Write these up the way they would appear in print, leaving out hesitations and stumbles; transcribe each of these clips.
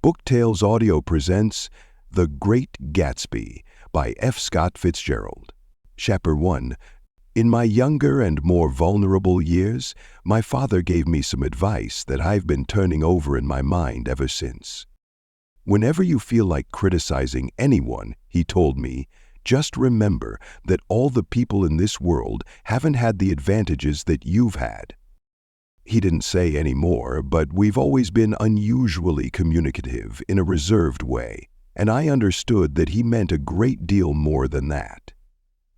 Book Tales Audio presents The Great Gatsby by F. Scott Fitzgerald. Chapter 1. In my younger and more vulnerable years, my father gave me some advice that I've been turning over in my mind ever since. Whenever you feel like criticizing anyone, he told me, just remember that all the people in this world haven't had the advantages that you've had. He didn't say any more, but we've always been unusually communicative in a reserved way, and I understood that he meant a great deal more than that.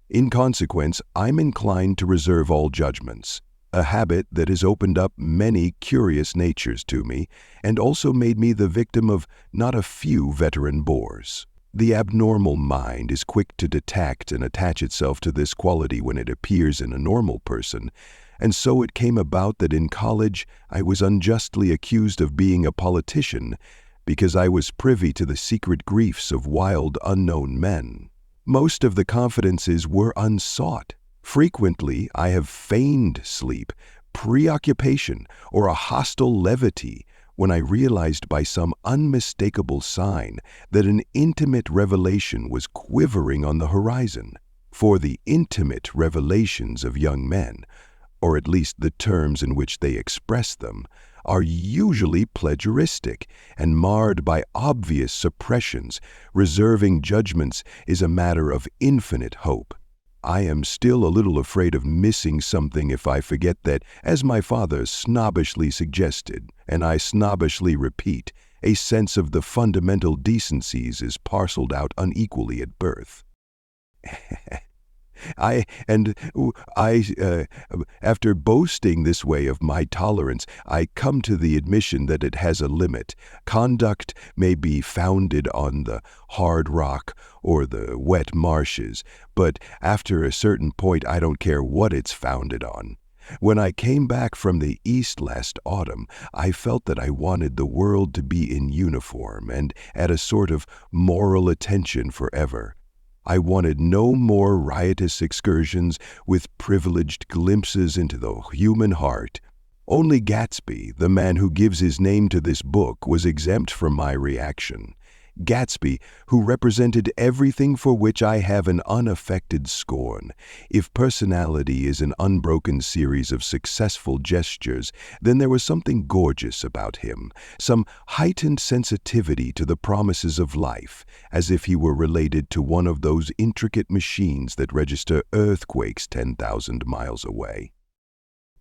In consequence, I'm inclined to reserve all judgments, a habit that has opened up many curious natures to me and also made me the victim of not a few veteran bores. The abnormal mind is quick to detect and attach itself to this quality when it appears in a normal person, and so it came about that in college I was unjustly accused of being a politician because I was privy to the secret griefs of wild, unknown men. Most of the confidences were unsought. Frequently, I have feigned sleep, preoccupation, or a hostile levity when I realized by some unmistakable sign that an intimate revelation was quivering on the horizon. For the intimate revelations of young men, or at least the terms in which they express them, are usually plagiaristic and marred by obvious suppressions. Reserving judgments is a matter of infinite hope. I am still a little afraid of missing something if I forget that, as my father snobbishly suggested, and I snobbishly repeat, a sense of the fundamental decencies is parceled out unequally at birth. After boasting this way of my tolerance, I come to the admission that it has a limit. Conduct may be founded on the hard rock or the wet marshes, but after a certain point I don't care what it's founded on. When I came back from the East last autumn, I felt that I wanted the world to be in uniform and at a sort of moral attention forever. I wanted no more riotous excursions with privileged glimpses into the human heart. Only Gatsby, the man who gives his name to this book, was exempt from my reaction. Gatsby, who represented everything for which I have an unaffected scorn. If personality is an unbroken series of successful gestures, then there was something gorgeous about him, some heightened sensitivity to the promises of life, as if he were related to one of those intricate machines that register earthquakes 10,000 miles away.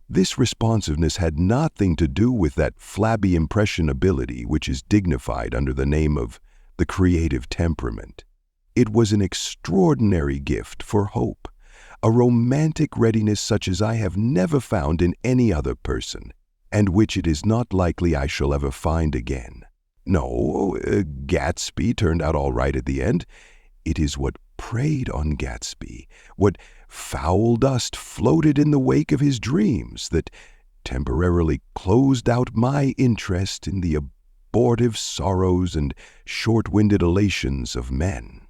This responsiveness had nothing to do with that flabby impressionability which is dignified under the name of the creative temperament. It was an extraordinary gift for hope, a romantic readiness such as I have never found in any other person, and which it is not likely I shall ever find again. No, Gatsby turned out all right at the end. It is what preyed on Gatsby, what foul dust floated in the wake of his dreams, that temporarily closed out my interest in the abortive sorrows and short-winded elations of men.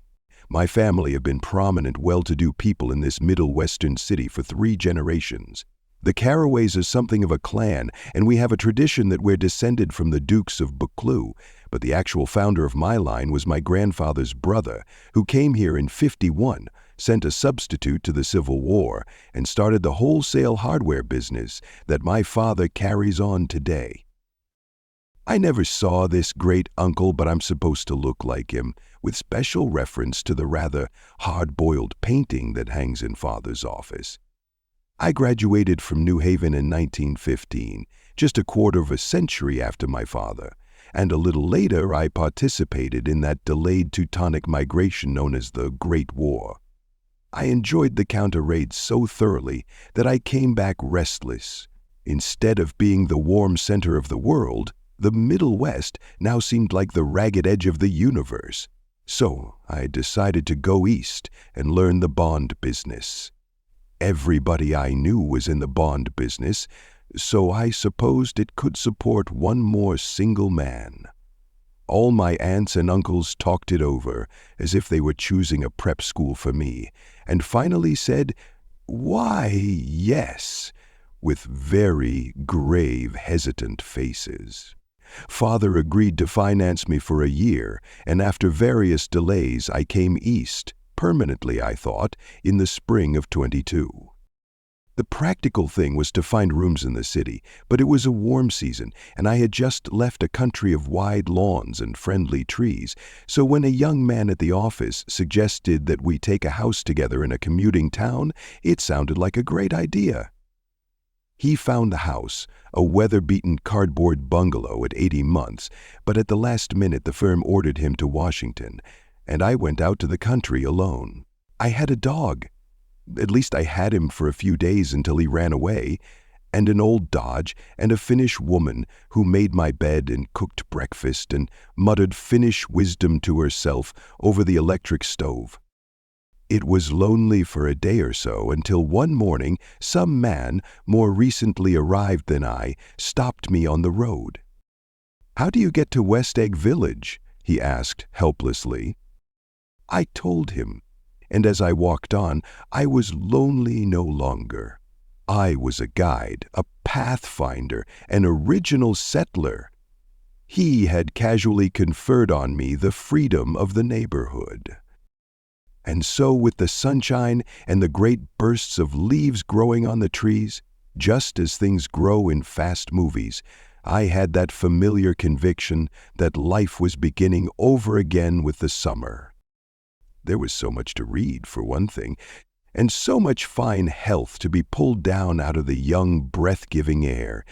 My family have been prominent, well-to-do people in this Middle Western city for 3 generations. The Carraways are something of a clan, and we have a tradition that we're descended from the Dukes of Buccleuch, but the actual founder of my line was my grandfather's brother, who came here in '51, sent a substitute to the Civil War, and started the wholesale hardware business that my father carries on today. I never saw this great uncle, but I'm supposed to look like him, with special reference to the rather hard-boiled painting that hangs in Father's office. I graduated from New Haven in 1915, just a quarter of a century after my father, and a little later I participated in that delayed Teutonic migration known as the Great War. I enjoyed the counter-raid so thoroughly that I came back restless. Instead of being the warm center of the world, the Middle West now seemed like the ragged edge of the universe. So I decided to go east and learn the bond business. Everybody I knew was in the bond business, so I supposed it could support one more single man. All my aunts and uncles talked it over as if they were choosing a prep school for me, and finally said, "Why, yes," with very grave, hesitant faces. Father agreed to finance me for a year, and after various delays I came east, permanently I thought, in the spring of 22. The practical thing was to find rooms in the city, but it was a warm season, and I had just left a country of wide lawns and friendly trees, so when a young man at the office suggested that we take a house together in a commuting town, it sounded like a great idea. He found the house, a weather-beaten cardboard bungalow at 80 months, but at the last minute the firm ordered him to Washington, and I went out to the country alone. I had a dog. At least I had him for a few days until he ran away, and an old Dodge and a Finnish woman who made my bed and cooked breakfast and muttered Finnish wisdom to herself over the electric stove. It was lonely for a day or so until one morning some man, more recently arrived than I, stopped me on the road. "How do you get to West Egg Village?" he asked helplessly. I told him, and as I walked on, I was lonely no longer. I was a guide, a pathfinder, an original settler. He had casually conferred on me the freedom of the neighborhood. And so with the sunshine and the great bursts of leaves growing on the trees, just as things grow in fast movies, I had that familiar conviction that life was beginning over again with the summer. There was so much to read, for one thing, and so much fine health to be pulled down out of the young, breath-giving air.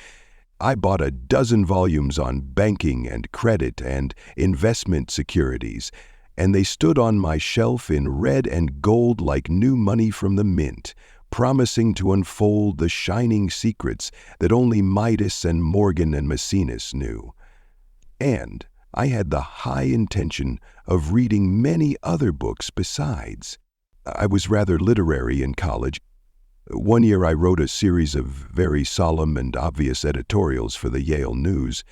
I bought a dozen volumes on banking and credit and investment securities, and they stood on my shelf in red and gold like new money from the mint, promising to unfold the shining secrets that only Midas and Morgan and Maecenas knew. And I had the high intention of reading many other books besides. I was rather literary in college. One year I wrote a series of very solemn and obvious editorials for the Yale News,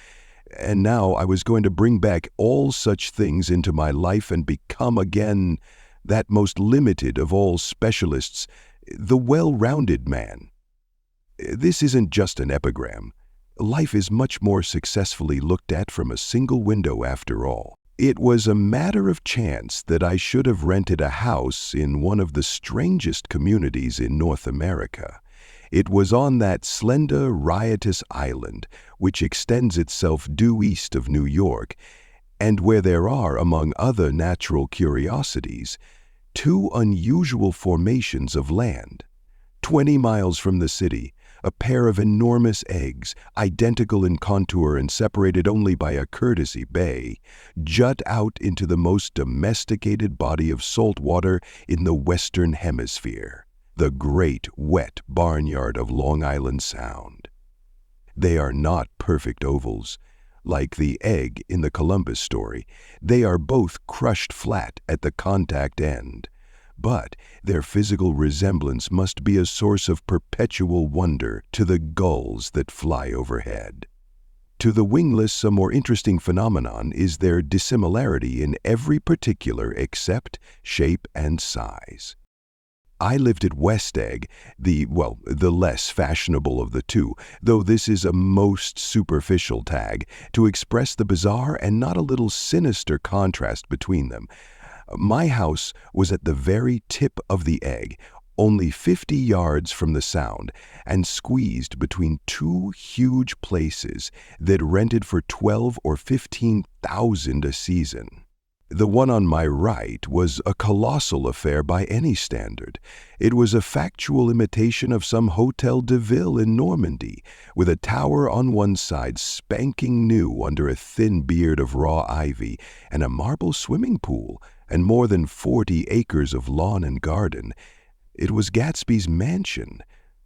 and now I was going to bring back all such things into my life and become again that most limited of all specialists, the well-rounded man. This isn't just an epigram. Life is much more successfully looked at from a single window after all. It was a matter of chance that I should have rented a house in one of the strangest communities in North America. It was on that slender, riotous island, which extends itself due east of New York, and where there are, among other natural curiosities, two unusual formations of land. 20 miles from the city, a pair of enormous eggs, identical in contour and separated only by a courtesy bay, jut out into the most domesticated body of salt water in the Western Hemisphere, the great wet barnyard of Long Island Sound. They are not perfect ovals. Like the egg in the Columbus story, they are both crushed flat at the contact end. But their physical resemblance must be a source of perpetual wonder to the gulls that fly overhead. To the wingless, a more interesting phenomenon is their dissimilarity in every particular except shape and size. I lived at West Egg, the less fashionable of the two, though this is a most superficial tag, to express the bizarre and not a little sinister contrast between them. My house was at the very tip of the egg, only 50 yards from the Sound, and squeezed between two huge places that rented for $12,000 or $15,000 a season. The one on my right was a colossal affair by any standard. It was a factual imitation of some Hotel de Ville in Normandy, with a tower on one side spanking new under a thin beard of raw ivy, and a marble swimming pool, and more than 40 acres of lawn and garden. It was Gatsby's mansion.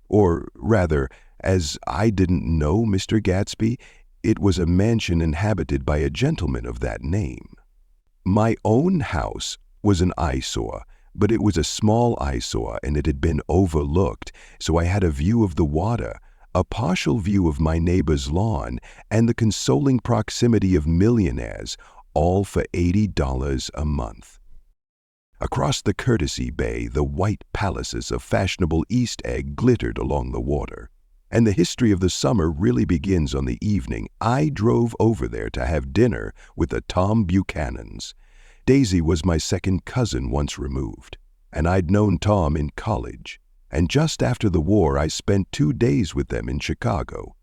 Or rather, as I didn't know Mr. Gatsby, it was a mansion inhabited by a gentleman of that name. My own house was an eyesore, but it was a small eyesore and it had been overlooked, so I had a view of the water, a partial view of my neighbor's lawn, and the consoling proximity of millionaires, all for $80 a month. Across the courtesy bay, the white palaces of fashionable East Egg glittered along the water. And the history of the summer really begins on the evening I drove over there to have dinner with the Tom Buchanans. Daisy was my second cousin once removed, and I'd known Tom in college. And just after the war, I spent 2 days with them in Chicago.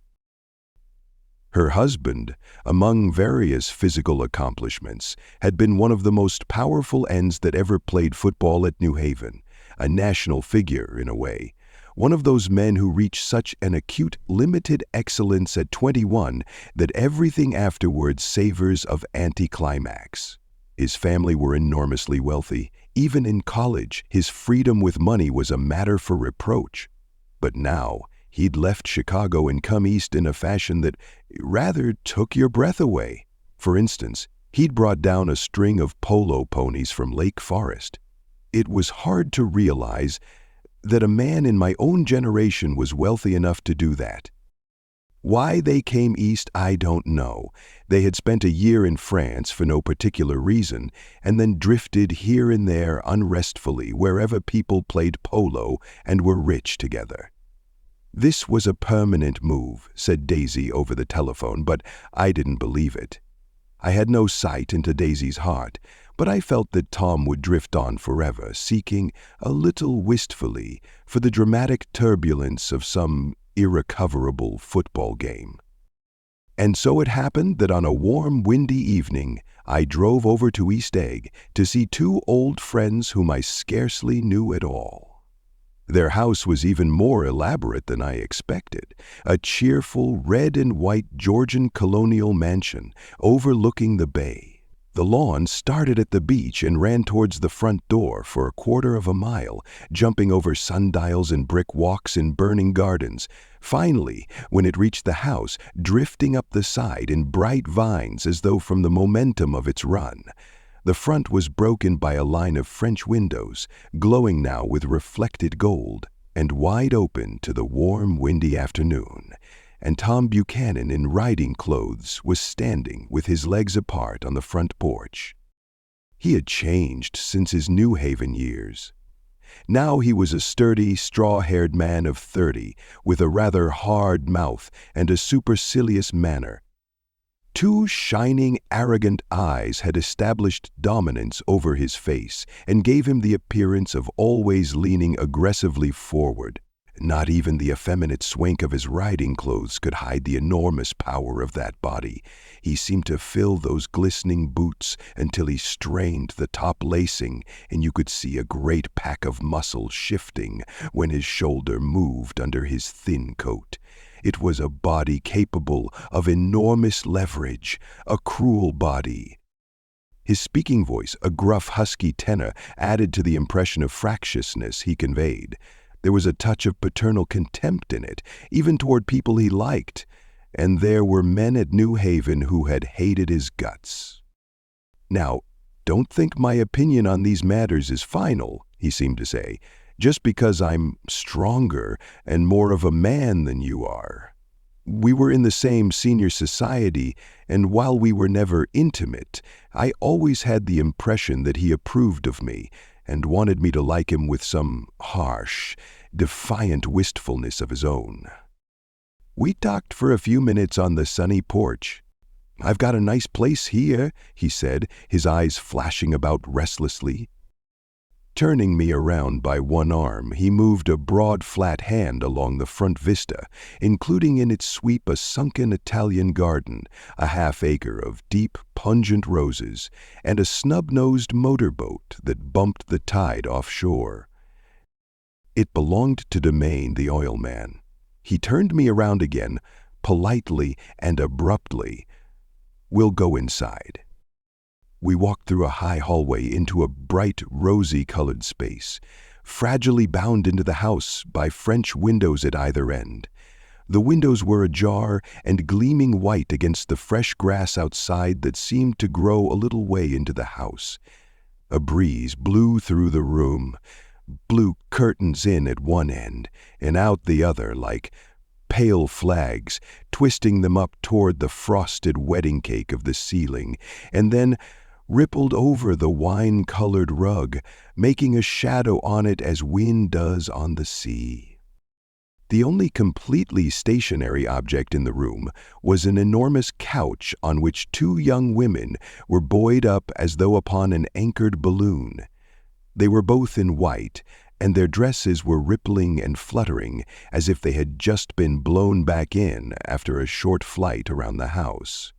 Her husband, among various physical accomplishments, had been one of the most powerful ends that ever played football at New Haven, a national figure in a way. One of those men who reach such an acute, limited excellence at 21 that everything afterwards savors of anticlimax. His family were enormously wealthy. Even in college, his freedom with money was a matter for reproach. But now, he'd left Chicago and come east in a fashion that rather took your breath away. For instance, he'd brought down a string of polo ponies from Lake Forest. It was hard to realize that a man in my own generation was wealthy enough to do that. Why they came east, I don't know. They had spent a year in France for no particular reason, and then drifted here and there unrestfully wherever people played polo and were rich together. This was a permanent move, said Daisy over the telephone, but I didn't believe it. I had no sight into Daisy's heart, but I felt that Tom would drift on forever, seeking, a little wistfully, for the dramatic turbulence of some irrecoverable football game. And so it happened that on a warm, windy evening, I drove over to East Egg to see 2 old friends whom I scarcely knew at all. Their house was even more elaborate than I expected, a cheerful red and white Georgian colonial mansion overlooking the bay. The lawn started at the beach and ran towards the front door for 1/4 of a mile, jumping over sundials and brick walks in burning gardens. Finally, when it reached the house, drifting up the side in bright vines as though from the momentum of its run. The front was broken by a line of French windows, glowing now with reflected gold, and wide open to the warm, windy afternoon. And Tom Buchanan in riding clothes was standing with his legs apart on the front porch. He had changed since his New Haven years. Now he was a sturdy, straw-haired man of 30, with a rather hard mouth and a supercilious manner. 2 shining, arrogant eyes had established dominance over his face and gave him the appearance of always leaning aggressively forward. Not even the effeminate swank of his riding clothes could hide the enormous power of that body. He seemed to fill those glistening boots until he strained the top lacing, and you could see a great pack of muscle shifting when his shoulder moved under his thin coat. It was a body capable of enormous leverage, a cruel body. His speaking voice, a gruff, husky tenor, added to the impression of fractiousness he conveyed. There was a touch of paternal contempt in it, even toward people he liked, and there were men at New Haven who had hated his guts. Now, don't think my opinion on these matters is final, he seemed to say, just because I'm stronger and more of a man than you are. We were in the same senior society, and while we were never intimate, I always had the impression that he approved of me and wanted me to like him with some harsh, defiant wistfulness of his own. We talked for a few minutes on the sunny porch. "I've got a nice place here," he said, his eyes flashing about restlessly. Turning me around by one arm, he moved a broad, flat hand along the front vista, including in its sweep a sunken Italian garden, a half-acre of deep, pungent roses, and a snub-nosed motorboat that bumped the tide offshore. It belonged to Domain, the oilman. He turned me around again, politely and abruptly. "We'll go inside." We walked through a high hallway into a bright, rosy-colored space, fragilely bound into the house by French windows at either end. The windows were ajar and gleaming white against the fresh grass outside that seemed to grow a little way into the house. A breeze blew through the room, blew curtains in at one end and out the other like pale flags, twisting them up toward the frosted wedding cake of the ceiling, and then rippled over the wine-colored rug, making a shadow on it as wind does on the sea. The only completely stationary object in the room was an enormous couch on which two young women were buoyed up as though upon an anchored balloon. They were both in white, and their dresses were rippling and fluttering as if they had just been blown back in after a short flight around the house.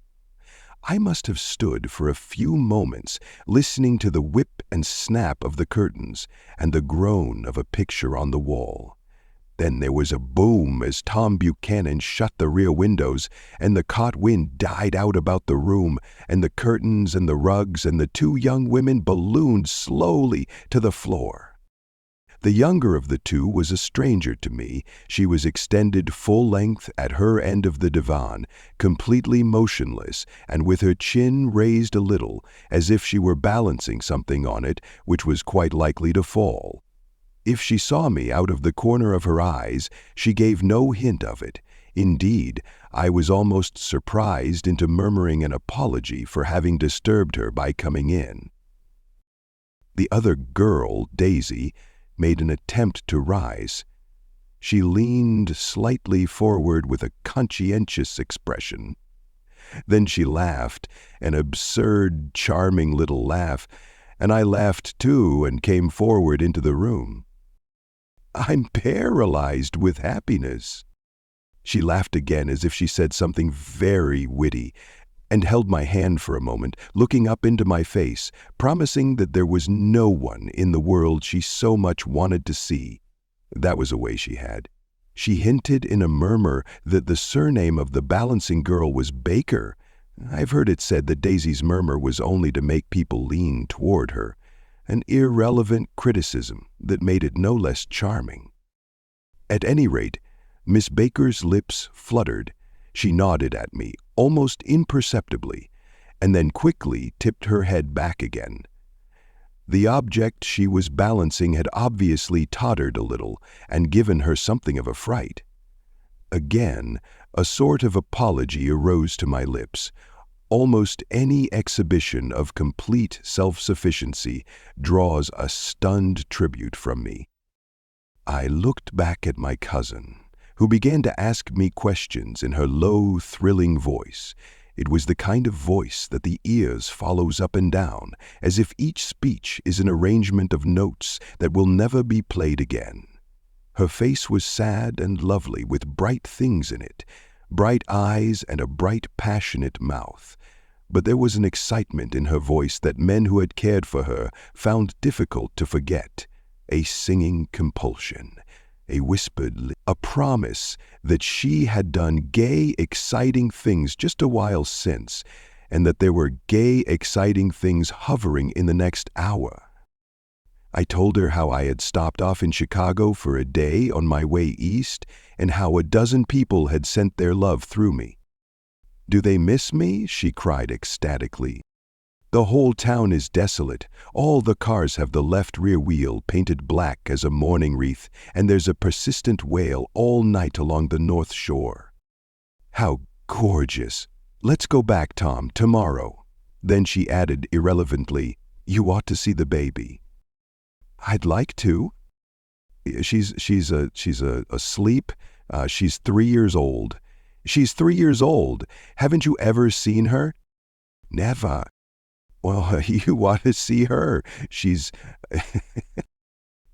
I must have stood for a few moments listening to the whip and snap of the curtains and the groan of a picture on the wall. Then there was a boom as Tom Buchanan shut the rear windows, and the cot wind died out about the room, and the curtains and the rugs and the two young women ballooned slowly to the floor. The younger of the two was a stranger to me. She was extended full length at her end of the divan, completely motionless, and with her chin raised a little, as if she were balancing something on it which was quite likely to fall. If she saw me out of the corner of her eyes, she gave no hint of it. Indeed, I was almost surprised into murmuring an apology for having disturbed her by coming in. The other girl, Daisy, made an attempt to rise. She leaned slightly forward with a conscientious expression. Then she laughed, an absurd, charming little laugh, and I laughed too and came forward into the room. "I'm paralyzed with happiness." She laughed again as if she said something very witty, and held my hand for a moment, looking up into my face, promising that there was no one in the world she so much wanted to see. That was a way she had. She hinted in a murmur that the surname of the balancing girl was Baker. I've heard it said that Daisy's murmur was only to make people lean toward her, an irrelevant criticism that made it no less charming. At any rate, Miss Baker's lips fluttered. She nodded at me, almost imperceptibly, and then quickly tipped her head back again. The object she was balancing had obviously tottered a little and given her something of a fright. Again, a sort of apology arose to my lips. Almost any exhibition of complete self-sufficiency draws a stunned tribute from me. I looked back at my cousin, who began to ask me questions in her low, thrilling voice. It was the kind of voice that the ears follows up and down, as if each speech is an arrangement of notes that will never be played again. Her face was sad and lovely, with bright things in it, bright eyes and a bright, passionate mouth. But there was an excitement in her voice that men who had cared for her found difficult to forget, a singing compulsion, a whispered, a promise that she had done gay, exciting things just a while since, and that there were gay, exciting things hovering in the next hour. I told her how I had stopped off in Chicago for a day on my way east, and how a dozen people had sent their love through me. "Do they miss me?" she cried ecstatically. "The whole town is desolate. All the cars have the left rear wheel painted black as a mourning wreath, and there's a persistent wail all night along the North Shore." "How gorgeous! Let's go back, Tom, tomorrow." Then she added irrelevantly, "You ought to see the baby." "I'd like to." She's asleep. She's 3 years old. "She's 3 years old. Haven't you ever seen her?" "Never." "Well, you ought to see her. She's..."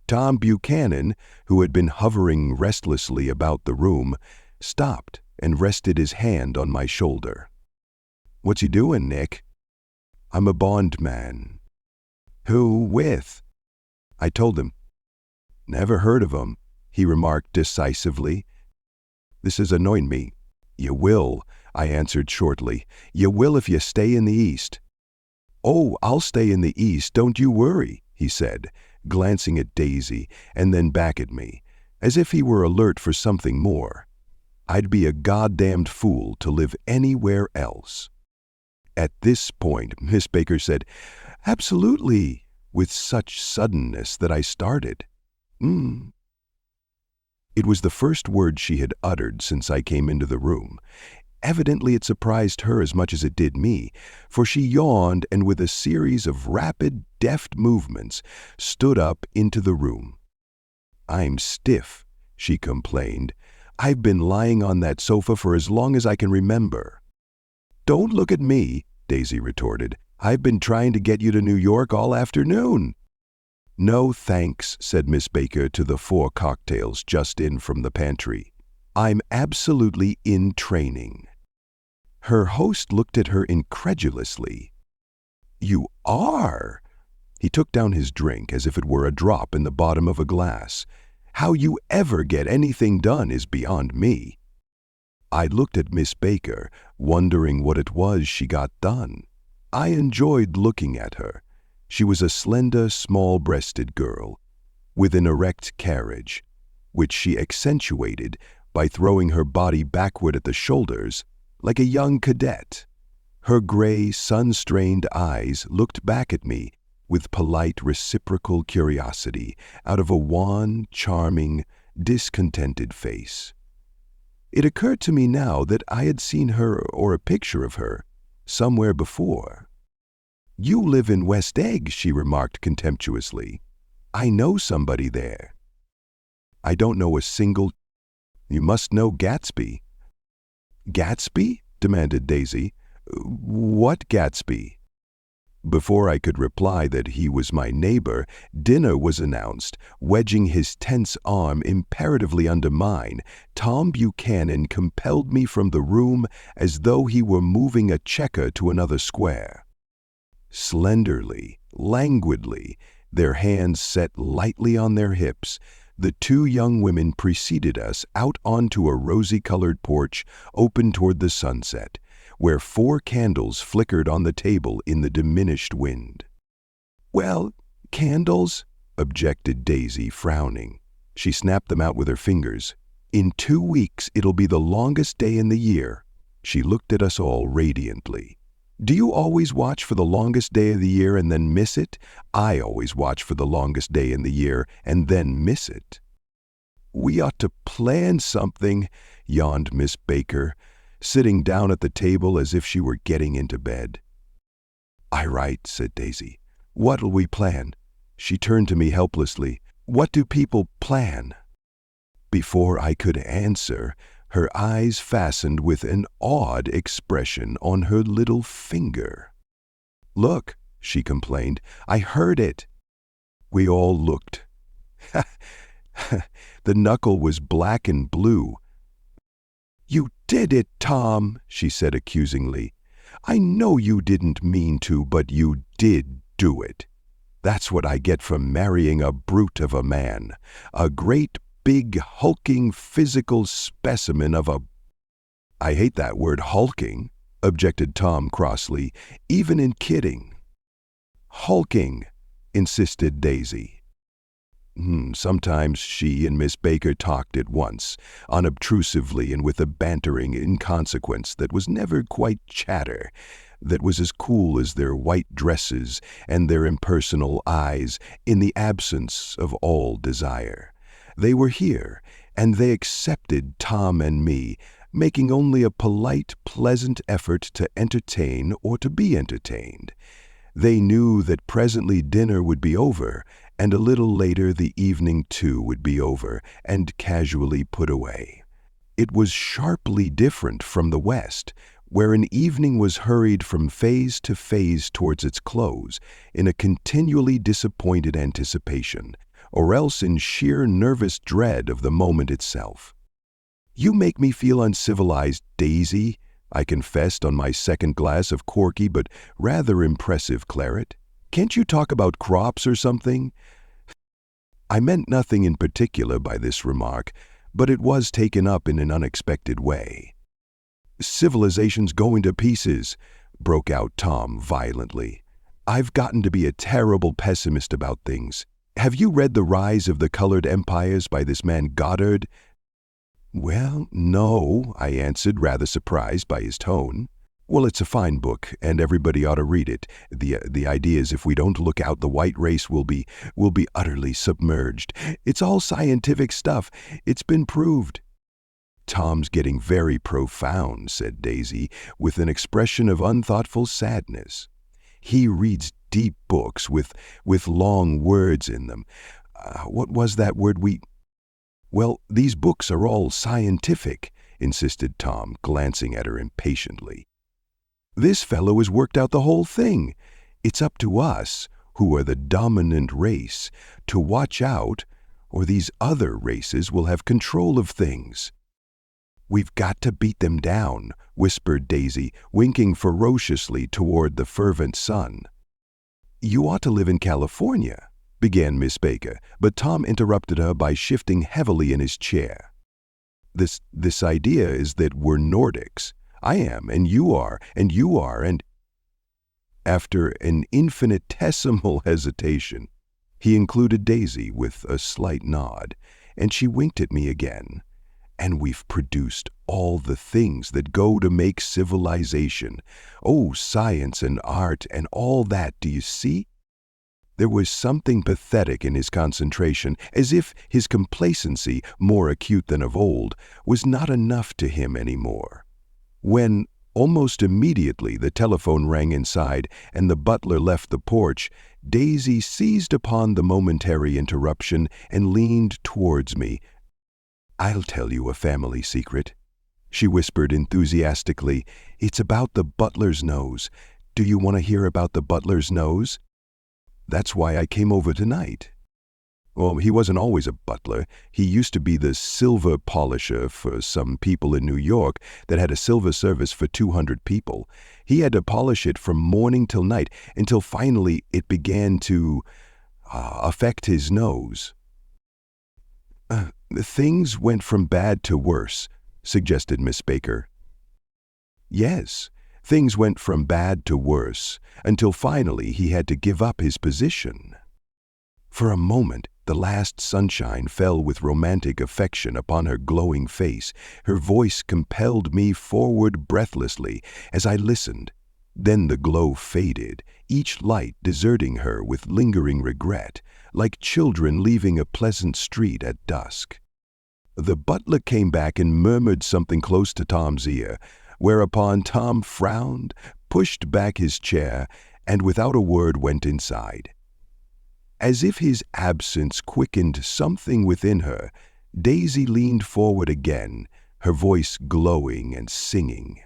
Tom Buchanan, who had been hovering restlessly about the room, stopped and rested his hand on my shoulder. "What's he doing, Nick?" "I'm a bondman." "Who with?" I told him. "Never heard of 'em," he remarked decisively. "This is annoying me." "You will," I answered shortly. "You will if you stay in the East." "Oh, I'll stay in the East, don't you worry," he said, glancing at Daisy and then back at me, as if he were alert for something more. I'd be a goddamned fool to live anywhere else. At this point, Miss Baker said, "Absolutely," with such suddenness that I started. It was the first word she had uttered since I came into the room. Evidently it surprised her as much as it did me, for she yawned and with a series of rapid, deft movements stood up into the room. "I'm stiff," she complained, I've been lying on that sofa for as long as I can remember." "Don't look at me," Daisy retorted. "I've been trying to get you to New York all afternoon." "No, thanks," said Miss Baker to the 4 cocktails just in from the pantry. "I'm absolutely in training." Her host looked at her incredulously. "You are?" He took down his drink as if it were a drop in the bottom of a glass. "How you ever get anything done is beyond me." I looked at Miss Baker, wondering what it was she got done. I enjoyed looking at her. She was a slender, small-breasted girl, with an erect carriage, which she accentuated by throwing her body backward at the shoulders, like a young cadet. Her gray, sun-strained eyes looked back at me with polite, reciprocal curiosity out of a wan, charming, discontented face. It occurred to me now that I had seen her, or a picture of her, somewhere before. "You live in West Egg," she remarked contemptuously. "I know somebody there." "I don't know a single—" "You must know Gatsby." "Gatsby?" demanded Daisy. "What Gatsby?" Before I could reply that he was my neighbor, dinner was announced. Wedging his tense arm imperatively under mine, Tom Buchanan compelled me from the room as though he were moving a checker to another square. Slenderly, languidly, their hands set lightly on their hips, the 2 young women preceded us out onto a rosy-colored porch open toward the sunset, where 4 candles flickered on the table in the diminished wind. "Well, candles?" objected Daisy, frowning. She snapped them out with her fingers. "In 2 weeks it'll be the longest day in the year." She looked at us all radiantly. "Do you always watch for the longest day of the year and then miss it? I always watch for the longest day in the year and then miss it." "We ought to plan something," yawned Miss Baker, sitting down at the table as if she were getting into bed. "Aye, right," said Daisy. "What'll we plan?" She turned to me helplessly. "What do people plan?" Before I could answer, her eyes fastened with an odd expression on her little finger. "Look," she complained, "I heard it." We all looked. The knuckle was black and blue. "You did it, Tom," she said accusingly. "I know you didn't mean to, but you did do it. That's what I get for marrying a brute of a man, a great, big, hulking, physical specimen of a—" "I hate that word, hulking," objected Tom crossly, "even in kidding." "Hulking," insisted Daisy. Sometimes she and Miss Baker talked at once, unobtrusively and with a bantering inconsequence that was never quite chatter, that was as cool as their white dresses and their impersonal eyes in the absence of all desire. They were here, and they accepted Tom and me, making only a polite, pleasant effort to entertain or to be entertained. They knew that presently dinner would be over, and a little later the evening too would be over and casually put away. It was sharply different from the West, where an evening was hurried from phase to phase towards its close in a continually disappointed anticipation, or else in sheer nervous dread of the moment itself. "You make me feel uncivilized, Daisy," I confessed on my second glass of corky but rather impressive claret. "Can't you talk about crops or something?" I meant nothing in particular by this remark, but it was taken up in an unexpected way. "Civilization's going to pieces," broke out Tom violently. "I've gotten to be a terrible pessimist about things. Have you read The Rise of the Colored Empires by this man Goddard?" "Well, no," I answered, rather surprised by his tone. "Well, it's a fine book, and everybody ought to read it. The idea is if we don't look out, the white race will be utterly submerged. It's all scientific stuff. It's been proved." "Tom's getting very profound," said Daisy, with an expression of unthoughtful sadness. "He reads deep books with long words in them. What was that word Well, these books are all scientific, insisted Tom, glancing at her impatiently. This fellow has worked out the whole thing. It's up to us, who are the dominant race, to watch out, or these other races will have control of things. We've got to beat them down, whispered Daisy, winking ferociously toward the fervent sun. You ought to live in California, began Miss Baker, but Tom interrupted her by shifting heavily in his chair. This idea is that we're Nordics. I am, and you are, and... After an infinitesimal hesitation, he included Daisy with a slight nod, and she winked at me again. And we've produced all the things that go to make civilization. Oh, science and art and all that, do you see? There was something pathetic in his concentration, as if his complacency, more acute than of old, was not enough to him anymore. When, almost immediately, the telephone rang inside and the butler left the porch, Daisy seized upon the momentary interruption and leaned towards me. I'll tell you a family secret, she whispered enthusiastically. It's about the butler's nose. Do you want to hear about the butler's nose? That's why I came over tonight. Well, he wasn't always a butler. He used to be the silver polisher for some people in New York that had a silver service for 200 people. He had to polish it from morning till night until finally it began to affect his nose. Things went from bad to worse, suggested Miss Baker. Yes, things went from bad to worse until finally he had to give up his position. For a moment, the last sunshine fell with romantic affection upon her glowing face. Her voice compelled me forward breathlessly as I listened. Then the glow faded, each light deserting her with lingering regret, like children leaving a pleasant street at dusk. The butler came back and murmured something close to Tom's ear, whereupon Tom frowned, pushed back his chair, and without a word went inside. As if his absence quickened something within her, Daisy leaned forward again, her voice glowing and singing.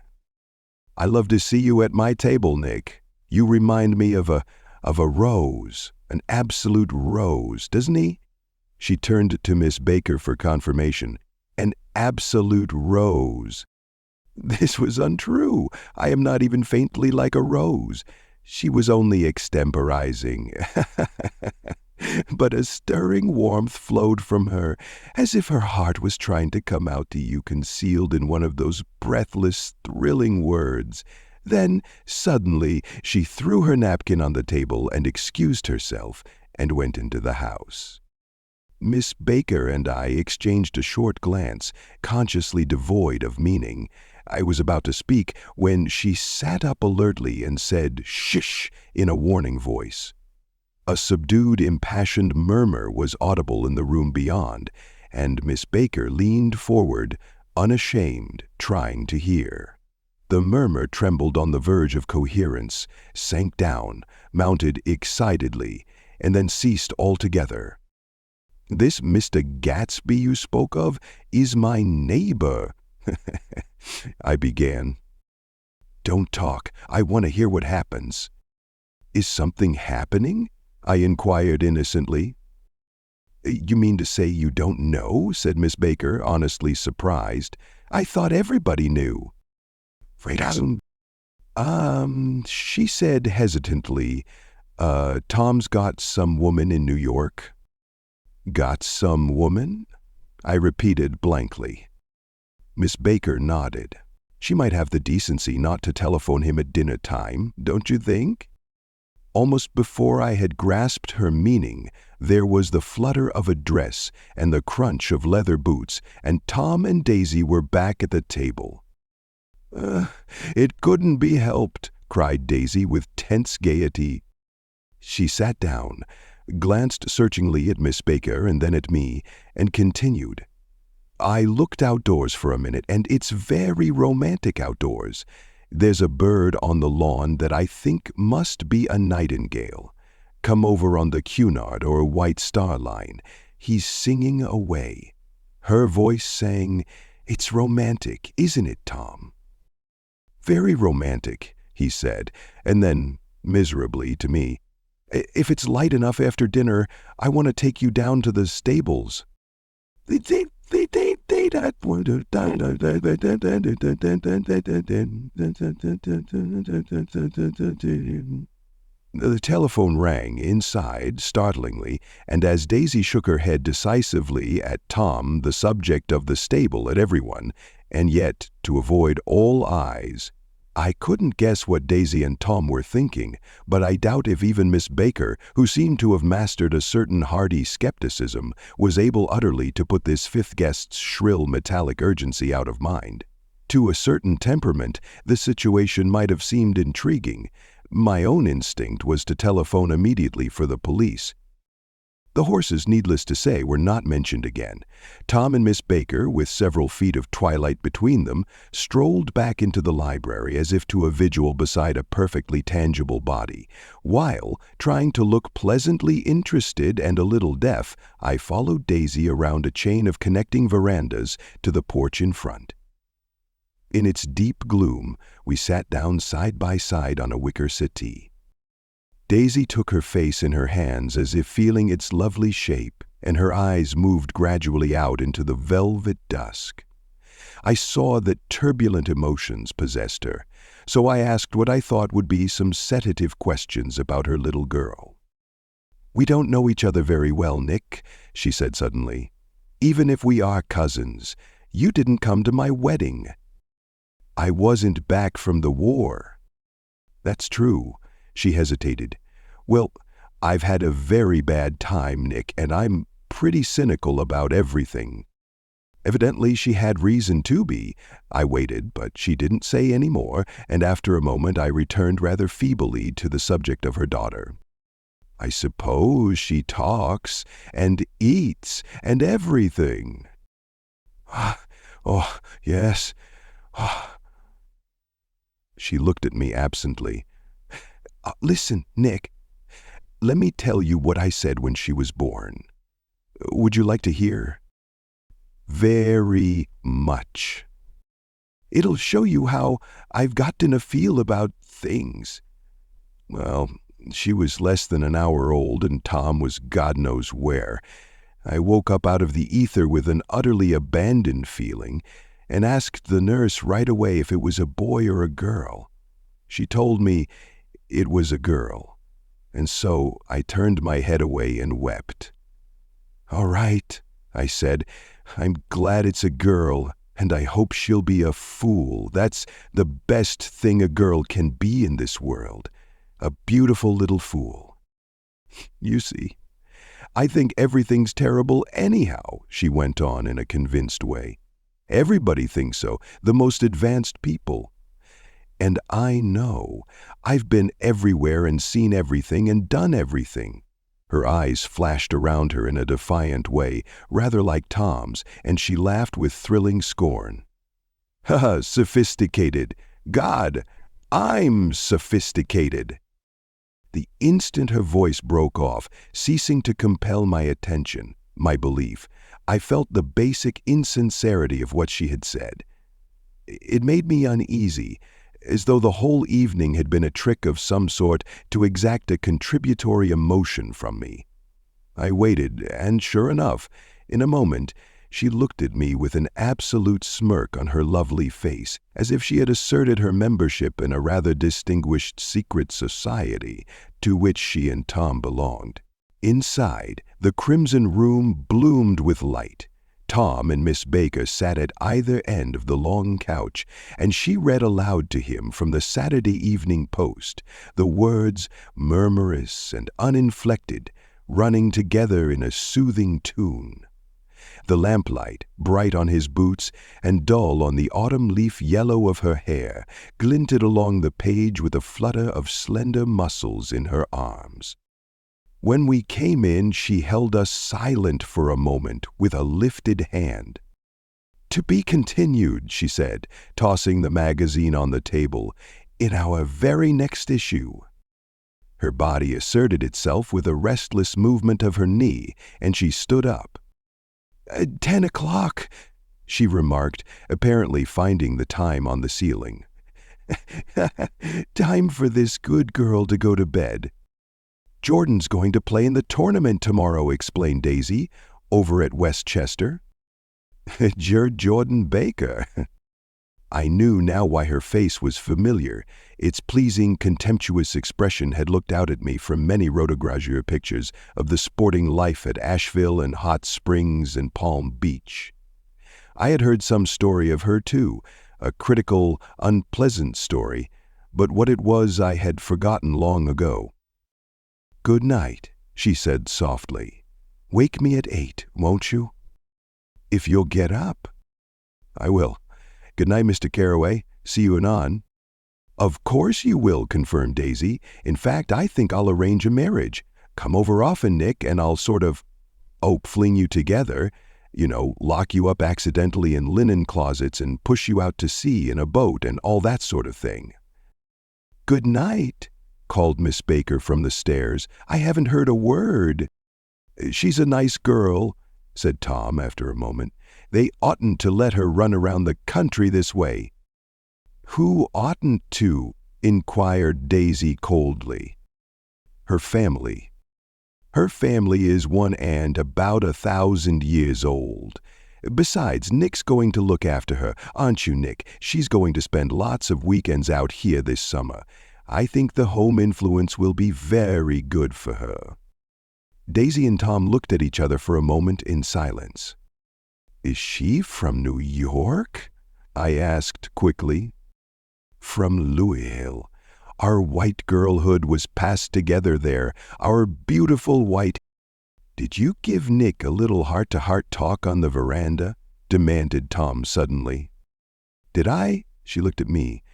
I love to see you at my table, Nick. You remind me of a rose, an absolute rose, doesn't he? She turned to Miss Baker for confirmation. An absolute rose. This was untrue. I am not even faintly like a rose. She was only extemporizing. But a stirring warmth flowed from her, as if her heart was trying to come out to you concealed in one of those breathless, thrilling words. Then, suddenly, she threw her napkin on the table and excused herself and went into the house. Miss Baker and I exchanged a short glance, consciously devoid of meaning. I was about to speak when she sat up alertly and said, "Shh," in a warning voice. A subdued, impassioned murmur was audible in the room beyond, and Miss Baker leaned forward, unashamed, trying to hear. The murmur trembled on the verge of coherence, sank down, mounted excitedly, and then ceased altogether. This Mr. Gatsby you spoke of is my neighbor, I began. Don't talk. I want to hear what happens. Is something happening? I inquired innocently. You mean to say you don't know? Said Miss Baker, honestly surprised. I thought everybody knew. She said hesitantly, Tom's got some woman in New York. Got some woman? I repeated blankly. Miss Baker nodded. She might have the decency not to telephone him at dinner time, don't you think? Almost before I had grasped her meaning, there was the flutter of a dress and the crunch of leather boots, and Tom and Daisy were back at the table. It couldn't be helped, cried Daisy with tense gaiety. She sat down, glanced searchingly at Miss Baker and then at me, and continued. I looked outdoors for a minute, and it's very romantic outdoors. There's a bird on the lawn that I think must be a nightingale. Come over on the Cunard or White Star Line. He's singing away. Her voice sang, "It's romantic, isn't it, Tom?" "Very romantic," he said, and then, miserably to me, "If it's light enough after dinner, I want to take you down to the stables." The telephone rang inside, startlingly, and as Daisy shook her head decisively at Tom, the subject of the stable, at everyone, and yet, to avoid all eyes, I couldn't guess what Daisy and Tom were thinking, but I doubt if even Miss Baker, who seemed to have mastered a certain hearty skepticism, was able utterly to put this fifth guest's shrill metallic urgency out of mind. To a certain temperament, the situation might have seemed intriguing. My own instinct was to telephone immediately for the police. The horses, needless to say, were not mentioned again. Tom and Miss Baker, with several feet of twilight between them, strolled back into the library as if to a vigil beside a perfectly tangible body, while, trying to look pleasantly interested and a little deaf, I followed Daisy around a chain of connecting verandas to the porch in front. In its deep gloom, we sat down side by side on a wicker settee. Daisy took her face in her hands as if feeling its lovely shape, and her eyes moved gradually out into the velvet dusk. I saw that turbulent emotions possessed her, so I asked what I thought would be some sedative questions about her little girl. "We don't know each other very well, Nick," she said suddenly. "Even if we are cousins, you didn't come to my wedding." "I wasn't back from the war." "That's true." She hesitated. "Well, I've had a very bad time, Nick, and I'm pretty cynical about everything." Evidently she had reason to be. I waited, but she didn't say any more, and after a moment I returned rather feebly to the subject of her daughter. "I suppose she talks and eats and everything." "Oh, yes. She looked at me absently. "Listen, Nick, let me tell you what I said when she was born. Would you like to hear?" "Very much. It'll show you how I've gotten a feel about things." Well, she was less than an hour old, and Tom was God knows where. I woke up out of the ether with an utterly abandoned feeling, and asked the nurse right away if it was a boy or a girl. She told me it was a girl, and so I turned my head away and wept. "All right," I said, "I'm glad it's a girl, and I hope she'll be a fool. That's the best thing a girl can be in this world, a beautiful little fool." "You see, I think everything's terrible anyhow," she went on in a convinced way. "Everybody thinks so, the most advanced people. And I know. I've been everywhere and seen everything and done everything." Her eyes flashed around her in a defiant way, rather like Tom's, and she laughed with thrilling scorn. "Ha, sophisticated. God, I'm sophisticated." The instant her voice broke off, ceasing to compel my attention, my belief, I felt the basic insincerity of what she had said. It made me uneasy, as though the whole evening had been a trick of some sort to exact a contributory emotion from me. I waited, and sure enough, in a moment, she looked at me with an absolute smirk on her lovely face, as if she had asserted her membership in a rather distinguished secret society to which she and Tom belonged. Inside, the crimson room bloomed with light. Tom and Miss Baker sat at either end of the long couch, and she read aloud to him from the Saturday Evening Post, the words, murmurous and uninflected, running together in a soothing tune. The lamplight, bright on his boots and dull on the autumn leaf yellow of her hair, glinted along the page with a flutter of slender muscles in her arms. When we came in, she held us silent for a moment with a lifted hand. "To be continued," she said, tossing the magazine on the table, "in our very next issue." Her body asserted itself with a restless movement of her knee, and she stood up. 10 o'clock, she remarked, apparently finding the time on the ceiling. Time for this good girl to go to bed. Jordan's going to play in the tournament tomorrow, explained Daisy, over at Westchester. Jordan Baker. I knew now why her face was familiar. Its pleasing, contemptuous expression had looked out at me from many rotogravure pictures of the sporting life at Asheville and Hot Springs and Palm Beach. I had heard some story of her, too, a critical, unpleasant story, but what it was I had forgotten long ago. Good night, she said softly. Wake me at 8, won't you? If you'll get up. I will. Good night, Mr. Carraway. See you anon. Of course you will, confirmed Daisy. In fact, I think I'll arrange a marriage. Come over often, Nick, and I'll sort of, fling you together. Lock you up accidentally in linen closets and push you out to sea in a boat and all that sort of thing. Good night, called Miss Baker from the stairs. I haven't heard a word. She's a nice girl, said Tom after a moment. They oughtn't to let her run around the country this way. Who oughtn't to? Inquired Daisy coldly. Her family. Her family is one and about 1,000 years old. Besides, Nick's going to look after her, aren't you, Nick? She's going to spend lots of weekends out here this summer. I think the home influence will be very good for her. Daisy and Tom looked at each other for a moment in silence. Is she from New York? I asked quickly. From Louisville. Our white girlhood was passed together there, our beautiful white... Did you give Nick a little heart-to-heart talk on the veranda? Demanded Tom suddenly. Did I? She looked at me.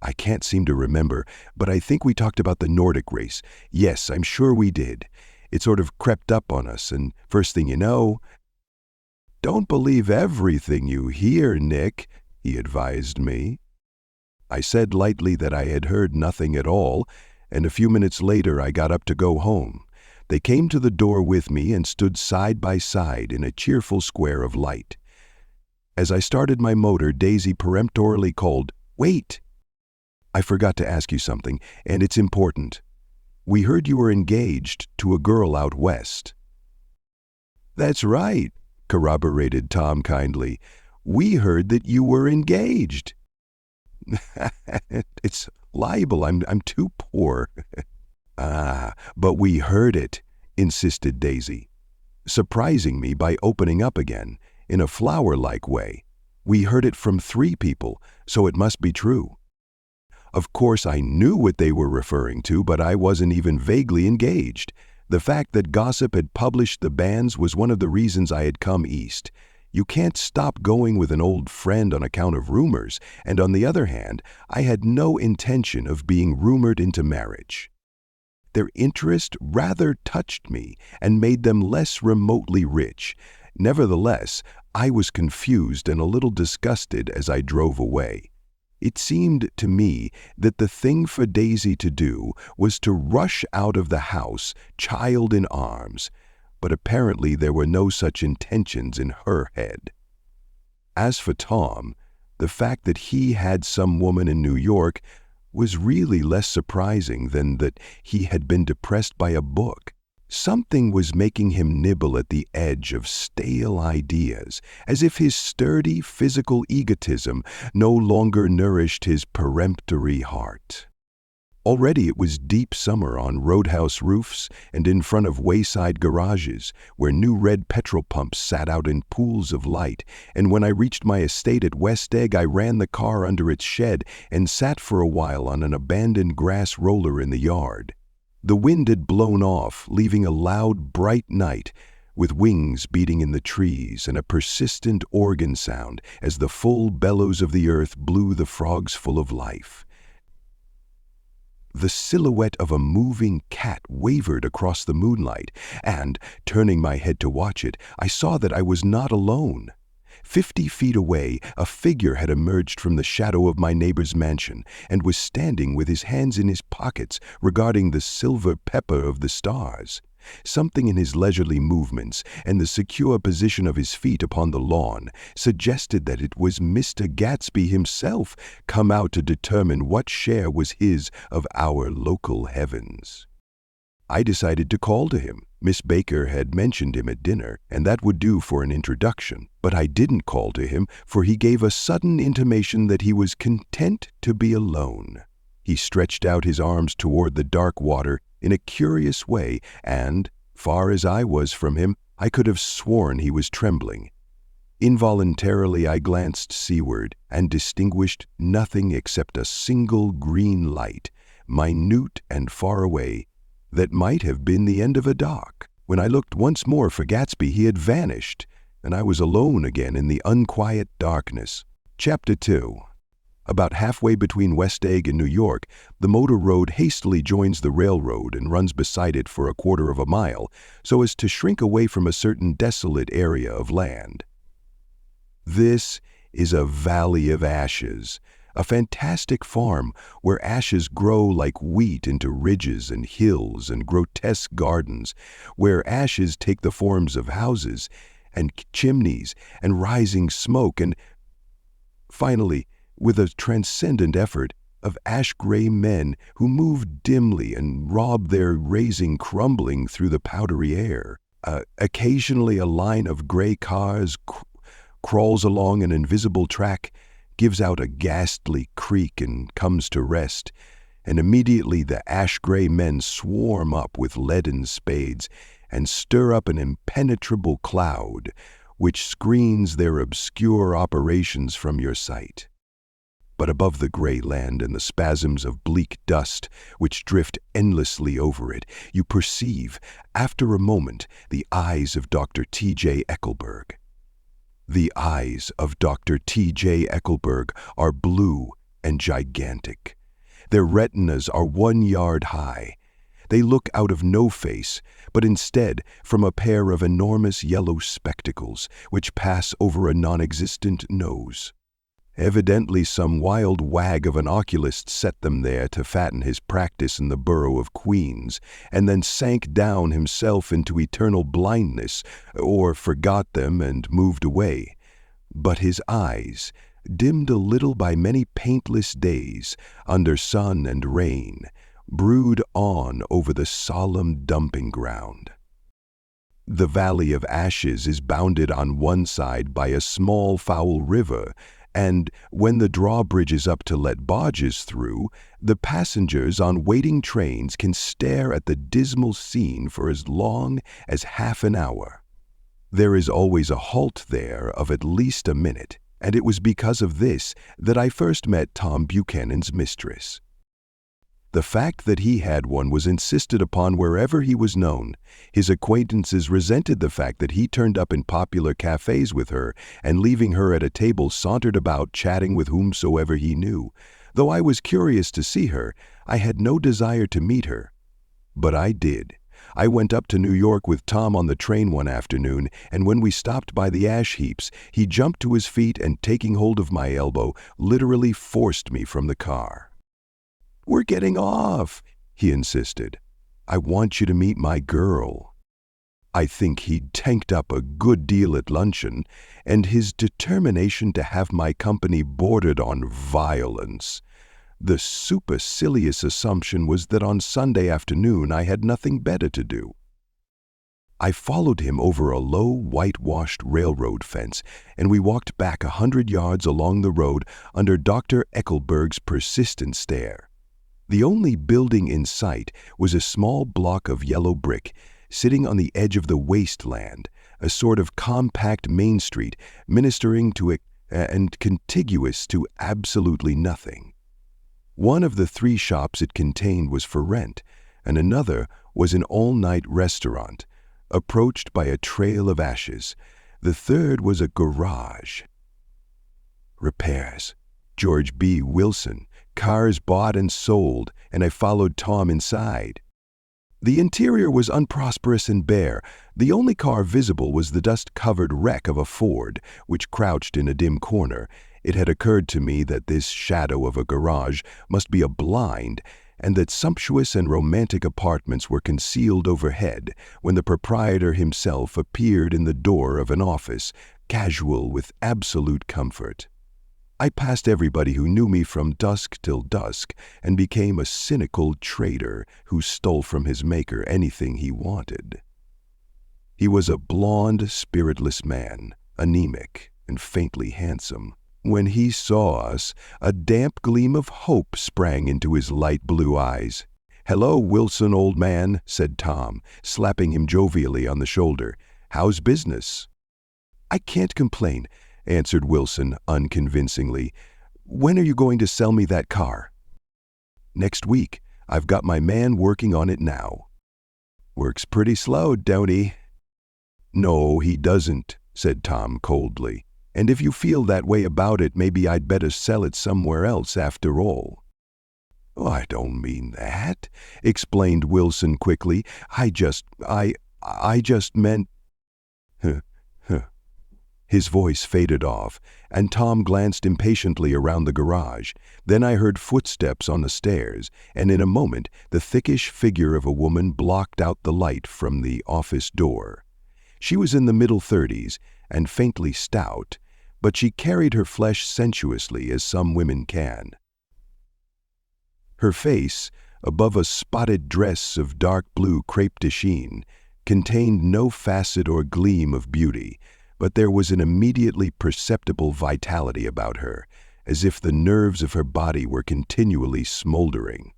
I can't seem to remember, but I think we talked about the Nordic race. Yes, I'm sure we did. It sort of crept up on us, and first thing you know... Don't believe everything you hear, Nick, he advised me. I said lightly that I had heard nothing at all, and a few minutes later I got up to go home. They came to the door with me and stood side by side in a cheerful square of light. As I started my motor, Daisy peremptorily called, "Wait! I forgot to ask you something, and it's important. We heard you were engaged to a girl out west." "That's right," corroborated Tom kindly. "We heard that you were engaged." It's libel. I'm too poor. But we heard it, insisted Daisy, surprising me by opening up again in a flower-like way. We heard it from 3 people, so it must be true. Of course, I knew what they were referring to, but I wasn't even vaguely engaged. The fact that gossip had published the banns was one of the reasons I had come east. You can't stop going with an old friend on account of rumors, and on the other hand, I had no intention of being rumored into marriage. Their interest rather touched me and made them less remotely rich. Nevertheless, I was confused and a little disgusted as I drove away. It seemed to me that the thing for Daisy to do was to rush out of the house, child in arms, but apparently there were no such intentions in her head. As for Tom, the fact that he had some woman in New York was really less surprising than that he had been depressed by a book. Something was making him nibble at the edge of stale ideas, as if his sturdy physical egotism no longer nourished his peremptory heart. Already it was deep summer on roadhouse roofs and in front of wayside garages, where new red petrol pumps sat out in pools of light, and when I reached my estate at West Egg, I ran the car under its shed and sat for a while on an abandoned grass roller in the yard. The wind had blown off, leaving a loud, bright night, with wings beating in the trees and a persistent organ sound as the full bellows of the earth blew the frogs full of life. The silhouette of a moving cat wavered across the moonlight, and, turning my head to watch it, I saw that I was not alone. 50 feet away, a figure had emerged from the shadow of my neighbor's mansion and was standing with his hands in his pockets regarding the silver pepper of the stars. Something in his leisurely movements and the secure position of his feet upon the lawn suggested that it was Mr. Gatsby himself come out to determine what share was his of our local heavens. I decided to call to him. Miss Baker had mentioned him at dinner, and that would do for an introduction. But I didn't call to him, for he gave a sudden intimation that he was content to be alone. He stretched out his arms toward the dark water in a curious way, and, far as I was from him, I could have sworn he was trembling. Involuntarily I glanced seaward and distinguished nothing except a single green light, minute and far away, that might have been the end of a dock. When I looked once more for Gatsby, he had vanished, and I was alone again in the unquiet darkness. Chapter 2. About halfway between West Egg and New York, the motor road hastily joins the railroad and runs beside it for a quarter of a mile, so as to shrink away from a certain desolate area of land. This is a valley of ashes, a fantastic farm where ashes grow like wheat into ridges and hills and grotesque gardens, where ashes take the forms of houses and chimneys and rising smoke and, finally, with a transcendent effort, of ash-gray men who move dimly and rob their raising crumbling through the powdery air. Occasionally a line of gray cars crawls along an invisible track, gives out a ghastly creak and comes to rest, and immediately the ash-gray men swarm up with leaden spades and stir up an impenetrable cloud which screens their obscure operations from your sight. But above the gray land and the spasms of bleak dust which drift endlessly over it, you perceive, after a moment, the eyes of Dr. T.J. Eckelberg. The eyes of Dr. T.J. Eckelberg are blue and gigantic. Their retinas are 1 yard high. They look out of no face, but instead from a pair of enormous yellow spectacles which pass over a non-existent nose. Evidently some wild wag of an oculist set them there to fatten his practice in the borough of Queens, and then sank down himself into eternal blindness, or forgot them and moved away. But his eyes, dimmed a little by many paintless days, under sun and rain, brood on over the solemn dumping ground. The Valley of Ashes is bounded on one side by a small foul river, and when the drawbridge is up to let barges through, the passengers on waiting trains can stare at the dismal scene for as long as half an hour. There is always a halt there of at least a minute, and it was because of this that I first met Tom Buchanan's mistress. The fact that he had one was insisted upon wherever he was known. His acquaintances resented the fact that he turned up in popular cafes with her, and leaving her at a table sauntered about chatting with whomsoever he knew. Though I was curious to see her, I had no desire to meet her. But I did. I went up to New York with Tom on the train one afternoon, and when we stopped by the ash heaps, he jumped to his feet and, taking hold of my elbow, literally forced me from the car. "We're getting off," he insisted. "I want you to meet my girl." I think he'd tanked up a good deal at luncheon, and his determination to have my company bordered on violence. The supercilious assumption was that on Sunday afternoon I had nothing better to do. I followed him over a low, whitewashed railroad fence, and we walked back 100 yards along the road under Dr. Eckelberg's persistent stare. The only building in sight was a small block of yellow brick, sitting on the edge of the wasteland, a sort of compact main street, ministering to it and contiguous to absolutely nothing. One of the 3 shops it contained was for rent, and another was an all-night restaurant, approached by a trail of ashes. The third was a garage. Repairs. George B. Wilson. Cars bought and sold, and I followed Tom inside. The interior was unprosperous and bare. The only car visible was the dust-covered wreck of a Ford, which crouched in a dim corner. It had occurred to me that this shadow of a garage must be a blind, and that sumptuous and romantic apartments were concealed overhead when the proprietor himself appeared in the door of an office, casual with absolute comfort. I passed everybody who knew me from dusk till dusk and became a cynical trader who stole from his maker anything he wanted. He was a blond, spiritless man, anemic and faintly handsome. When he saw us, a damp gleam of hope sprang into his light blue eyes. "Hello, Wilson, old man," said Tom, slapping him jovially on the shoulder. "How's business?" "I can't complain," answered Wilson unconvincingly. "When are you going to sell me that car?" "Next week. I've got my man working on it now." "Works pretty slow, don't he?" "No, he doesn't," said Tom coldly. "And if you feel that way about it, maybe I'd better sell it somewhere else after all." "Oh, I don't mean that," explained Wilson quickly. I just meant..." Huh, huh. His voice faded off, and Tom glanced impatiently around the garage. Then I heard footsteps on the stairs, and in a moment the thickish figure of a woman blocked out the light from the office door. She was in the middle 30s and faintly stout, but she carried her flesh sensuously as some women can. Her face, above a spotted dress of dark blue crepe de chine, contained no facet or gleam of beauty, but there was an immediately perceptible vitality about her, as if the nerves of her body were continually smoldering.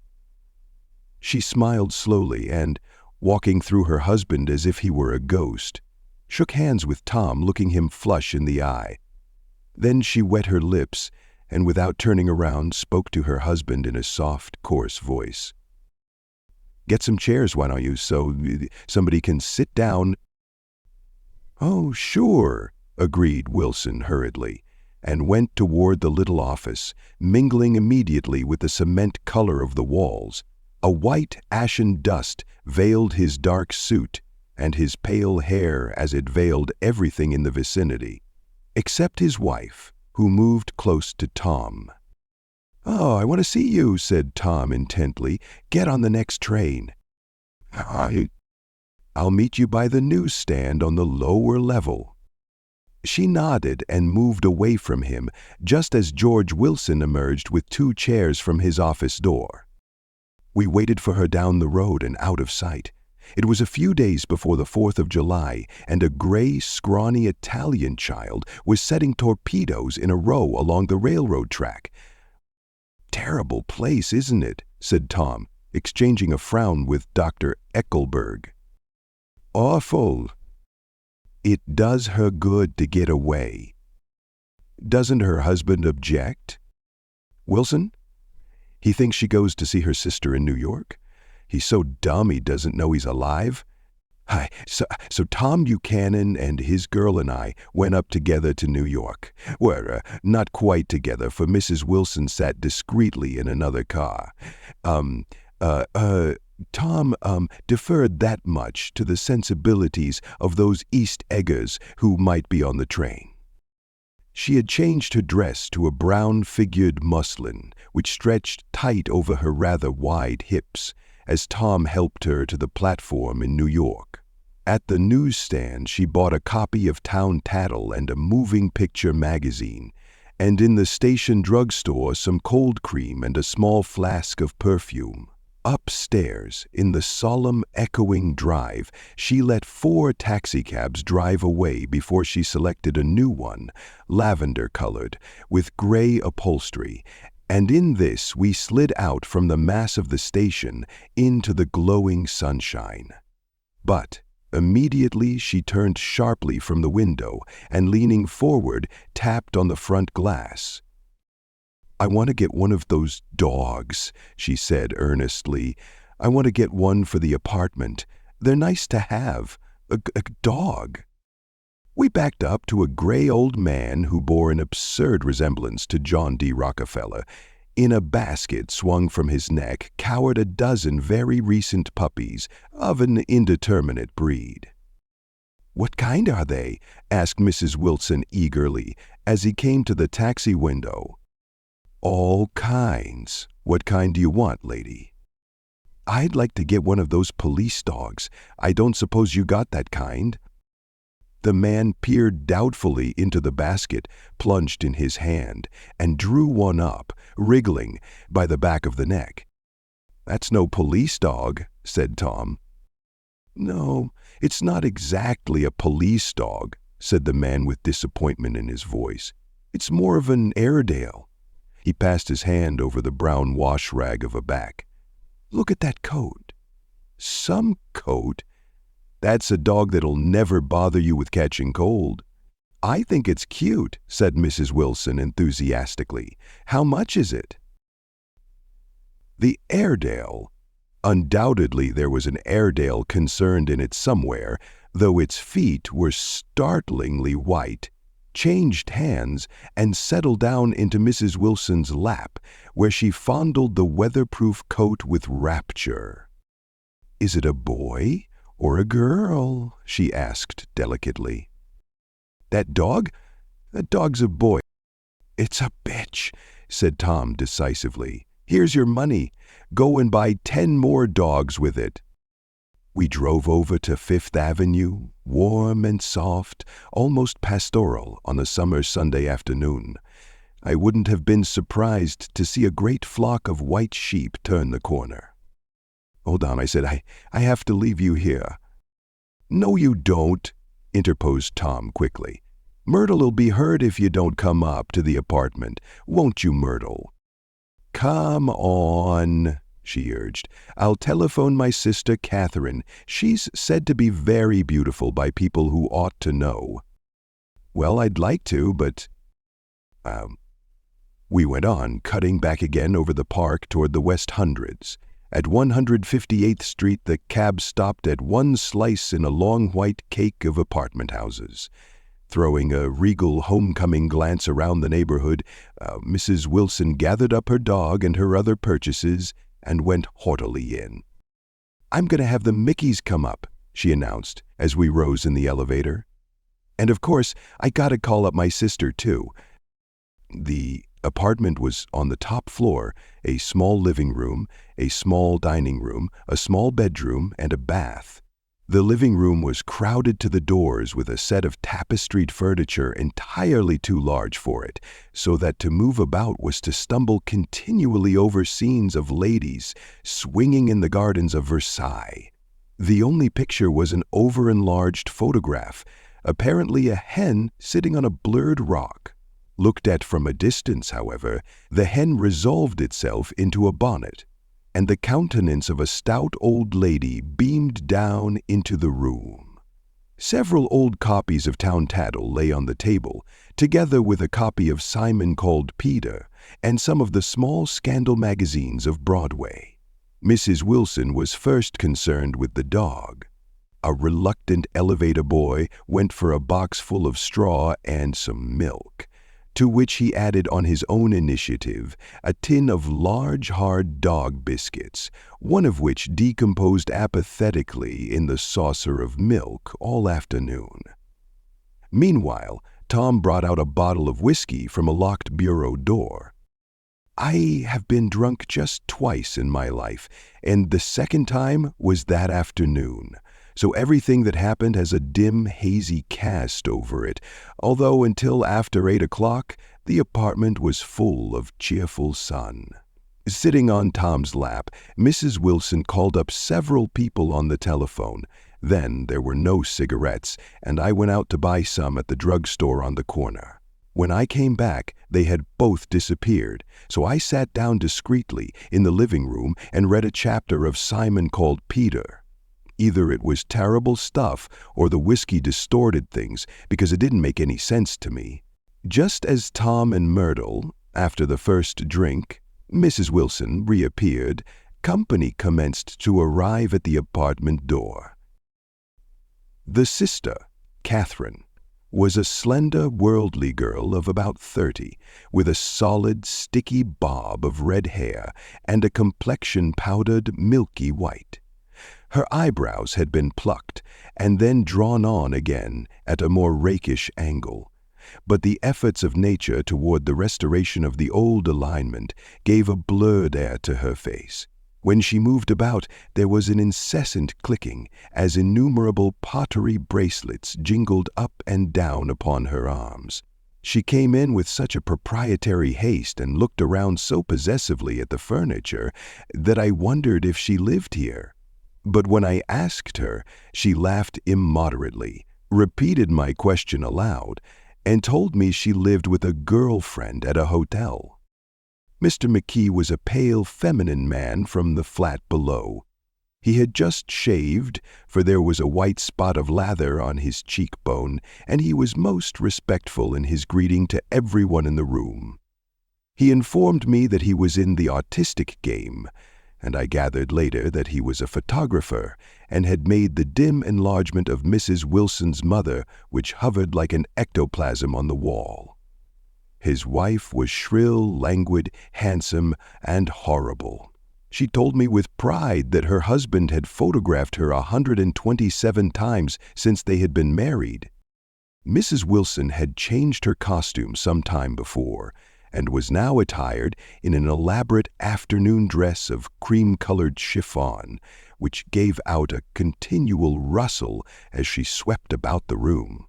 She smiled slowly and, walking through her husband as if he were a ghost, shook hands with Tom, looking him flush in the eye. Then she wet her lips and, without turning around, spoke to her husband in a soft, coarse voice. "Get some chairs, why don't you, so somebody can sit down." "Oh, sure," agreed Wilson hurriedly, and went toward the little office, mingling immediately with the cement color of the walls. A white, ashen dust veiled his dark suit and his pale hair as it veiled everything in the vicinity, except his wife, who moved close to Tom. "Oh, I want to see you," said Tom intently. "Get on the next train." "I'll meet you by the newsstand on the lower level." She nodded and moved away from him, just as George Wilson emerged with 2 chairs from his office door. We waited for her down the road and out of sight. It was a few days before the 4th of July, and a gray, scrawny Italian child was setting torpedoes in a row along the railroad track. "Terrible place, isn't it?" said Tom, exchanging a frown with Dr. Eckelberg. "Awful. It does her good to get away." "Doesn't her husband object?" "Wilson? He thinks she goes to see her sister in New York. He's so dumb he doesn't know he's alive. So Tom Buchanan and his girl and I went up together to New York. Well, not quite together, for Mrs. Wilson sat discreetly in another car. Tom deferred that much to the sensibilities of those East Eggers who might be on the train. She had changed her dress to a brown-figured muslin, which stretched tight over her rather wide hips, as Tom helped her to the platform in New York. At the newsstand, she bought a copy of Town Tattle and a moving picture magazine, and in the station drugstore some cold cream and a small flask of perfume. Upstairs, in the solemn, echoing drive, she let 4 taxicabs drive away before she selected a new one, lavender-colored, with gray upholstery, and in this we slid out from the mass of the station into the glowing sunshine. But immediately she turned sharply from the window and, leaning forward, tapped on the front glass. "I want to get one of those dogs," she said earnestly. "I want to get one for the apartment. They're nice to have. A dog." We backed up to a gray old man who bore an absurd resemblance to John D. Rockefeller. In a basket swung from his neck cowered a dozen very recent puppies of an indeterminate breed. "What kind are they?" asked Mrs. Wilson eagerly as he came to the taxi window. "All kinds. What kind do you want, lady?" I'd like to get one of those police dogs. I don't suppose you got that kind?" The man peered doubtfully into the basket plunged in his hand and drew one up, wriggling, by the back of the neck. "That's no police dog," said Tom. "No, it's not exactly a police dog," said the man with disappointment in his voice. "It's more of an Airedale." He passed his hand over the brown wash rag of a back. "Look at that coat." "Some coat? That's a dog that'll never bother you with catching cold." "I think it's cute," said Mrs. Wilson enthusiastically. "How much is it?" The Airedale. Undoubtedly there was an Airedale concerned in it somewhere, though its feet were startlingly white, changed hands, and settled down into Mrs. Wilson's lap, where she fondled the weatherproof coat with rapture. "Is it a boy or a girl?" she asked delicately. That dog's a boy." "It's a bitch," said Tom decisively. "Here's your money. Go and buy 10 more dogs with it." We drove over to Fifth Avenue, warm and soft, almost pastoral on a summer Sunday afternoon. I wouldn't have been surprised to see a great flock of white sheep turn the corner. "Hold on," I said. I have to leave you here." "No, you don't," interposed Tom quickly. "Myrtle'll be hurt if you don't come up to the apartment. Won't you, Myrtle?" "Come on," she urged. "I'll telephone my sister Catherine. She's said to be very beautiful by people who ought to know." "Well, I'd like to, but—" We went on, cutting back again over the park toward the West Hundreds. At 158th Street, the cab stopped at one slice in a long white cake of apartment houses. Throwing a regal homecoming glance around the neighborhood, Mrs. Wilson gathered up her dog and her other purchases and went haughtily in. "I'm going to have the Mickeys come up," she announced as we rose in the elevator. "And of course, I got to call up my sister, too." The apartment was on the top floor, a small living room, a small dining room, a small bedroom, and a bath. The living room was crowded to the doors with a set of tapestried furniture entirely too large for it, so that to move about was to stumble continually over scenes of ladies swinging in the gardens of Versailles. The only picture was an over-enlarged photograph, apparently a hen sitting on a blurred rock. Looked at from a distance, however, the hen resolved itself into a bonnet, and the countenance of a stout old lady beamed down into the room. Several old copies of Town Tattle lay on the table, together with a copy of Simon Called Peter and some of the small scandal magazines of Broadway. Mrs. Wilson was first concerned with the dog. A reluctant elevator boy went for a box full of straw and some milk, to which he added on his own initiative a tin of large hard dog biscuits, one of which decomposed apathetically in the saucer of milk all afternoon. Meanwhile, Tom brought out a bottle of whiskey from a locked bureau door. I have been drunk just twice in my life, and the second time was that afternoon. So everything that happened has a dim, hazy cast over it, although until after 8 o'clock, the apartment was full of cheerful sun. Sitting on Tom's lap, Mrs. Wilson called up several people on the telephone. Then there were no cigarettes, and I went out to buy some at the drugstore on the corner. When I came back, they had both disappeared, so I sat down discreetly in the living room and read a chapter of Simon Called Peter. Either it was terrible stuff or the whiskey distorted things because it didn't make any sense to me. Just as Tom and Myrtle, after the first drink, Mrs. Wilson, reappeared, company commenced to arrive at the apartment door. The sister, Catherine, was a slender, worldly girl of about 30, with a solid, sticky bob of red hair and a complexion powdered milky white. Her eyebrows had been plucked and then drawn on again at a more rakish angle, but the efforts of nature toward the restoration of the old alignment gave a blurred air to her face, When she moved about, there was an incessant clicking as innumerable pottery bracelets jingled up and down upon her arms. She came in with such a proprietary haste and looked around so possessively at the furniture that I wondered if she lived here. But when I asked her, she laughed immoderately, repeated my question aloud, and told me she lived with a girlfriend at a hotel. Mr. McKee was a pale, feminine man from the flat below. He had just shaved, for there was a white spot of lather on his cheekbone, and he was most respectful in his greeting to everyone in the room. He informed me that he was in the artistic game, and I gathered later that he was a photographer and had made the dim enlargement of Mrs. Wilson's mother, which hovered like an ectoplasm on the wall. His wife was shrill, languid, handsome, and horrible. She told me with pride that her husband had photographed her 127 times since they had been married. Mrs. Wilson had changed her costume some time before, and was now attired in an elaborate afternoon dress of cream-colored chiffon, which gave out a continual rustle as she swept about the room.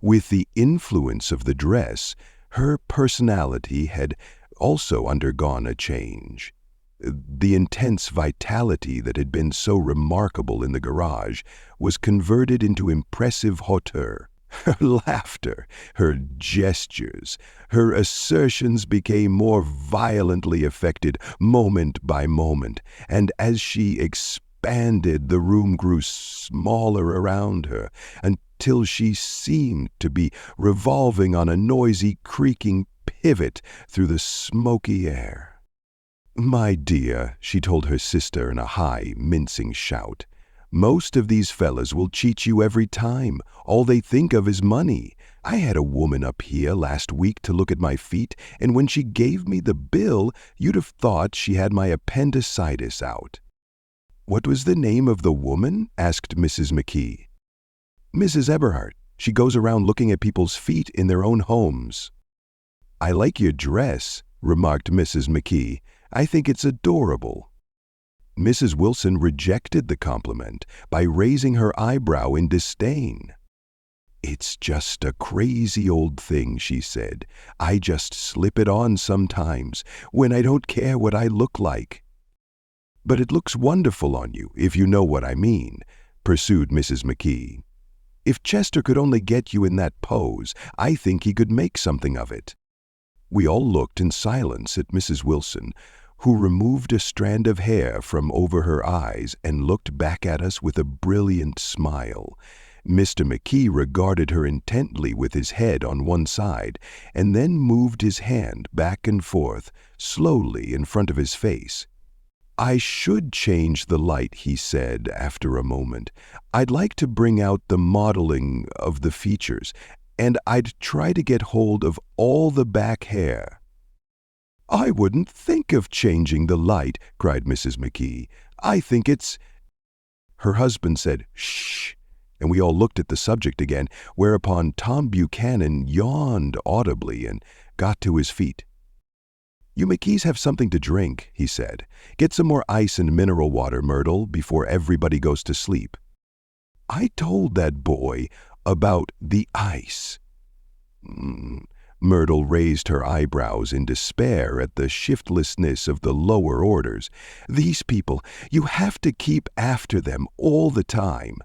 With the influence of the dress, her personality had also undergone a change. The intense vitality that had been so remarkable in the garage was converted into impressive hauteur. Her laughter, her gestures, her assertions became more violently affected moment by moment, and as she expanded, the room grew smaller around her, until she seemed to be revolving on a noisy, creaking pivot through the smoky air. "My dear," she told her sister in a high, mincing shout, "most of these fellas will cheat you every time. All they think of is money. I had a woman up here last week to look at my feet, and when she gave me the bill, you'd have thought she had my appendicitis out." "What was the name of the woman?" asked Mrs. McKee. "Mrs. Eberhardt. She goes around looking at people's feet in their own homes." "I like your dress," remarked Mrs. McKee. "I think it's adorable." Mrs. Wilson rejected the compliment by raising her eyebrow in disdain. "It's just a crazy old thing," she said. "I just slip it on sometimes, when I don't care what I look like." "But it looks wonderful on you, if you know what I mean," pursued Mrs. McKee. "If Chester could only get you in that pose, I think he could make something of it." We all looked in silence at Mrs. Wilson, who removed a strand of hair from over her eyes and looked back at us with a brilliant smile. Mr. McKee regarded her intently with his head on one side, and then moved his hand back and forth, slowly in front of his face. "I should change the light," he said after a moment. "I'd like to bring out the modeling of the features, and I'd try to get hold of all the back hair." "I wouldn't think of changing the light," cried Mrs. McKee. "I think it's—" Her husband said, "Shh," and we all looked at the subject again, whereupon Tom Buchanan yawned audibly and got to his feet. "You McKees have something to drink," he said. "Get some more ice and mineral water, Myrtle, before everybody goes to sleep." "I told that boy about the ice." Myrtle raised her eyebrows in despair at the shiftlessness of the lower orders. "These people, you have to keep after them all the time."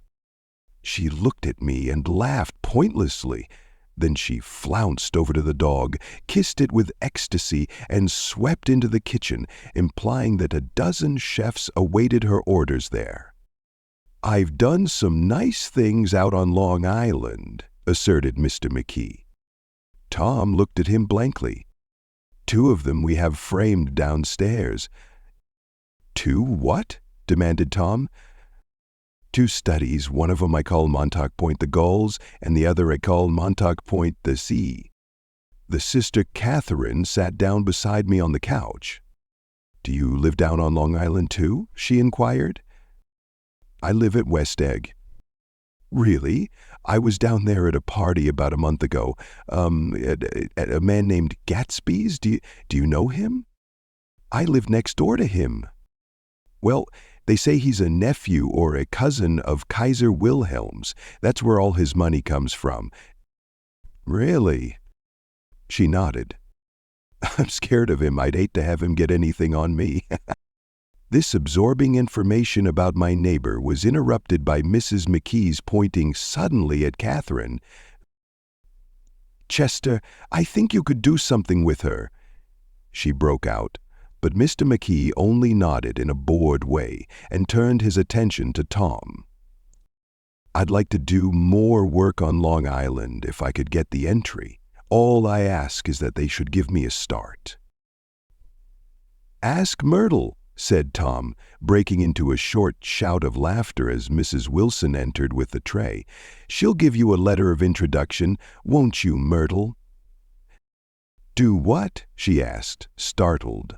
She looked at me and laughed pointlessly. Then she flounced over to the dog, kissed it with ecstasy, and swept into the kitchen, implying that a dozen chefs awaited her orders there. "I've done some nice things out on Long Island," asserted Mr. McKee. Tom looked at him blankly. "2 of them we have framed downstairs." "2 what?" demanded Tom. "2 studies. One of them I call Montauk Point the Gulls, and the other I call Montauk Point the Sea." The sister Catherine sat down beside me on the couch. "Do you live down on Long Island too?" she inquired. "I live at West Egg." "Really? I was down there at a party about a month ago, at a man named Gatsby's. Do you know him?" "I live next door to him." Well, they say he's a nephew or a cousin of Kaiser Wilhelm's. That's where all his money comes from. Really? She nodded. I'm scared of him. I'd hate to have him get anything on me. This absorbing information about my neighbor was interrupted by Mrs. McKee's pointing suddenly at Catherine. Chester, I think you could do something with her, she broke out, but Mr. McKee only nodded in a bored way and turned his attention to Tom. I'd like to do more work on Long Island if I could get the entry. All I ask is that they should give me a start. Ask Myrtle, said Tom, breaking into a short shout of laughter as Mrs. Wilson entered with the tray. She'll give you a letter of introduction, won't you, Myrtle? Do what? She asked, startled.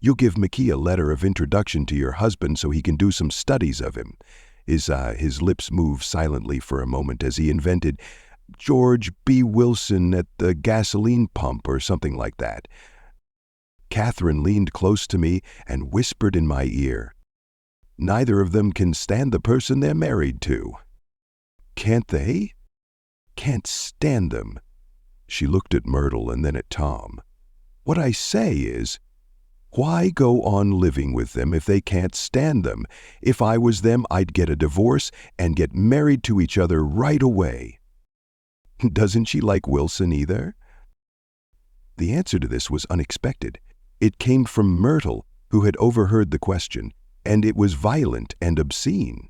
You'll give McKee a letter of introduction to your husband so he can do some studies of him. His lips moved silently for a moment as he invented George B. Wilson at the gasoline pump or something like that. Catherine leaned close to me and whispered in my ear, Neither of them can stand the person they're married to. Can't they? Can't stand them. She looked at Myrtle and then at Tom. What I say is, why go on living with them if they can't stand them? If I was them, I'd get a divorce and get married to each other right away. Doesn't she like Wilson either? The answer to this was unexpected. It came from Myrtle, who had overheard the question, and it was violent and obscene.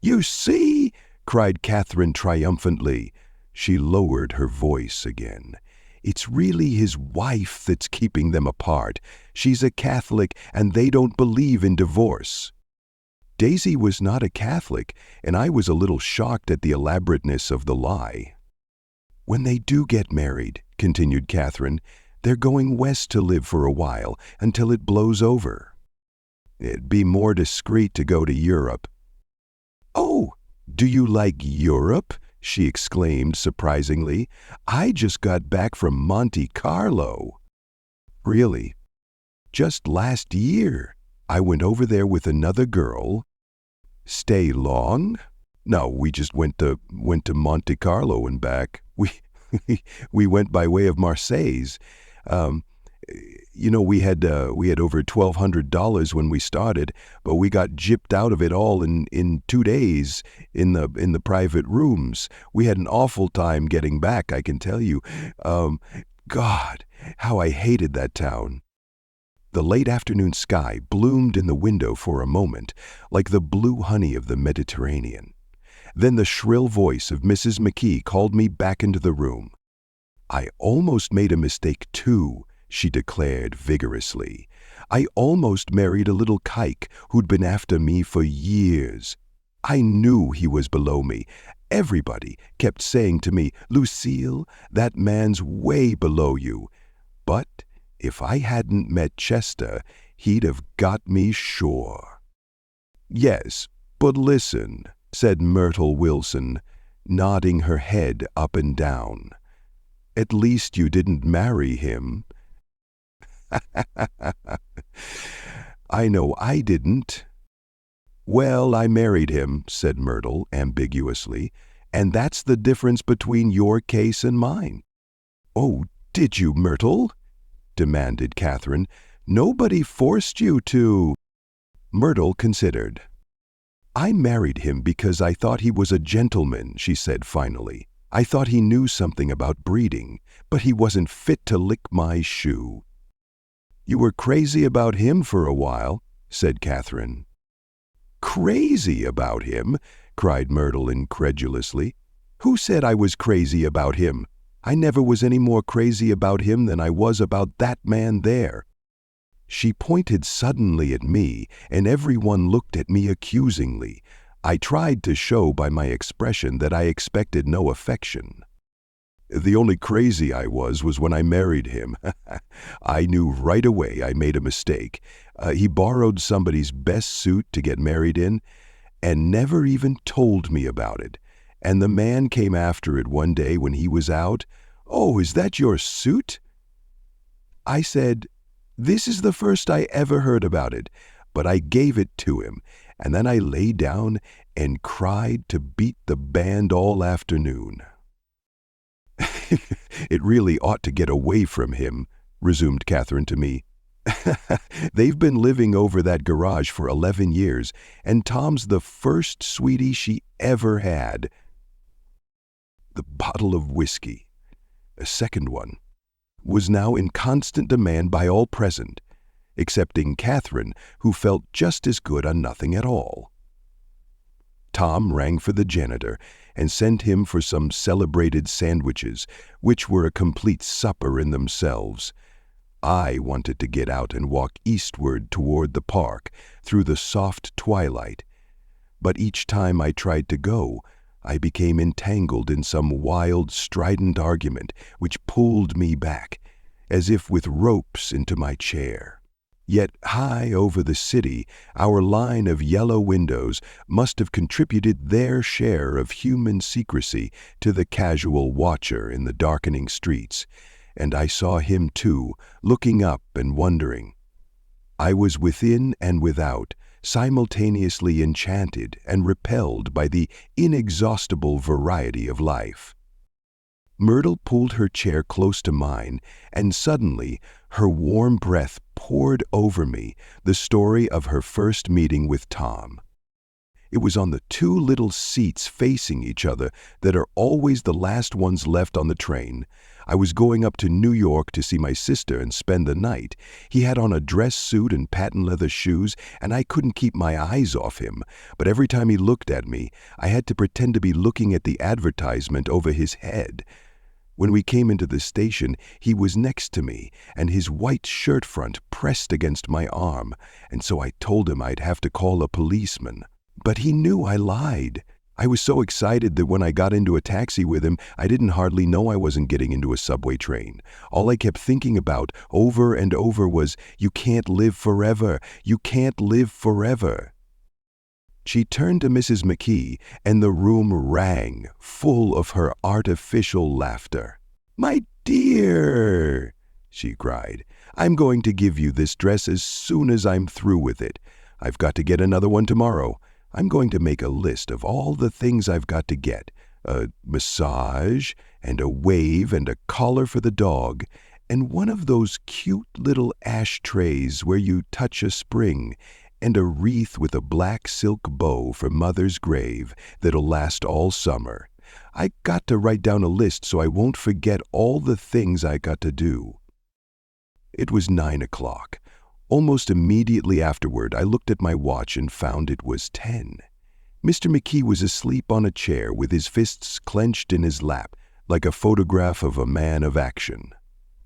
You see, cried Catherine triumphantly. She lowered her voice again. It's really his wife that's keeping them apart. She's a Catholic, and they don't believe in divorce. Daisy was not a Catholic, and I was a little shocked at the elaborateness of the lie. When they do get married, continued Catherine, they're going west to live for a while until it blows over. It'd be more discreet to go to Europe. Oh, do you like Europe? She exclaimed surprisingly. I just got back from Monte Carlo. Really? Just last year. I went over there with another girl. Stay long? No, we just went to Monte Carlo and back. We went by way of Marseilles. We had over $1,200 when we started, but we got gypped out of it all in 2 days in the private rooms. We had an awful time getting back, I can tell you. God, how I hated that town. The late afternoon sky bloomed in the window for a moment, like the blue honey of the Mediterranean. Then the shrill voice of Mrs. McKee called me back into the room. I almost made a mistake, too, she declared vigorously. I almost married a little kike who'd been after me for years. I knew he was below me. Everybody kept saying to me, Lucille, that man's way below you. But if I hadn't met Chester, he'd have got me sure. Yes, but listen, said Myrtle Wilson, nodding her head up and down. At least you didn't marry him. I know I didn't. Well, I married him, said Myrtle ambiguously, and that's the difference between your case and mine. Oh, did you, Myrtle? Demanded Catherine. Nobody forced you to. Myrtle considered. I married him because I thought he was a gentleman, she said finally. I thought he knew something about breeding, but he wasn't fit to lick my shoe. You were crazy about him for a while, said Catherine. Crazy about him? Cried Myrtle incredulously. Who said I was crazy about him? I never was any more crazy about him than I was about that man there. She pointed suddenly at me, and everyone looked at me accusingly. I tried to show by my expression that I expected no affection. The only crazy I was when I married him. I knew right away I made a mistake. He borrowed somebody's best suit to get married in and never even told me about it. And the man came after it one day when he was out. Oh, is that your suit? I said, this is the first I ever heard about it. but I gave it to him, and then I lay down and cried to beat the band all afternoon. It really ought to get away from him, resumed Catherine to me. They've been living over that garage for 11 years, and Tom's the first sweetie she ever had. The bottle of whiskey, a second one, was now in constant demand by all present, excepting Catherine, who felt just as good on nothing at all. Tom rang for the janitor and sent him for some celebrated sandwiches, which were a complete supper in themselves. I wanted to get out and walk eastward toward the park through the soft twilight, but each time I tried to go, I became entangled in some wild, strident argument which pulled me back, as if with ropes, into my chair. Yet high over the city, our line of yellow windows must have contributed their share of human secrecy to the casual watcher in the darkening streets, and I saw him too, looking up and wondering. I was within and without, simultaneously enchanted and repelled by the inexhaustible variety of life. Myrtle pulled her chair close to mine, and suddenly her warm breath poured over me the story of her first meeting with Tom. It was on the two little seats facing each other that are always the last ones left on the train. I was going up to New York to see my sister and spend the night. He had on a dress suit and patent leather shoes, and I couldn't keep my eyes off him. But every time he looked at me, I had to pretend to be looking at the advertisement over his head. When we came into the station, he was next to me, and his white shirt front pressed against my arm, and so I told him I'd have to call a policeman. But he knew I lied. I was so excited that when I got into a taxi with him, I didn't hardly know I wasn't getting into a subway train. All I kept thinking about over and over was, "You can't live forever. You can't live forever." She turned to Mrs. McKee, and the room rang, full of her artificial laughter. "My dear," she cried, "I'm going to give you this dress as soon as I'm through with it. I've got to get another one tomorrow. I'm going to make a list of all the things I've got to get. A massage, and a wave, and a collar for the dog, and one of those cute little ashtrays where you touch a spring, and a wreath with a black silk bow for Mother's grave that'll last all summer. I got to write down a list so I won't forget all the things I got to do." It was 9 o'clock. Almost immediately afterward, I looked at my watch and found it was 10. Mr. McKee was asleep on a chair with his fists clenched in his lap, like a photograph of a man of action.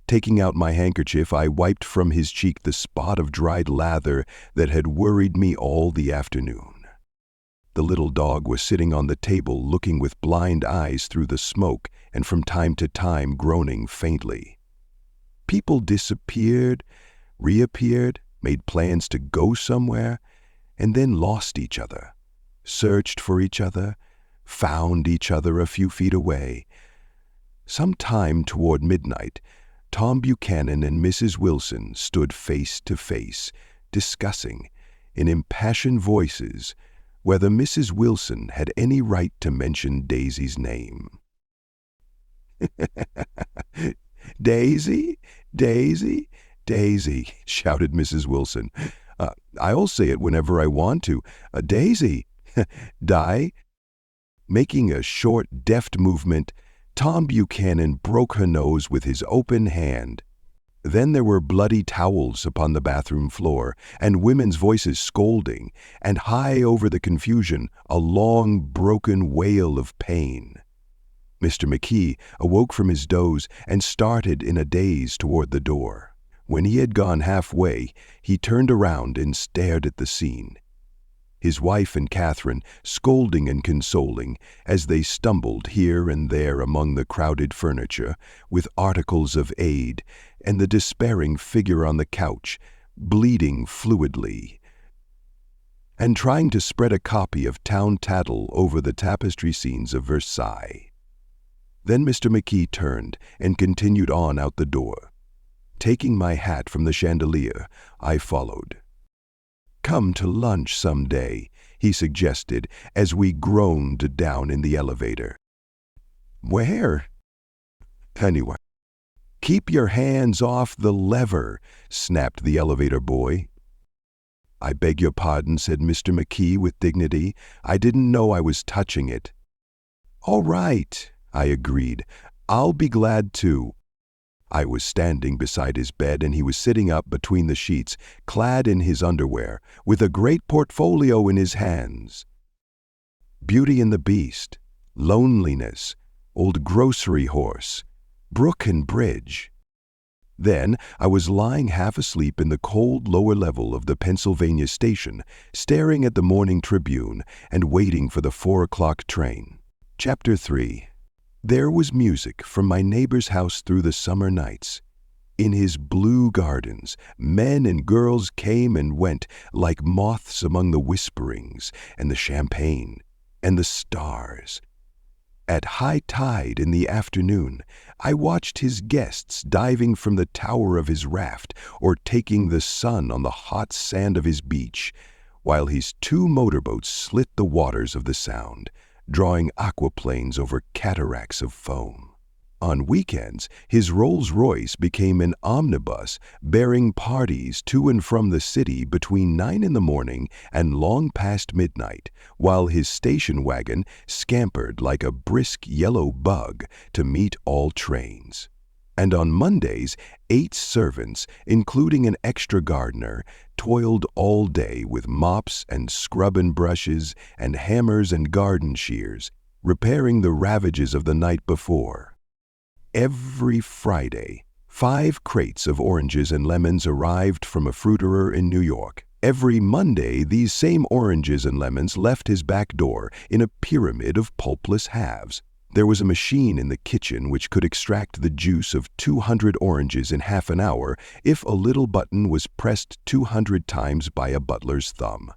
Taking out my handkerchief, I wiped from his cheek the spot of dried lather that had worried me all the afternoon. The little dog was sitting on the table looking with blind eyes through the smoke and from time to time groaning faintly. People disappeared, reappeared, made plans to go somewhere, and then lost each other, searched for each other, found each other a few feet away. Sometime toward midnight, Tom Buchanan and Mrs. Wilson stood face to face, discussing, in impassioned voices, whether Mrs. Wilson had any right to mention Daisy's name. "Daisy, Daisy, Daisy," shouted Mrs. Wilson. "I'll say it whenever I want to. Daisy, die." Making a short, deft movement, Tom Buchanan broke her nose with his open hand. Then there were bloody towels upon the bathroom floor, and women's voices scolding, and high over the confusion, a long, broken wail of pain. Mr. McKee awoke from his doze and started in a daze toward the door. When he had gone halfway, he turned around and stared at the scene. His wife and Catherine scolding and consoling as they stumbled here and there among the crowded furniture with articles of aid, and the despairing figure on the couch, bleeding fluidly, and trying to spread a copy of Town Tattle over the tapestry scenes of Versailles. Then Mr. McKee turned and continued on out the door. Taking my hat from the chandelier, I followed. come to lunch someday," he suggested as we groaned down in the elevator. "Where?" "Anyway." "Keep your hands off the lever," snapped the elevator boy. "I beg your pardon," said Mr. McKee with dignity. "I didn't know I was touching it." "All right," I agreed. "I'll be glad to." I was standing beside his bed and he was sitting up between the sheets, clad in his underwear, with a great portfolio in his hands. Beauty and the Beast, Loneliness, Old Grocery Horse, Brook and Bridge. Then I was lying half asleep in the cold lower level of the Pennsylvania station, staring at the Morning Tribune and waiting for the 4 o'clock train. Chapter 3. There was music from my neighbor's house through the summer nights. In his blue gardens, men and girls came and went like moths among the whisperings and the champagne and the stars. At high tide in the afternoon, I watched his guests diving from the tower of his raft or taking the sun on the hot sand of his beach, while his 2 motorboats slit the waters of the Sound, drawing aquaplanes over cataracts of foam. On weekends, his Rolls-Royce became an omnibus bearing parties to and from the city between 9 in the morning and long past midnight, while his station wagon scampered like a brisk yellow bug to meet all trains. And on Mondays, 8 servants, including an extra gardener, toiled all day with mops and scrubbing brushes and hammers and garden shears, repairing the ravages of the night before. Every Friday, 5 crates of oranges and lemons arrived from a fruiterer in New York. Every Monday, these same oranges and lemons left his back door in a pyramid of pulpless halves. There was a machine in the kitchen which could extract the juice of 200 oranges in half an hour if a little button was pressed 200 times by a butler's thumb.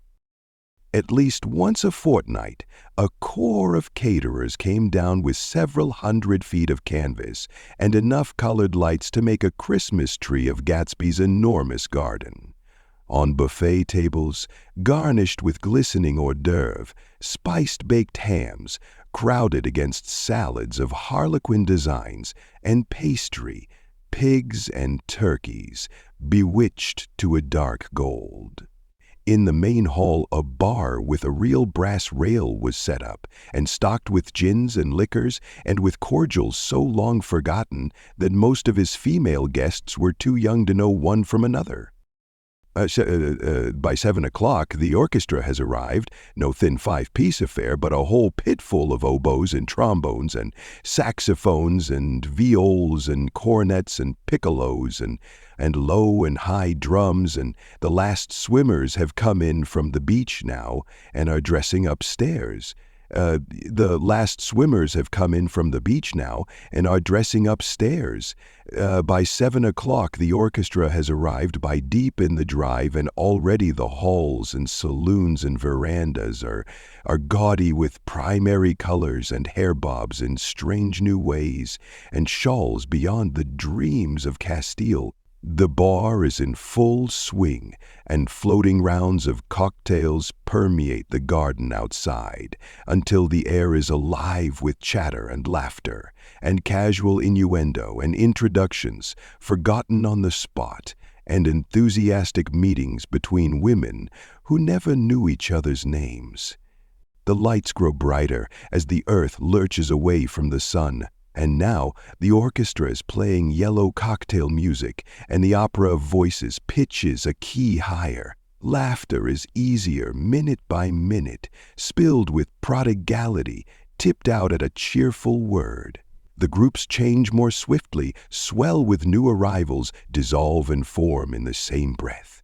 At least once a fortnight, a corps of caterers came down with several hundred feet of canvas and enough colored lights to make a Christmas tree of Gatsby's enormous garden. On buffet tables, garnished with glistening hors d'oeuvre, spiced baked hams, crowded against salads of harlequin designs, and pastry, pigs and turkeys, bewitched to a dark gold. In the main hall, a bar with a real brass rail was set up, and stocked with gins and liquors, and with cordials so long forgotten that most of his female guests were too young to know one from another. By 7 o'clock, the orchestra has arrived, no thin 5-piece affair, but a whole pit full of oboes and trombones and saxophones and viols and cornets and piccolos and low and high drums, and the last swimmers have come in from the beach now and are dressing upstairs. The last swimmers have come in from the beach now and are dressing upstairs. By 7 o'clock, the orchestra has arrived by deep in the drive, and already the halls and saloons and verandas are gaudy with primary colors and hair bobs in strange new ways, and shawls beyond the dreams of Castile. The bar is in full swing, and floating rounds of cocktails permeate the garden outside until the air is alive with chatter and laughter, and casual innuendo and introductions forgotten on the spot, and enthusiastic meetings between women who never knew each other's names. The lights grow brighter as the earth lurches away from the sun, and now the orchestra is playing yellow cocktail music, and the opera of voices pitches a key higher. Laughter is easier minute by minute, spilled with prodigality, tipped out at a cheerful word. The groups change more swiftly, swell with new arrivals, dissolve and form in the same breath.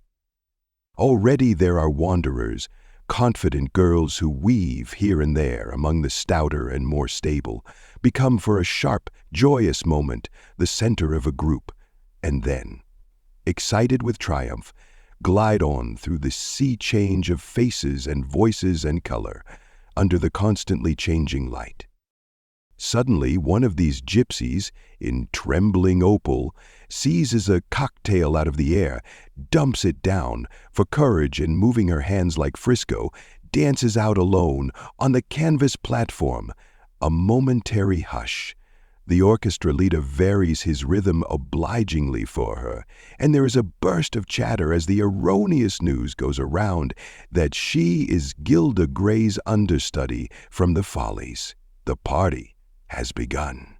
Already there are wanderers, confident girls who weave here and there among the stouter and more stable, become for a sharp, joyous moment the center of a group, and then, excited with triumph, glide on through the sea change of faces and voices and color, under the constantly changing light. Suddenly, one of these gypsies, in trembling opal, seizes a cocktail out of the air, dumps it down, for courage and moving her hands like Frisco, dances out alone on the canvas platform. A momentary hush. The orchestra leader varies his rhythm obligingly for her, and there is a burst of chatter as the erroneous news goes around that she is Gilda Gray's understudy from the Follies. The party has begun.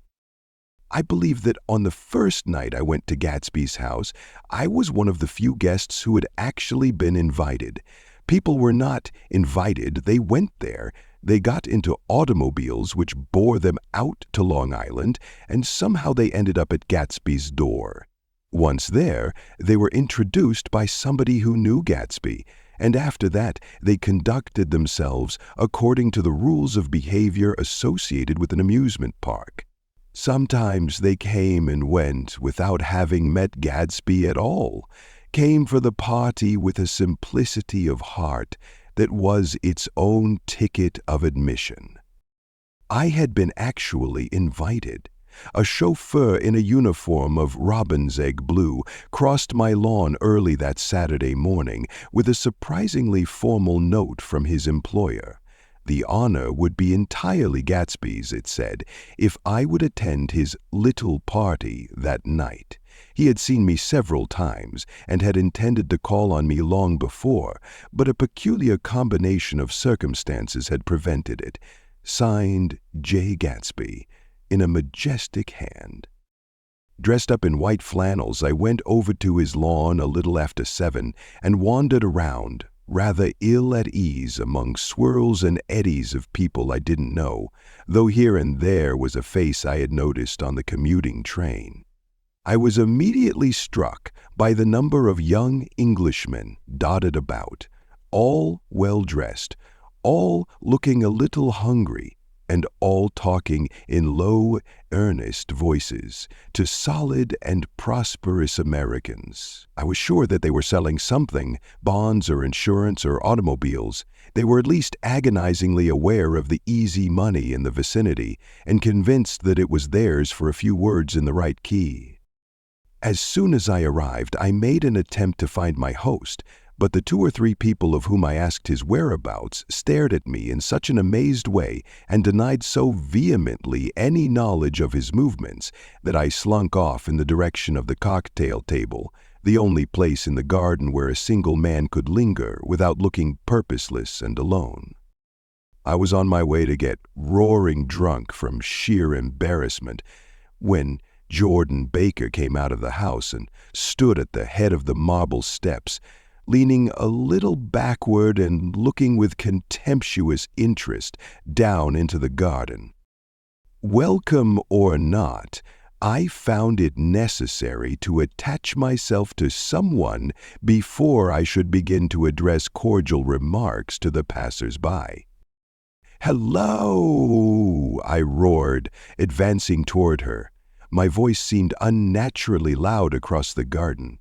I believe that on the first night I went to Gatsby's house, I was one of the few guests who had actually been invited. People were not invited, they went there. They got into automobiles which bore them out to Long Island, and somehow they ended up at Gatsby's door. Once there, they were introduced by somebody who knew Gatsby, and after that they conducted themselves according to the rules of behavior associated with an amusement park. Sometimes they came and went without having met Gatsby at all, came for the party with a simplicity of heart that was its own ticket of admission. I had been actually invited. A chauffeur in a uniform of robin's egg blue crossed my lawn early that Saturday morning with a surprisingly formal note from his employer. The honor would be entirely Gatsby's, it said, if I would attend his little party that night. He had seen me several times and had intended to call on me long before, but a peculiar combination of circumstances had prevented it. Signed, Jay Gatsby, in a majestic hand. Dressed up in white flannels, I went over to his lawn a little after 7 and wandered around, rather ill at ease among swirls and eddies of people I didn't know, though here and there was a face I had noticed on the commuting train. I was immediately struck by the number of young Englishmen dotted about, all well-dressed, all looking a little hungry, and all talking in low, earnest voices to solid and prosperous Americans. I was sure that they were selling something, bonds or insurance or automobiles. They were at least agonizingly aware of the easy money in the vicinity and convinced that it was theirs for a few words in the right key. As soon as I arrived, I made an attempt to find my host, but the 2 or 3 people of whom I asked his whereabouts stared at me in such an amazed way and denied so vehemently any knowledge of his movements that I slunk off in the direction of the cocktail table, the only place in the garden where a single man could linger without looking purposeless and alone. I was on my way to get roaring drunk from sheer embarrassment when Jordan Baker came out of the house and stood at the head of the marble steps, leaning a little backward and looking with contemptuous interest down into the garden. Welcome or not, I found it necessary to attach myself to someone before I should begin to address cordial remarks to the passers-by. "Hello!" I roared, advancing toward her. My voice seemed unnaturally loud across the garden.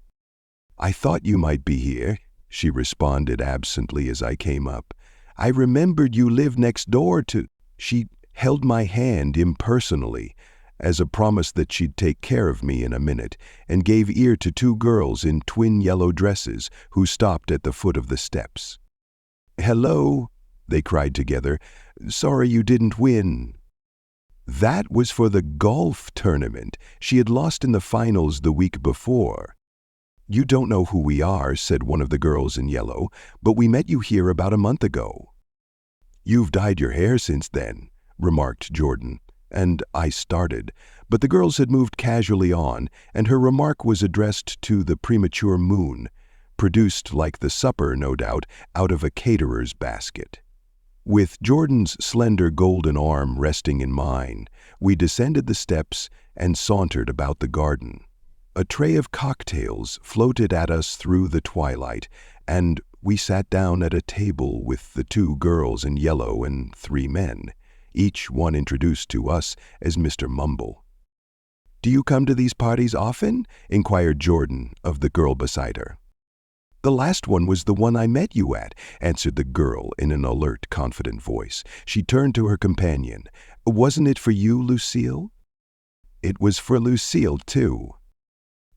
"I thought you might be here," she responded absently as I came up. "I remembered you lived next door to—" She held my hand impersonally, as a promise that she'd take care of me in a minute, and gave ear to 2 girls in twin yellow dresses who stopped at the foot of the steps. "Hello," they cried together. "Sorry you didn't win." That was for the golf tournament. She had lost in the finals the week before. "You don't know who we are," said one of the girls in yellow, "but we met you here about a month ago." "You've dyed your hair since then," remarked Jordan, and I started, but the girls had moved casually on, and her remark was addressed to the premature moon, produced like the supper, no doubt, out of a caterer's basket. With Jordan's slender golden arm resting in mine, we descended the steps and sauntered about the garden. A tray of cocktails floated at us through the twilight, and we sat down at a table with the 2 girls in yellow and 3 men, each one introduced to us as Mr. Mumble. "Do you come to these parties often?" inquired Jordan of the girl beside her. The last one was the one I met you at, answered the girl in an alert, confident voice. She turned to her companion. Wasn't it for you, Lucille? It was for Lucille, too.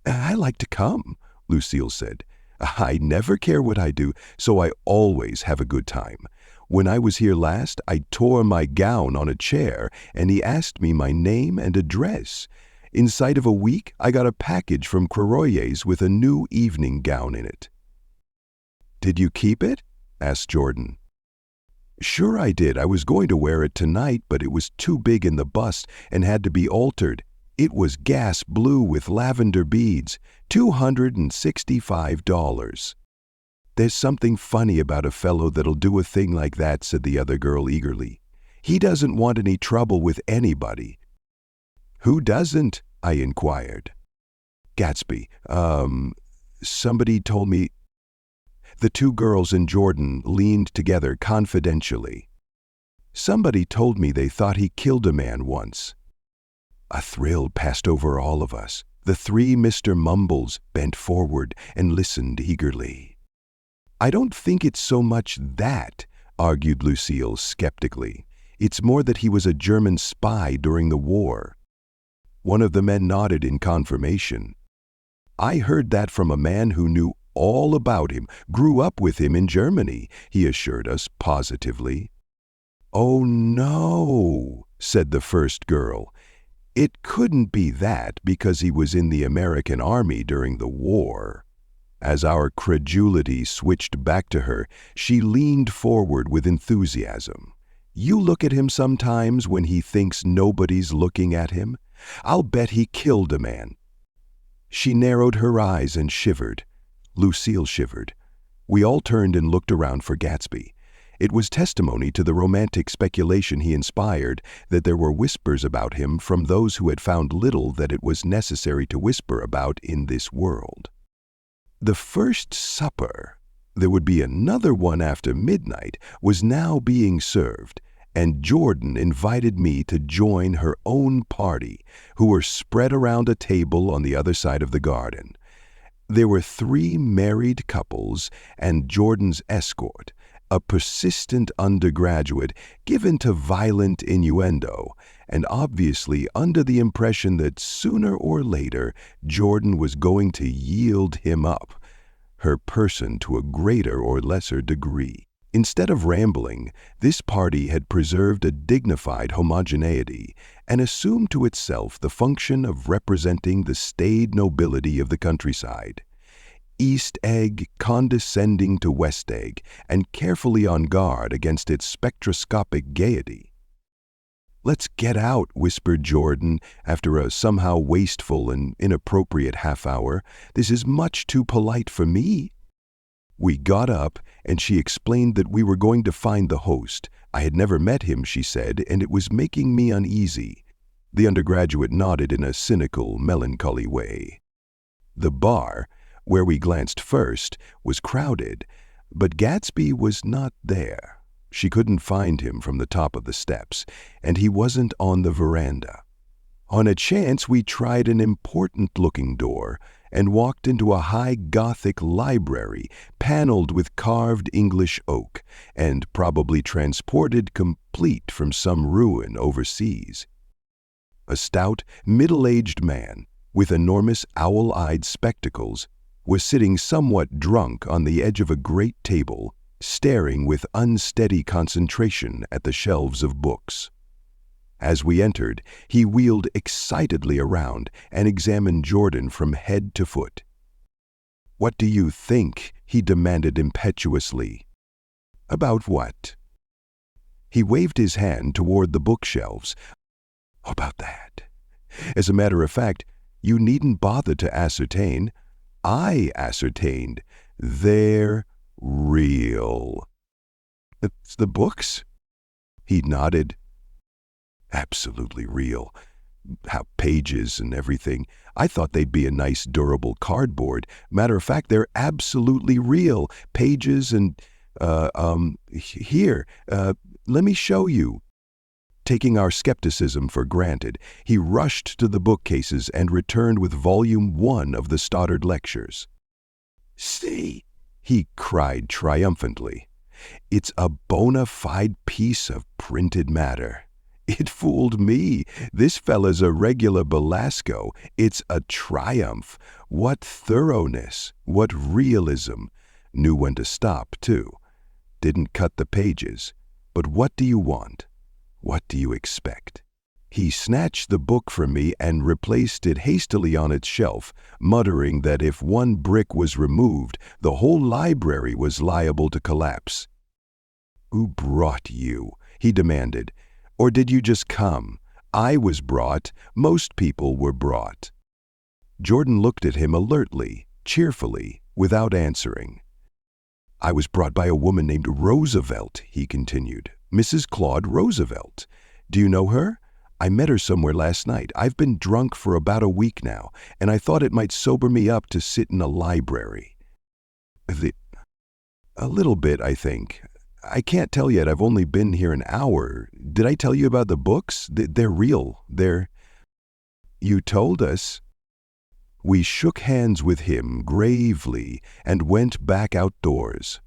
I like to come, Lucille said. I never care what I do, so I always have a good time. When I was here last, I tore my gown on a chair, and he asked me my name and address. Inside of a week, I got a package from Croyer's with a new evening gown in it. Did you keep it? Asked Jordan. Sure I did. I was going to wear it tonight, but it was too big in the bust and had to be altered. It was gas blue with lavender beads, $265. There's something funny about a fellow that'll do a thing like that, said the other girl eagerly. He doesn't want any trouble with anybody. Who doesn't? I inquired. Gatsby. Somebody told me. The two girls and Jordan leaned together confidentially. Somebody told me they thought he killed a man once. A thrill passed over all of us. The three Mr. Mumbles bent forward and listened eagerly. I don't think it's so much that, argued Lucille skeptically. It's more that he was a German spy during the war. One of the men nodded in confirmation. I heard that from a man who knew all about him, grew up with him in Germany, he assured us positively. Oh no, said the first girl. It couldn't be that because he was in the American Army during the war. As our credulity switched back to her, she leaned forward with enthusiasm. You look at him sometimes when he thinks nobody's looking at him. I'll bet he killed a man. She narrowed her eyes and shivered. Lucille shivered. We all turned and looked around for Gatsby. It was testimony to the romantic speculation he inspired that there were whispers about him from those who had found little that it was necessary to whisper about in this world. The first supper, there would be another one after midnight, was now being served, and Jordan invited me to join her own party, who were spread around a table on the other side of the garden. There were 3 married couples and Jordan's escort, a persistent undergraduate given to violent innuendo, and obviously under the impression that sooner or later Jordan was going to yield him up, her person to a greater or lesser degree. Instead of rambling, this party had preserved a dignified homogeneity and assumed to itself the function of representing the staid nobility of the countryside. East Egg condescending to West Egg and carefully on guard against its spectroscopic gaiety. Let's get out, whispered Jordan after a somehow wasteful and inappropriate half-hour. This is much too polite for me. We got up, and she explained that we were going to find the host. I had never met him, she said, and it was making me uneasy. The undergraduate nodded in a cynical, melancholy way. The bar, where we glanced first, was crowded, but Gatsby was not there. She couldn't find him from the top of the steps, and he wasn't on the veranda. On a chance, we tried an important-looking door and walked into a high Gothic library paneled with carved English oak and probably transported complete from some ruin overseas. A stout, middle-aged man with enormous owl-eyed spectacles was sitting somewhat drunk on the edge of a great table, staring with unsteady concentration at the shelves of books. As we entered, he wheeled excitedly around and examined Jordan from head to foot. "What do you think?" he demanded impetuously. "About what?" He waved his hand toward the bookshelves. "About that. As a matter of fact, you needn't bother to ascertain. I ascertained. They're real." "It's the books?" He nodded. "Absolutely real. How pages and everything. I thought they'd be a nice durable cardboard. Matter of fact, they're absolutely real. Pages and, here, let me show you." Taking our skepticism for granted, he rushed to the bookcases and returned with Volume 1 of the Stoddard Lectures. "See," he cried triumphantly. "It's a bona fide piece of printed matter. It fooled me. This fella's a regular Belasco. It's a triumph. What thoroughness, what realism. Knew when to stop, too. Didn't cut the pages. But what do you want? What do you expect?" He snatched the book from me and replaced it hastily on its shelf, muttering that if one brick was removed, the whole library was liable to collapse. "Who brought you?" he demanded. "Or did you just come? I was brought. Most people were brought." Jordan looked at him alertly, cheerfully, without answering. "I was brought by a woman named Roosevelt," he continued. "Mrs. Claude Roosevelt. Do you know her? I met her somewhere last night. I've been drunk for about a week now, and I thought it might sober me up to sit in a library." "A little bit, I think. I can't tell yet. I've only been here an hour. Did I tell you about the books? They're real. You told us." We shook hands with him gravely and went back outdoors.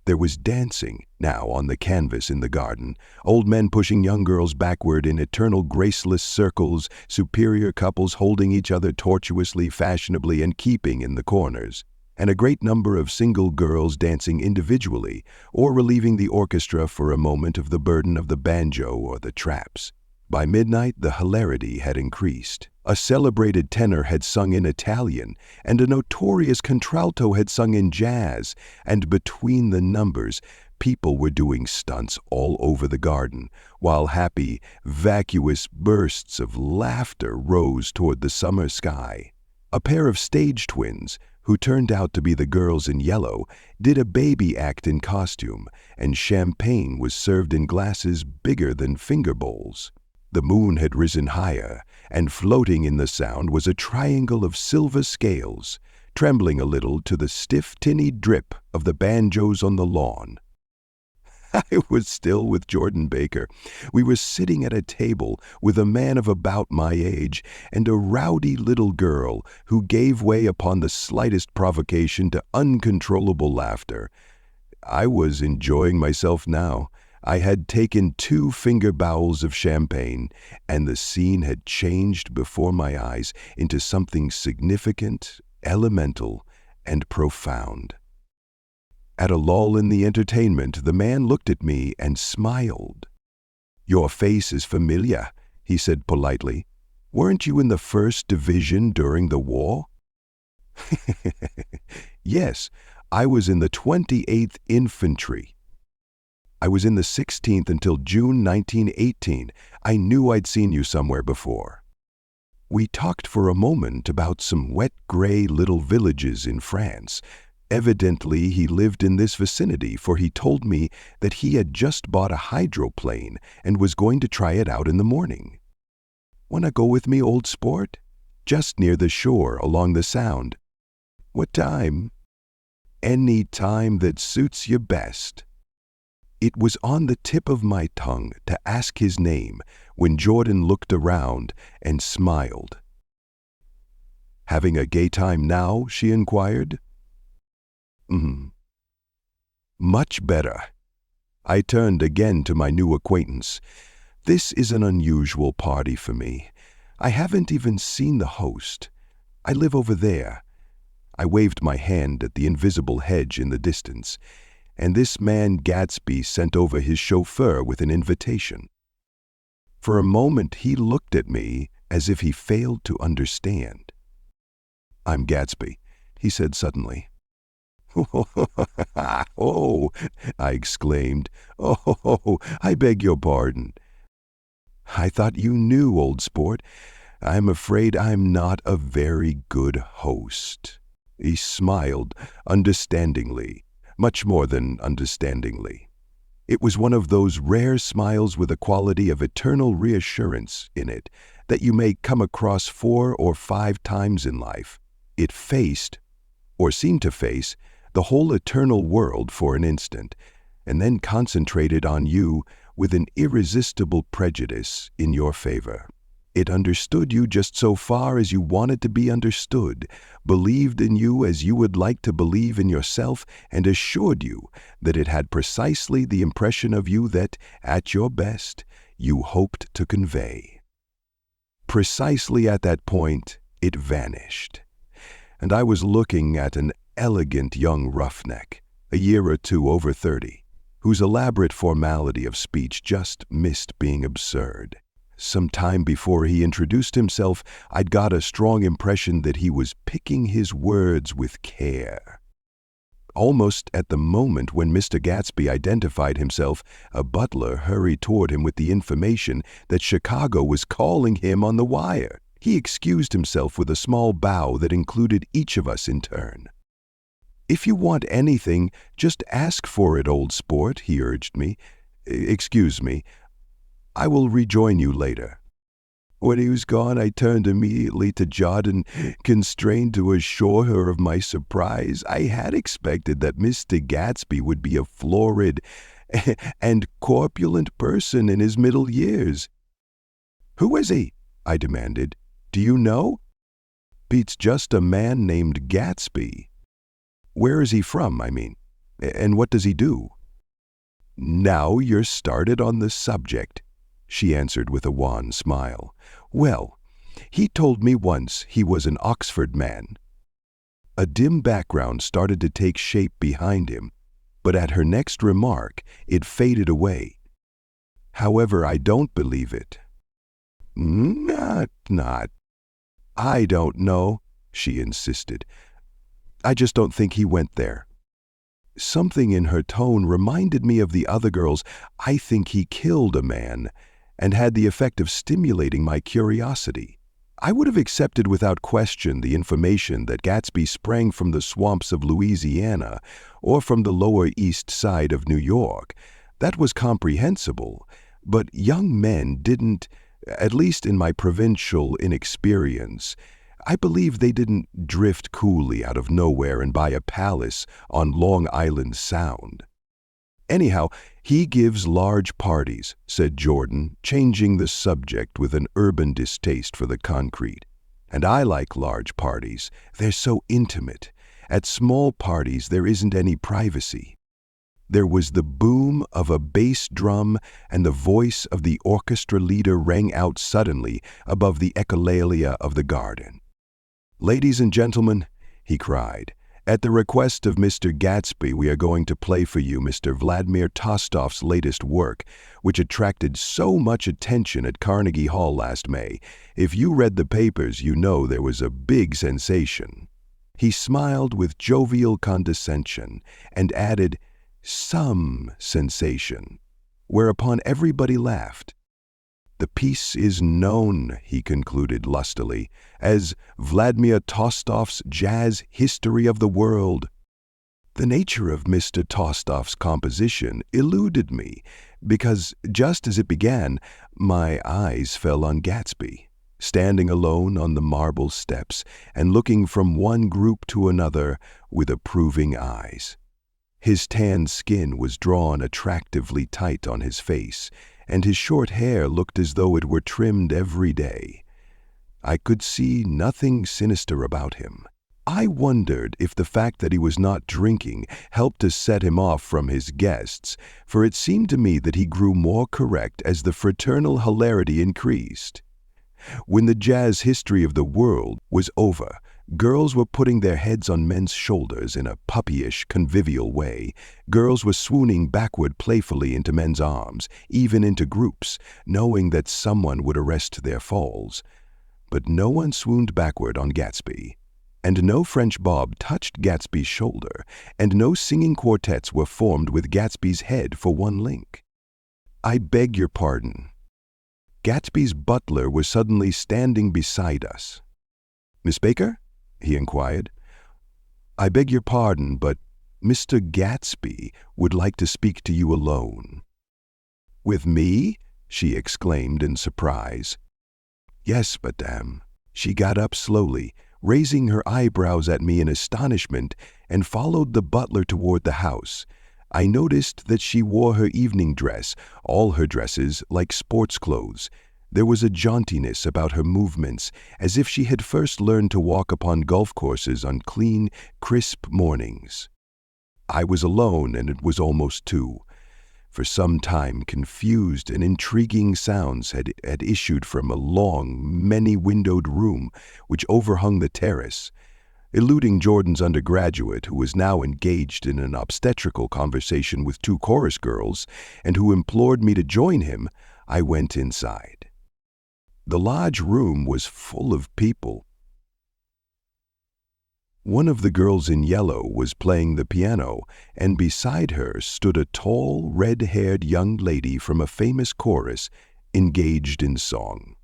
There was dancing now on the canvas in the garden, old men pushing young girls backward in eternal graceless circles, superior couples holding each other tortuously, fashionably, and keeping in the corners, and a great number of single girls dancing individually or relieving the orchestra for a moment of the burden of the banjo or the traps. By midnight, the hilarity had increased. A celebrated tenor had sung in Italian, and a notorious contralto had sung in jazz, and between the numbers, people were doing stunts all over the garden, while happy, vacuous bursts of laughter rose toward the summer sky. A pair of stage twins, who turned out to be the girls in yellow, did a baby act in costume, and champagne was served in glasses bigger than finger bowls. The moon had risen higher, and floating in the sound was a triangle of silver scales, trembling a little to the stiff, tinny drip of the banjos on the lawn. I was still with Jordan Baker. We were sitting at a table with a man of about my age and a rowdy little girl who gave way upon the slightest provocation to uncontrollable laughter. I was enjoying myself now. I had taken 2 finger bowls of champagne, and the scene had changed before my eyes into something significant, elemental, and profound. At a lull in the entertainment, the man looked at me and smiled. "Your face is familiar," he said politely. "Weren't you in the 1st Division during the war?" "Yes, I was in the 28th Infantry. I was in the 16th until June 1918. I knew I'd seen you somewhere before." We talked for a moment about some wet gray little villages in France. Evidently, he lived in this vicinity, for he told me that he had just bought a hydroplane and was going to try it out in the morning. "Wanna go with me, old sport? Just near the shore along the Sound." "What time?" "Any time that suits you best." It was on the tip of my tongue to ask his name when Jordan looked around and smiled. "Having a gay time now?" she inquired. Much better." I turned again to my new acquaintance. "This is an unusual party for me. I haven't even seen the host. I live over there." I waved my hand at the invisible hedge in the distance, and this man Gatsby sent over his chauffeur with an invitation. For a moment he looked at me as if he failed to understand. "I'm Gatsby," he said suddenly. "Oh," I exclaimed. "Oh, I beg your pardon." "I thought you knew, old sport. I'm afraid I'm not a very good host." He smiled understandingly, much more than understandingly. It was one of those rare smiles with a quality of eternal reassurance in it that you may come across 4 or 5 times in life. It faced, or seemed to face, the whole eternal world for an instant, and then concentrated on you with an irresistible prejudice in your favor. It understood you just so far as you wanted to be understood, believed in you as you would like to believe in yourself, and assured you that it had precisely the impression of you that, at your best, you hoped to convey. Precisely at that point, it vanished, and I was looking at an elegant young roughneck, a year or two over 30, whose elaborate formality of speech just missed being absurd. Some time before he introduced himself, I'd got a strong impression that he was picking his words with care. Almost at the moment when Mr. Gatsby identified himself, a butler hurried toward him with the information that Chicago was calling him on the wire. He excused himself with a small bow that included each of us in turn. "If you want anything, just ask for it, old sport," he urged me. "Excuse me. I will rejoin you later." When he was gone, I turned immediately to Jordan, constrained to assure her of my surprise. I had expected that Mr. Gatsby would be a florid and corpulent person in his middle years. "Who is he?" I demanded. "Do you know?" "It's just a man named Gatsby." "Where is he from, I mean? And what does he do?" "Now you're started on the subject," she answered with a wan smile. "Well, he told me once he was an Oxford man." A dim background started to take shape behind him, but at her next remark, it faded away. "However, I don't believe it." Not. "I don't know," she insisted. "I just don't think he went there." Something in her tone reminded me of the other girls. "I think he killed a man," and had the effect of stimulating my curiosity. I would have accepted without question the information that Gatsby sprang from the swamps of Louisiana or from the Lower East Side of New York. That was comprehensible, but young men didn't, at least in my provincial inexperience, I believe they didn't drift coolly out of nowhere and buy a palace on Long Island Sound. "Anyhow, he gives large parties," said Jordan, changing the subject with an urban distaste for the concrete. "And I like large parties. They're so intimate. At small parties, there isn't any privacy." There was the boom of a bass drum, and the voice of the orchestra leader rang out suddenly above the echolalia of the garden. "Ladies and gentlemen," he cried, "at the request of Mr. Gatsby, we are going to play for you Mr. Vladimir Tostof's latest work, which attracted so much attention at Carnegie Hall last May. If you read the papers, you know there was a big sensation." He smiled with jovial condescension and added, "some sensation," whereupon everybody laughed. "The piece is known," he concluded lustily, "as Vladimir Tostof's Jazz History of the World." The nature of Mr. Tostof's composition eluded me, because just as it began, my eyes fell on Gatsby, standing alone on the marble steps and looking from one group to another with approving eyes. His tanned skin was drawn attractively tight on his face, and his short hair looked as though it were trimmed every day. I could see nothing sinister about him. I wondered if the fact that he was not drinking helped to set him off from his guests, for it seemed to me that he grew more correct as the fraternal hilarity increased. When the Jazz History of the World was over, girls were putting their heads on men's shoulders in a puppyish, convivial way. Girls were swooning backward playfully into men's arms, even into groups, knowing that someone would arrest their falls. But no one swooned backward on Gatsby, and no French bob touched Gatsby's shoulder, and no singing quartets were formed with Gatsby's head for one link. "I beg your pardon." Gatsby's butler was suddenly standing beside us. "Miss Baker?" he inquired. "I beg your pardon, but Mr. Gatsby would like to speak to you alone." "With me?" she exclaimed in surprise. "Yes, madame." She got up slowly, raising her eyebrows at me in astonishment, and followed the butler toward the house. I noticed that she wore her evening dress, all her dresses like sports clothes. There was a jauntiness about her movements, as if she had first learned to walk upon golf courses on clean, crisp mornings. I was alone, and it was almost 2. For some time, confused and intriguing sounds had issued from a long, many-windowed room which overhung the terrace. Eluding Jordan's undergraduate, who was now engaged in an obstetrical conversation with 2 chorus girls, and who implored me to join him, I went inside. The lodge room was full of people. One of the girls in yellow was playing the piano, and beside her stood a tall, red-haired young lady from a famous chorus engaged in song.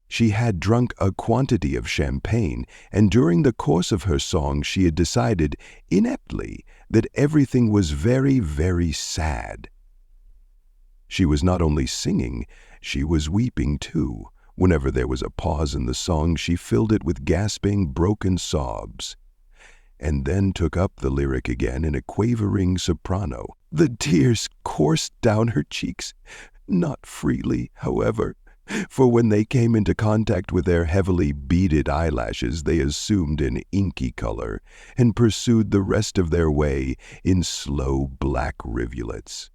She had drunk a quantity of champagne, and during the course of her song she had decided, ineptly, that everything was very, very sad. She was not only singing, she was weeping too. Whenever there was a pause in the song, she filled it with gasping, broken sobs, and then took up the lyric again in a quavering soprano. The tears coursed down her cheeks, not freely, however, for when they came into contact with their heavily beaded eyelashes, they assumed an inky color and pursued the rest of their way in slow black rivulets.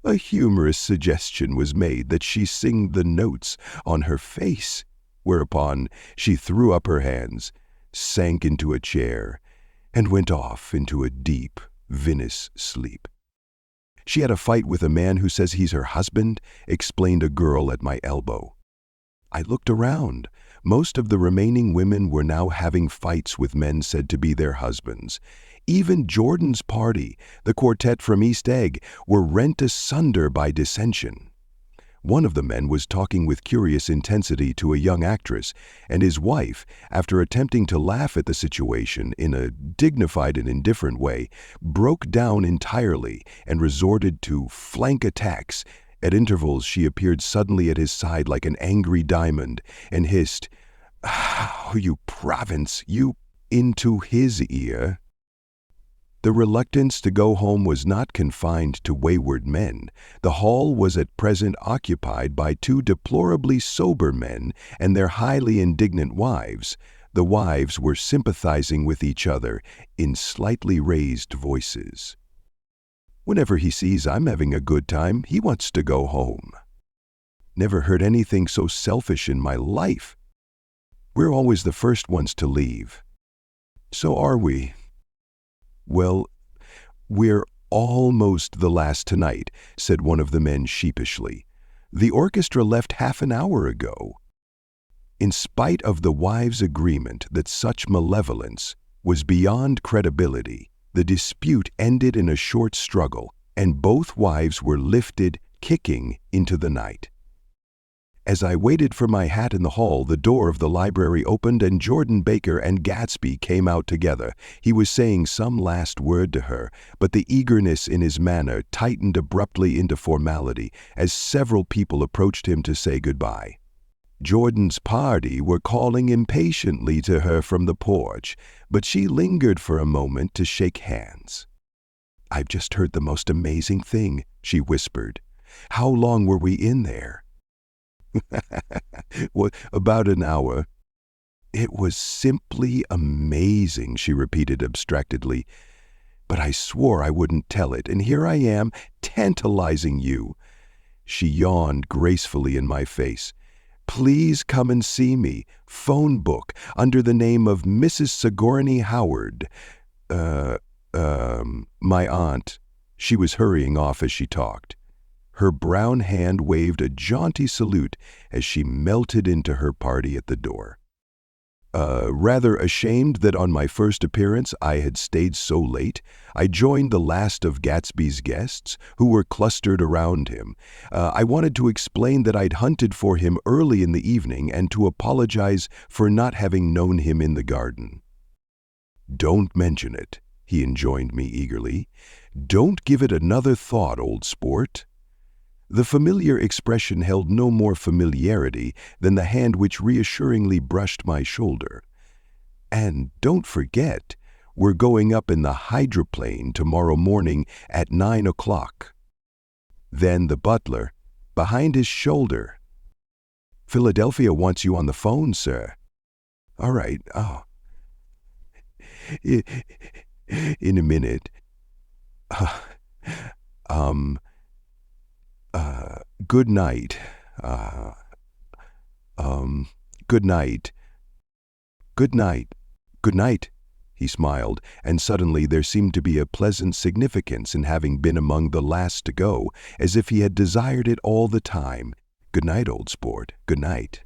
A humorous suggestion was made that she sing the notes on her face, whereupon she threw up her hands, sank into a chair, and went off into a deep, vinous sleep. She had a fight with a man who says he's her husband, explained a girl at my elbow. I looked around. Most of the remaining women were now having fights with men said to be their husbands. Even Jordan's party, the quartet from East Egg, were rent asunder by dissension. One of the men was talking with curious intensity to a young actress, and his wife, after attempting to laugh at the situation in a dignified and indifferent way, broke down entirely and resorted to flank attacks. At intervals she appeared suddenly at his side like an angry diamond and hissed, "Oh, you province, you," into his ear. The reluctance to go home was not confined to wayward men. The hall was at present occupied by 2 deplorably sober men and their highly indignant wives. The wives were sympathizing with each other in slightly raised voices. Whenever he sees I'm having a good time, he wants to go home. Never heard anything so selfish in my life. We're always the first ones to leave. So are we. Well, we're almost the last tonight, said one of the men sheepishly. The orchestra left half an hour ago. In spite of the wives' agreement that such malevolence was beyond credibility, the dispute ended in a short struggle, and both wives were lifted, kicking, into the night. As I waited for my hat in the hall, the door of the library opened and Jordan Baker and Gatsby came out together. He was saying some last word to her, but the eagerness in his manner tightened abruptly into formality as several people approached him to say goodbye. Jordan's party were calling impatiently to her from the porch, but she lingered for a moment to shake hands. "I've just heard the most amazing thing," she whispered. "How long were we in there?" "Well, about an hour." "It was simply amazing," she repeated abstractedly. "But I swore I wouldn't tell it, and here I am, tantalizing you." She yawned gracefully in my face. "Please come and see me. Phone book, under the name of Mrs. Sigourney Howard. My aunt." She was hurrying off as she talked. Her brown hand waved a jaunty salute as she melted into her party at the door. Rather ashamed that on my first appearance I had stayed so late, I joined the last of Gatsby's guests, who were clustered around him. I wanted to explain that I'd hunted for him early in the evening and to apologize for not having known him in the garden. "Don't mention it," he enjoined me eagerly. "Don't give it another thought, old sport." The familiar expression held no more familiarity than the hand which reassuringly brushed my shoulder. "And don't forget, we're going up in the hydroplane tomorrow morning at 9 o'clock. Then the butler, behind his shoulder, Philadelphia wants you on the phone, sir." "All right. Oh, i- in a minute. Uh, um, good night. Uh, good night. Good night. Good night." He smiled, and suddenly there seemed to be a pleasant significance in having been among the last to go, as if he had desired it all the time. "Good night, old sport. Good night."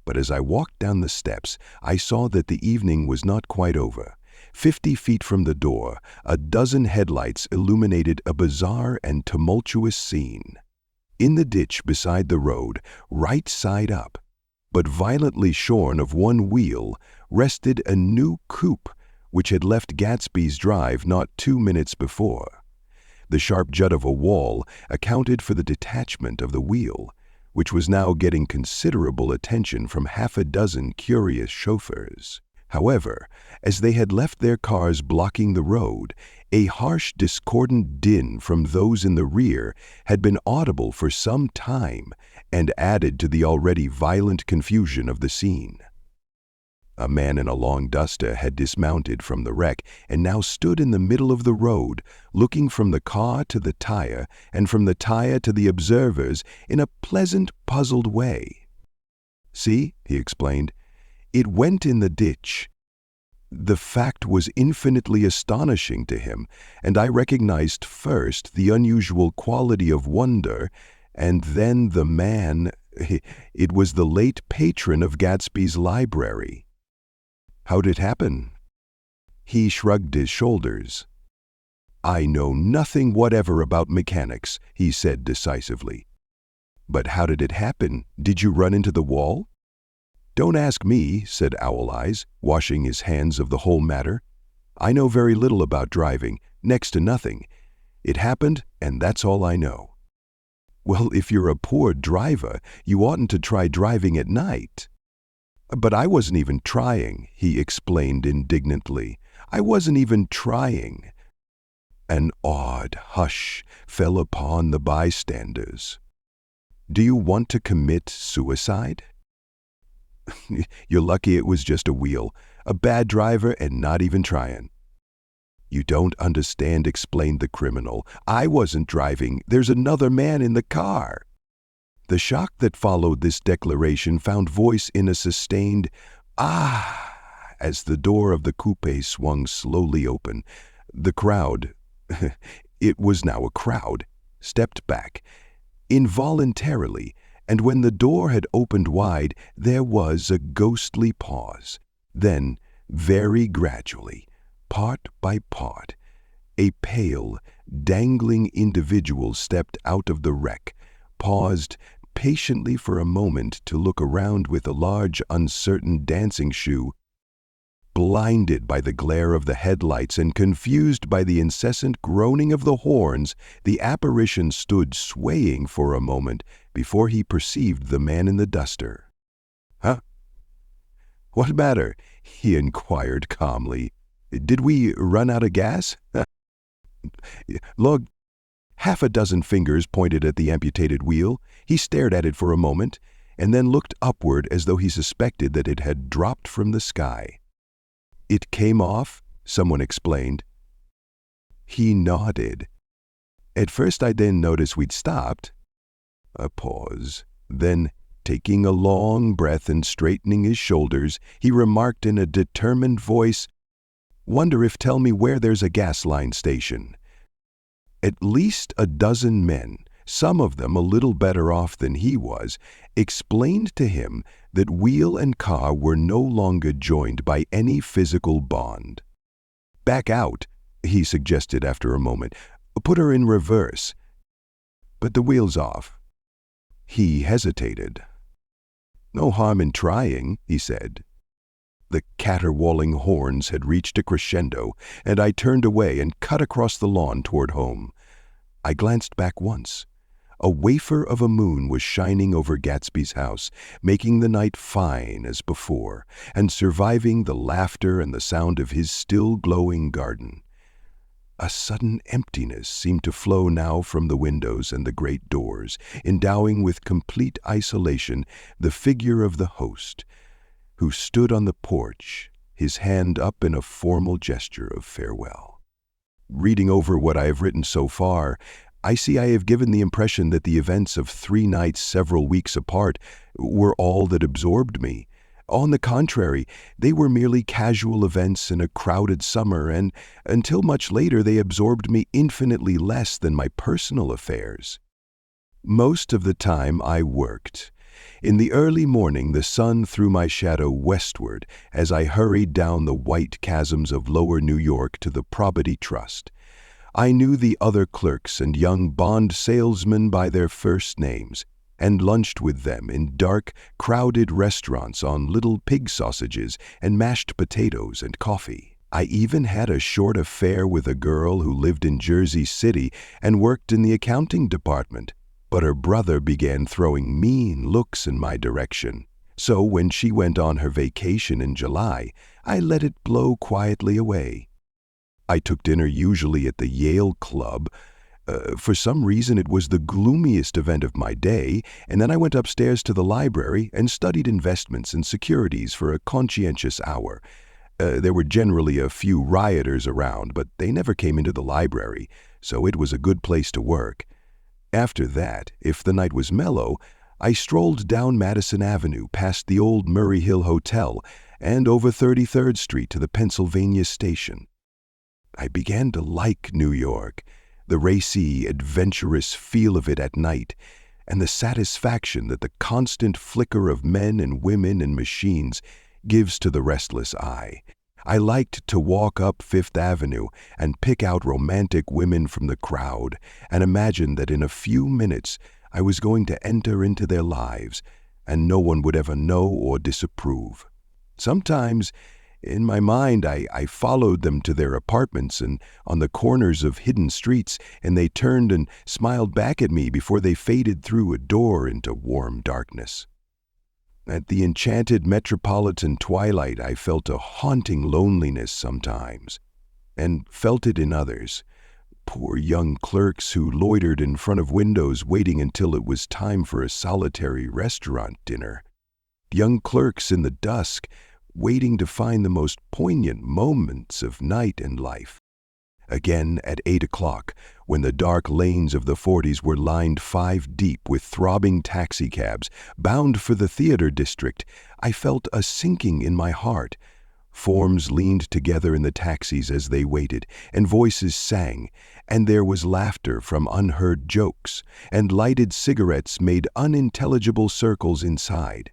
But as I walked down the steps, I saw that the evening was not quite over. 50 feet from the door, a dozen headlights illuminated a bizarre and tumultuous scene. In the ditch beside the road, right side up, but violently shorn of one wheel, rested a new coupe which had left Gatsby's drive not 2 minutes before. The sharp jut of a wall accounted for the detachment of the wheel, which was now getting considerable attention from half a dozen curious chauffeurs. However, as they had left their cars blocking the road, a harsh, discordant din from those in the rear had been audible for some time and added to the already violent confusion of the scene. A man in a long duster had dismounted from the wreck and now stood in the middle of the road, looking from the car to the tire and from the tire to the observers in a pleasant, puzzled way. "See," he explained, "it went in the ditch." The fact was infinitely astonishing to him, and I recognized first the unusual quality of wonder, and then the man. It was the late patron of Gatsby's library. "How'd it happen?" He shrugged his shoulders. "I know nothing whatever about mechanics," he said decisively. "But how did it happen? Did you run into the wall?" "Don't ask me," said Owl Eyes, washing his hands of the whole matter. "I know very little about driving, next to nothing. It happened, and that's all I know." "Well, if you're a poor driver, you oughtn't to try driving at night." "But I wasn't even trying," he explained indignantly. "I wasn't even trying." An awed hush fell upon the bystanders. "Do you want to commit suicide?" "You're lucky it was just a wheel. A bad driver and not even trying." "You don't understand," explained the criminal. "I wasn't driving. There's another man in the car." The shock that followed this declaration found voice in a sustained "ah" as the door of the coupe swung slowly open. The crowd, it was now a crowd, stepped back, involuntarily, and when the door had opened wide, there was a ghostly pause. Then, very gradually, part by part, a pale, dangling individual stepped out of the wreck, paused patiently for a moment to look around with a large, uncertain dancing shoe. Blinded by the glare of the headlights and confused by the incessant groaning of the horns, the apparition stood swaying for a moment before he perceived the man in the duster. "Huh? What matter?" he inquired calmly. "Did we run out of gas?" Look, half a dozen fingers pointed at the amputated wheel. He stared at it for a moment, and then looked upward as though he suspected that it had dropped from the sky. "It came off," someone explained. He nodded. "At first I didn't notice we'd stopped." A pause. Then, taking a long breath and straightening his shoulders, he remarked in a determined voice, "Wonder if tell me where there's a gas line station." At least a dozen men, some of them a little better off than he was, explained to him that wheel and car were no longer joined by any physical bond. "Back out," he suggested after a moment. "Put her in reverse." "But the wheel's off." He hesitated. "No harm in trying," he said. The caterwauling horns had reached a crescendo, and I turned away and cut across the lawn toward home. I glanced back once. A wafer of a moon was shining over Gatsby's house, making the night fine as before, and surviving the laughter and the sound of his still glowing garden. A sudden emptiness seemed to flow now from the windows and the great doors, endowing with complete isolation the figure of the host, who stood on the porch, his hand up in a formal gesture of farewell. Reading over what I have written so far, I see I have given the impression that the events of 3 nights several weeks apart were all that absorbed me. On the contrary, they were merely casual events in a crowded summer, and until much later they absorbed me infinitely less than my personal affairs. Most of the time I worked. In the early morning the sun threw my shadow westward as I hurried down the white chasms of lower New York to the Probity Trust. I knew the other clerks and young bond salesmen by their first names, and lunched with them in dark, crowded restaurants on little pig sausages and mashed potatoes and coffee. I even had a short affair with a girl who lived in Jersey City and worked in the accounting department, but her brother began throwing mean looks in my direction. So when she went on her vacation in July, I let it blow quietly away. I took dinner usually at the Yale Club. For some reason it was the gloomiest event of my day, and then I went upstairs to the library and studied investments and securities for a conscientious hour. There were generally a few rioters around, but they never came into the library, so it was a good place to work. After that, if the night was mellow, I strolled down Madison Avenue past the old Murray Hill Hotel and over 33rd Street to the Pennsylvania Station. I began to like New York, the racy, adventurous feel of it at night, and the satisfaction that the constant flicker of men and women and machines gives to the restless eye. I liked to walk up Fifth Avenue and pick out romantic women from the crowd and imagine that in a few minutes I was going to enter into their lives and no one would ever know or disapprove. Sometimes, in my mind, I followed them to their apartments and on the corners of hidden streets, and they turned and smiled back at me before they faded through a door into warm darkness. At the enchanted metropolitan twilight, I felt a haunting loneliness sometimes, and felt it in others. Poor young clerks who loitered in front of windows waiting until it was time for a solitary restaurant dinner. Young clerks in the dusk, waiting to find the most poignant moments of night and life. Again at 8 o'clock, when the dark lanes of the 40s were lined 5 deep with throbbing taxicabs bound for the theater district, I felt a sinking in my heart. Forms leaned together in the taxis as they waited, and voices sang, and there was laughter from unheard jokes, and lighted cigarettes made unintelligible circles inside.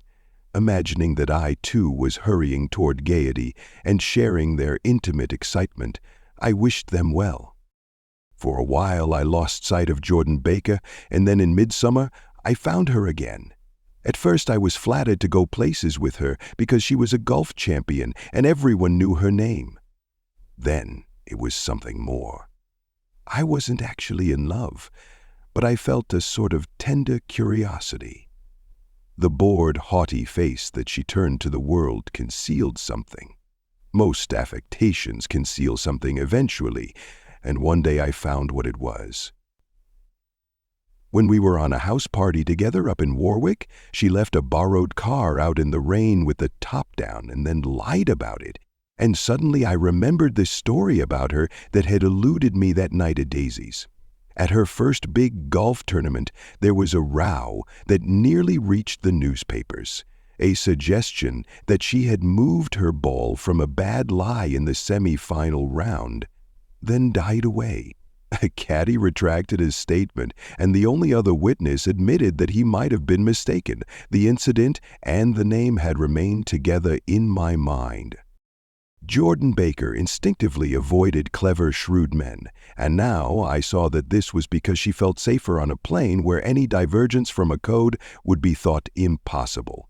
Imagining that I, too, was hurrying toward gaiety and sharing their intimate excitement, I wished them well. For a while I lost sight of Jordan Baker, and then in midsummer I found her again. At first I was flattered to go places with her because she was a golf champion and everyone knew her name. Then it was something more. I wasn't actually in love, but I felt a sort of tender curiosity. The bored, haughty face that she turned to the world concealed something. Most affectations conceal something eventually, and one day I found what it was. When we were on a house party together up in Warwick, she left a borrowed car out in the rain with the top down and then lied about it. And suddenly I remembered the story about her that had eluded me that night at Daisy's. At her first big golf tournament, there was a row that nearly reached the newspapers. A suggestion that she had moved her ball from a bad lie in the semi-final round, then died away. A caddy retracted his statement, and the only other witness admitted that he might have been mistaken. The incident and the name had remained together in my mind. Jordan Baker instinctively avoided clever, shrewd men, and now I saw that this was because she felt safer on a plane where any divergence from a code would be thought impossible.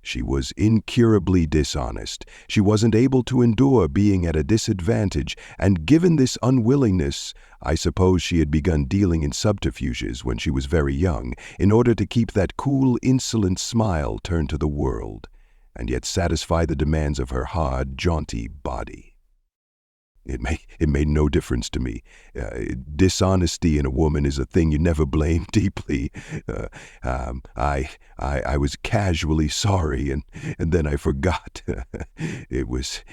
She was incurably dishonest. She wasn't able to endure being at a disadvantage, and given this unwillingness, I suppose she had begun dealing in subterfuges when she was very young, in order to keep that cool, insolent smile turned to the world, and yet satisfy the demands of her hard, jaunty body. It made no difference to me. Dishonesty in a woman is a thing you never blame deeply. I was casually sorry, and then I forgot. It was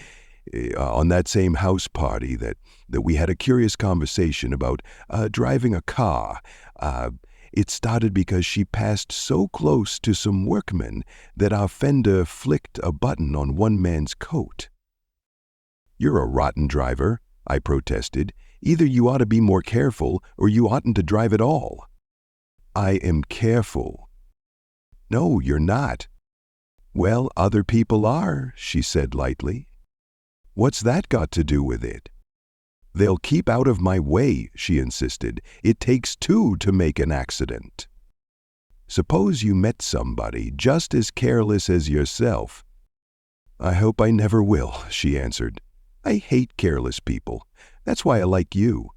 on that same house party that we had a curious conversation about driving a car. It started because she passed so close to some workmen that our fender flicked a button on one man's coat. "You're a rotten driver," I protested. "Either you ought to be more careful or you oughtn't to drive at all." "I am careful." "No, you're not." "Well, other people are," she said lightly. "What's that got to do with it?" "They'll keep out of my way," she insisted. "It takes two to make an accident." "Suppose you met somebody just as careless as yourself." "I hope I never will," she answered. "I hate careless people. That's why I like you."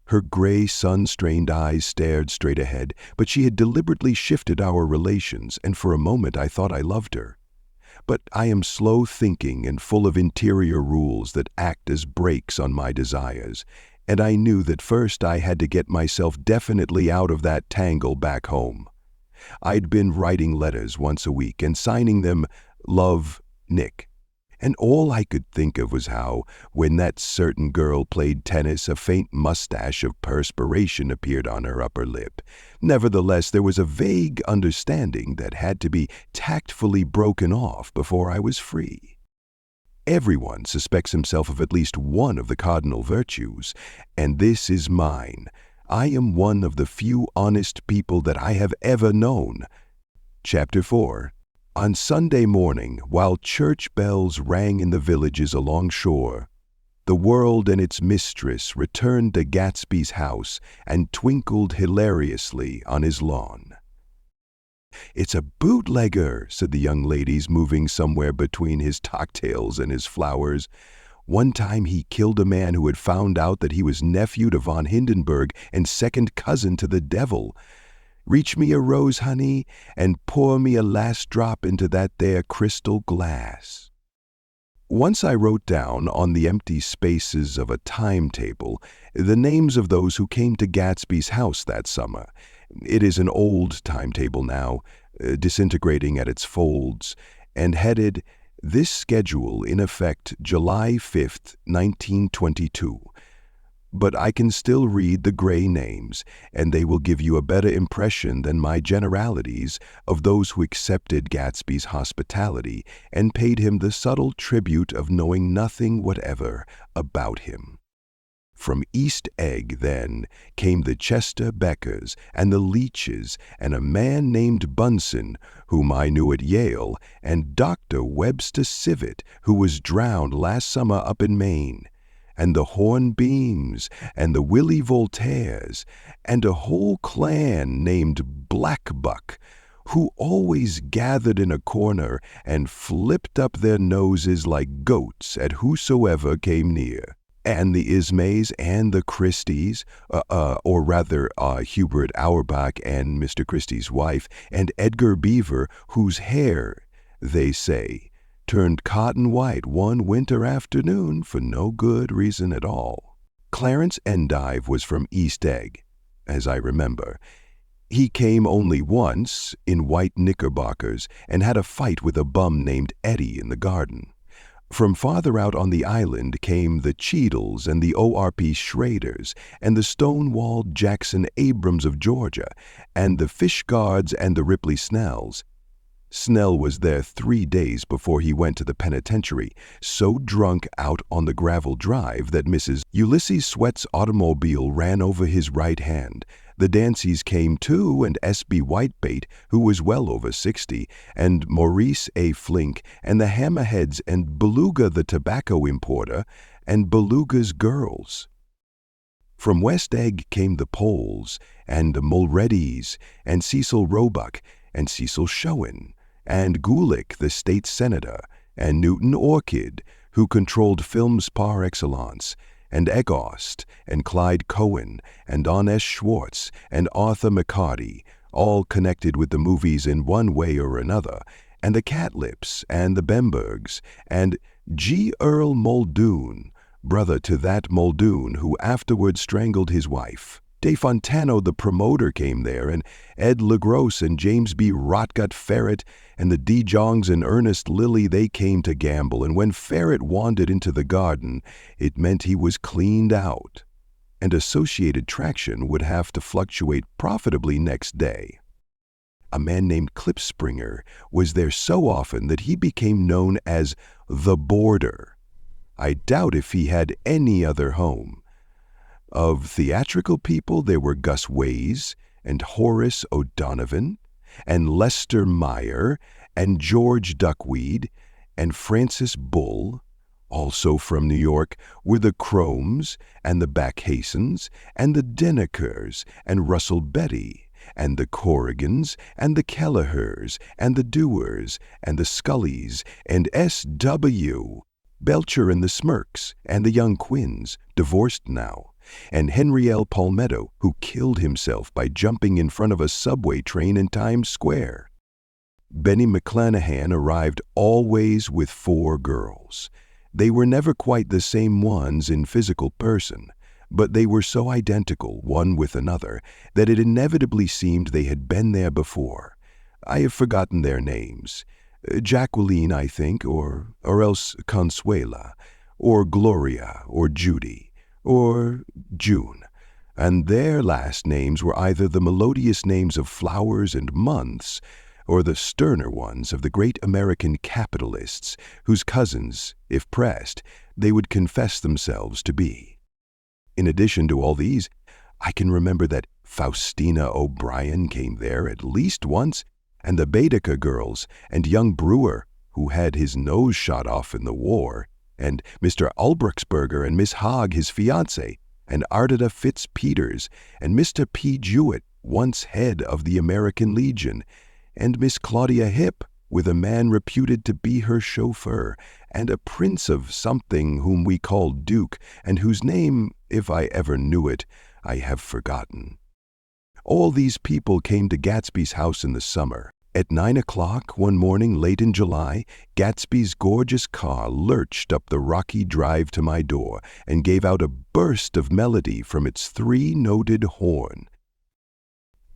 Her gray, sun-strained eyes stared straight ahead, but she had deliberately shifted our relations, and for a moment I thought I loved her. But I am slow-thinking and full of interior rules that act as brakes on my desires, and I knew that first I had to get myself definitely out of that tangle back home. I'd been writing letters once a week and signing them, "Love, Nick." And all I could think of was how, when that certain girl played tennis, a faint mustache of perspiration appeared on her upper lip. Nevertheless, there was a vague understanding that had to be tactfully broken off before I was free. Everyone suspects himself of at least one of the cardinal virtues, and this is mine. I am one of the few honest people that I have ever known. Chapter 4. On Sunday morning, while church bells rang in the villages along shore, the world and its mistress returned to Gatsby's house and twinkled hilariously on his lawn. "It's a bootlegger," said the young ladies, moving somewhere between his cocktails and his flowers. "One time he killed a man who had found out that he was nephew to von Hindenburg and second cousin to the devil. Reach me a rose, honey, and pour me a last drop into that there crystal glass." Once I wrote down on the empty spaces of a timetable the names of those who came to Gatsby's house that summer. It is an old timetable now, disintegrating at its folds, and headed, "This schedule in effect July 5th, 1922. But I can still read the gray names, and they will give you a better impression than my generalities of those who accepted Gatsby's hospitality and paid him the subtle tribute of knowing nothing whatever about him. From East Egg, then, came the Chester Beckers and the Leaches and a man named Bunsen, whom I knew at Yale, and Dr. Webster Civet, who was drowned last summer up in Maine, and the Hornbeams, and the Willie Voltaires, and a whole clan named Blackbuck, who always gathered in a corner and flipped up their noses like goats at whosoever came near, and the Ismays and the Christies, or rather Hubert Auerbach and Mr. Christie's wife, and Edgar Beaver, whose hair, they say, turned cotton white one winter afternoon for no good reason at all. Clarence Endive was from East Egg, as I remember. He came only once, in white knickerbockers, and had a fight with a bum named Eddie in the garden. From farther out on the island came the Cheadles and the O.R.P. Schraders, and the Stonewalled Jackson Abrams of Georgia, and the Fishguards and the Ripley Snells. Snell was there 3 days before he went to the penitentiary, so drunk out on the gravel drive that Mrs. Ulysses Sweat's automobile ran over his right hand. The Danceys came too, and S.B. Whitebait, who was well over 60, and Maurice A. Flink, and the Hammerheads, and Beluga the tobacco importer, and Beluga's girls. From West Egg came the Poles, and the Mulreadys, and Cecil Roebuck, and Cecil Showen, and Gulick, the state senator, and Newton Orchid, who controlled films par excellence, and Eggost, and Clyde Cohen, and Don S. Schwartz, and Arthur McCarty, all connected with the movies in one way or another, and the Catlips, and the Bembergs, and G. Earl Muldoon, brother to that Muldoon who afterward strangled his wife. De Fontano, the promoter, came there, and Ed LaGrosse and James B. Rotgut Ferret and the De Jongs and Ernest Lilly, they came to gamble, and when Ferret wandered into the garden, it meant he was cleaned out, and Associated Traction would have to fluctuate profitably next day. A man named Klipspringer was there so often that he became known as the Boarder. I doubt if he had any other home. Of theatrical people, there were Gus Ways and Horace O'Donovan and Lester Meyer and George Duckweed and Francis Bull. Also from New York were the Cromes and the Backhasens and the Denekers and Russell Betty and the Corrigans and the Kelleher's and the Dewars and the Scullys and S.W. Belcher and the Smirks and the Young Quinns, divorced now, and Henry L. Palmetto, who killed himself by jumping in front of a subway train in Times Square. Benny McClanahan arrived always with 4 girls. They were never quite the same ones in physical person, but they were so identical one with another that it inevitably seemed they had been there before. I have forgotten their names. Jacqueline, I think, or else Consuela, or Gloria, or Judy, or June. And their last names were either the melodious names of flowers and months, or the sterner ones of the great American capitalists whose cousins, if pressed, they would confess themselves to be. In addition to all these, I can remember that Faustina O'Brien came there at least once, and the Baedeker girls, and young Brewer, who had his nose shot off in the war, and Mr. Albrechtsberger and Miss Hogg, his fiancée, and Ardita Fitz-Peters, and Mr. P. Jewett, once head of the American Legion, and Miss Claudia Hipp, with a man reputed to be her chauffeur, and a prince of something whom we called Duke, and whose name, if I ever knew it, I have forgotten. All these people came to Gatsby's house in the summer. At 9 o'clock one morning late in July, Gatsby's gorgeous car lurched up the rocky drive to my door and gave out a burst of melody from its 3-noted horn.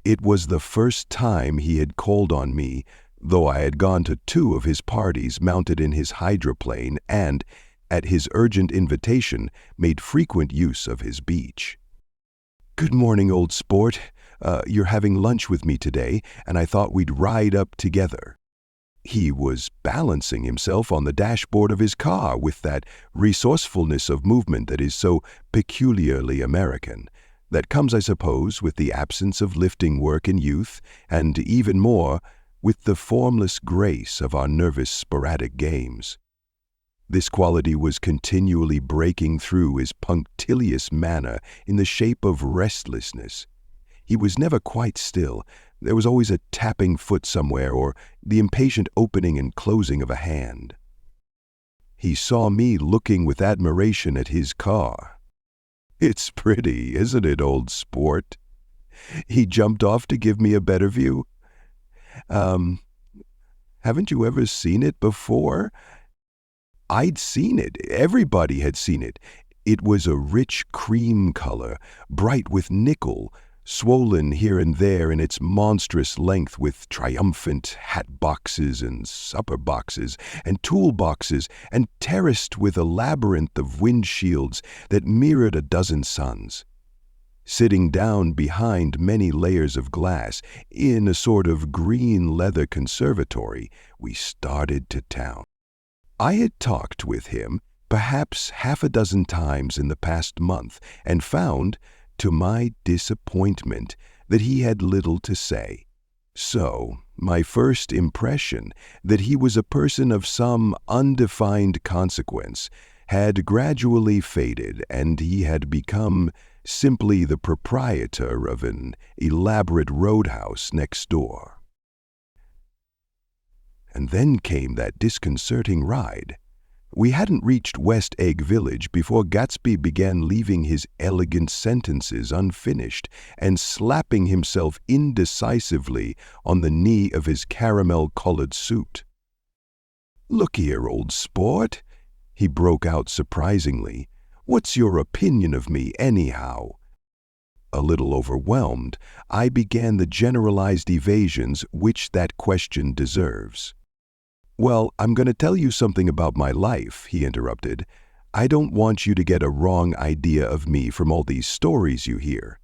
It was the first time he had called on me, though I had gone to 2 of his parties mounted in his hydroplane and, at his urgent invitation, made frequent use of his beach. "Good morning, old sport. You're having lunch with me today, and I thought we'd ride up together." He was balancing himself on the dashboard of his car with that resourcefulness of movement that is so peculiarly American, that comes, I suppose, with the absence of lifting work in youth, and even more, with the formless grace of our nervous sporadic games. This quality was continually breaking through his punctilious manner in the shape of restlessness. He was never quite still. There was always a tapping foot somewhere, or the impatient opening and closing of a hand. He saw me looking with admiration at his car. "It's pretty, isn't it, old sport?" He jumped off to give me a better view. Haven't you ever seen it before?" I'd seen it. Everybody had seen it. It was a rich cream color, bright with nickel, swollen here and there in its monstrous length with triumphant hat boxes and supper boxes and tool boxes, and terraced with a labyrinth of windshields that mirrored a dozen suns. Sitting down behind many layers of glass in a sort of green leather conservatory, we started to town. I had talked with him perhaps half a dozen times in the past month, and found, to my disappointment, that he had little to say. So, my first impression that he was a person of some undefined consequence had gradually faded, and he had become simply the proprietor of an elaborate roadhouse next door. And then came that disconcerting ride. We hadn't reached West Egg Village before Gatsby began leaving his elegant sentences unfinished and slapping himself indecisively on the knee of his caramel-colored suit. "Look here, old sport," he broke out surprisingly. What's your opinion of me, anyhow?" A little overwhelmed, I began the generalized evasions which that question deserves. "Well, I'm going to tell you something about my life," he interrupted. "I don't want you to get a wrong idea of me from all these stories you hear."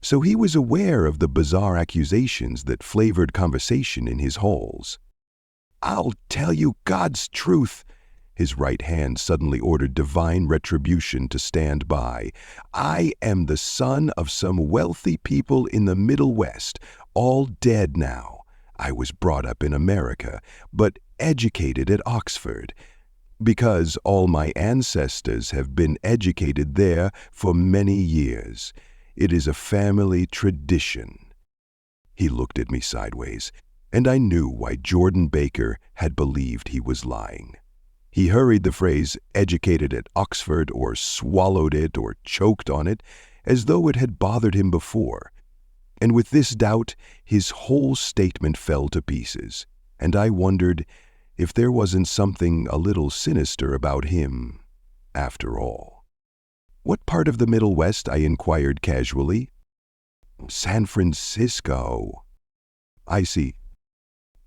So he was aware of the bizarre accusations that flavored conversation in his halls. "I'll tell you God's truth." His right hand suddenly ordered divine retribution to stand by. "I am the son of some wealthy people in the Middle West, all dead now. I was brought up in America, but educated at Oxford, because all my ancestors have been educated there for many years. It is a family tradition." He looked at me sideways, and I knew why Jordan Baker had believed he was lying. He hurried the phrase "educated at Oxford" or swallowed it or choked on it as though it had bothered him before. And with this doubt, his whole statement fell to pieces, and I wondered if there wasn't something a little sinister about him, after all. "What part of the Middle West?" I inquired casually. "San Francisco." "I see.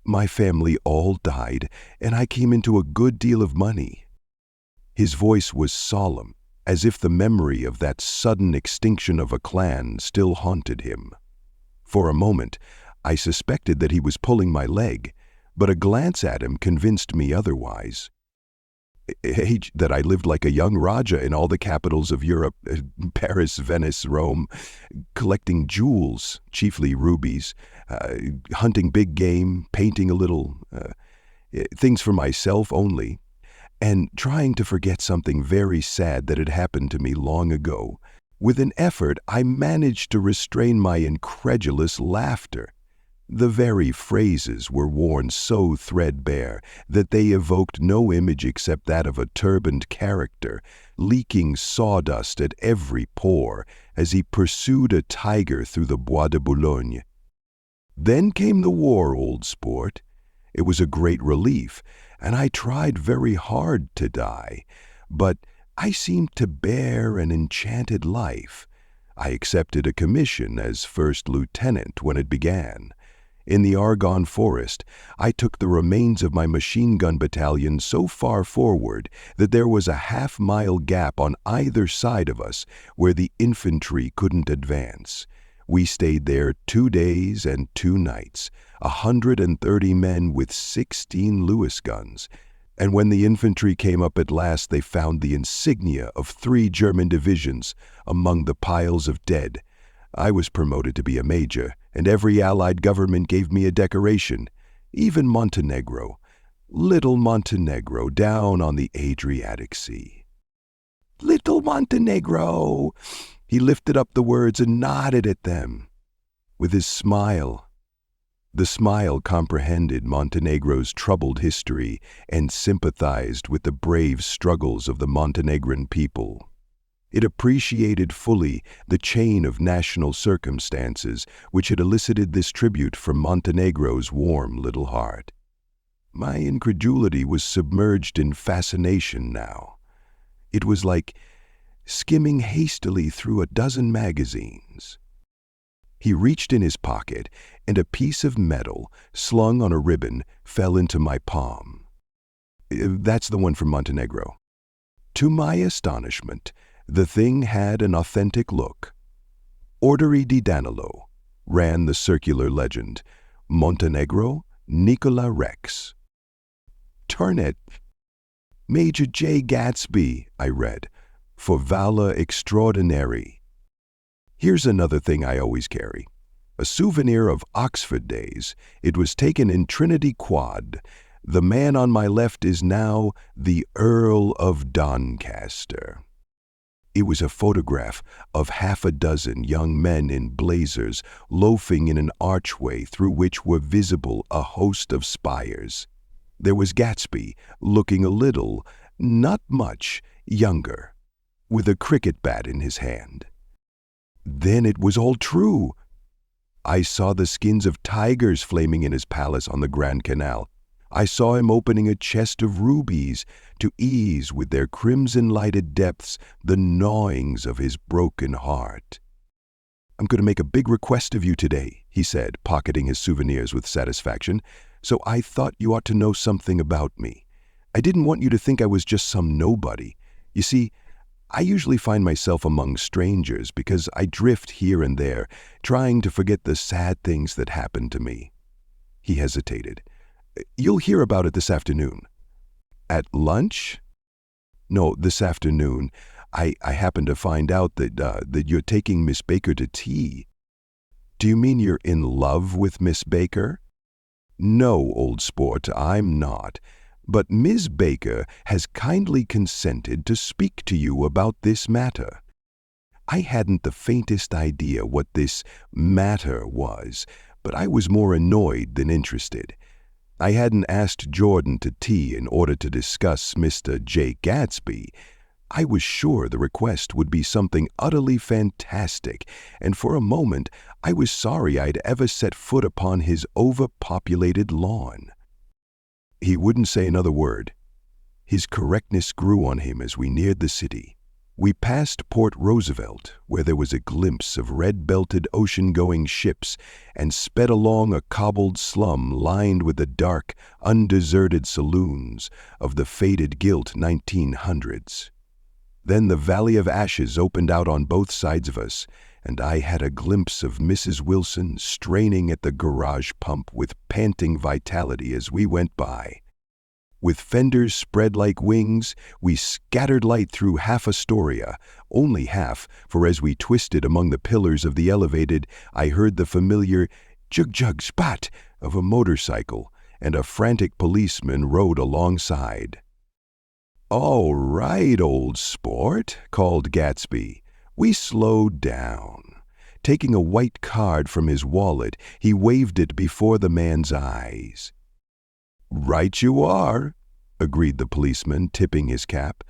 My family all died, and I came into a good deal of money." His voice was solemn, as if the memory of that sudden extinction of a clan still haunted him. For a moment, I suspected that he was pulling my leg, but a glance at him convinced me otherwise. That I lived like a young Raja in all the capitals of Europe, Paris, Venice, Rome, collecting jewels, chiefly rubies, hunting big game, painting a little, things for myself only, and trying to forget something very sad that had happened to me long ago. With an effort, I managed to restrain my incredulous laughter. The very phrases were worn so threadbare that they evoked no image except that of a turbaned character, leaking sawdust at every pore as he pursued a tiger through the Bois de Boulogne. "Then came the war, old sport. It was a great relief, and I tried very hard to die, but I seemed to bear an enchanted life. I accepted a commission as first lieutenant when it began. In the Argonne Forest, I took the remains of my machine gun battalion so far forward that there was a half-mile gap on either side of us where the infantry couldn't advance. We stayed there 2 days and 2 nights, 130 men with 16 Lewis guns. And when the infantry came up at last, they found the insignia of 3 German divisions among the piles of dead. I was promoted to be a major, and every Allied government gave me a decoration, even Montenegro. Little Montenegro down on the Adriatic Sea. Little Montenegro! He lifted up the words and nodded at them. With his smile. The smile comprehended Montenegro's troubled history and sympathized with the brave struggles of the Montenegrin people. It appreciated fully the chain of national circumstances which had elicited this tribute from Montenegro's warm little heart. My incredulity was submerged in fascination now. It was like skimming hastily through a dozen magazines. He reached in his pocket, and a piece of metal, slung on a ribbon, fell into my palm. That's the one from Montenegro. To my astonishment, the thing had an authentic look. Orderi di Danilo, ran the circular legend. Montenegro, Nicola Rex. Turn it. Major Jay Gatsby, I read, for valor extraordinary. Here's another thing I always carry. A souvenir of Oxford days. It was taken in Trinity Quad. The man on my left is now the Earl of Doncaster. It was a photograph of 6 young men in blazers loafing in an archway through which were visible a host of spires. There was Gatsby, looking a little, not much, younger, with a cricket bat in his hand. Then it was all true. I saw the skins of tigers flaming in his palace on the Grand Canal. I saw him opening a chest of rubies to ease with their crimson-lighted depths the gnawings of his broken heart. "I'm going to make a big request of you today," he said, pocketing his souvenirs with satisfaction, "so I thought you ought to know something about me. I didn't want you to think I was just some nobody. You see, I usually find myself among strangers because I drift here and there, trying to forget the sad things that happened to me." He hesitated. "You'll hear about it this afternoon." "At lunch?" "No, this afternoon. I happened to find out that you're taking Miss Baker to tea." "Do you mean you're in love with Miss Baker?" "No, old sport, I'm not. But Miss Baker has kindly consented to speak to you about this matter." I hadn't the faintest idea what this matter was, but I was more annoyed than interested. I hadn't asked Jordan to tea in order to discuss Mr. Jay Gatsby. I was sure the request would be something utterly fantastic, and for a moment I was sorry I'd ever set foot upon his overpopulated lawn. He wouldn't say another word. His correctness grew on him as we neared the city. We passed Port Roosevelt, where there was a glimpse of red-belted ocean-going ships, and sped along a cobbled slum lined with the dark, undeserted saloons of the faded gilt 1900s. Then the Valley of Ashes opened out on both sides of us, and I had a glimpse of Mrs. Wilson straining at the garage pump with panting vitality as we went by. With fenders spread like wings, we scattered light through half Astoria, only half, for as we twisted among the pillars of the elevated, I heard the familiar jug-jug spat of a motorcycle, and a frantic policeman rode alongside. "All right, old sport," called Gatsby. We slowed down. Taking a white card from his wallet, he waved it before the man's eyes. "Right you are," agreed the policeman, tipping his cap.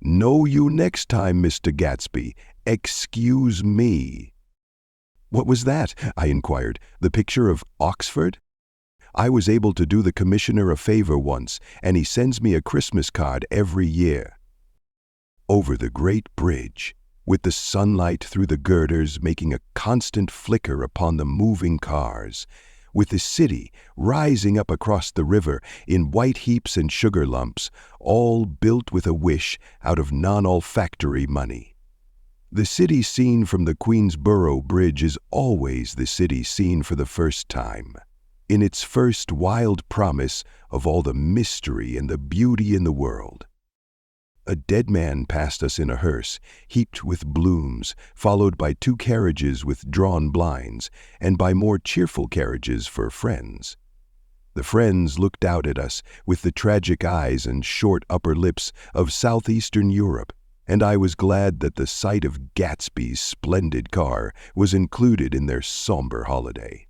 "Know you next time, Mr. Gatsby. Excuse me." "What was that?" I inquired. "The picture of Oxford?" "I was able to do the commissioner a favor once, and he sends me a Christmas card every year." Over the great bridge, with the sunlight through the girders making a constant flicker upon the moving cars, with the city rising up across the river in white heaps and sugar lumps, all built with a wish out of non-olfactory money. The city seen from the Queensboro Bridge is always the city seen for the first time, in its first wild promise of all the mystery and the beauty in the world. A dead man passed us in a hearse, heaped with blooms, followed by 2 carriages with drawn blinds, and by more cheerful carriages for friends. The friends looked out at us with the tragic eyes and short upper lips of southeastern Europe, and I was glad that the sight of Gatsby's splendid car was included in their somber holiday.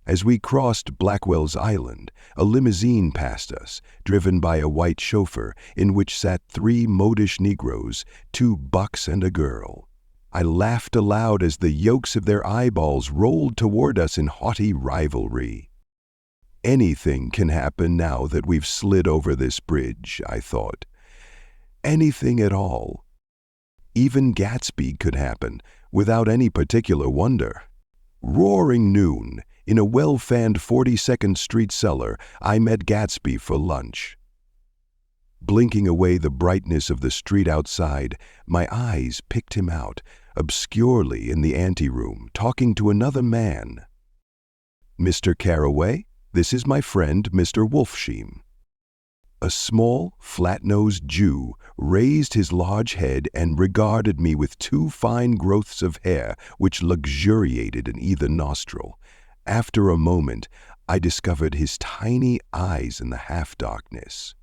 As we crossed Blackwell's Island, a limousine passed us, driven by a white chauffeur, in which sat 3 modish Negroes, 2 bucks and a girl. I laughed aloud as the yolks of their eyeballs rolled toward us in haughty rivalry. Anything can happen now that we've slid over this bridge, I thought. Anything at all. Even Gatsby could happen, without any particular wonder. Roaring noon, in a well-fanned 42nd Street cellar, I met Gatsby for lunch. Blinking away the brightness of the street outside, my eyes picked him out, obscurely in the anteroom, talking to another man. "Mr. Carraway, this is my friend, Mr. Wolfsheim." A small, flat-nosed Jew raised his large head and regarded me with 2 fine growths of hair which luxuriated in either nostril. After a moment, I discovered his tiny eyes in the half-darkness.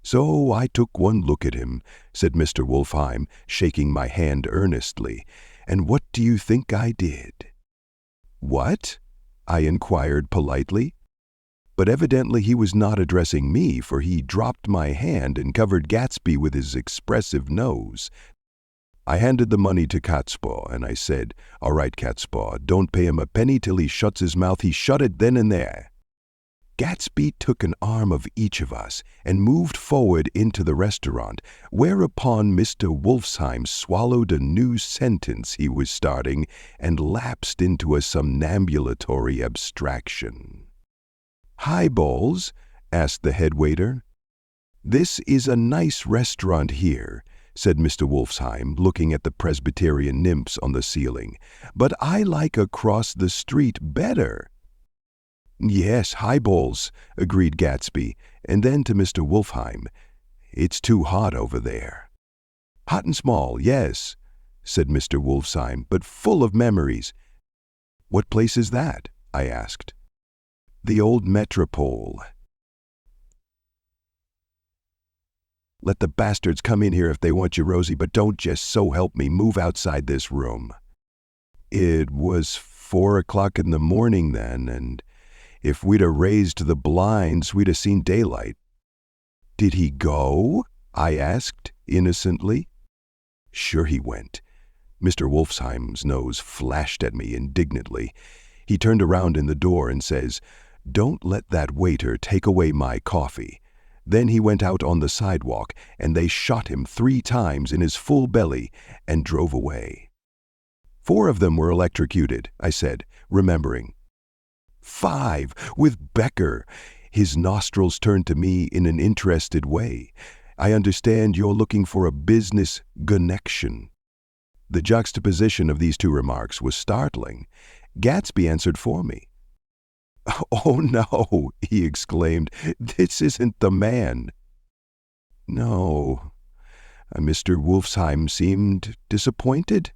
So I took one look at him," said Mr. Wolfheim, shaking my hand earnestly, "and what do you think I did?" "What?" I inquired politely. But evidently he was not addressing me, for he dropped my hand and covered Gatsby with his expressive nose. I handed the money to Catspaw, and I said, "All right, Catspaw, don't pay him a penny till he shuts his mouth." He shut it then and there. Gatsby took an arm of each of us and moved forward into the restaurant, whereupon Mr. Wolfsheim swallowed a new sentence he was starting and lapsed into a somnambulatory abstraction. "Highballs?" asked the head waiter. "This is a nice restaurant here," said Mr. Wolfsheim, looking at the Presbyterian nymphs on the ceiling, "but I like across the street better." "Yes, highballs," agreed Gatsby, and then to Mr. Wolfsheim, "It's too hot over there." "Hot and small, yes," said Mr. Wolfsheim, "but full of memories." "What place is that?" I asked. "The old Metropole." "Let the bastards come in here if they want you, Rosie, but don't just so help me move outside this room." It was 4 o'clock in the morning then, and if we'd 'a' raised the blinds, we'd 'a' seen daylight. "Did he go?" I asked, innocently. "Sure he went." Mr. Wolfsheim's nose flashed at me indignantly. He turned around in the door and says, "Don't let that waiter take away my coffee." Then he went out on the sidewalk, and they shot him 3 times in his full belly and drove away. 4 of them were electrocuted, I said, remembering. 5, with Becker. His nostrils turned to me in an interested way. "I understand you're looking for a business connection." The juxtaposition of these 2 remarks was startling. Gatsby answered for me. "Oh, no," he exclaimed, "this isn't the man." "No." Mr. Wolfsheim seemed disappointed.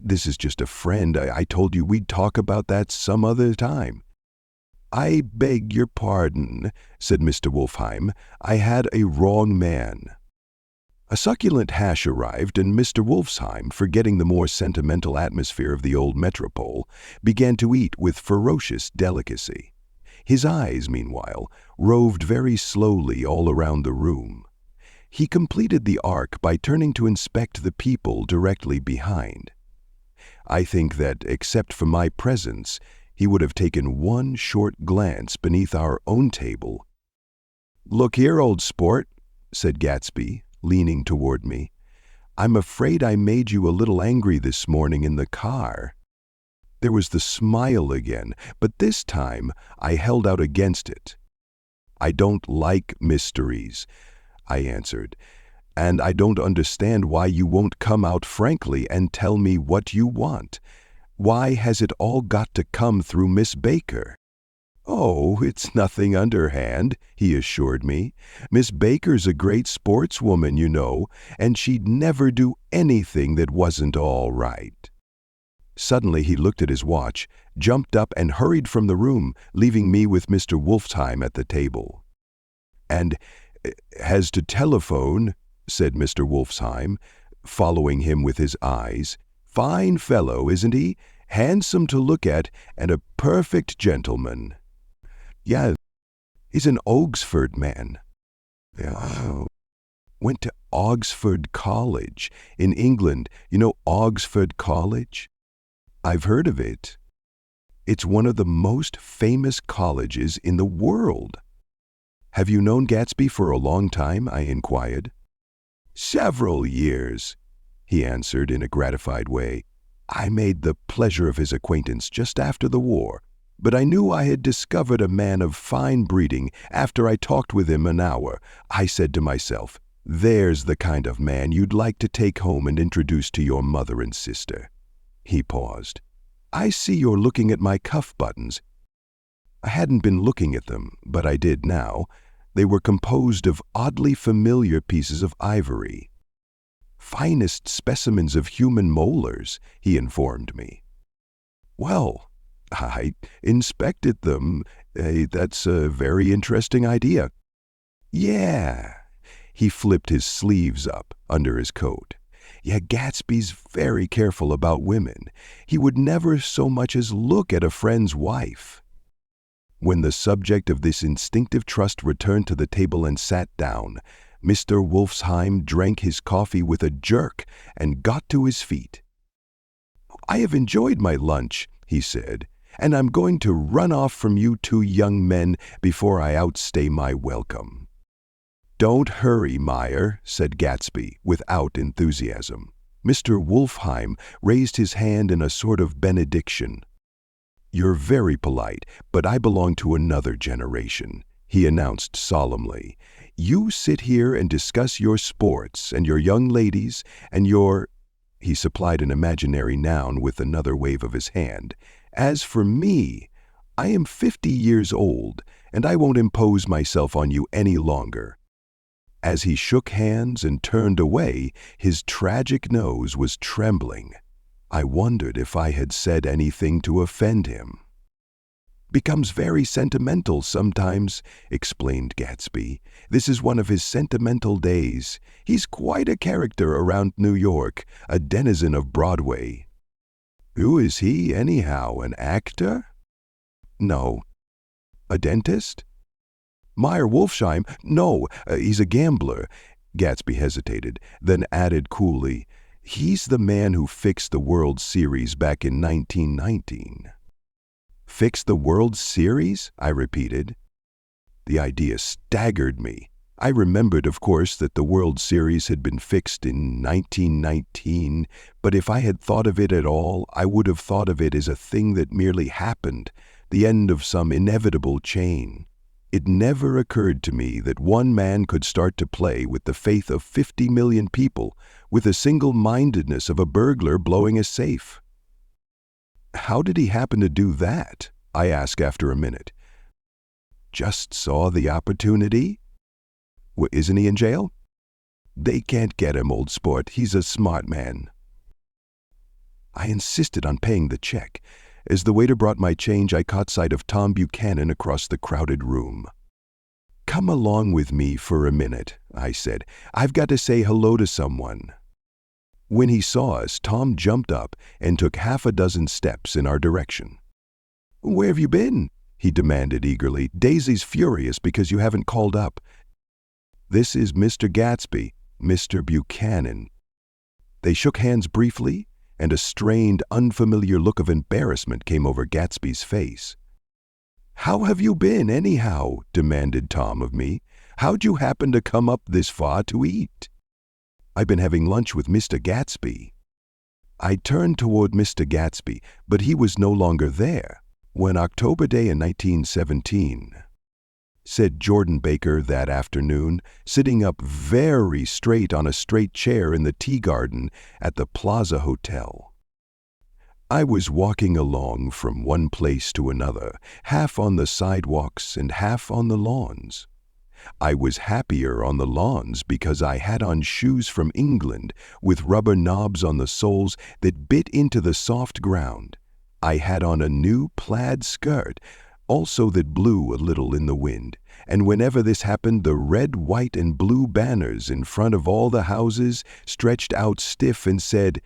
"This is just a friend. I told you we'd talk about that some other time." "I beg your pardon," said Mr. Wolfsheim. "I had a wrong man." A succulent hash arrived, and Mr. Wolfsheim, forgetting the more sentimental atmosphere of the old metropole, began to eat with ferocious delicacy. His eyes, meanwhile, roved very slowly all around the room. He completed the arc by turning to inspect the people directly behind. I think that, except for my presence, he would have taken one short glance beneath our own table. "Look here, old sport," said Gatsby, leaning toward me. "I'm afraid I made you a little angry this morning in the car." There was the smile again, but this time I held out against it. "I don't like mysteries," I answered, "and I don't understand why you won't come out frankly and tell me what you want. Why has it all got to come through Miss Baker?" "Oh, it's nothing underhand," he assured me. "Miss Baker's a great sportswoman, you know, and she'd never do anything that wasn't all right." Suddenly he looked at his watch, jumped up, and hurried from the room, leaving me with Mr. Wolfsheim at the table. "And has to telephone," said Mr. Wolfsheim, following him with his eyes. "Fine fellow, isn't he? Handsome to look at, and a perfect gentleman." "Yeah, he's an Oxford man." "Oh. Went to Oxford College in England. You know Oxford College?" "I've heard of it." "It's one of the most famous colleges in the world." "Have you known Gatsby for a long time?" I inquired. "Several years," he answered in a gratified way. "I made the pleasure of his acquaintance just after the war, but I knew I had discovered a man of fine breeding after I talked with him an hour. I said to myself, there's the kind of man you'd like to take home and introduce to your mother and sister." He paused. "I see you're looking at my cuff buttons." I hadn't been looking at them, but I did now. They were composed of oddly familiar pieces of ivory. "Finest specimens of human molars," he informed me. "Well, I inspected them. That's a very interesting idea." "Yeah." He flipped his sleeves up under his coat. "Yeah, Gatsby's very careful about women. He would never so much as look at a friend's wife." When the subject of this instinctive trust returned to the table and sat down, Mr. Wolfsheim drank his coffee with a jerk and got to his feet. "I have enjoyed my lunch," he said, and I'm going to run off from you two young men before I outstay my welcome." "Don't hurry, Meyer," said Gatsby, without enthusiasm. Mr. Wolfheim raised his hand in a sort of benediction. "You're very polite, but I belong to another generation," he announced solemnly. "You sit here and discuss your sports and your young ladies and your—" He supplied an imaginary noun with another wave of his hand. "As for me, I am 50 years old, and I won't impose myself on you any longer." As he shook hands and turned away, his tragic nose was trembling. I wondered if I had said anything to offend him. "Becomes very sentimental sometimes," explained Gatsby. "This is one of his sentimental days. He's quite a character around New York, a denizen of Broadway." "Who is he, anyhow, an actor?" "No." "A dentist?" "Meyer Wolfsheim? No, he's a gambler." Gatsby hesitated, then added coolly, "He's the man who fixed the World Series back in 1919. "Fixed the World Series?" I repeated. The idea staggered me. I remembered, of course, that the World Series had been fixed in 1919, but if I had thought of it at all, I would have thought of it as a thing that merely happened, the end of some inevitable chain. It never occurred to me that one man could start to play with the faith of 50 million people with the single-mindedness of a burglar blowing a safe. "How did he happen to do that?" I asked after a minute. "Just saw the opportunity." "Isn't he in jail?" "They can't get him, old sport. He's a smart man." I insisted on paying the check. As the waiter brought my change, I caught sight of Tom Buchanan across the crowded room. "Come along with me for a minute," I said. "I've got to say hello to someone." When he saw us, Tom jumped up and took half a dozen steps in our direction. "Where have you been?" he demanded eagerly. "Daisy's furious because you haven't called up." "This is Mr. Gatsby, Mr. Buchanan." They shook hands briefly, and a strained, unfamiliar look of embarrassment came over Gatsby's face. "How have you been, anyhow?" demanded Tom of me. "How'd you happen to come up this far to eat?" "I've been having lunch with Mr. Gatsby." I turned toward Mr. Gatsby, but he was no longer there. "One October day in 1917, said Jordan Baker that afternoon, sitting up very straight on a straight chair in the tea garden at the Plaza Hotel. I was walking along from one place to another, half on the sidewalks and half on the lawns. I was happier on the lawns because I had on shoes from England with rubber knobs on the soles that bit into the soft ground. I had on a new plaid skirt, also that blew a little in the wind, and whenever this happened, the red, white, and blue banners in front of all the houses stretched out stiff and said,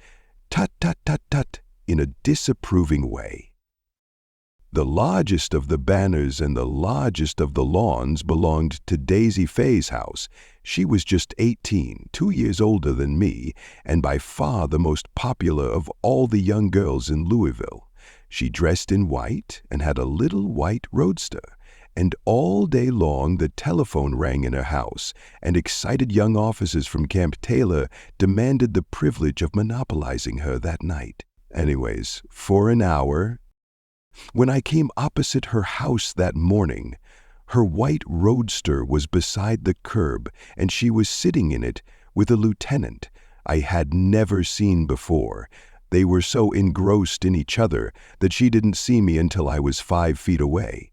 "Tut, tut, tut, tut," in a disapproving way. The largest of the banners and the largest of the lawns belonged to Daisy Faye's house. She was just 18, 2 years older than me, and by far the most popular of all the young girls in Louisville. She dressed in white and had a little white roadster, and all day long the telephone rang in her house, and excited young officers from Camp Taylor demanded the privilege of monopolizing her that night. Anyways, for an hour, when I came opposite her house that morning, her white roadster was beside the curb, and she was sitting in it with a lieutenant I had never seen before. They were so engrossed in each other that she didn't see me until I was 5 feet away.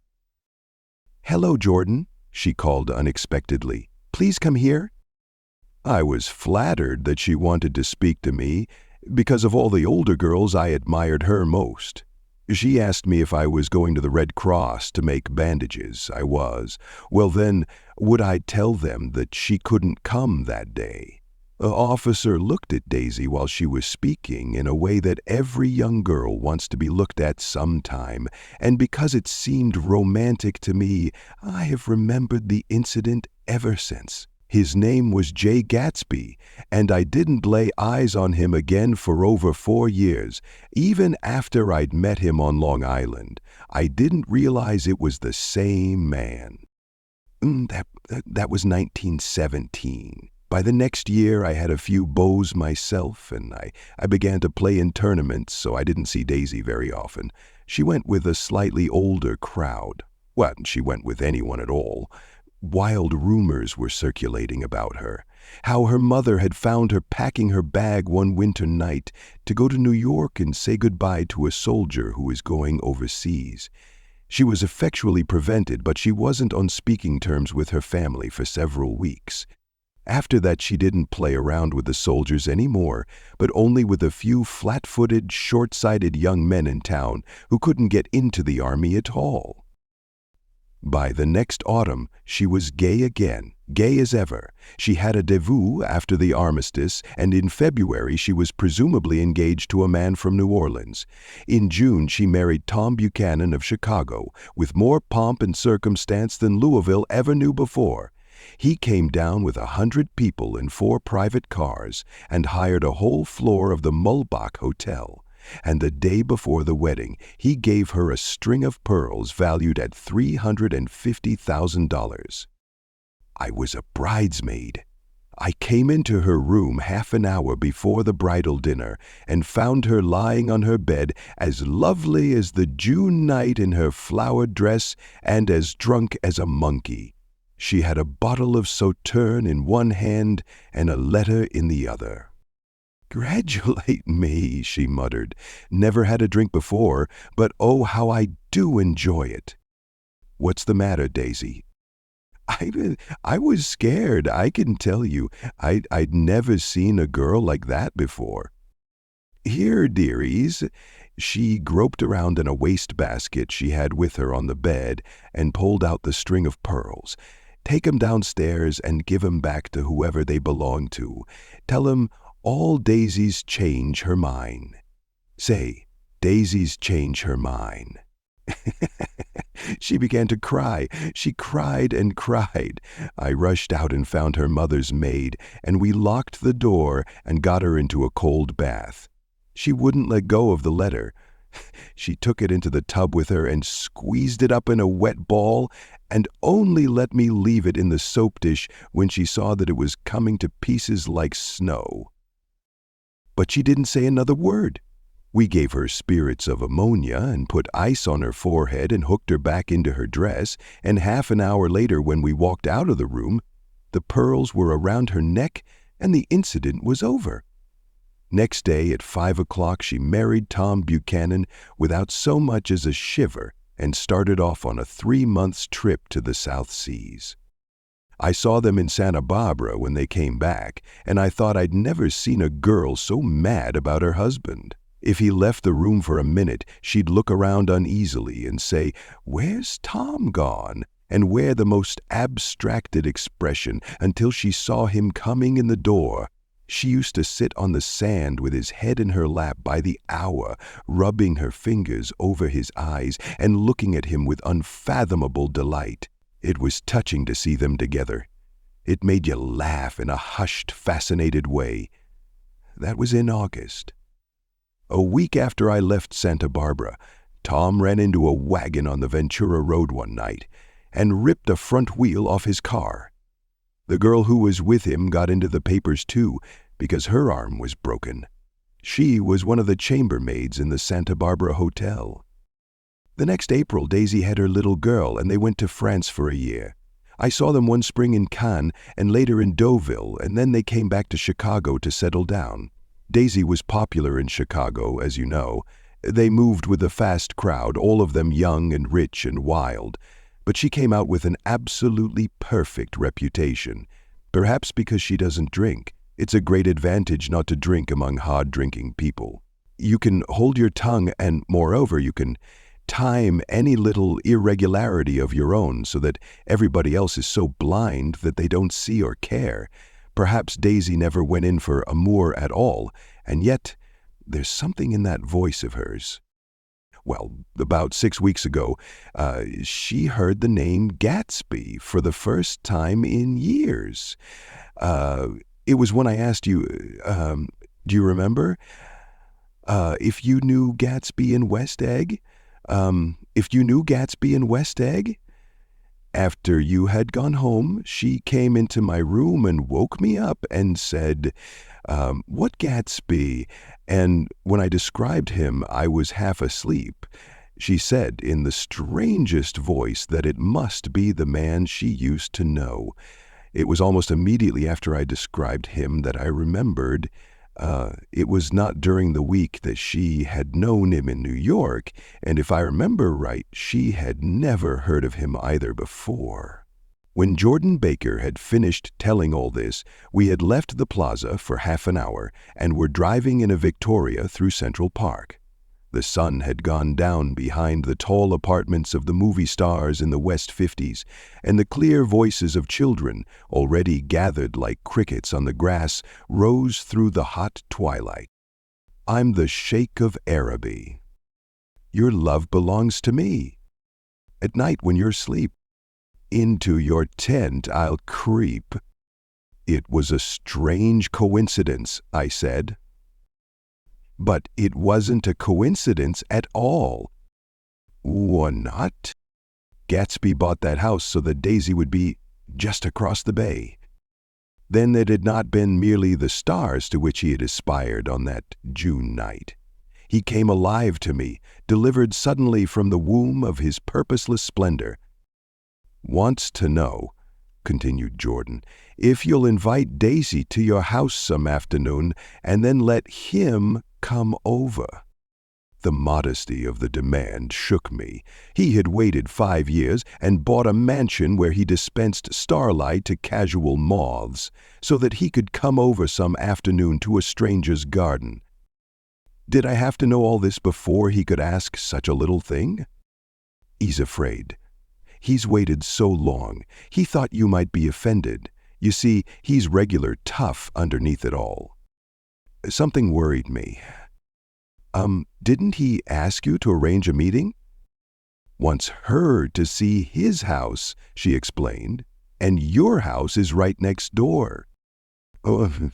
"Hello, Jordan," she called unexpectedly. "Please come here." I was flattered that she wanted to speak to me. Because of all the older girls, I admired her most. She asked me if I was going to the Red Cross to make bandages. I was. Well then, would I tell them that she couldn't come that day? An officer looked at Daisy while she was speaking in a way that every young girl wants to be looked at sometime, and because it seemed romantic to me, I have remembered the incident ever since. His name was Jay Gatsby, and I didn't lay eyes on him again for over 4 years. Even after I'd met him on Long Island, I didn't realize it was the same man. That was 1917. By the next year, I had a few beaux myself, and I began to play in tournaments, so I didn't see Daisy very often. She went with a slightly older crowd. Well, she went with anyone at all. Wild rumors were circulating about her, how her mother had found her packing her bag one winter night to go to New York and say goodbye to a soldier who was going overseas. She was effectually prevented, but she wasn't on speaking terms with her family for several weeks. After that, she didn't play around with the soldiers anymore, but only with a few flat-footed, short-sighted young men in town who couldn't get into the army at all. By the next autumn, she was gay again, gay as ever. She had a debut after the armistice, and in February she was presumably engaged to a man from New Orleans. In June, she married Tom Buchanan of Chicago, with more pomp and circumstance than Louisville ever knew before. He came down with 100 people in 4 private cars and hired a whole floor of the Mulbach Hotel. And the day before the wedding, he gave her a string of pearls valued at $350,000. I was a bridesmaid. I came into her room half an hour before the bridal dinner and found her lying on her bed as lovely as the June night in her flowered dress and as drunk as a monkey. She had a bottle of Sauterne in one hand and a letter in the other. "Congratulate me," she muttered. "Never had a drink before, but oh, how I do enjoy it." "What's the matter, Daisy?" I was scared, I can tell you. I'd never seen a girl like that before. "Here, dearies." She groped around in a wastebasket she had with her on the bed and pulled out the string of pearls. "Take 'em downstairs and give 'em back to whoever they belong to. Tell 'em all daisies change her mind. Say, daisies change her mind." She began to cry. She cried and cried. I rushed out and found her mother's maid, and we locked the door and got her into a cold bath. She wouldn't let go of the letter. She took it into the tub with her and squeezed it up in a wet ball, and only let me leave it in the soap dish when she saw that it was coming to pieces like snow. But she didn't say another word. We gave her spirits of ammonia and put ice on her forehead and hooked her back into her dress, and half an hour later, when we walked out of the room, the pearls were around her neck and the incident was over. Next day at 5 o'clock, she married Tom Buchanan without so much as a shiver and started off on a 3-month trip to the South Seas. I saw them in Santa Barbara when they came back, and I thought I'd never seen a girl so mad about her husband. If he left the room for a minute, she'd look around uneasily and say, "Where's Tom gone?" and wear the most abstracted expression until she saw him coming in the door. She used to sit on the sand with his head in her lap by the hour, rubbing her fingers over his eyes and looking at him with unfathomable delight. It was touching to see them together. It made you laugh in a hushed, fascinated way. That was in August. A week after I left Santa Barbara, Tom ran into a wagon on the Ventura Road one night and ripped a front wheel off his car. The girl who was with him got into the papers too, because her arm was broken. She was one of the chambermaids in the Santa Barbara Hotel. The next April, Daisy had her little girl, and they went to France for a year. I saw them one spring in Cannes and later in Deauville, and then they came back to Chicago to settle down. Daisy was popular in Chicago, as you know. They moved with a fast crowd, all of them young and rich and wild. But she came out with an absolutely perfect reputation. Perhaps because she doesn't drink. It's a great advantage not to drink among hard-drinking people. You can hold your tongue, and moreover, you can time any little irregularity of your own so that everybody else is so blind that they don't see or care. Perhaps Daisy never went in for amour at all, and yet there's something in that voice of hers. well, about 6 weeks ago, she heard the name Gatsby for the first time in years. It was when I asked you, do you remember? If you knew Gatsby in West Egg? If you knew Gatsby in West Egg? After you had gone home, she came into my room and woke me up and said, "What Gatsby?" And when I described him, I was half asleep. She said in the strangest voice that it must be the man she used to know. It was almost immediately after I described him that I remembered. It was not during the week that she had known him in New York, and if I remember right, she had never heard of him either before. When Jordan Baker had finished telling all this, we had left the plaza for half an hour and were driving in a Victoria through Central Park. The sun had gone down behind the tall apartments of the movie stars in the West 50s, and the clear voices of children, already gathered like crickets on the grass, rose through the hot twilight. I'm the Sheikh of Araby. Your love belongs to me. At night when you're asleep, into your tent I'll creep. It was a strange coincidence, I said. But it wasn't a coincidence at all. Or not? Gatsby bought that house so that Daisy would be just across the bay. Then it had not been merely the stars to which he had aspired on that June night. He came alive to me, delivered suddenly from the womb of his purposeless splendor. Wants to know, continued Jordan, if you'll invite Daisy to your house some afternoon and then let him come over. The modesty of the demand shook me. He had waited 5 years and bought a mansion where he dispensed starlight to casual moths so that he could come over some afternoon to a stranger's garden. Did I have to know all this before he could ask such a little thing? He's afraid. He's waited so long. He thought you might be offended. You see, he's regular tough underneath it all. Something worried me. Didn't he ask you to arrange a meeting? Wants her to see his house, she explained, and your house is right next door. Oh,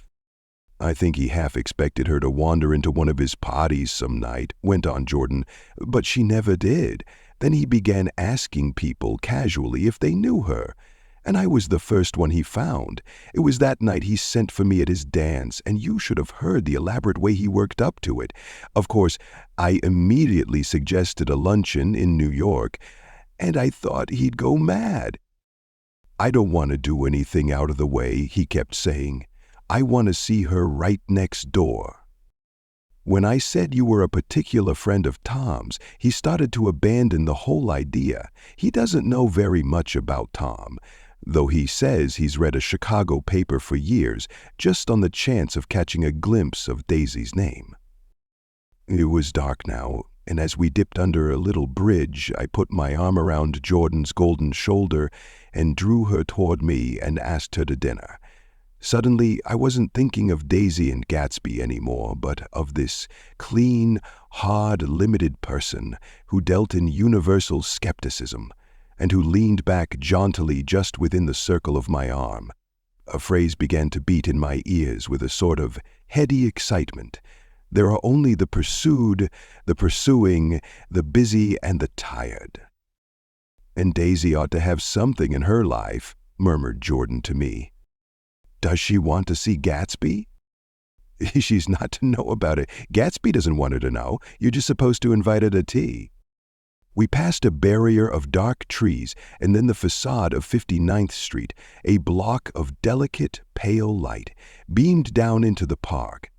I think he half expected her to wander into one of his parties some night, went on Jordan, but she never did. Then he began asking people casually if they knew her, and I was the first one he found. It was that night he sent for me at his dance, and you should have heard the elaborate way he worked up to it. Of course, I immediately suggested a luncheon in New York, and I thought he'd go mad. I don't want to do anything out of the way, he kept saying. I want to see her right next door. When I said you were a particular friend of Tom's, he started to abandon the whole idea. He doesn't know very much about Tom, though he says he's read a Chicago paper for years, just on the chance of catching a glimpse of Daisy's name. It was dark now, and as we dipped under a little bridge, I put my arm around Jordan's golden shoulder and drew her toward me and asked her to dinner. Suddenly, I wasn't thinking of Daisy and Gatsby anymore, but of this clean, hard, limited person who dealt in universal skepticism and who leaned back jauntily just within the circle of my arm. A phrase began to beat in my ears with a sort of heady excitement. There are only the pursued, the pursuing, the busy, and the tired. And Daisy ought to have something in her life, murmured Jordan to me. Does she want to see Gatsby? She's not to know about it. Gatsby doesn't want her to know. You're just supposed to invite her to tea. We passed a barrier of dark trees and then the facade of 59th Street, a block of delicate, pale light, beamed down into the park.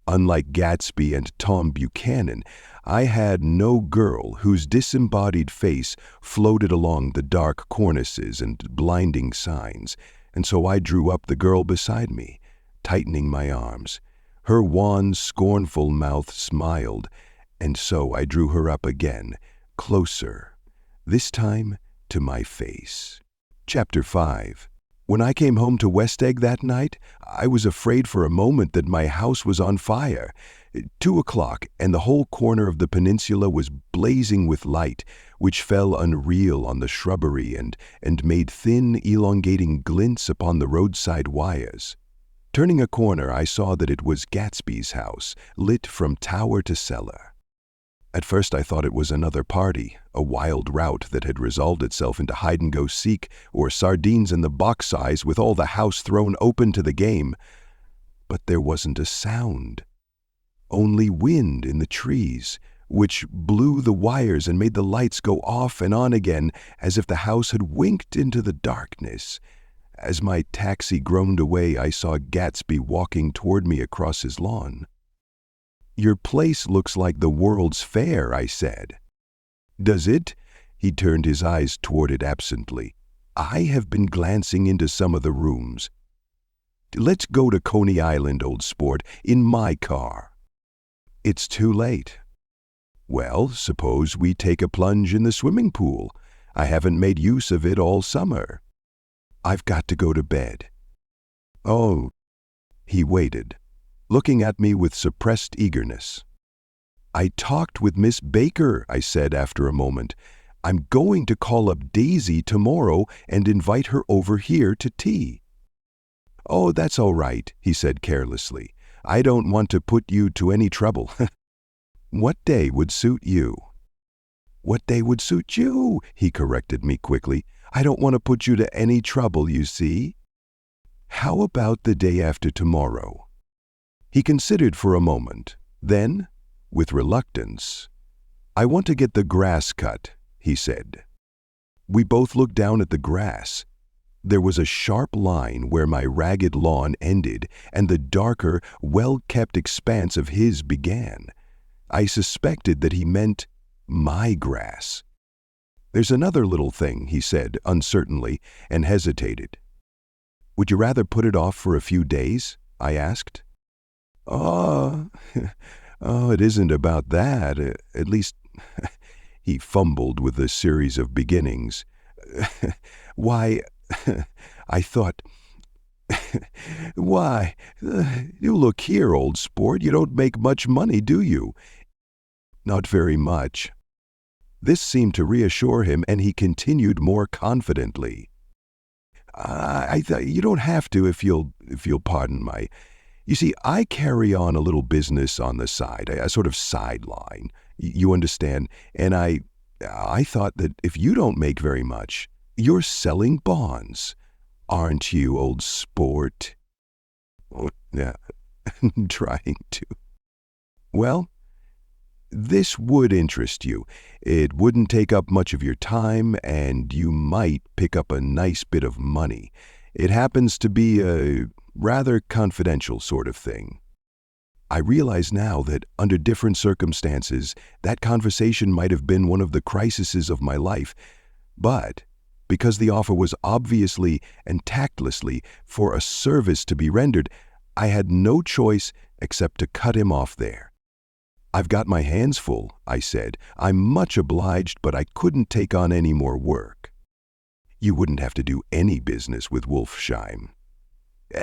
Unlike Gatsby and Tom Buchanan, I had no girl whose disembodied face floated along the dark cornices and blinding signs, and so I drew up the girl beside me, tightening my arms. Her wan, scornful mouth smiled, and so I drew her up again, closer, this time to my face. Chapter 5. When I came home to West Egg that night, I was afraid for a moment that my house was on fire. 2 o'clock, and the whole corner of the peninsula was blazing with light, which fell unreal on the shrubbery and made thin, elongating glints upon the roadside wires. Turning a corner, I saw that it was Gatsby's house, lit from tower to cellar. At first I thought it was another party, a wild rout that had resolved itself into hide-and-go-seek or sardines in the box size with all the house thrown open to the game. But there wasn't a sound. Only wind in the trees, which blew the wires and made the lights go off and on again as if the house had winked into the darkness. As my taxi groaned away, I saw Gatsby walking toward me across his lawn. "Your place looks like the World's Fair," I said. "Does it?" He turned his eyes toward it absently. "I have been glancing into some of the rooms. Let's go to Coney Island, old sport, in my car." "It's too late." "Well, suppose we take a plunge in the swimming pool. I haven't made use of it all summer." "I've got to go to bed." "Oh." He waited, looking at me with suppressed eagerness. "I talked with Miss Baker," I said after a moment. "I'm going to call up Daisy tomorrow and invite her over here to tea." "Oh, that's all right," he said carelessly. "I don't want to put you to any trouble." "What day would suit you?" "What day would suit you?" he corrected me quickly. "I don't want to put you to any trouble, you see." "How about the day after tomorrow?" He considered for a moment. Then, with reluctance, "I want to get the grass cut," he said. We both looked down at the grass. There was a sharp line where my ragged lawn ended and the darker, well-kept expanse of his began. I suspected that he meant my grass. "There's another little thing," he said uncertainly, and hesitated. "Would you rather put it off for a few days?" I asked. Oh, it isn't about that. At least," he fumbled with a series of beginnings. "Why, I thought, why, you look here, old sport, you don't make much money, do you?" "Not very much." This seemed to reassure him, and he continued more confidently. I thought you don't have to if you'll pardon my... You see, I carry on a little business on the side, a sort of sideline, you understand, and I thought that if you don't make very much, you're selling bonds, aren't you, old sport?" "Oh, yeah, trying to." "Well, this would interest you. It wouldn't take up much of your time, and you might pick up a nice bit of money. It happens to be a rather confidential sort of thing." I realize now that under different circumstances, that conversation might have been one of the crises of my life, but because the offer was obviously and tactlessly for a service to be rendered, I had no choice except to cut him off there. "I've got my hands full," I said. "I'm much obliged, but I couldn't take on any more work." "You wouldn't have to do any business with Wolfsheim."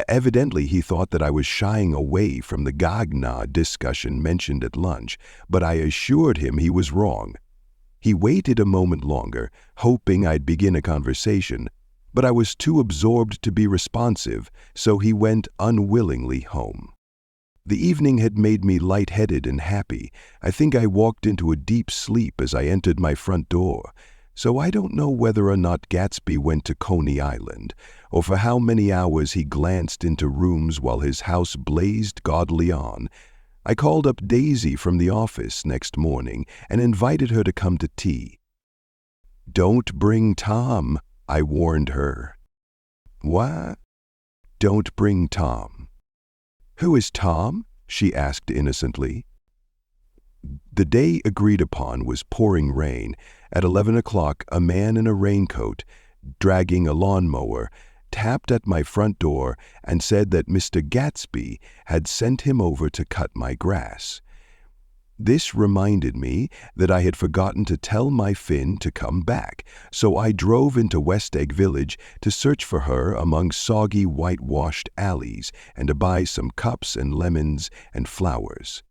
Evidently, he thought that I was shying away from the Gagna discussion mentioned at lunch, but I assured him he was wrong. He waited a moment longer, hoping I'd begin a conversation, but I was too absorbed to be responsive, so he went unwillingly home. The evening had made me lightheaded and happy. I think I walked into a deep sleep as I entered my front door. So I don't know whether or not Gatsby went to Coney Island, or for how many hours he glanced into rooms while his house blazed gaudily on. I called up Daisy from the office next morning and invited her to come to tea. "Don't bring Tom," I warned her. "What?" "Don't bring Tom." "Who is Tom?" she asked innocently. The day agreed upon was pouring rain. At 11 o'clock, a man in a raincoat, dragging a lawnmower, tapped at my front door and said that Mr. Gatsby had sent him over to cut my grass. This reminded me that I had forgotten to tell my Finn to come back, so I drove into West Egg Village to search for her among soggy whitewashed alleys and to buy some cups and lemons and flowers.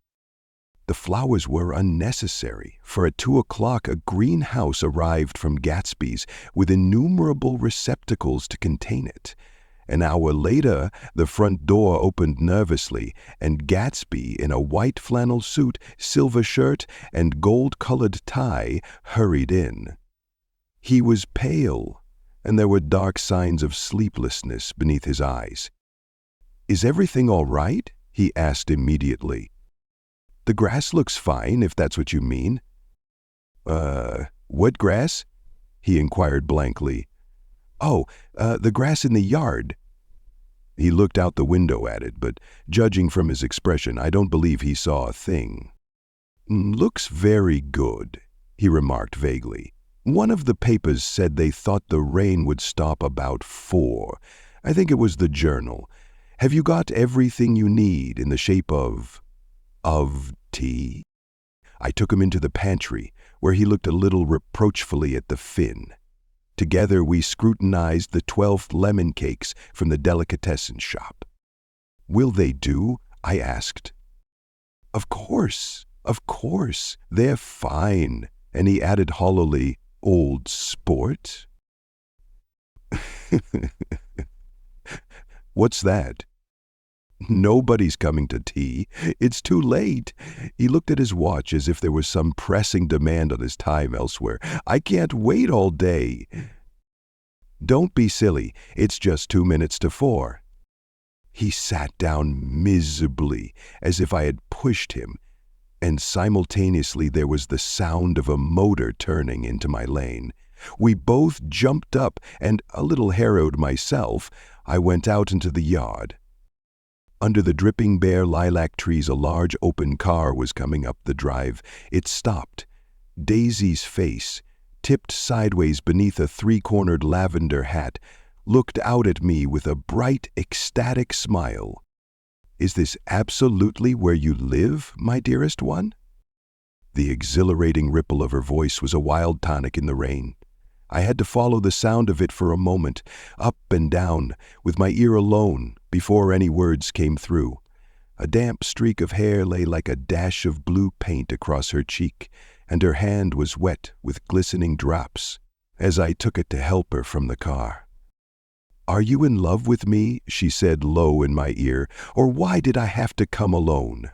The flowers were unnecessary, for at 2 o'clock a greenhouse arrived from Gatsby's with innumerable receptacles to contain it. An hour later, the front door opened nervously, and Gatsby, in a white flannel suit, silver shirt, and gold-colored tie, hurried in. He was pale, and there were dark signs of sleeplessness beneath his eyes. "Is everything all right?" he asked immediately. "The grass looks fine, if that's what you mean." What grass?" he inquired blankly. "Oh, the grass in the yard." He looked out the window at it, but judging from his expression, I don't believe he saw a thing. "Looks very good," he remarked vaguely. "One of the papers said they thought the rain would stop about 4. I think it was the Journal. Have you got everything you need in the shape of tea?" I took him into the pantry, where he looked a little reproachfully at the Finn. Together we scrutinized the 12th lemon cakes from the delicatessen shop. "Will they do?" I asked. Of course, they're fine," and he added hollowly, "Old sport." "What's that?" "Nobody's coming to tea. It's too late." He looked at his watch as if there was some pressing demand on his time elsewhere. "I can't wait all day." "Don't be silly. It's just 2 minutes to 4. He sat down miserably, as if I had pushed him, and simultaneously there was the sound of a motor turning into my lane. We both jumped up, and, a little harrowed myself, I went out into the yard. Under the dripping bare lilac trees, a large open car was coming up the drive. It stopped. Daisy's face, tipped sideways beneath a 3-cornered lavender hat, looked out at me with a bright, ecstatic smile. "Is this absolutely where you live, my dearest one?" The exhilarating ripple of her voice was a wild tonic in the rain. I had to follow the sound of it for a moment, up and down, with my ear alone, before any words came through. A damp streak of hair lay like a dash of blue paint across her cheek, and her hand was wet with glistening drops as I took it to help her from the car. "Are you in love with me?" she said low in my ear, "or why did I have to come alone?"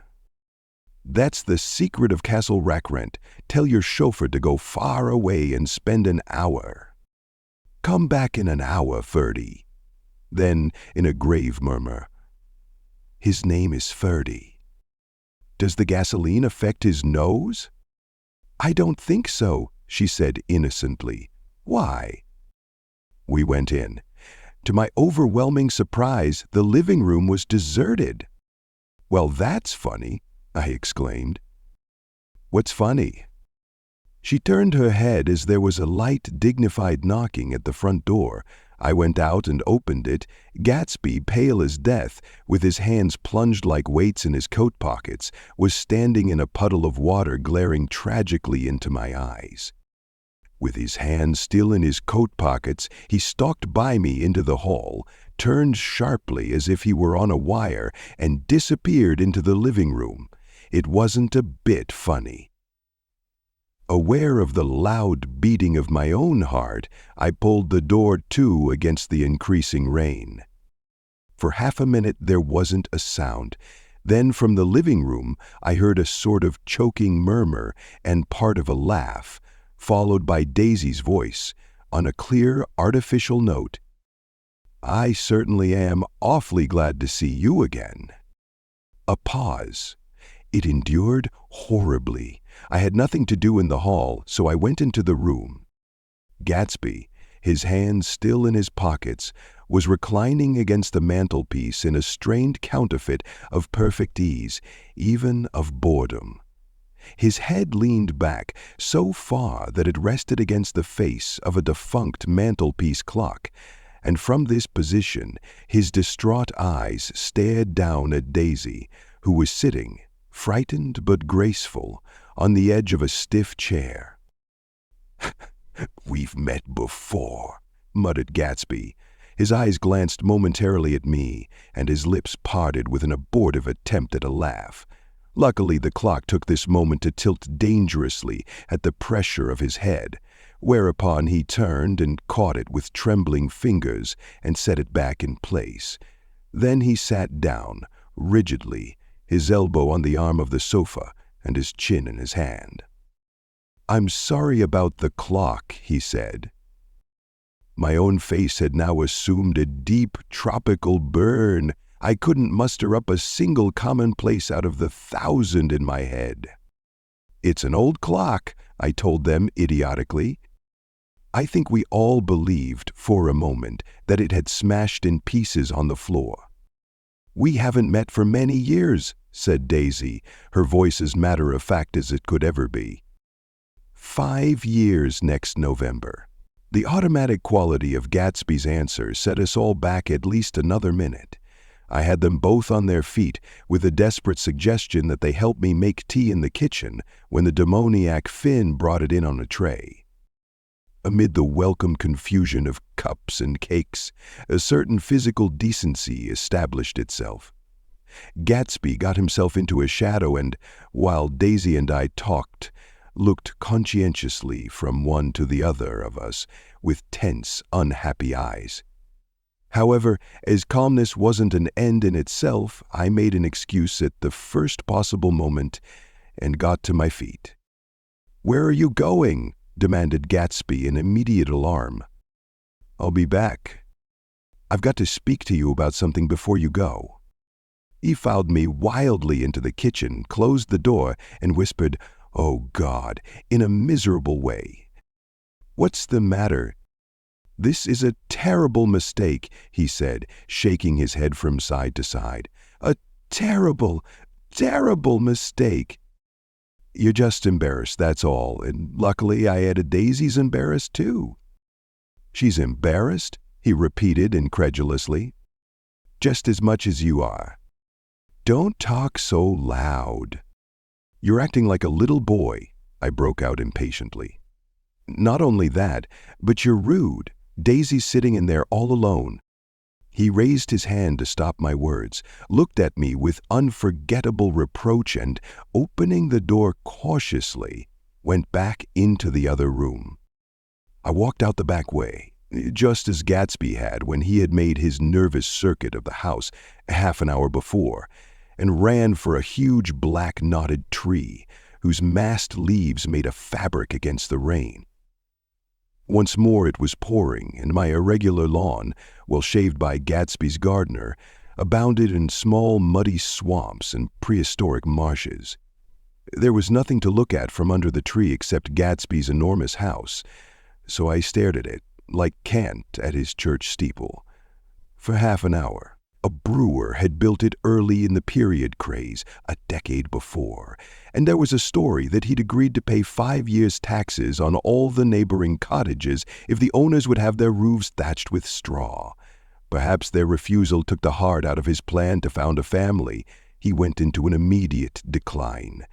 "That's the secret of Castle Rackrent. Tell your chauffeur to go far away and spend an hour. Come back in an hour, Ferdy." Then, in a grave murmur, "His name is Ferdy. Does the gasoline affect his nose?" "I don't think so," she said innocently. "Why?" We went in. To my overwhelming surprise, the living room was deserted. "Well, that's funny," I exclaimed. "What's funny?" She turned her head as there was a light, dignified knocking at the front door. I went out and opened it. Gatsby, pale as death, with his hands plunged like weights in his coat pockets, was standing in a puddle of water glaring tragically into my eyes. With his hands still in his coat pockets, he stalked by me into the hall, turned sharply as if he were on a wire, and disappeared into the living room. It wasn't a bit funny. Aware of the loud beating of my own heart, I pulled the door to against the increasing rain. For half a minute there wasn't a sound. Then from the living room I heard a sort of choking murmur and part of a laugh, followed by Daisy's voice, on a clear, artificial note. "I certainly am awfully glad to see you again." A pause. It endured horribly. I had nothing to do in the hall, so I went into the room. Gatsby, his hands still in his pockets, was reclining against the mantelpiece in a strained counterfeit of perfect ease, even of boredom. His head leaned back so far that it rested against the face of a defunct mantelpiece clock, and from this position his distraught eyes stared down at Daisy, who was sitting, frightened but graceful, on the edge of a stiff chair. "We've met before," muttered Gatsby. His eyes glanced momentarily at me, and his lips parted with an abortive attempt at a laugh. Luckily, the clock took this moment to tilt dangerously at the pressure of his head, whereupon he turned and caught it with trembling fingers and set it back in place. Then he sat down, rigidly, his elbow on the arm of the sofa and his chin in his hand. "I'm sorry about the clock," he said. My own face had now assumed a deep tropical burn. I couldn't muster up a single commonplace out of the 1,000 in my head. "It's an old clock," I told them idiotically. I think we all believed, for a moment, that it had smashed in pieces on the floor. "We haven't met for many years," said Daisy, her voice as matter-of-fact as it could ever be. 5 years next November. The automatic quality of Gatsby's answer set us all back at least another minute. I had them both on their feet with a desperate suggestion that they help me make tea in the kitchen when the demoniac Finn brought it in on a tray. Amid the welcome confusion of cups and cakes, a certain physical decency established itself. Gatsby got himself into a shadow and, while Daisy and I talked, looked conscientiously from one to the other of us with tense, unhappy eyes. However, as calmness wasn't an end in itself, I made an excuse at the first possible moment and got to my feet. "Where are you going?" demanded Gatsby in immediate alarm. "I'll be back. I've got to speak to you about something before you go." He followed me wildly into the kitchen, closed the door, and whispered, "Oh God," in a miserable way. "What's the matter?" "This is a terrible mistake," he said, shaking his head from side to side. "A terrible, terrible mistake." "You're just embarrassed, that's all, and luckily I added Daisy's embarrassed too." "She's embarrassed?" he repeated incredulously. "Just as much as you are." "Don't talk so loud." "You're acting like a little boy," I broke out impatiently. "Not only that, but you're rude. Daisy's sitting in there all alone." He raised his hand to stop my words, looked at me with unforgettable reproach, and, opening the door cautiously, went back into the other room. I walked out the back way, just as Gatsby had when he had made his nervous circuit of the house half an hour before, and ran for a huge black knotted tree whose massed leaves made a fabric against the rain. Once more it was pouring, and my irregular lawn, well shaved by Gatsby's gardener, abounded in small muddy swamps and prehistoric marshes. There was nothing to look at from under the tree except Gatsby's enormous house, so I stared at it, like Kant at his church steeple, for half an hour. A brewer had built it early in the period craze, a decade before, and there was a story that he'd agreed to pay 5 years' taxes on all the neighboring cottages if the owners would have their roofs thatched with straw. Perhaps their refusal took the heart out of his plan to found a family. He went into an immediate decline.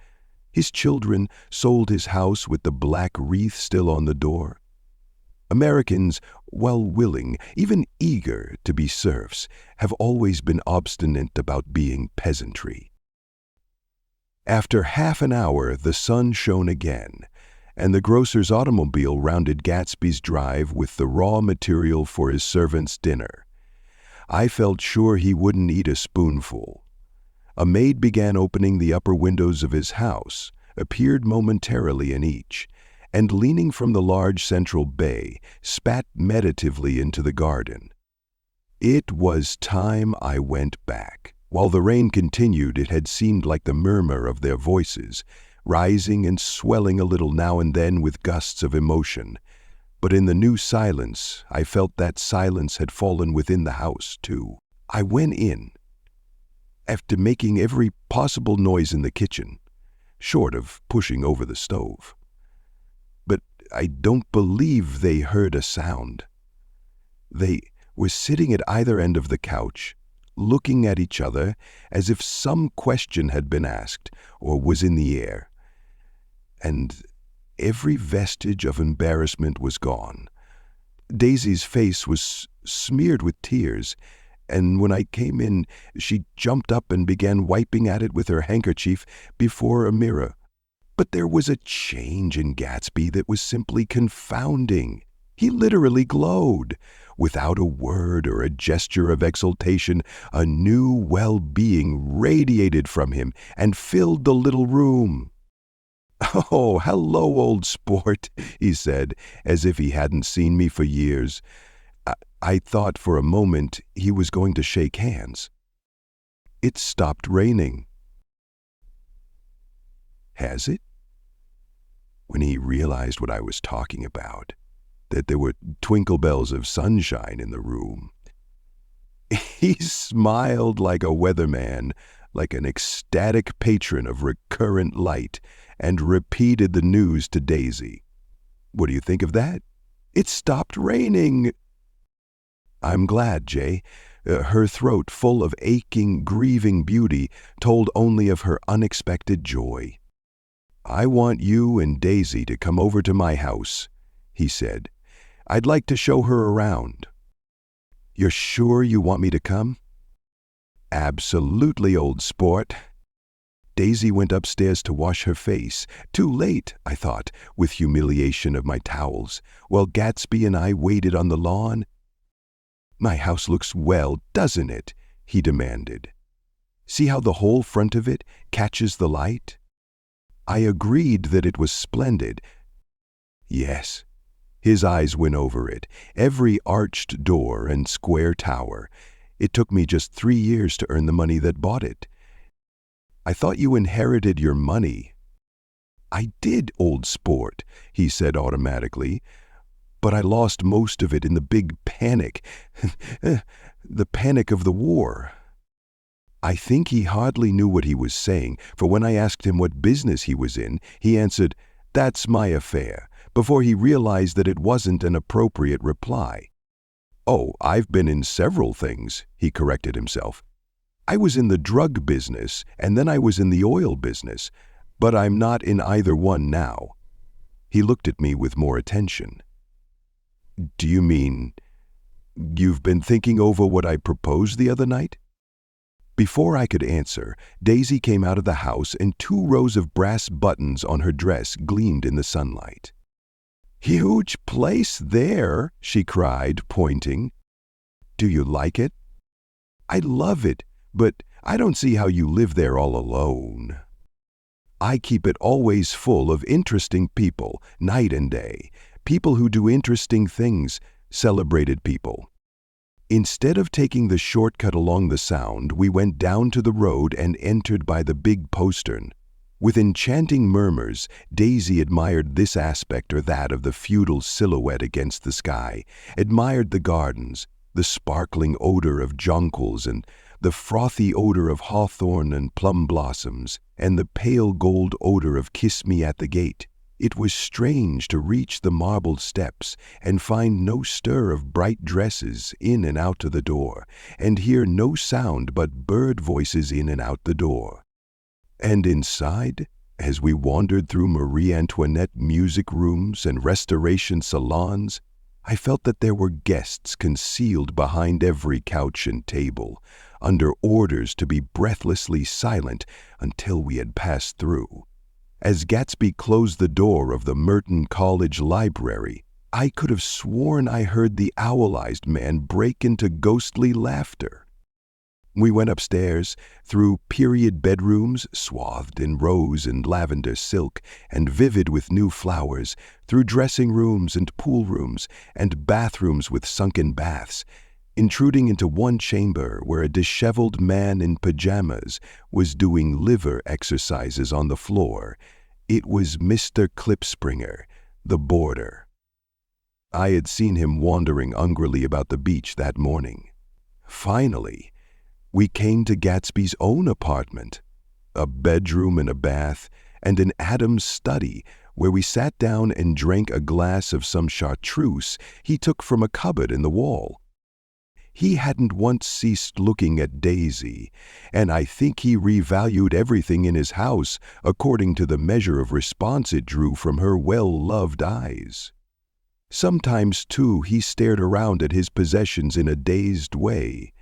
His children sold his house with the black wreath still on the door. Americans, while willing, even eager to be serfs, have always been obstinate about being peasantry. After half an hour, the sun shone again, and the grocer's automobile rounded Gatsby's drive with the raw material for his servant's dinner. I felt sure he wouldn't eat a spoonful. A maid began opening the upper windows of his house, appeared momentarily in each, and leaning from the large central bay, spat meditatively into the garden. It was time I went back. While the rain continued, it had seemed like the murmur of their voices, rising and swelling a little now and then with gusts of emotion. But in the new silence, I felt that silence had fallen within the house, too. I went in, after making every possible noise in the kitchen, short of pushing over the stove. But I don't believe they heard a sound. They were sitting at either end of the couch, looking at each other as if some question had been asked or was in the air. And every vestige of embarrassment was gone. Daisy's face was smeared with tears, and when I came in, she jumped up and began wiping at it with her handkerchief before a mirror. But there was a change in Gatsby that was simply confounding. He literally glowed. Without a word or a gesture of exultation, a new well-being radiated from him and filled the little room. "Oh, hello, old sport," he said, as if he hadn't seen me for years. I thought for a moment he was going to shake hands. It stopped raining. Has it? When he realized what I was talking about, that there were twinkle bells of sunshine in the room, he smiled like a weatherman, like an ecstatic patron of recurrent light, and repeated the news to Daisy. "What do you think of that? It stopped raining." "I'm glad, Jay." Her throat, full of aching, grieving beauty, told only of her unexpected joy. "I want you and Daisy to come over to my house," he said. "I'd like to show her around." "You're sure you want me to come?" "Absolutely, old sport." Daisy went upstairs to wash her face. Too late, I thought, with humiliation of my towels, while Gatsby and I waited on the lawn. "My house looks well, doesn't it?" he demanded. "See how the whole front of it catches the light?" I agreed that it was splendid. Yes. His eyes went over it, every arched door and square tower. It took me just 3 years to earn the money that bought it. "I thought you inherited your money." "I did, old sport," he said automatically, "but I lost most of it in the big panic, the panic of the war." I think he hardly knew what he was saying, for when I asked him what business he was in, he answered, "That's my affair," before he realized that it wasn't an appropriate reply. "Oh, I've been in several things," he corrected himself. "I was in the drug business, and then I was in the oil business, but I'm not in either one now." He looked at me with more attention. "Do you mean you've been thinking over what I proposed the other night?" Before I could answer, Daisy came out of the house and 2 rows of brass buttons on her dress gleamed in the sunlight. "Huge place there," she cried, pointing. "Do you like it?" "I love it, but I don't see how you live there all alone." "I keep it always full of interesting people, night and day, people who do interesting things, celebrated people." Instead of taking the shortcut along the Sound, we went down to the road and entered by the big postern. With enchanting murmurs, Daisy admired this aspect or that of the feudal silhouette against the sky, admired the gardens, the sparkling odor of jonquils and the frothy odor of hawthorn and plum blossoms, and the pale gold odor of kiss-me-at-the-gate. It was strange to reach the marbled steps and find no stir of bright dresses in and out to the door, and hear no sound but bird voices in and out the door. And inside, as we wandered through Marie Antoinette music rooms and restoration salons, I felt that there were guests concealed behind every couch and table, under orders to be breathlessly silent until we had passed through. As Gatsby closed the door of the Merton College Library, I could have sworn I heard the owl-eyed man break into ghostly laughter. We went upstairs, through period bedrooms swathed in rose and lavender silk and vivid with new flowers, through dressing rooms and pool rooms and bathrooms with sunken baths, intruding into one chamber where a disheveled man in pajamas was doing liver exercises on the floor. It was Mr. Klipspringer, the boarder. I had seen him wandering hungrily about the beach that morning. Finally, we came to Gatsby's own apartment, a bedroom and a bath, and an Adam's study where we sat down and drank a glass of some chartreuse he took from a cupboard in the wall. He hadn't once ceased looking at Daisy, and I think he revalued everything in his house according to the measure of response it drew from her well-loved eyes. Sometimes, too, he stared around at his possessions in a dazed way,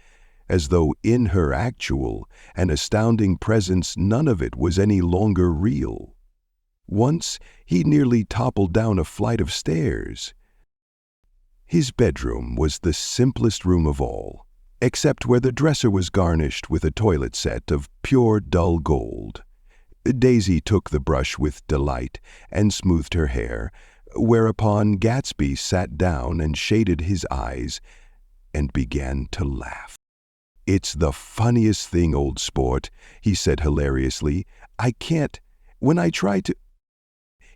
as though in her actual and astounding presence none of it was any longer real. Once he nearly toppled down a flight of stairs. His bedroom was the simplest room of all, except where the dresser was garnished with a toilet set of pure dull gold. Daisy took the brush with delight and smoothed her hair, whereupon Gatsby sat down and shaded his eyes and began to laugh. "It's the funniest thing, old sport," he said hilariously. "I can't. When I try to—"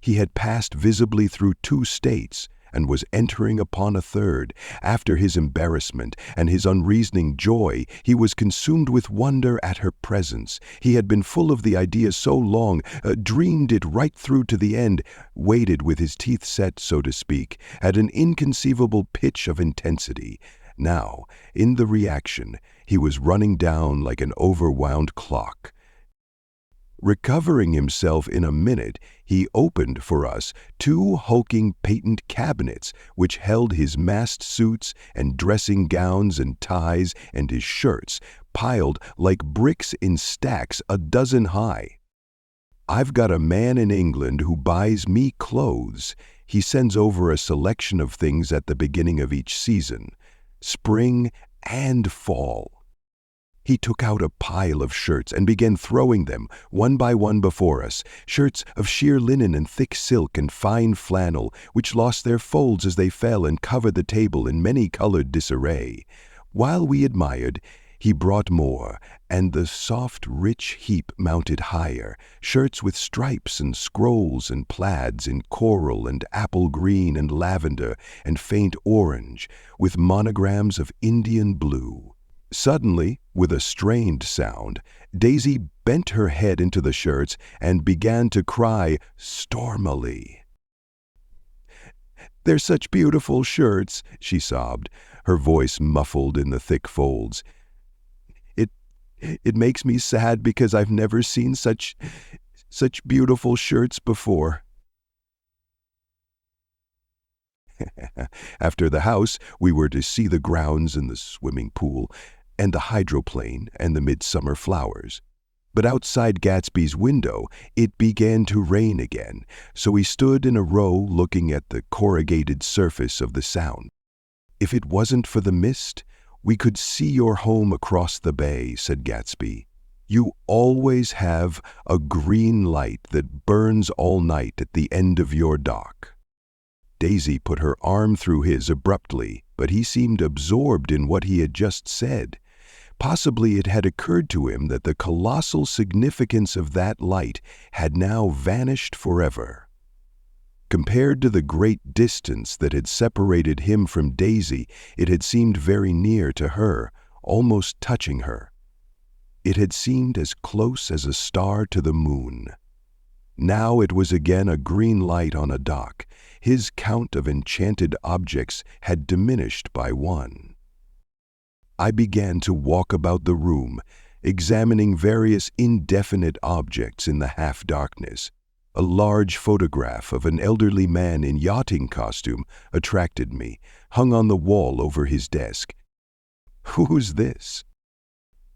He had passed visibly through 2 states and was entering upon a third. After his embarrassment and his unreasoning joy, he was consumed with wonder at her presence. He had been full of the idea so long, dreamed it right through to the end, waited with his teeth set, so to speak, at an inconceivable pitch of intensity. Now, in the reaction, he was running down like an overwound clock. Recovering himself in a minute, he opened for us 2 hulking patent cabinets which held his massed suits and dressing gowns and ties and his shirts, piled like bricks in stacks a dozen high. "I've got a man in England who buys me clothes. He sends over a selection of things at the beginning of each season, spring and fall." He took out a pile of shirts and began throwing them, one by one, before us, shirts of sheer linen and thick silk and fine flannel, which lost their folds as they fell and covered the table in many-colored disarray. While we admired, he brought more, and the soft, rich heap mounted higher, shirts with stripes and scrolls and plaids in coral and apple green and lavender and faint orange, with monograms of Indian blue. Suddenly, with a strained sound, Daisy bent her head into the shirts and began to cry stormily. "They're such beautiful shirts," she sobbed, her voice muffled in the thick folds. It makes me sad because I've never seen such beautiful shirts before." After the house, we were to see the grounds and the swimming pool, and the hydroplane and the midsummer flowers. But outside Gatsby's window, it began to rain again, so we stood in a row looking at the corrugated surface of the Sound. "If it wasn't for the mist, we could see your home across the bay," said Gatsby. "You always have a green light that burns all night at the end of your dock." Daisy put her arm through his abruptly, but he seemed absorbed in what he had just said. Possibly it had occurred to him that the colossal significance of that light had now vanished forever. Compared to the great distance that had separated him from Daisy, it had seemed very near to her, almost touching her. It had seemed as close as a star to the moon. Now it was again a green light on a dock. His count of enchanted objects had diminished by 1. I began to walk about the room, examining various indefinite objects in the half-darkness. A large photograph of an elderly man in yachting costume attracted me, hung on the wall over his desk. "Who's this?"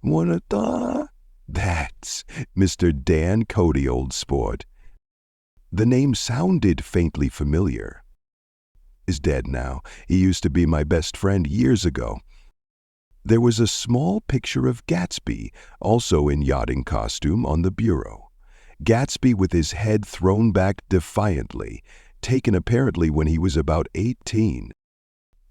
"That's Mr. Dan Cody, old sport." The name sounded faintly familiar. "Is dead now. He used to be my best friend years ago." There was a small picture of Gatsby, also in yachting costume, on the bureau. Gatsby with his head thrown back defiantly, taken apparently when he was about 18.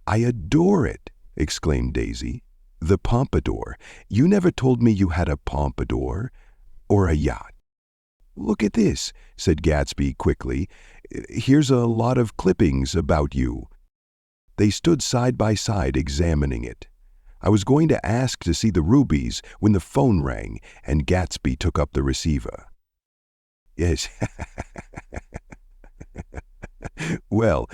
"I adore it," exclaimed Daisy. "The pompadour. You never told me you had a pompadour or a yacht." "Look at this," said Gatsby quickly. "Here's a lot of clippings about you." They stood side by side examining it. I was going to ask to see the rubies when the phone rang and Gatsby took up the receiver. "Yes." "Well,"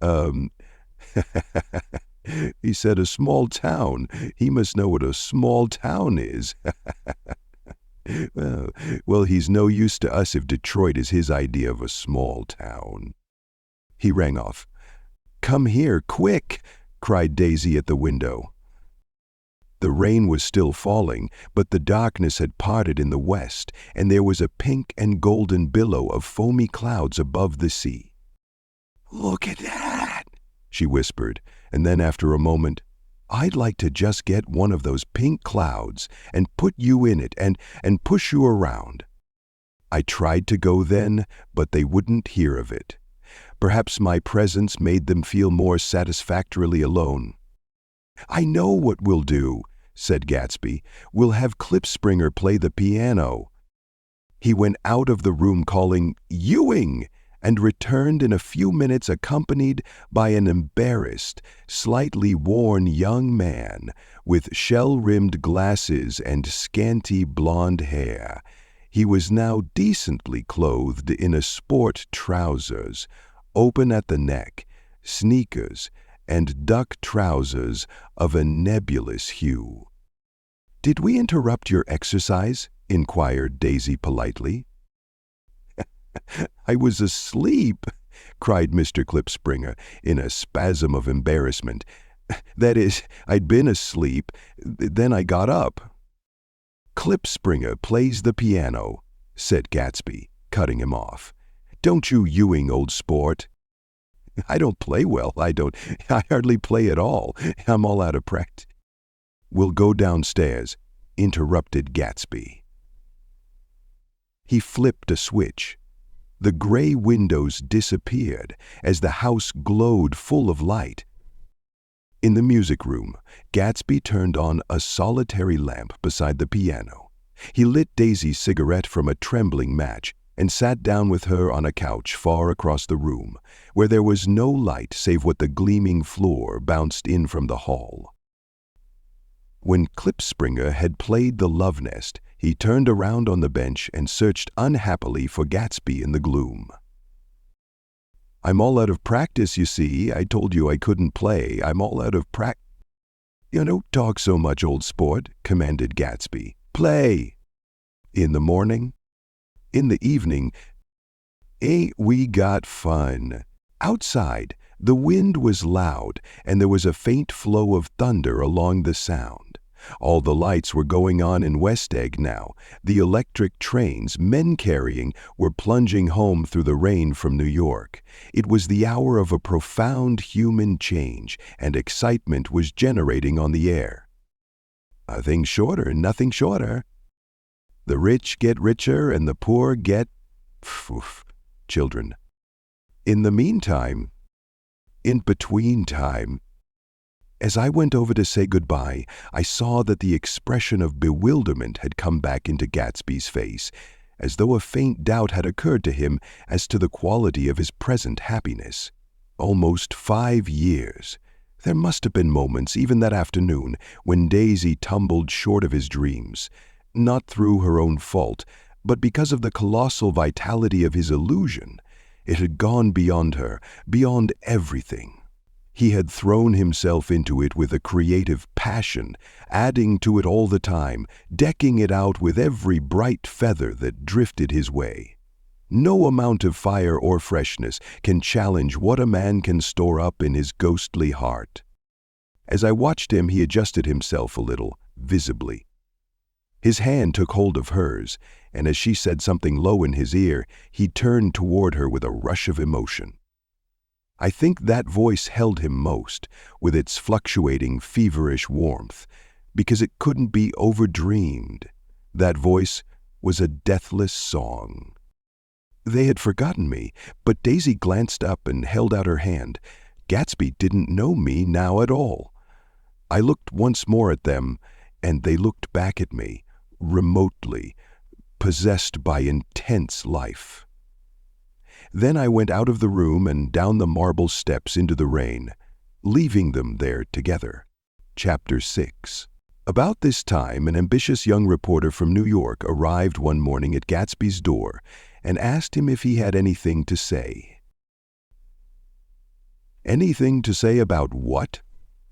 um, he said a small town. He must know what a small town is. Well, he's no use to us if Detroit is his idea of a small town. He rang off. "Come here, quick!" cried Daisy at the window. The rain was still falling, but the darkness had parted in the west, and there was a pink and golden billow of foamy clouds above the sea. "Look at that!" she whispered, and then after a moment, "I'd like to just get one of those pink clouds and put you in it and push you around." I tried to go then, but they wouldn't hear of it. Perhaps my presence made them feel more satisfactorily alone. "I know what we'll do," said Gatsby. "We'll have Klipspringer play the piano." He went out of the room calling, "Ewing!" and returned in a few minutes accompanied by an embarrassed, slightly worn young man with shell-rimmed glasses and scanty blonde hair. He was now decently clothed in a sport trousers, open at the neck, sneakers, and duck trousers of a nebulous hue. "Did we interrupt your exercise?" inquired Daisy politely. "I was asleep," cried Mr. Klipspringer in a spasm of embarrassment. "That is, I'd been asleep, then I got up." "Klipspringer plays the piano," said Gatsby, cutting him off. "Don't you Ewing, old sport." "I don't play well, I hardly play at all. I'm all out of practice." "We'll go downstairs," interrupted Gatsby. He flipped a switch. The gray windows disappeared as the house glowed full of light. In the music room, Gatsby turned on a solitary lamp beside the piano. He lit Daisy's cigarette from a trembling match and sat down with her on a couch far across the room, where there was no light save what the gleaming floor bounced in from the hall. When Klipspringer had played the Love Nest, he turned around on the bench and searched unhappily for Gatsby in the gloom. "I'm all out of practice, you see. I told you I couldn't play. I'm all out of practice." "You don't talk so much, old sport," commanded Gatsby. "Play!" "In the morning?" "In the evening." "Ain't we got fun!" Outside, the wind was loud, and there was a faint flow of thunder along the sound. All the lights were going on in West Egg now. The electric trains, men carrying, were plunging home through the rain from New York. It was the hour of a profound human change, and excitement was generating on the air. "Nothing shorter, nothing shorter. The rich get richer and the poor get..." Children. "In the meantime," "in between time." As I went over to say goodbye, I saw that the expression of bewilderment had come back into Gatsby's face, as though a faint doubt had occurred to him as to the quality of his present happiness. Almost 5 years. There must have been moments, even that afternoon, when Daisy tumbled short of his dreams, not through her own fault, but because of the colossal vitality of his illusion. It had gone beyond her, beyond everything. He had thrown himself into it with a creative passion, adding to it all the time, decking it out with every bright feather that drifted his way. No amount of fire or freshness can challenge what a man can store up in his ghostly heart. As I watched him, he adjusted himself a little, visibly. His hand took hold of hers, and as she said something low in his ear, he turned toward her with a rush of emotion. I think that voice held him most, with its fluctuating, feverish warmth, because it couldn't be overdreamed. That voice was a deathless song. They had forgotten me, but Daisy glanced up and held out her hand. Gatsby didn't know me now at all. I looked once more at them, and they looked back at me, remotely, possessed by intense life. Then I went out of the room and down the marble steps into the rain, leaving them there together. Chapter 6. About this time, an ambitious young reporter from New York arrived one morning at Gatsby's door and asked him if he had anything to say. "Anything to say about what?"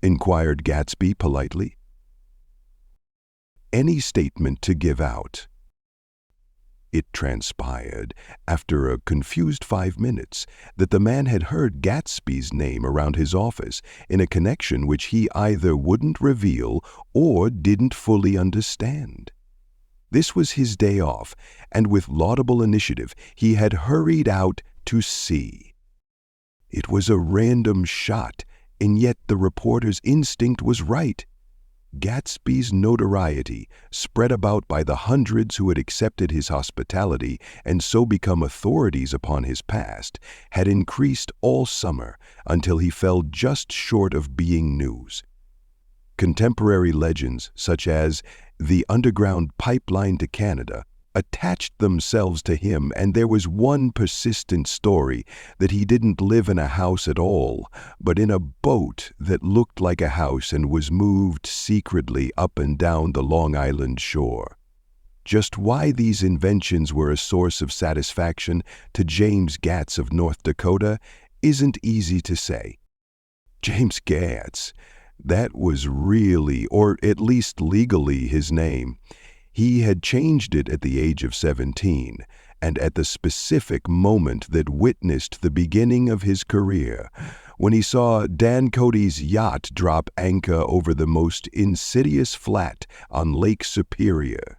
inquired Gatsby politely. "Any statement to give out." It transpired, after a confused 5 minutes, that the man had heard Gatsby's name around his office in a connection which he either wouldn't reveal or didn't fully understand. This was his day off, and with laudable initiative he had hurried out to see. It was a random shot, and yet the reporter's instinct was right. Gatsby's notoriety, spread about by the hundreds who had accepted his hospitality and so become authorities upon his past, had increased all summer until he fell just short of being news. Contemporary legends, such as the underground pipeline to Canada, attached themselves to him, and there was one persistent story that he didn't live in a house at all, but in a boat that looked like a house and was moved secretly up and down the Long Island shore. Just why these inventions were a source of satisfaction to James Gatz of North Dakota isn't easy to say. James Gatz, that was really, or at least legally, his name. He had changed it at the age of 17, and at the specific moment that witnessed the beginning of his career, when he saw Dan Cody's yacht drop anchor over the most insidious flat on Lake Superior.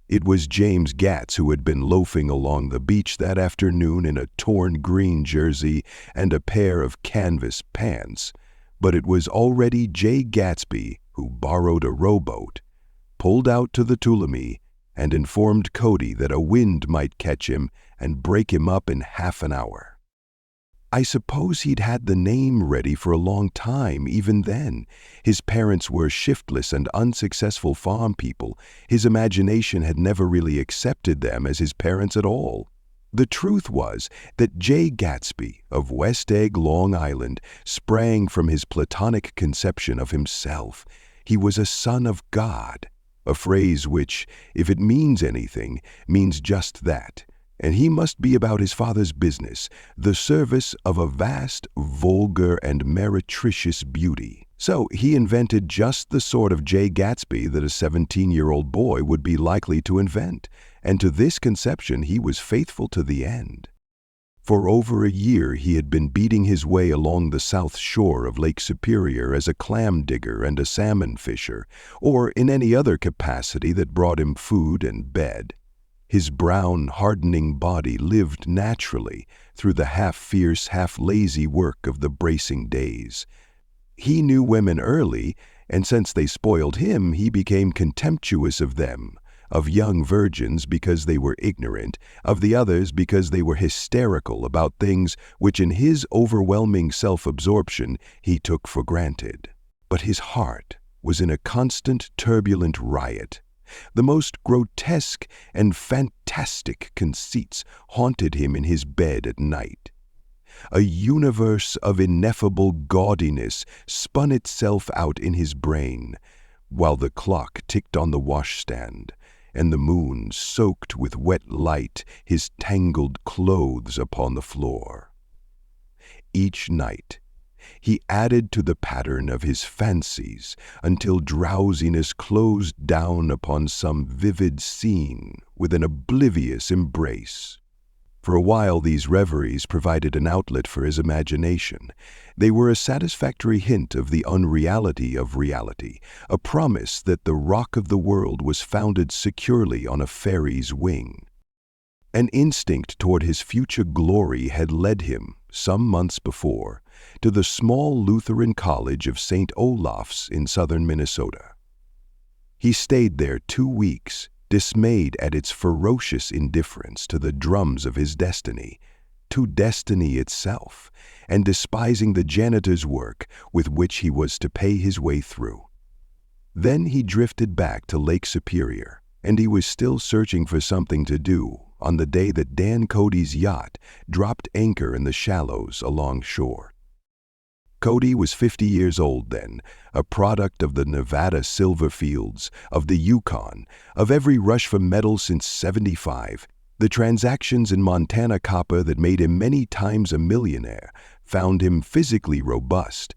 It was James Gatz who had been loafing along the beach that afternoon in a torn green jersey and a pair of canvas pants, but it was already Jay Gatsby who borrowed a rowboat, pulled out to the Tuolumne, and informed Cody that a wind might catch him and break him up in half an hour. I suppose he'd had the name ready for a long time even then. His parents were shiftless and unsuccessful farm people. His imagination had never really accepted them as his parents at all. The truth was that Jay Gatsby of West Egg, Long Island, sprang from his platonic conception of himself. He was a son of God. A phrase which, if it means anything, means just that, and he must be about his father's business, the service of a vast, vulgar, and meretricious beauty. So he invented just the sort of Jay Gatsby that a 17-year-old boy would be likely to invent, and to this conception he was faithful to the end. For over a year he had been beating his way along the south shore of Lake Superior as a clam digger and a salmon fisher, or in any other capacity that brought him food and bed. His brown, hardening body lived naturally through the half-fierce, half-lazy work of the bracing days. He knew women early, and since they spoiled him, he became contemptuous of them, of young virgins because they were ignorant, of the others because they were hysterical about things which in his overwhelming self-absorption he took for granted. But his heart was in a constant turbulent riot. The most grotesque and fantastic conceits haunted him in his bed at night. A universe of ineffable gaudiness spun itself out in his brain, while the clock ticked on the washstand, and the moon soaked with wet light his tangled clothes upon the floor. Each night, he added to the pattern of his fancies until drowsiness closed down upon some vivid scene with an oblivious embrace. For a while these reveries provided an outlet for his imagination. They were a satisfactory hint of the unreality of reality, a promise that the rock of the world was founded securely on a fairy's wing. An instinct toward his future glory had led him, some months before, to the small Lutheran college of St. Olaf's in southern Minnesota. He stayed there 2 weeks, dismayed at its ferocious indifference to the drums of his destiny, to destiny itself, and despising the janitor's work with which he was to pay his way through. Then he drifted back to Lake Superior, and he was still searching for something to do on the day that Dan Cody's yacht dropped anchor in the shallows along shore. Cody was 50 years old then, a product of the Nevada silver fields, of the Yukon, of every rush for metal since '75. The transactions in Montana copper that made him many times a millionaire found him physically robust,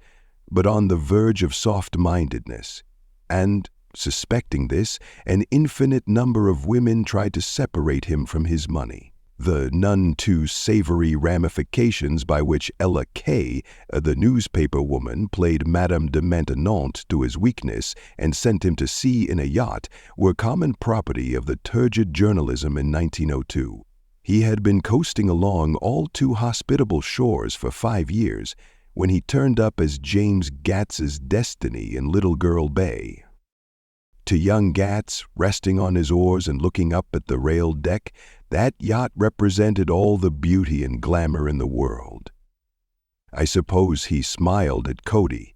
but on the verge of soft-mindedness. And, suspecting this, an infinite number of women tried to separate him from his money. The none too savory ramifications by which Ella Kay, the newspaper woman, played Madame de Maintenon to his weakness and sent him to sea in a yacht were common property of the turgid journalism in 1902. He had been coasting along all too hospitable shores for 5 years when he turned up as James Gats's destiny in Little Girl Bay. To young Gats, resting on his oars and looking up at the railed deck, that yacht represented all the beauty and glamour in the world. I suppose he smiled at Cody.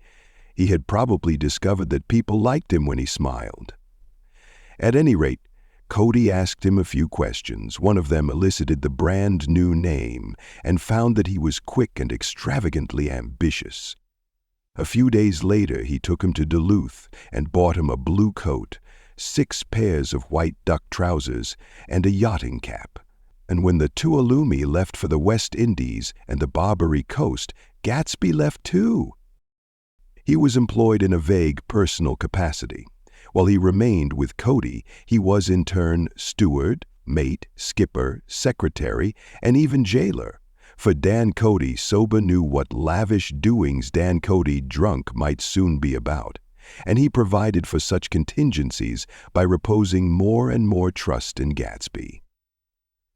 He had probably discovered that people liked him when he smiled. At any rate, Cody asked him a few questions. One of them elicited the brand new name and found that he was quick and extravagantly ambitious. A few days later, he took him to Duluth and bought him a blue coat, 6 pairs of white duck trousers, and a yachting cap. And when the Tuolumne left for the West Indies and the Barbary Coast, Gatsby left too. He was employed in a vague personal capacity. While he remained with Cody, he was in turn steward, mate, skipper, secretary, and even jailer. For Dan Cody sober knew what lavish doings Dan Cody drunk might soon be about, and he provided for such contingencies by reposing more and more trust in Gatsby.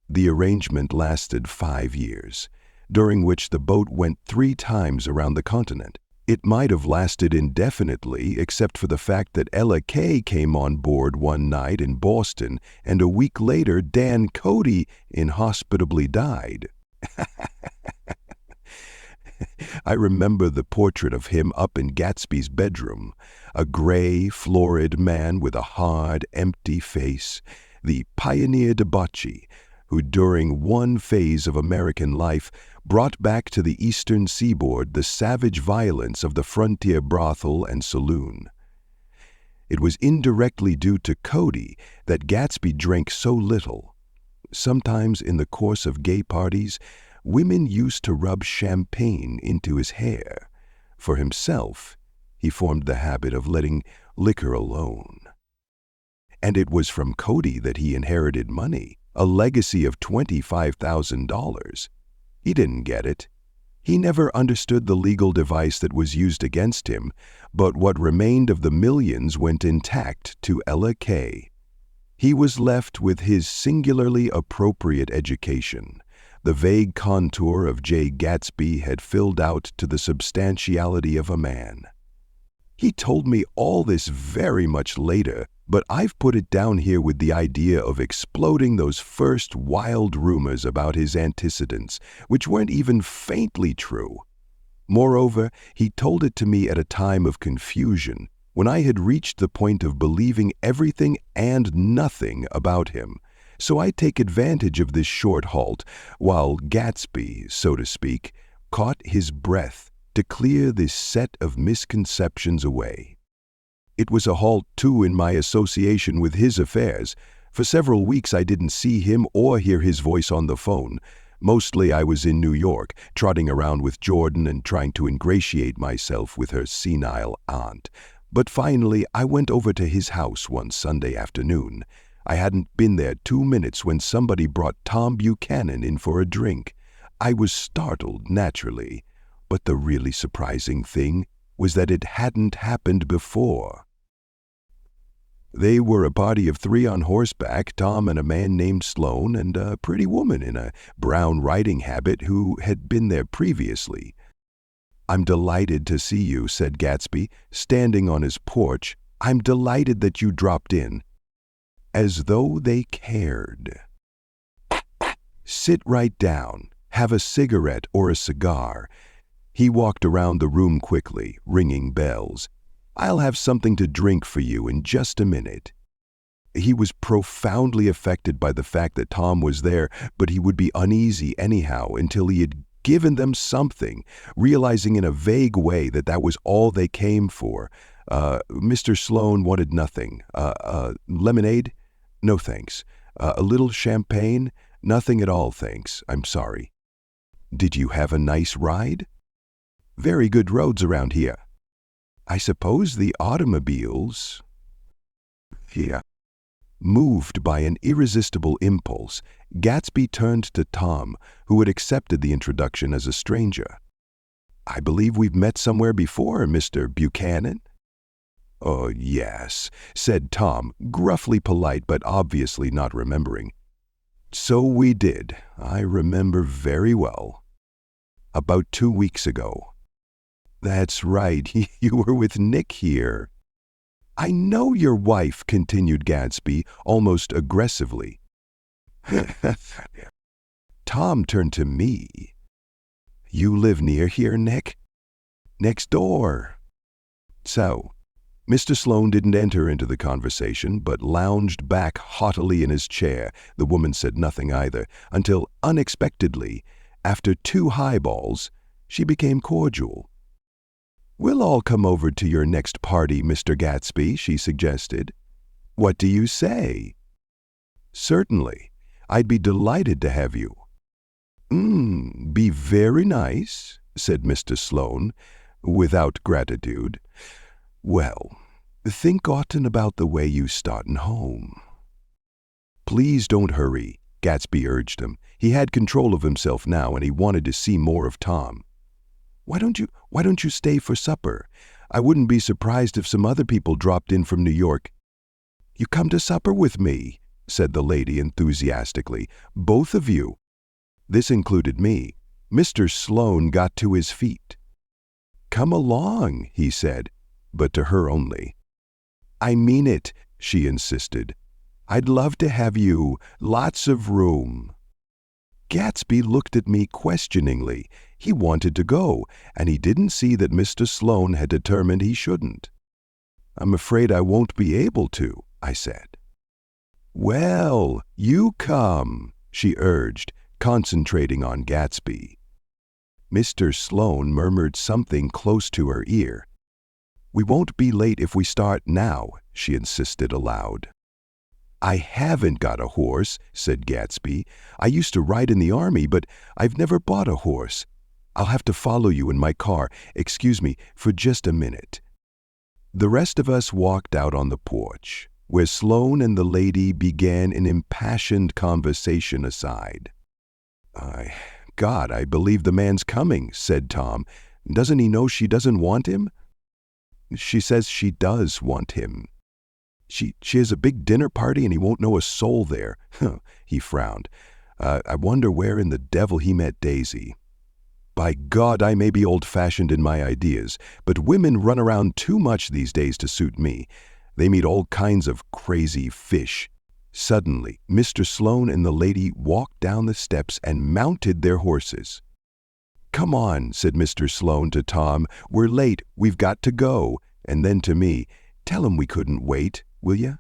The arrangement lasted 5 years, during which the boat went 3 times around the continent. It might have lasted indefinitely except for the fact that Ella Kay came on board one night in Boston, and a week later Dan Cody inhospitably died. I remember the portrait of him up in Gatsby's bedroom, a gray, florid man with a hard, empty face, the pioneer debauchee, who during one phase of American life brought back to the eastern seaboard the savage violence of the frontier brothel and saloon. It was indirectly due to Cody that Gatsby drank so little. Sometimes in the course of gay parties, women used to rub champagne into his hair. For himself, he formed the habit of letting liquor alone. And it was from Cody that he inherited money, a legacy of $25,000. He didn't get it. He never understood the legal device that was used against him, but what remained of the millions went intact to Ella Kay. He was left with his singularly appropriate education. The vague contour of Jay Gatsby had filled out to the substantiality of a man. He told me all this very much later, but I've put it down here with the idea of exploding those first wild rumors about his antecedents, which weren't even faintly true. Moreover, he told it to me at a time of confusion, when I had reached the point of believing everything and nothing about him. So I take advantage of this short halt, while Gatsby, so to speak, caught his breath to clear this set of misconceptions away. It was a halt, too, in my association with his affairs. For several weeks I didn't see him or hear his voice on the phone. Mostly I was in New York, trotting around with Jordan and trying to ingratiate myself with her senile aunt. But finally I went over to his house one Sunday afternoon. I hadn't been there 2 minutes when somebody brought Tom Buchanan in for a drink. I was startled, naturally, but the really surprising thing was that it hadn't happened before. They were a party of 3 on horseback, Tom and a man named Sloan, and a pretty woman in a brown riding habit who had been there previously. "I'm delighted to see you," said Gatsby, standing on his porch. "I'm delighted that you dropped in." As though they cared. "Sit right down. Have a cigarette or a cigar." He walked around the room quickly, ringing bells. "I'll have something to drink for you in just a minute." He was profoundly affected by the fact that Tom was there, but he would be uneasy anyhow until he had given them something, realizing in a vague way that that was all they came for. Mr. Sloane wanted nothing. Lemonade? No thanks. A little champagne? Nothing at all, thanks. I'm sorry. Did you have a nice ride? Very good roads around here. I suppose the automobiles... Yeah. Moved by an irresistible impulse, Gatsby turned to Tom, who had accepted the introduction as a stranger. I believe we've met somewhere before, Mr. Buchanan? Oh, yes, said Tom, gruffly polite but obviously not remembering. So we did. I remember very well. About 2 weeks ago. That's right, you were with Nick here. I know your wife, continued Gatsby, almost aggressively. Tom turned to me. You live near here, Nick? Next door. So, Mr. Sloane didn't enter into the conversation, but lounged back haughtily in his chair. The woman said nothing either, until unexpectedly, after 2 highballs, she became cordial. We'll all come over to your next party, Mr. Gatsby, she suggested. What do you say? Certainly. I'd be delighted to have you. Be very nice, said Mr. Sloane, without gratitude. Well, think often about the way you startin' home. Please don't hurry, Gatsby urged him. He had control of himself now, and he wanted to see more of Tom. Why don't you stay for supper? I wouldn't be surprised if some other people dropped in from New York. You come to supper with me, said the lady enthusiastically. Both of you. This included me. Mr. Sloane got to his feet. Come along, he said, but to her only. I mean it, she insisted. I'd love to have you. Lots of room. Gatsby looked at me questioningly. He wanted to go, and he didn't see that Mr. Sloane had determined he shouldn't. I'm afraid I won't be able to, I said. Well, you come, she urged, concentrating on Gatsby. Mr. Sloane murmured something close to her ear. We won't be late if we start now, she insisted aloud. I haven't got a horse, said Gatsby. I used to ride in the army, but I've never bought a horse. I'll have to follow you in my car. Excuse me for just a minute. The rest of us walked out on the porch, where Sloane and the lady began an impassioned conversation aside. God, I believe the man's coming, said Tom. Doesn't he know she doesn't want him? She says she does want him. She has a big dinner party and he won't know a soul there. He frowned. I wonder where in the devil he met Daisy. By God, I may be old-fashioned in my ideas, but women run around too much these days to suit me. They meet all kinds of crazy fish. Suddenly, Mr. Sloane and the lady walked down the steps and mounted their horses. Come on, said Mr. Sloane to Tom. We're late. We've got to go. And then to me, tell him we couldn't wait, will you?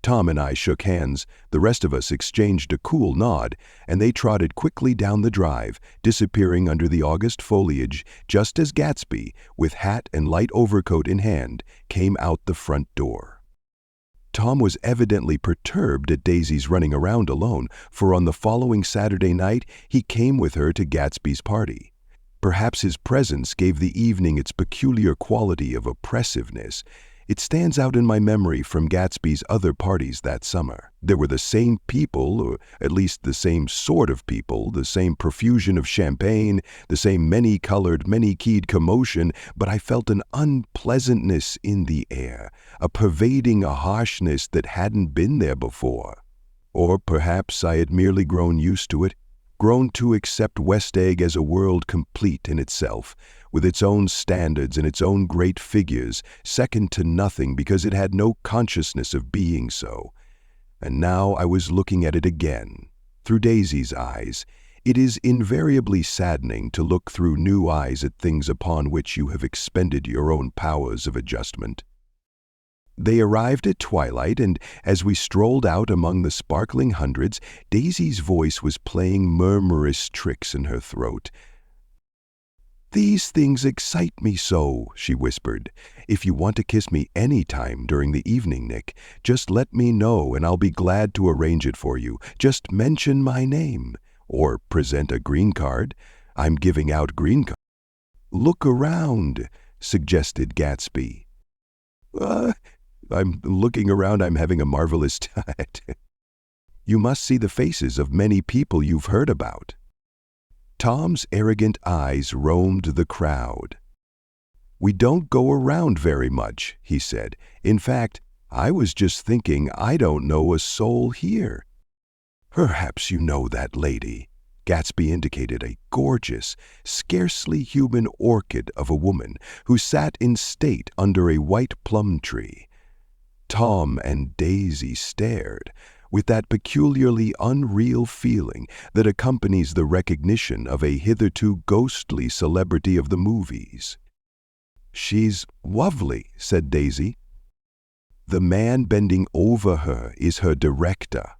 Tom and I shook hands. The rest of us exchanged a cool nod, and they trotted quickly down the drive, disappearing under the August foliage just as Gatsby, with hat and light overcoat in hand, came out the front door. Tom was evidently perturbed at Daisy's running around alone, for on the following Saturday night he came with her to Gatsby's party. Perhaps his presence gave the evening its peculiar quality of oppressiveness. It stands out in my memory from Gatsby's other parties that summer. There were the same people, or at least the same sort of people, the same profusion of champagne, the same many-colored, many-keyed commotion, but I felt an unpleasantness in the air, a pervading harshness that hadn't been there before. Or perhaps I had merely grown used to it, grown to accept West Egg as a world complete in itself, with its own standards and its own great figures, second to nothing because it had no consciousness of being so. And now I was looking at it again, through Daisy's eyes. It is invariably saddening to look through new eyes at things upon which you have expended your own powers of adjustment. They arrived at twilight, and as we strolled out among the sparkling hundreds, Daisy's voice was playing murmurous tricks in her throat. "These things excite me so," she whispered. "If you want to kiss me any time during the evening, Nick, just let me know and I'll be glad to arrange it for you. Just mention my name. Or present a green card. I'm giving out green cards." "Look around," suggested Gatsby. I'm looking around. I'm having a marvelous time." "You must see the faces of many people you've heard about." Tom's arrogant eyes roamed the crowd. "We don't go around very much," he said. "In fact, I was just thinking I don't know a soul here." "Perhaps you know that lady." Gatsby indicated a gorgeous, scarcely human orchid of a woman who sat in state under a white plum tree. Tom and Daisy stared, with that peculiarly unreal feeling that accompanies the recognition of a hitherto ghostly celebrity of the movies. "She's lovely," said Daisy. "The man bending over her is her director."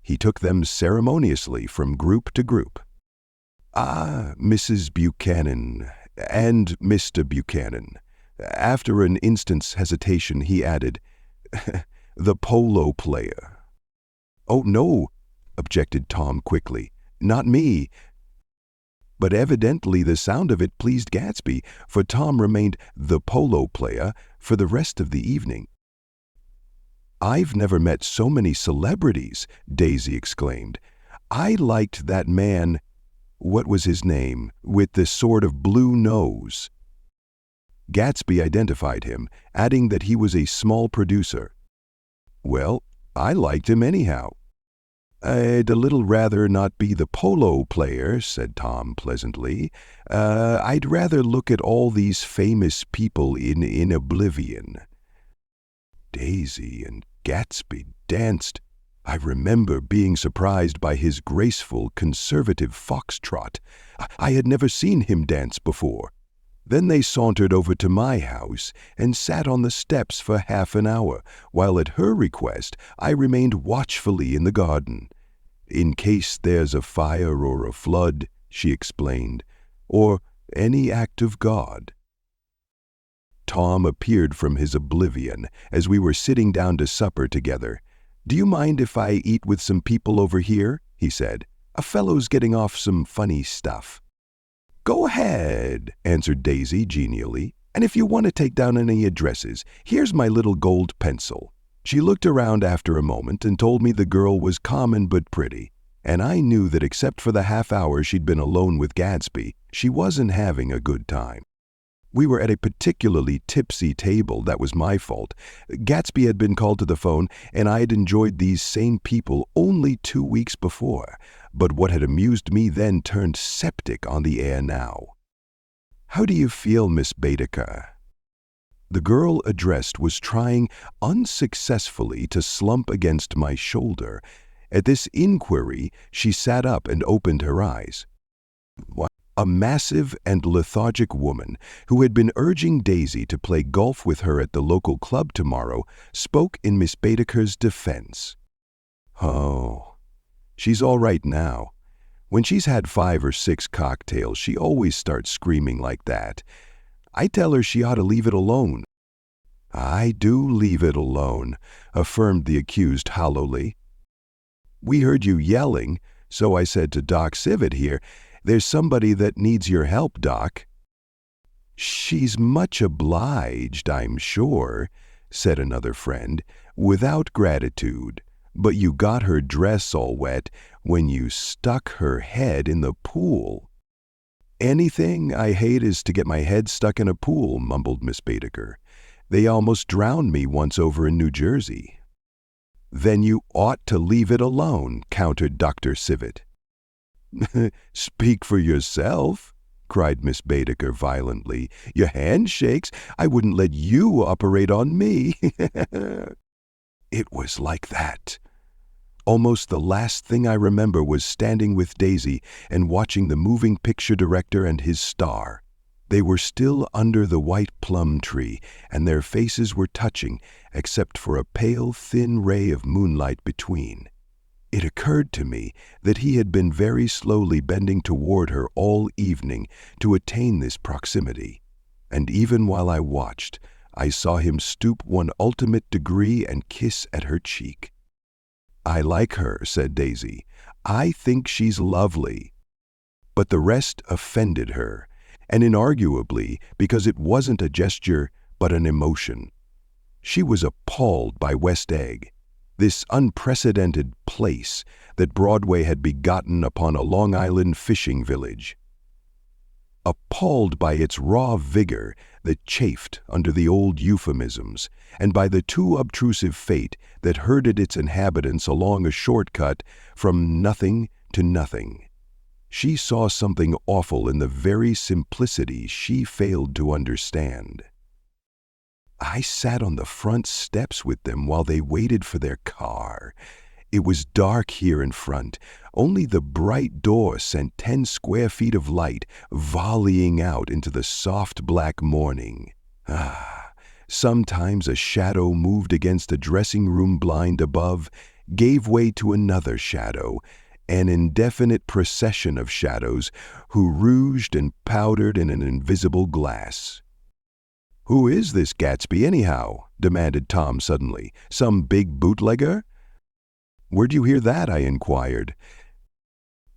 He took them ceremoniously from group to group. "Ah, Mrs. Buchanan and Mr. Buchanan." After an instant's hesitation, he added, "The polo player." "Oh, no," objected Tom quickly. "Not me." But evidently the sound of it pleased Gatsby, for Tom remained the polo player for the rest of the evening. "I've never met so many celebrities," Daisy exclaimed. "I liked that man, what was his name, with the sort of blue nose." Gatsby identified him, adding that he was a small producer. "Well, I liked him anyhow." "I'd a little rather not be the polo player," said Tom pleasantly. "I'd rather look at all these famous people in oblivion." Daisy and Gatsby danced. I remember being surprised by his graceful, conservative foxtrot. I had never seen him dance before. Then they sauntered over to my house and sat on the steps for half an hour, while at her request I remained watchfully in the garden. "In case there's a fire or a flood," she explained, "or any act of God." Tom appeared from his oblivion as we were sitting down to supper together. "Do you mind if I eat with some people over here?" he said. "A fellow's getting off some funny stuff." "Go ahead," answered Daisy genially. "And if you want to take down any addresses, here's my little gold pencil." She looked around after a moment and told me the girl was common but pretty, and I knew that except for the half hour she'd been alone with Gatsby, she wasn't having a good time. We were at a particularly tipsy table. That was my fault. Gatsby had been called to the phone, and I had enjoyed these same people only 2 weeks before. But what had amused me then turned septic on the air now. "How do you feel, Miss Baedeker?" The girl addressed was trying unsuccessfully to slump against my shoulder. At this inquiry, she sat up and opened her eyes. A massive and lethargic woman, who had been urging Daisy to play golf with her at the local club tomorrow, spoke in Miss Baedeker's defense. "Oh, she's all right now. When she's had 5 or 6 cocktails, she always starts screaming like that. I tell her she ought to leave it alone." "I do leave it alone," affirmed the accused hollowly. "We heard you yelling, so I said to Doc Civet here, 'There's somebody that needs your help, Doc.'" "She's much obliged, I'm sure," said another friend, "without gratitude. But you got her dress all wet when you stuck her head in the pool." "Anything I hate is to get my head stuck in a pool," mumbled Miss Baedeker. "They almost drowned me once over in New Jersey." "Then you ought to leave it alone," countered Dr. Civet. "Speak for yourself," cried Miss Baedeker violently. "Your hand shakes. I wouldn't let you operate on me." It was like that. Almost the last thing I remember was standing with Daisy and watching the moving picture director and his star. They were still under the white plum tree, and their faces were touching, except for a pale, thin ray of moonlight between. It occurred to me that he had been very slowly bending toward her all evening to attain this proximity, and even while I watched, I saw him stoop one ultimate degree and kiss at her cheek. "I like her," said Daisy. "I think she's lovely." But the rest offended her, and inarguably because it wasn't a gesture but an emotion. She was appalled by West Egg, this unprecedented place that Broadway had begotten upon a Long Island fishing village. Appalled by its raw vigor that chafed under the old euphemisms, and by the too obtrusive fate that herded its inhabitants along a shortcut from nothing to nothing. She saw something awful in the very simplicity she failed to understand. I sat on the front steps with them while they waited for their car. It was dark here in front. Only the bright door sent 10 square feet of light volleying out into the soft black morning. Sometimes a shadow moved against a dressing room blind above, gave way to another shadow, an indefinite procession of shadows who rouged and powdered in an invisible glass. "Who is this Gatsby, anyhow?" demanded Tom suddenly. "Some big bootlegger?" "Where'd you hear that?" I inquired.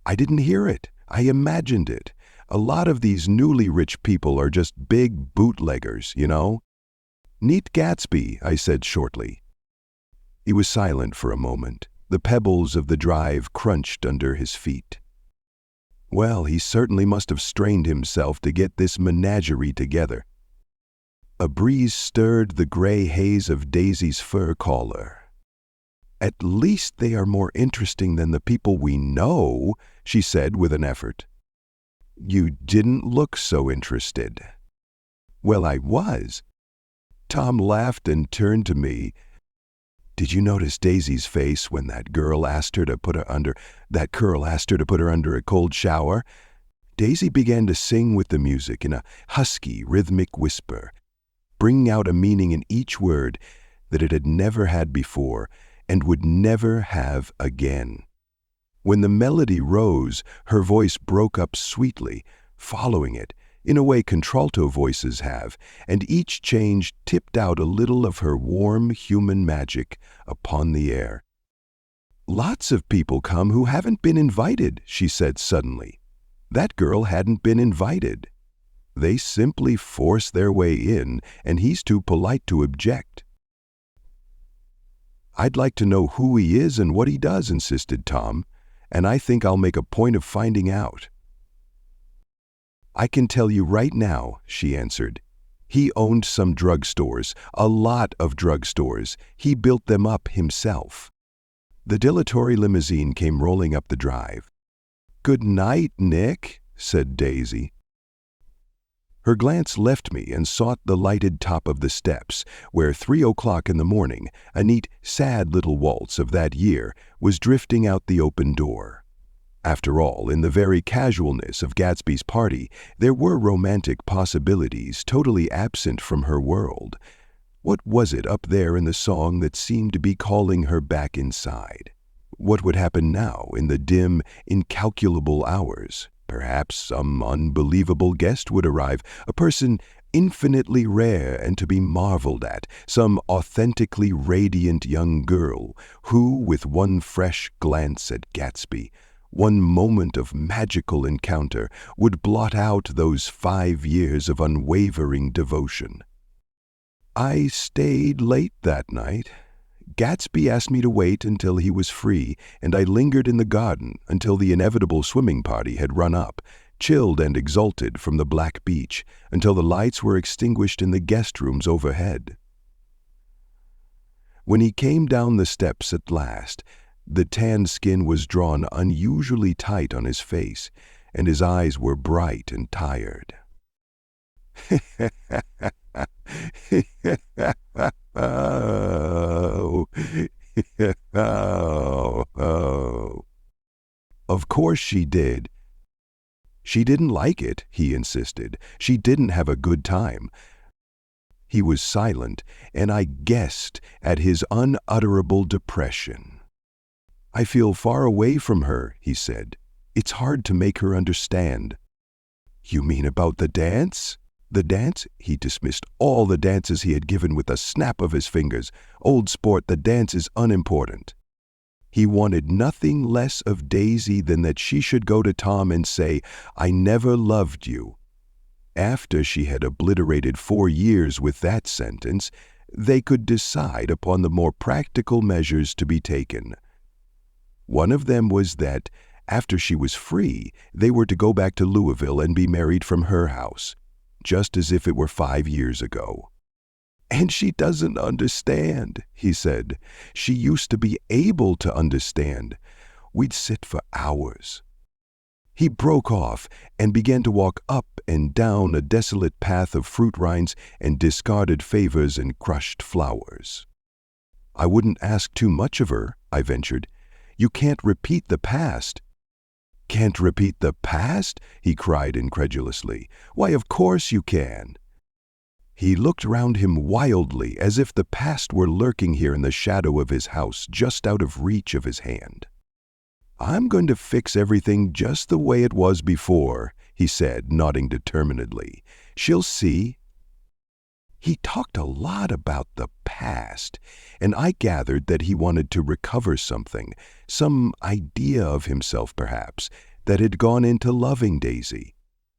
"I didn't hear it. I imagined it. A lot of these newly rich people are just big bootleggers, you know." "Neat Gatsby," I said shortly. He was silent for a moment. The pebbles of the drive crunched under his feet. Well, he certainly must have strained himself to get this menagerie together. A breeze stirred the gray haze of Daisy's fur collar. "At least they are more interesting than the people we know," she said with an effort. "You didn't look so interested." "Well, I was." Tom laughed and turned to me. "Did you notice Daisy's face when that girl asked her to put her under a cold shower?" Daisy began to sing with the music in a husky, rhythmic whisper, bringing out a meaning in each word that it had never had before and would never have again. When the melody rose, her voice broke up sweetly, following it, in a way contralto voices have, and each change tipped out a little of her warm human magic upon the air. "Lots of people come who haven't been invited," she said suddenly. That girl hadn't been invited. They simply force their way in, and he's too polite to object. "I'd like to know who he is and what he does," insisted Tom, "and I think I'll make a point of finding out." "I can tell you right now," she answered. "He owned some drugstores, a lot of drugstores. He built them up himself." The dilatory limousine came rolling up the drive. "Good night, Nick," said Daisy. Her glance left me and sought the lighted top of the steps, where 3 o'clock in the morning, a neat, sad little waltz of that year, was drifting out the open door. After all, in the very casualness of Gatsby's party, there were romantic possibilities totally absent from her world. What was it up there in the song that seemed to be calling her back inside? What would happen now in the dim, incalculable hours? Perhaps some unbelievable guest would arrive, a person infinitely rare and to be marveled at, some authentically radiant young girl who, with one fresh glance at Gatsby, one moment of magical encounter, would blot out those 5 years of unwavering devotion. I stayed late that night. Gatsby asked me to wait until he was free, and I lingered in the garden until the inevitable swimming party had run up, chilled and exalted from the black beach, until the lights were extinguished in the guest rooms overhead. When he came down the steps at last, the tanned skin was drawn unusually tight on his face, and his eyes were bright and tired. Of course she did. She didn't like it, he insisted. She didn't have a good time. He was silent, and I guessed at his unutterable depression. I feel far away from her, he said. It's hard to make her understand. You mean about the dance? The dance? He dismissed all the dances he had given with a snap of his fingers. Old sport, the dance is unimportant. He wanted nothing less of Daisy than that she should go to Tom and say, I never loved you. After she had obliterated 4 years with that sentence, they could decide upon the more practical measures to be taken. One of them was that, after she was free, they were to go back to Louisville and be married from her house, just as if it were 5 years ago. And she doesn't understand, he said. She used to be able to understand. We'd sit for hours. He broke off and began to walk up and down a desolate path of fruit rinds and discarded favors and crushed flowers. I wouldn't ask too much of her, I ventured. You can't repeat the past. Can't repeat the past? He cried incredulously. Why, of course you can. He looked round him wildly, as if the past were lurking here in the shadow of his house, just out of reach of his hand. I'm going to fix everything just the way it was before, he said, nodding determinedly. She'll see. He talked a lot about the past, and I gathered that he wanted to recover something, some idea of himself perhaps, that had gone into loving Daisy.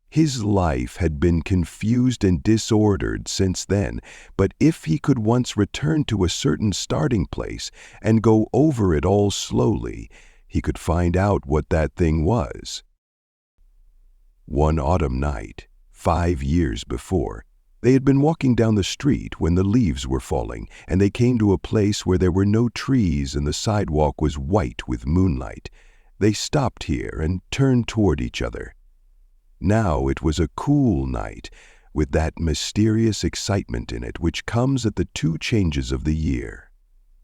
His life had been confused and disordered since then, but if he could once return to a certain starting place and go over it all slowly, he could find out what that thing was. One autumn night, 5 years before, they had been walking down the street when the leaves were falling, and they came to a place where there were no trees and the sidewalk was white with moonlight. They stopped here and turned toward each other. Now it was a cool night, with that mysterious excitement in it which comes at the 2 changes of the year.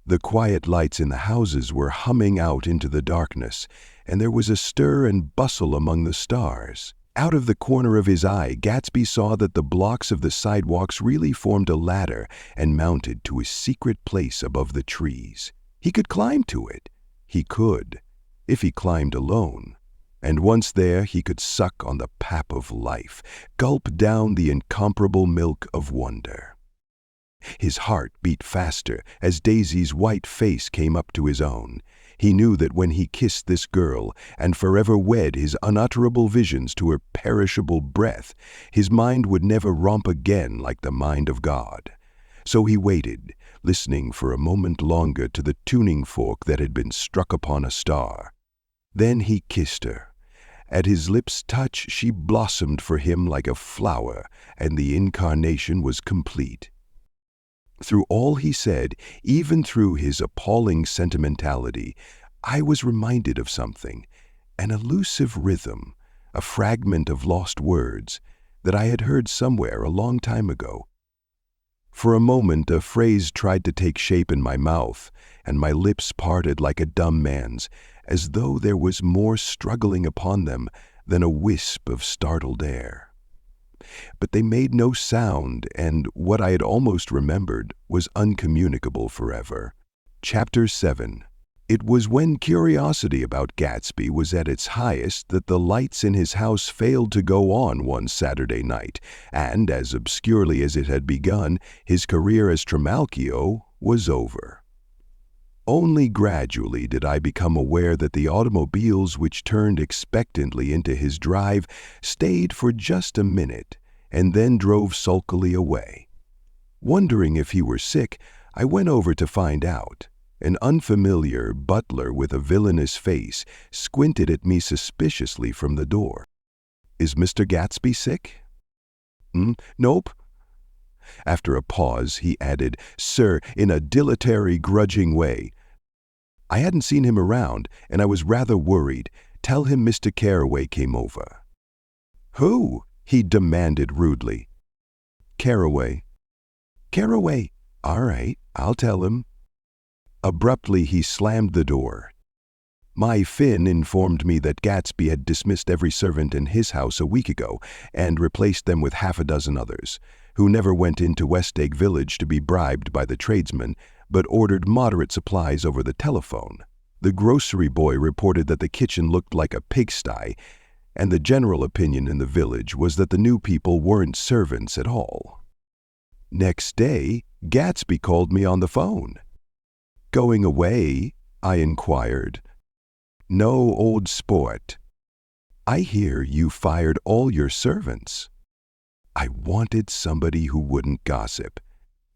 The quiet lights in the houses were humming out into the darkness, and there was a stir and bustle among the stars. Out of the corner of his eye, Gatsby saw that the blocks of the sidewalks really formed a ladder and mounted to a secret place above the trees. He could climb to it. He could, if he climbed alone. And once there, he could suck on the pap of life, gulp down the incomparable milk of wonder. His heart beat faster as Daisy's white face came up to his own. He knew that when he kissed this girl and forever wed his unutterable visions to her perishable breath, his mind would never romp again like the mind of God. So he waited, listening for a moment longer to the tuning fork that had been struck upon a star. Then he kissed her. At his lips' touch she blossomed for him like a flower, and the incarnation was complete. Through all he said, even through his appalling sentimentality, I was reminded of something, an elusive rhythm, a fragment of lost words that I had heard somewhere a long time ago. For a moment a phrase tried to take shape in my mouth, and my lips parted like a dumb man's, as though there was more struggling upon them than a wisp of startled air. But they made no sound, and what I had almost remembered was uncommunicable forever. Chapter 7. It was when curiosity about Gatsby was at its highest that the lights in his house failed to go on one Saturday night, and, as obscurely as it had begun, his career as Trimalchio was over. Only gradually did I become aware that the automobiles which turned expectantly into his drive stayed for just a minute and then drove sulkily away. Wondering if he were sick, I went over to find out. An unfamiliar butler with a villainous face squinted at me suspiciously from the door. "Is Mr. Gatsby sick?" "Nope." After a pause, he added, "Sir," in a dilatory, grudging way. I hadn't seen him around, and I was rather worried. "Tell him Mr. Carraway came over." "Who?" he demanded rudely. "Carraway." "Carraway. All right, I'll tell him." Abruptly, he slammed the door. My Finn informed me that Gatsby had dismissed every servant in his house a week ago and replaced them with half a dozen others, who never went into Westegg Village to be bribed by the tradesmen, but ordered moderate supplies over the telephone. The grocery boy reported that the kitchen looked like a pigsty, and the general opinion in the village was that the new people weren't servants at all. Next day, Gatsby called me on the phone. "Going away?" I inquired. "No, old sport. I hear you fired all your servants." I wanted somebody who wouldn't gossip.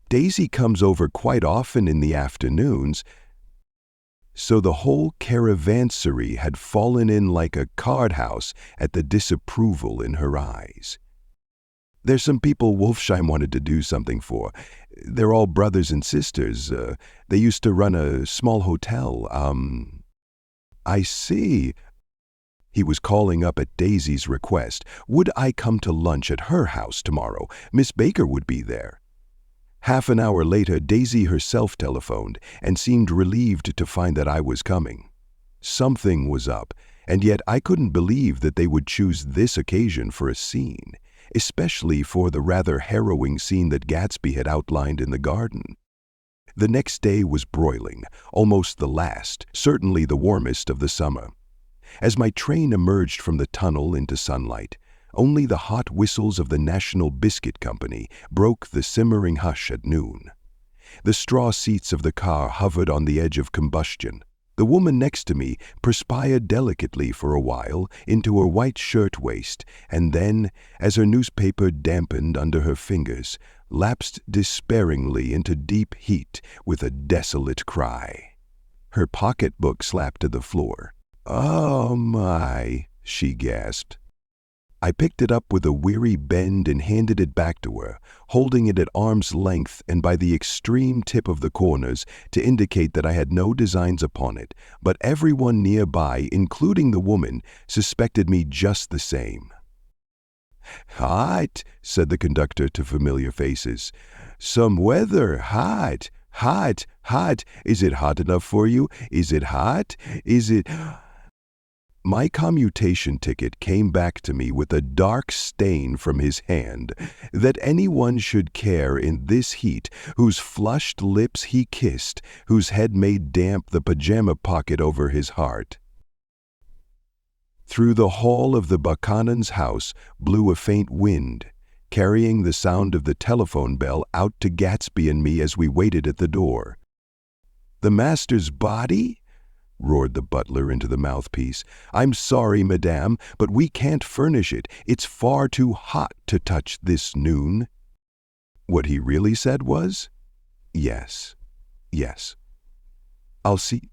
Daisy comes over quite often in the afternoons, so the whole caravansary had fallen in like a card house at the disapproval in her eyes. "There's some people Wolfsheim wanted to do something for. They're all brothers and sisters. They used to run a small hotel. I see." He was calling up at Daisy's request. Would I come to lunch at her house tomorrow? Miss Baker would be there. Half an hour later, Daisy herself telephoned and seemed relieved to find that I was coming. Something was up, and yet I couldn't believe that they would choose this occasion for a scene, especially for the rather harrowing scene that Gatsby had outlined in the garden. The next day was broiling, almost the last, certainly the warmest of the summer. As my train emerged from the tunnel into sunlight, only the hot whistles of the National Biscuit Company broke the simmering hush at noon. The straw seats of the car hovered on the edge of combustion. The woman next to me perspired delicately for a while into her white shirtwaist, and then, as her newspaper dampened under her fingers, lapsed despairingly into deep heat with a desolate cry. Her pocketbook slapped to the floor. "Oh, my," she gasped. I picked it up with a weary bend and handed it back to her, holding it at arm's length and by the extreme tip of the corners to indicate that I had no designs upon it, but everyone nearby, including the woman, suspected me just the same. "Hot," said the conductor to familiar faces. "Some weather, hot, hot, hot. Is it hot enough for you? Is it hot? Is it—" My commutation ticket came back to me with a dark stain from his hand. That anyone should care in this heat, whose flushed lips he kissed, whose head made damp the pajama pocket over his heart. Through the hall of the Buchanan's house blew a faint wind, carrying the sound of the telephone bell out to Gatsby and me as we waited at the door. "The master's body?" roared the butler into the mouthpiece. "I'm sorry, madame, but we can't furnish it. It's far too hot to touch this noon." What he really said was, "Yes, yes. I'll see."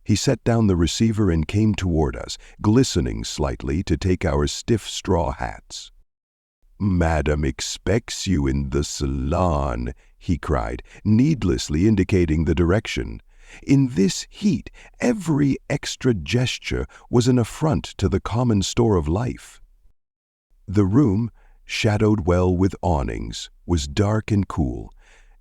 He set down the receiver and came toward us, glistening slightly to take our stiff straw hats. "Madam expects you in the salon," he cried, needlessly indicating the direction. In this heat, every extra gesture was an affront to the common store of life. The room, shadowed well with awnings, was dark and cool.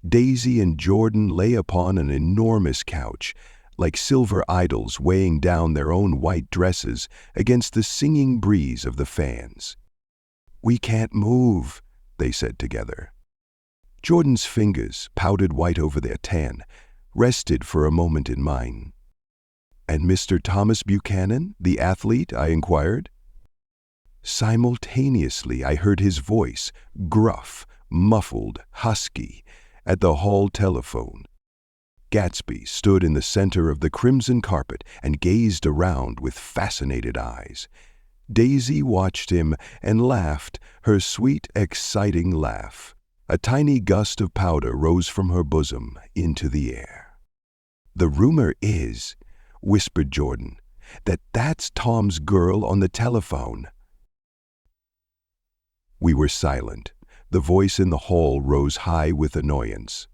Daisy and Jordan lay upon an enormous couch, like silver idols weighing down their own white dresses against the singing breeze of the fans. "We can't move," they said together. Jordan's fingers, powdered white over their tan, rested for a moment in mine. "And Mr. Thomas Buchanan, the athlete?" I inquired. Simultaneously, I heard his voice, gruff, muffled, husky, at the hall telephone. Gatsby stood in the center of the crimson carpet and gazed around with fascinated eyes. Daisy watched him and laughed, her sweet, exciting laugh. A tiny gust of powder rose from her bosom into the air. "The rumor is," whispered Jordan, "that that's Tom's girl on the telephone." We were silent. The voice in the hall rose high with annoyance.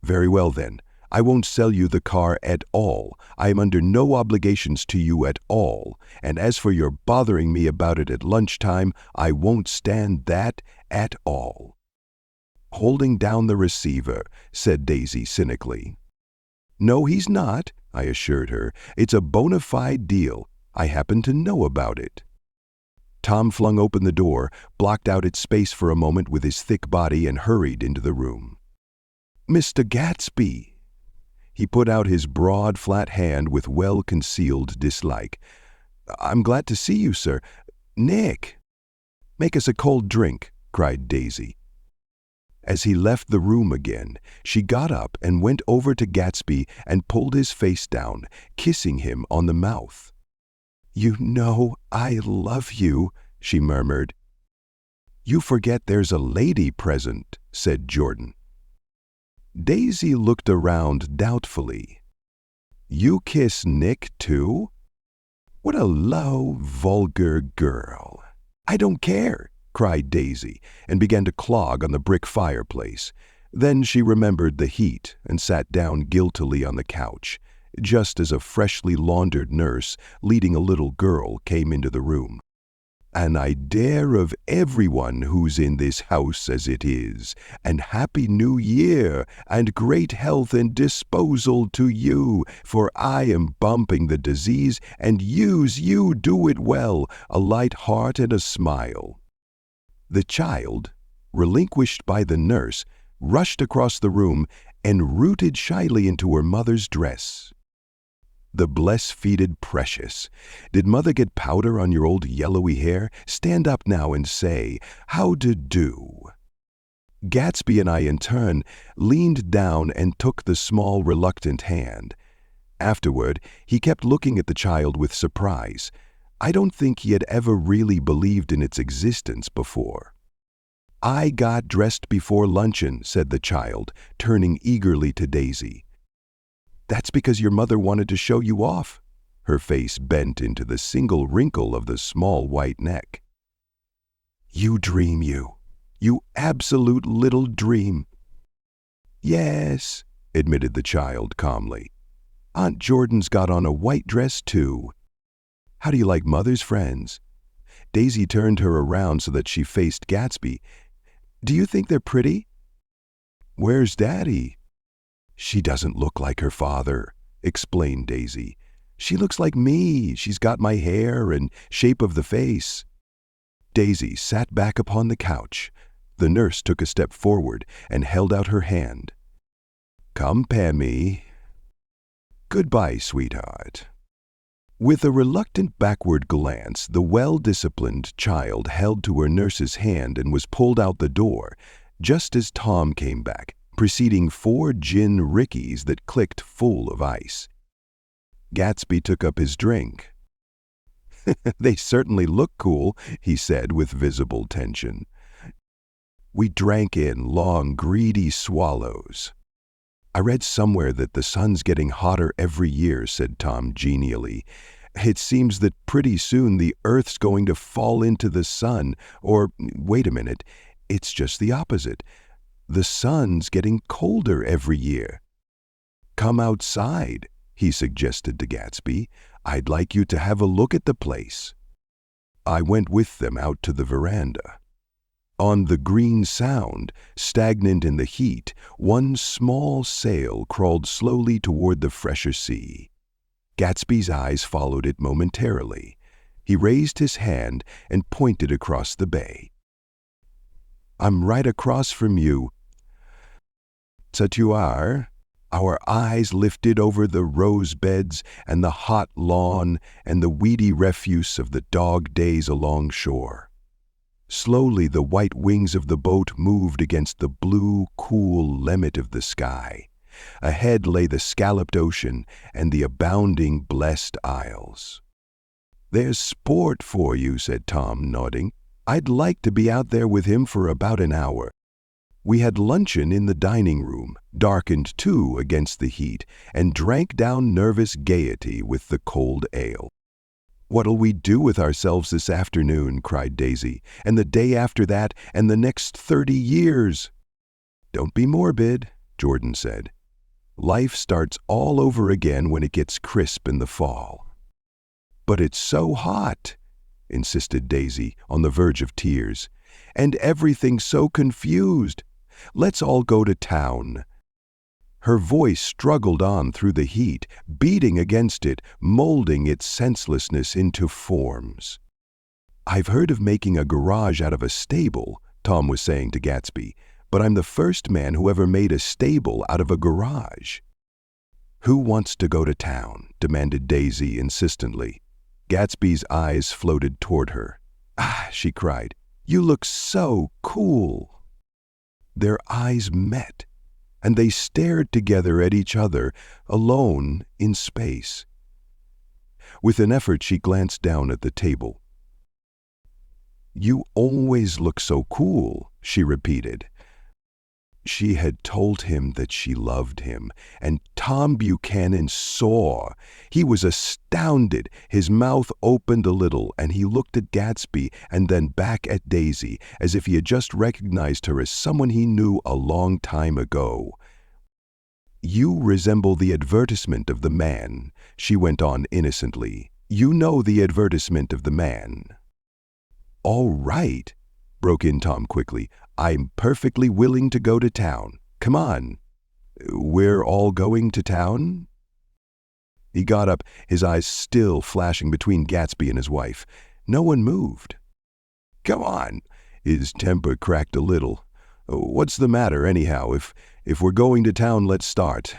"Very well, then. I won't sell you the car at all. I am under no obligations to you at all. And as for your bothering me about it at lunchtime, I won't stand that at all." Holding down the receiver, said Daisy cynically. No, he's not, I assured her. It's a bona fide deal. I happen to know about it. Tom flung open the door, blocked out its space for a moment with his thick body, and hurried into the room. Mr. Gatsby! He put out his broad, flat hand with well-concealed dislike. I'm glad to see you, sir. Nick! Make us a cold drink, cried Daisy. As he left the room again, she got up and went over to Gatsby and pulled his face down, kissing him on the mouth. You know I love you, she murmured. You forget there's a lady present, said Jordan. Daisy looked around doubtfully. You kiss Nick, too? What a low, vulgar girl. I don't care, cried Daisy, and began to clog on the brick fireplace. Then she remembered the heat and sat down guiltily on the couch, just as a freshly laundered nurse leading a little girl came into the room. An idea of everyone who's in this house as it is, and Happy New Year, and great health and disposal to you, for I am bumping the disease, and you do it well, a light heart and a smile. The child, relinquished by the nurse, rushed across the room and rooted shyly into her mother's dress. The bless-feeded precious. Did mother get powder on your old yellowy hair? Stand up now and say, how to do. Gatsby and I, in turn, leaned down and took the small, reluctant hand. Afterward, he kept looking at the child with surprise. I don't think he had ever really believed in its existence before. I got dressed before luncheon, said the child, turning eagerly to Daisy. That's because your mother wanted to show you off. Her face bent into the single wrinkle of the small white neck. You dream, you. You absolute little dream. Yes, admitted the child calmly. Aunt Jordan's got on a white dress, too. How do you like Mother's friends? Daisy turned her around so that she faced Gatsby. Do you think they're pretty? Where's Daddy? She doesn't look like her father, explained Daisy. She looks like me. She's got my hair and shape of the face. Daisy sat back upon the couch. The nurse took a step forward and held out her hand. Come, Pammy. Goodbye, sweetheart. With a reluctant backward glance, the well-disciplined child held to her nurse's hand and was pulled out the door, just as Tom came back, preceding 4 gin rickeys that clicked full of ice. Gatsby took up his drink. They certainly look cool, he said with visible tension. We drank in long, greedy swallows. I read somewhere that the sun's getting hotter every year, said Tom genially. It seems that pretty soon the Earth's going to fall into the sun, or, wait a minute, it's just the opposite. The sun's getting colder every year. Come outside, he suggested to Gatsby. I'd like you to have a look at the place. I went with them out to the veranda. On the green Sound, stagnant in the heat, one small sail crawled slowly toward the fresher sea. Gatsby's eyes followed it momentarily. He raised his hand and pointed across the bay. I'm right across from you. That you are. Our eyes lifted over the rose beds and the hot lawn and the weedy refuse of the dog days along shore. Slowly the white wings of the boat moved against the blue, cool limit of the sky. Ahead lay the scalloped ocean and the abounding blessed isles. There's sport for you, said Tom, nodding. I'd like to be out there with him for about an hour. We had luncheon in the dining room, darkened too against the heat, and drank down nervous gaiety with the cold ale. What'll we do with ourselves this afternoon, cried Daisy, and the day after that, and the next 30 years? Don't be morbid, Jordan said. Life starts all over again when it gets crisp in the fall. But it's so hot, insisted Daisy, on the verge of tears, and everything's so confused. Let's all go to town. Her voice struggled on through the heat, beating against it, molding its senselessness into forms. "I've heard of making a garage out of a stable," Tom was saying to Gatsby, "but I'm the first man who ever made a stable out of a garage." "Who wants to go to town?" demanded Daisy insistently. Gatsby's eyes floated toward her. "Ah," she cried, "you look so cool." Their eyes met, and they stared together at each other, alone in space. With an effort, she glanced down at the table. "You always look so cool," she repeated. She had told him that she loved him, and Tom Buchanan saw. He was astounded. His mouth opened a little, and he looked at Gatsby and then back at Daisy, as if he had just recognized her as someone he knew a long time ago. "You resemble the advertisement of the man," she went on innocently. "You know the advertisement of the man." "All right," broke in Tom quickly. "I'm perfectly willing to go to town. Come on." "We're all going to town?" He got up, his eyes still flashing between Gatsby and his wife. No one moved. "Come on." His temper cracked a little. "What's the matter, anyhow? If we're going to town, let's start."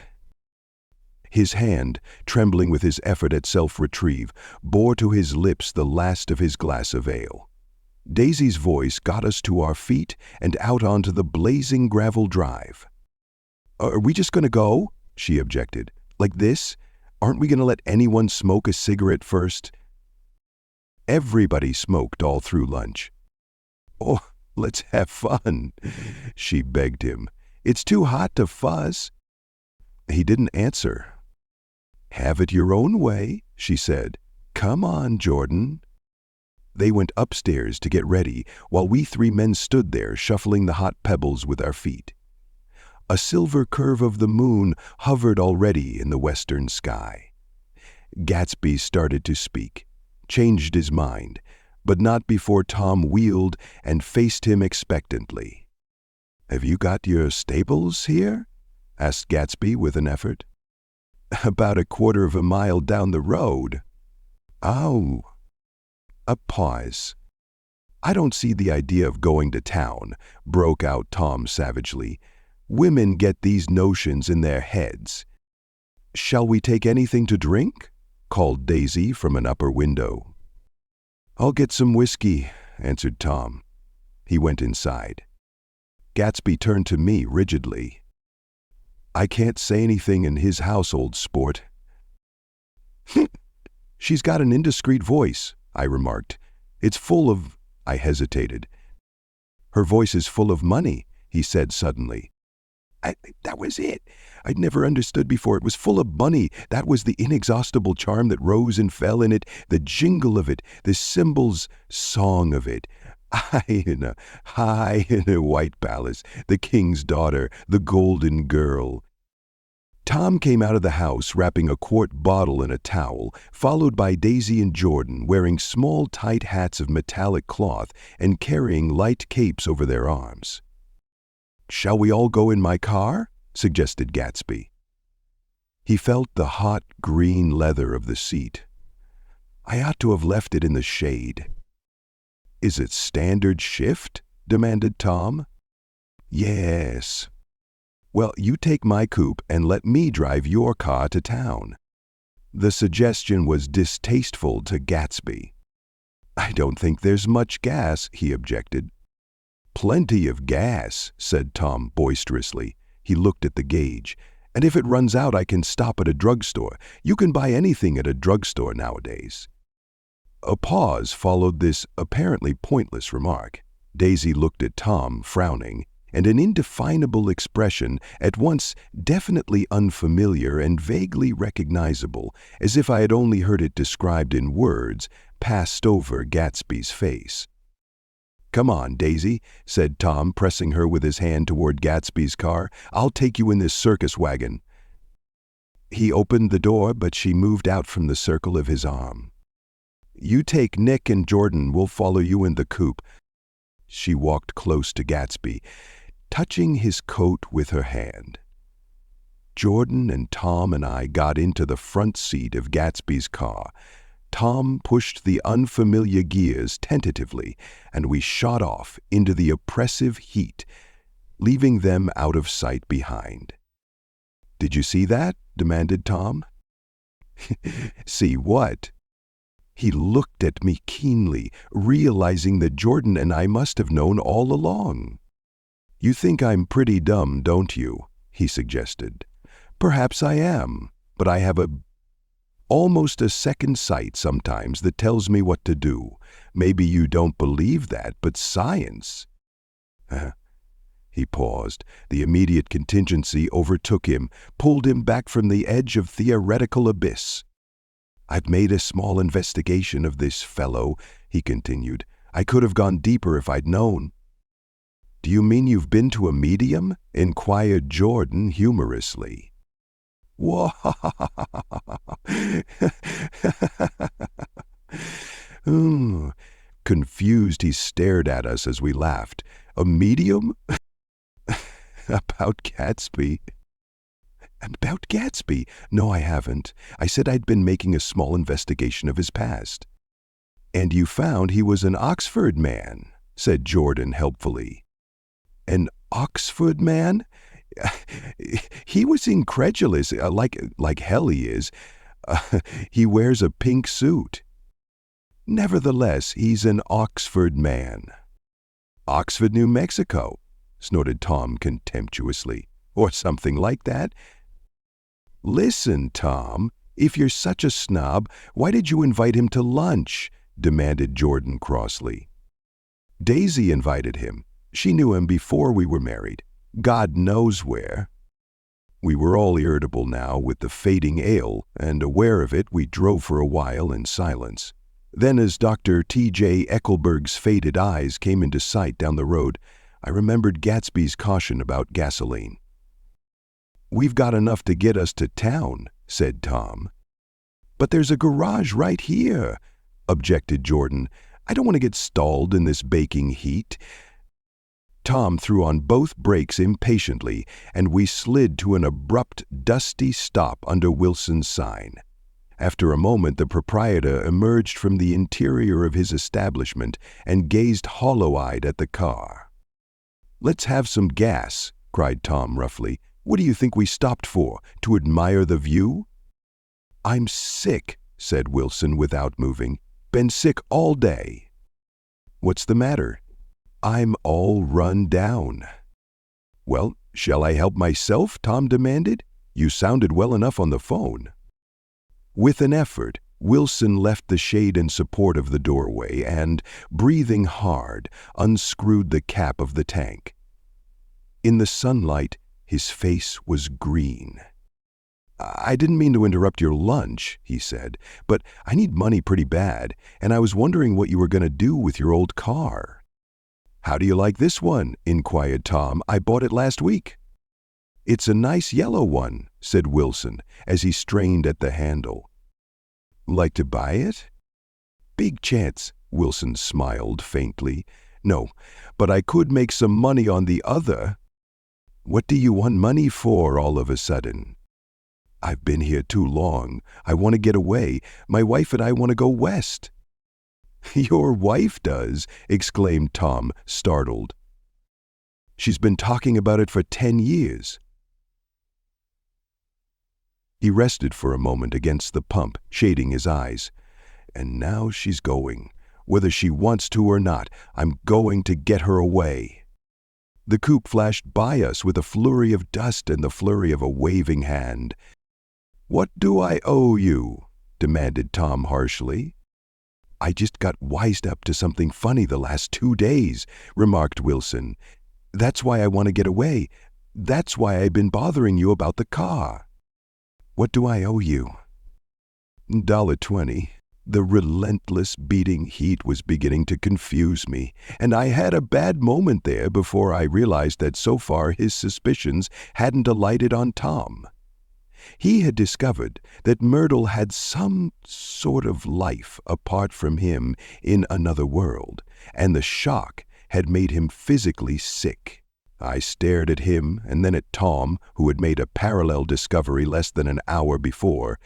His hand, trembling with his effort at self-retrieve, bore to his lips the last of his glass of ale. Daisy's voice got us to our feet and out onto the blazing gravel drive. "Are we just going to go?" she objected. "Like this? Aren't we going to let anyone smoke a cigarette first?" Everybody smoked all through lunch. "Oh, let's have fun," she begged him. "It's too hot to fuss." He didn't answer. "Have it your own way," she said. "Come on, Jordan." They went upstairs to get ready, while we three men stood there shuffling the hot pebbles with our feet. A silver curve of the moon hovered already in the western sky. Gatsby started to speak, changed his mind, but not before Tom wheeled and faced him expectantly. "Have you got your stables here?" asked Gatsby with an effort. "About a quarter of a mile down the road." "Oh." A pause. "I don't see the idea of going to town," broke out Tom savagely. "Women get these notions in their heads." "Shall we take anything to drink?" called Daisy from an upper window. "I'll get some whiskey," answered Tom. He went inside. Gatsby turned to me rigidly. "I can't say anything in his household, sport." "She's got an indiscreet voice," I remarked. "It's full of—" I hesitated. "Her voice is full of money," he said suddenly. That was it. I'd never understood before. It was full of money. That was the inexhaustible charm that rose and fell in it, the jingle of it, the cymbals' song of it. High in a white palace, the king's daughter, the golden girl. Tom came out of the house wrapping a quart bottle in a towel, followed by Daisy and Jordan wearing small tight hats of metallic cloth and carrying light capes over their arms. "Shall we all go in my car?" suggested Gatsby. He felt the hot green leather of the seat. I ought to have left it in the shade. "Is it standard shift?" demanded Tom. "Yes." "Well, you take my coupe and let me drive your car to town." The suggestion was distasteful to Gatsby. "I don't think there's much gas," he objected. "Plenty of gas," said Tom boisterously. He looked at the gauge. "And if it runs out, I can stop at a drugstore. You can buy anything at a drugstore nowadays." A pause followed this apparently pointless remark. Daisy looked at Tom, frowning, and an indefinable expression, at once definitely unfamiliar and vaguely recognizable, as if I had only heard it described in words, passed over Gatsby's face. "Come on, Daisy," said Tom, pressing her with his hand toward Gatsby's car. "I'll take you in this circus wagon." He opened the door, but she moved out from the circle of his arm. "You take Nick and Jordan. We'll follow you in the coupe." She walked close to Gatsby, touching his coat with her hand. Jordan and Tom and I got into the front seat of Gatsby's car. Tom pushed the unfamiliar gears tentatively, and we shot off into the oppressive heat, leaving them out of sight behind. "Did you see that?" demanded Tom. "See what?" He looked at me keenly, realizing that Jordan and I must have known all along. "You think I'm pretty dumb, don't you?" he suggested. "Perhaps I am, but I have almost a second sight sometimes that tells me what to do. Maybe you don't believe that, but science—" He paused. The immediate contingency overtook him, pulled him back from the edge of theoretical abyss. "I've made a small investigation of this fellow," he continued. "I could have gone deeper if I'd known." "Do you mean you've been to a medium?" inquired Jordan humorously. "Whoa!" Confused, he stared at us as we laughed. "A medium?" "About Gatsby." "About Gatsby? No, I haven't. I said I'd been making a small investigation of his past." "And you found he was an Oxford man," said Jordan helpfully. "An Oxford man?" He was incredulous, like hell he is. He wears a pink suit. "Nevertheless, he's an Oxford man." "Oxford, New Mexico," snorted Tom contemptuously. "Or something like that." "Listen, Tom, if you're such a snob, why did you invite him to lunch?" demanded Jordan crossly. "Daisy invited him. She knew him before we were married. God knows where." We were all irritable now with the fading ale, and aware of it, we drove for a while in silence. Then, as Dr. T.J. Eckelberg's faded eyes came into sight down the road, I remembered Gatsby's caution about gasoline. "We've got enough to get us to town," said Tom. "But there's a garage right here," objected Jordan. "I don't want to get stalled in this baking heat." Tom threw on both brakes impatiently, and we slid to an abrupt, dusty stop under Wilson's sign. After a moment, the proprietor emerged from the interior of his establishment and gazed hollow-eyed at the car. "Let's have some gas," cried Tom roughly. "What do you think we stopped for? To admire the view?" "I'm sick," said Wilson without moving. "Been sick all day." "What's the matter?" "I'm all run down." "Well, shall I help myself?" Tom demanded. "You sounded well enough on the phone." With an effort, Wilson left the shade in support of the doorway and, breathing hard, unscrewed the cap of the tank. In the sunlight, his face was green. "I didn't mean to interrupt your lunch," he said, "but I need money pretty bad, and I was wondering what you were going to do with your old car." "How do you like this one?" inquired Tom. "I bought it last week." "It's a nice yellow one," said Wilson, as he strained at the handle. "Like to buy it?" "Big chance," Wilson smiled faintly. "No, but I could make some money on the other." "What do you want money for all of a sudden?" "I've been here too long. I want to get away. My wife and I want to go west." "Your wife does?" exclaimed Tom, startled. "She's been talking about it for 10 years. He rested for a moment against the pump, shading his eyes. "And now she's going. Whether she wants to or not, I'm going to get her away." The coupe flashed by us with a flurry of dust and the flurry of a waving hand. "What do I owe you?" demanded Tom harshly. "I just got wised up to something funny the last 2 days," remarked Wilson. "That's why I want to get away. That's why I've been bothering you about the car." "What do I owe you?" $1.20. The relentless beating heat was beginning to confuse me, and I had a bad moment there before I realized that so far his suspicions hadn't alighted on Tom. He had discovered that Myrtle had some sort of life apart from him in another world, and the shock had made him physically sick. I stared at him and then at Tom, who had made a parallel discovery less than an hour before,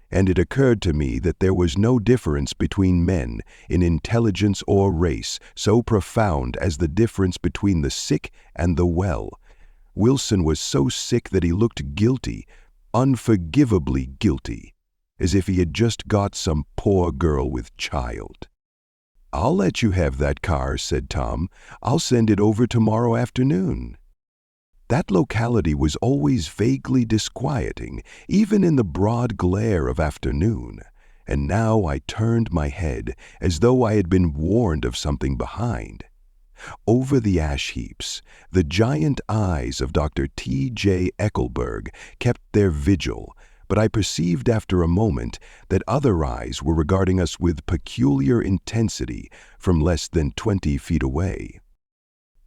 and it occurred to me that there was no difference between men in intelligence or race so profound as the difference between the sick and the well. Wilson was so sick that he looked guilty, unforgivably guilty, as if he had just got some poor girl with child. "I'll let you have that car," said Tom. "I'll send it over tomorrow afternoon." That locality was always vaguely disquieting, even in the broad glare of afternoon, and now I turned my head as though I had been warned of something behind. Over the ash heaps, the giant eyes of Dr. T.J. Eckelberg kept their vigil, but I perceived after a moment that other eyes were regarding us with peculiar intensity from less than 20 feet away.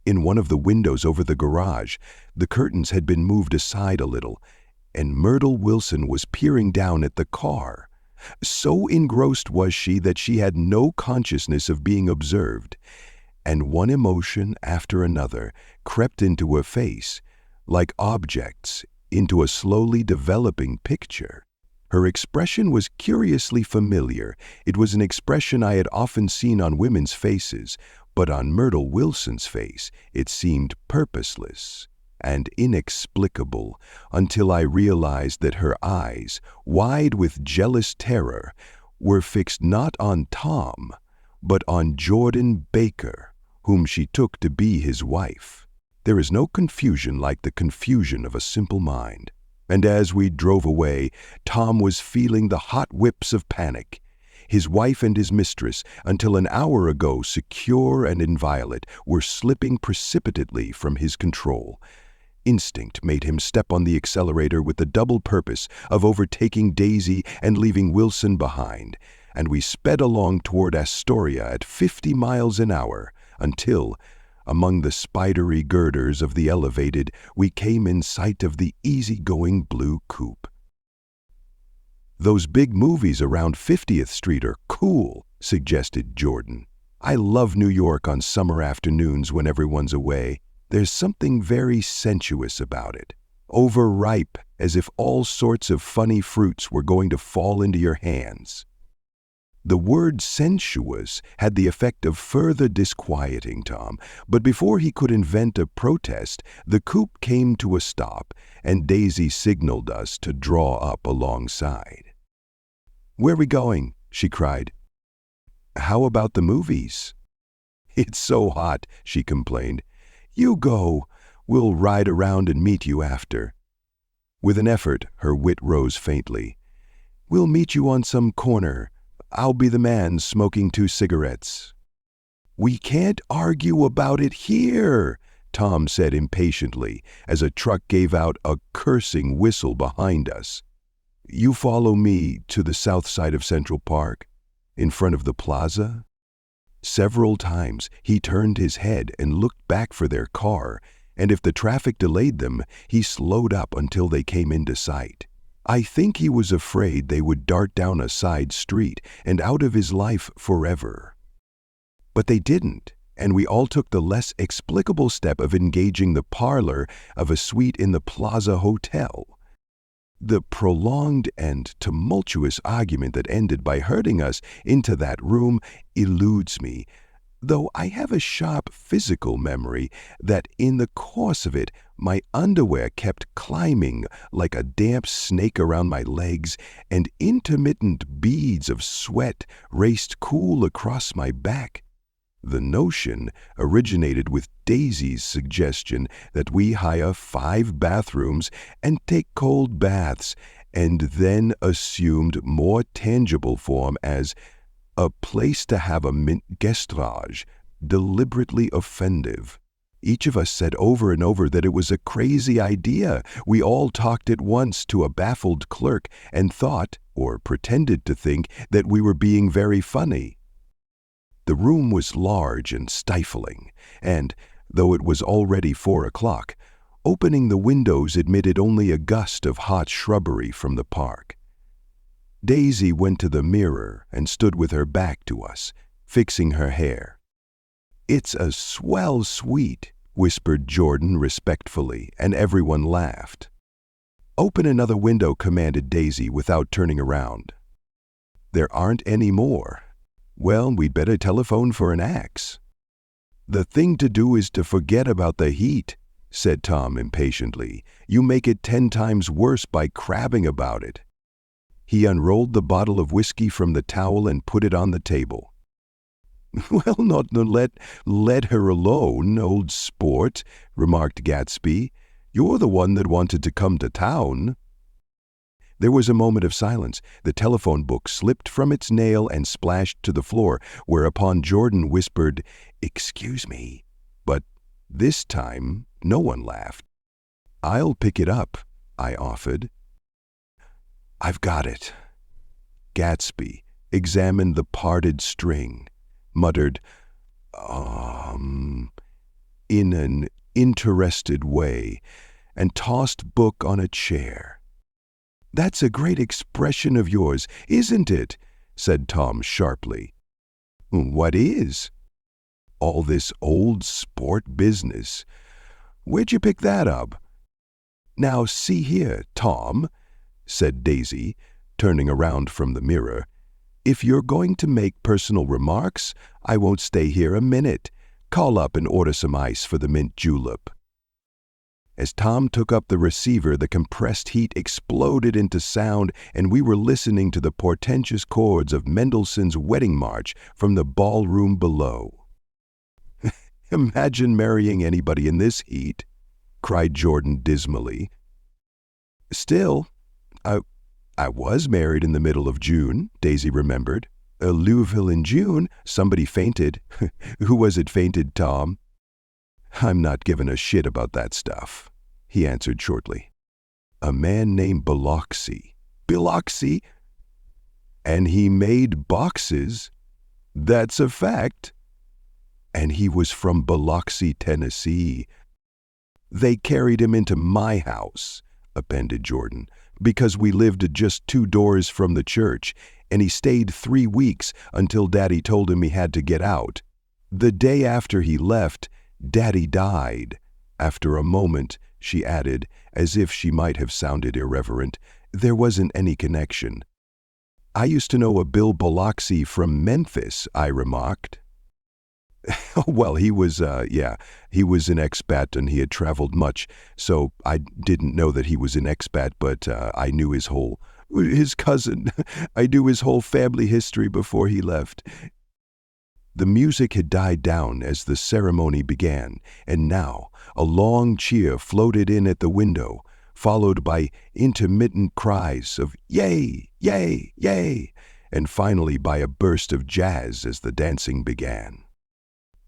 In one of the windows over the garage, the curtains had been moved aside a little, and Myrtle Wilson was peering down at the car. So engrossed was she that she had no consciousness of being observed, and one emotion after another crept into her face, like objects into a slowly developing picture. Her expression was curiously familiar. It was an expression I had often seen on women's faces, but on Myrtle Wilson's face it seemed purposeless and inexplicable until I realized that her eyes, wide with jealous terror, were fixed not on Tom, but on Jordan Baker, whom she took to be his wife. There is no confusion like the confusion of a simple mind. And as we drove away, Tom was feeling the hot whips of panic. His wife and his mistress, until an hour ago secure and inviolate, were slipping precipitately from his control. Instinct made him step on the accelerator with the double purpose of overtaking Daisy and leaving Wilson behind, and we sped along toward Astoria at 50 miles an hour until, among the spidery girders of the elevated, we came in sight of the easy-going blue coupe. "Those big movies around 50th Street are cool," suggested Jordan. "I love New York on summer afternoons when everyone's away. There's something very sensuous about it. Overripe, as if all sorts of funny fruits were going to fall into your hands." The word sensuous had the effect of further disquieting Tom, but before he could invent a protest, the coupe came to a stop, and Daisy signaled us to draw up alongside. "Where are we going?" she cried. "How about the movies?" "It's so hot," she complained. "You go. We'll ride around and meet you after." With an effort, her wit rose faintly. "We'll meet you on some corner. I'll be the man smoking 2 cigarettes. "We can't argue about it here," Tom said impatiently as a truck gave out a cursing whistle behind us. "You follow me to the south side of Central Park, in front of the plaza." Several times he turned his head and looked back for their car, and if the traffic delayed them, he slowed up until they came into sight. I think he was afraid they would dart down a side street and out of his life forever. But they didn't, and we all took the less explicable step of engaging the parlor of a suite in the Plaza Hotel. The prolonged and tumultuous argument that ended by herding us into that room eludes me, though I have a sharp physical memory that in the course of it my underwear kept climbing like a damp snake around my legs, and intermittent beads of sweat raced cool across my back. The notion originated with Daisy's suggestion that we hire 5 bathrooms and take cold baths, and then assumed more tangible form as a place to have a mint guestage, deliberately offensive. Each of us said over and over that it was a crazy idea. We all talked at once to a baffled clerk and thought, or pretended to think, that we were being very funny. The room was large and stifling, and, though it was already 4 o'clock, opening the windows admitted only a gust of hot shrubbery from the park. Daisy went to the mirror and stood with her back to us, fixing her hair. "It's a swell suite," whispered Jordan respectfully, and everyone laughed. Open another window, commanded Daisy without turning around. There aren't any more. Well, we'd better telephone for an axe. The thing to do is to forget about the heat, said Tom impatiently. You make it 10 times worse by crabbing about it. He unrolled the bottle of whiskey from the towel and put it on the table. Well, not let her alone, old sport, remarked Gatsby. You're the one that wanted to come to town. There was a moment of silence. The telephone book slipped from its nail and splashed to the floor, whereupon Jordan whispered, "Excuse me." But this time, no one laughed. "I'll pick it up," I offered. "I've got it." Gatsby examined the parted string, muttered, in an interested way, and tossed book on a chair. "That's a great expression of yours, isn't it?" said Tom sharply. "What is?" "All this old sport business. Where'd you pick that up?" "Now see here, Tom," said Daisy, turning around from the mirror. "If you're going to make personal remarks, I won't stay here a minute. Call up and order some ice for the mint julep." As Tom took up the receiver, the compressed heat exploded into sound, and we were listening to the portentous chords of Mendelssohn's Wedding March from the ballroom below. "Imagine marrying anybody in this heat," cried Jordan dismally. "Still, I was married in the middle of June," Daisy remembered. "Louisville in June, somebody fainted." "Who was it fainted, Tom?" "I'm not giving a shit about that stuff," he answered shortly. "A man named Biloxi." "Biloxi?" "And he made boxes." "That's a fact." "And he was from Biloxi, Tennessee." "They carried him into my house," appended Jordan, "because we lived just 2 doors from the church, and he stayed 3 weeks until Daddy told him he had to get out. The day after he left, Daddy died." After a moment, she added, as if she might have sounded irreverent, "There wasn't any connection." "I used to know a Bill Biloxi from Memphis," I remarked. "Well, he was an expat and he had traveled much, so I didn't know that he was an expat, but I knew his cousin. I knew his whole family history before he left." The music had died down as the ceremony began, and now a long cheer floated in at the window, followed by intermittent cries of "Yay! Yay! Yay!" and finally by a burst of jazz as the dancing began.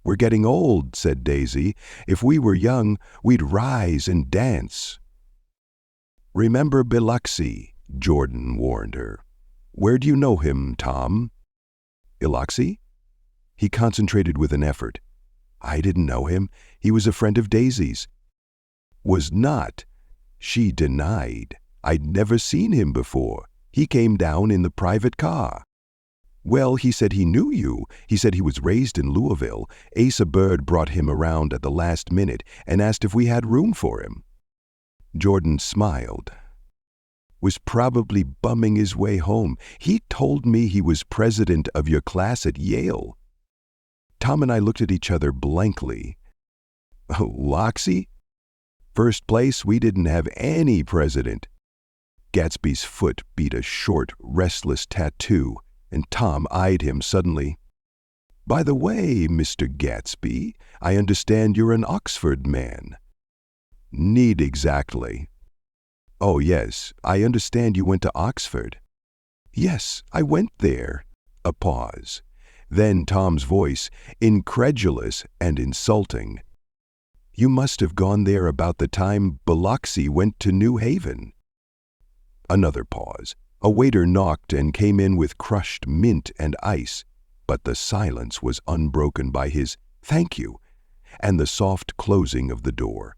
"We're getting old," said Daisy. "If we were young, we'd rise and dance." "Remember Biloxi," Jordan warned her. "Where do you know him, Tom?" "Biloxi?" He concentrated with an effort. "I didn't know him. He was a friend of Daisy's." "Was not." She denied. "I'd never seen him before. He came down in the private car." "Well, he said he knew you. He said he was raised in Louisville. Asa Bird brought him around at the last minute and asked if we had room for him." Jordan smiled. "Was probably bumming his way home. He told me he was president of your class at Yale." Tom and I looked at each other blankly. "Loxy? First place, we didn't have any president." Gatsby's foot beat a short, restless tattoo, and Tom eyed him suddenly. "By the way, Mr. Gatsby, I understand you're an Oxford man." "Need exactly." "Oh, yes, I understand you went to Oxford." "Yes, I went there." A pause. Then Tom's voice, incredulous and insulting. "You must have gone there about the time Biloxi went to New Haven." Another pause. A waiter knocked and came in with crushed mint and ice, but the silence was unbroken by his "thank you" and the soft closing of the door.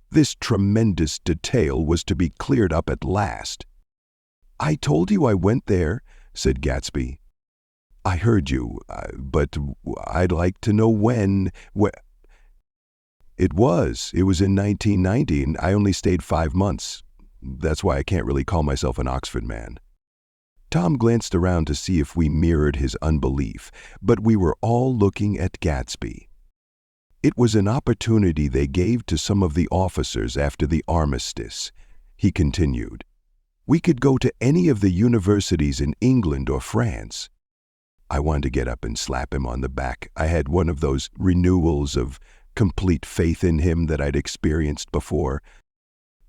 This tremendous detail was to be cleared up at last. "I told you I went there," said Gatsby. "I heard you, but I'd like to know when." It was in 1990, and I only stayed 5 months. That's why I can't really call myself an Oxford man. Tom glanced around to see if we mirrored his unbelief, but we were all looking at Gatsby. It was an opportunity they gave to some of the officers after the armistice. He continued, "We could go to any of the universities in England or France." I wanted to get up and slap him on the back. I had one of those renewals of complete faith in him that I'd experienced before.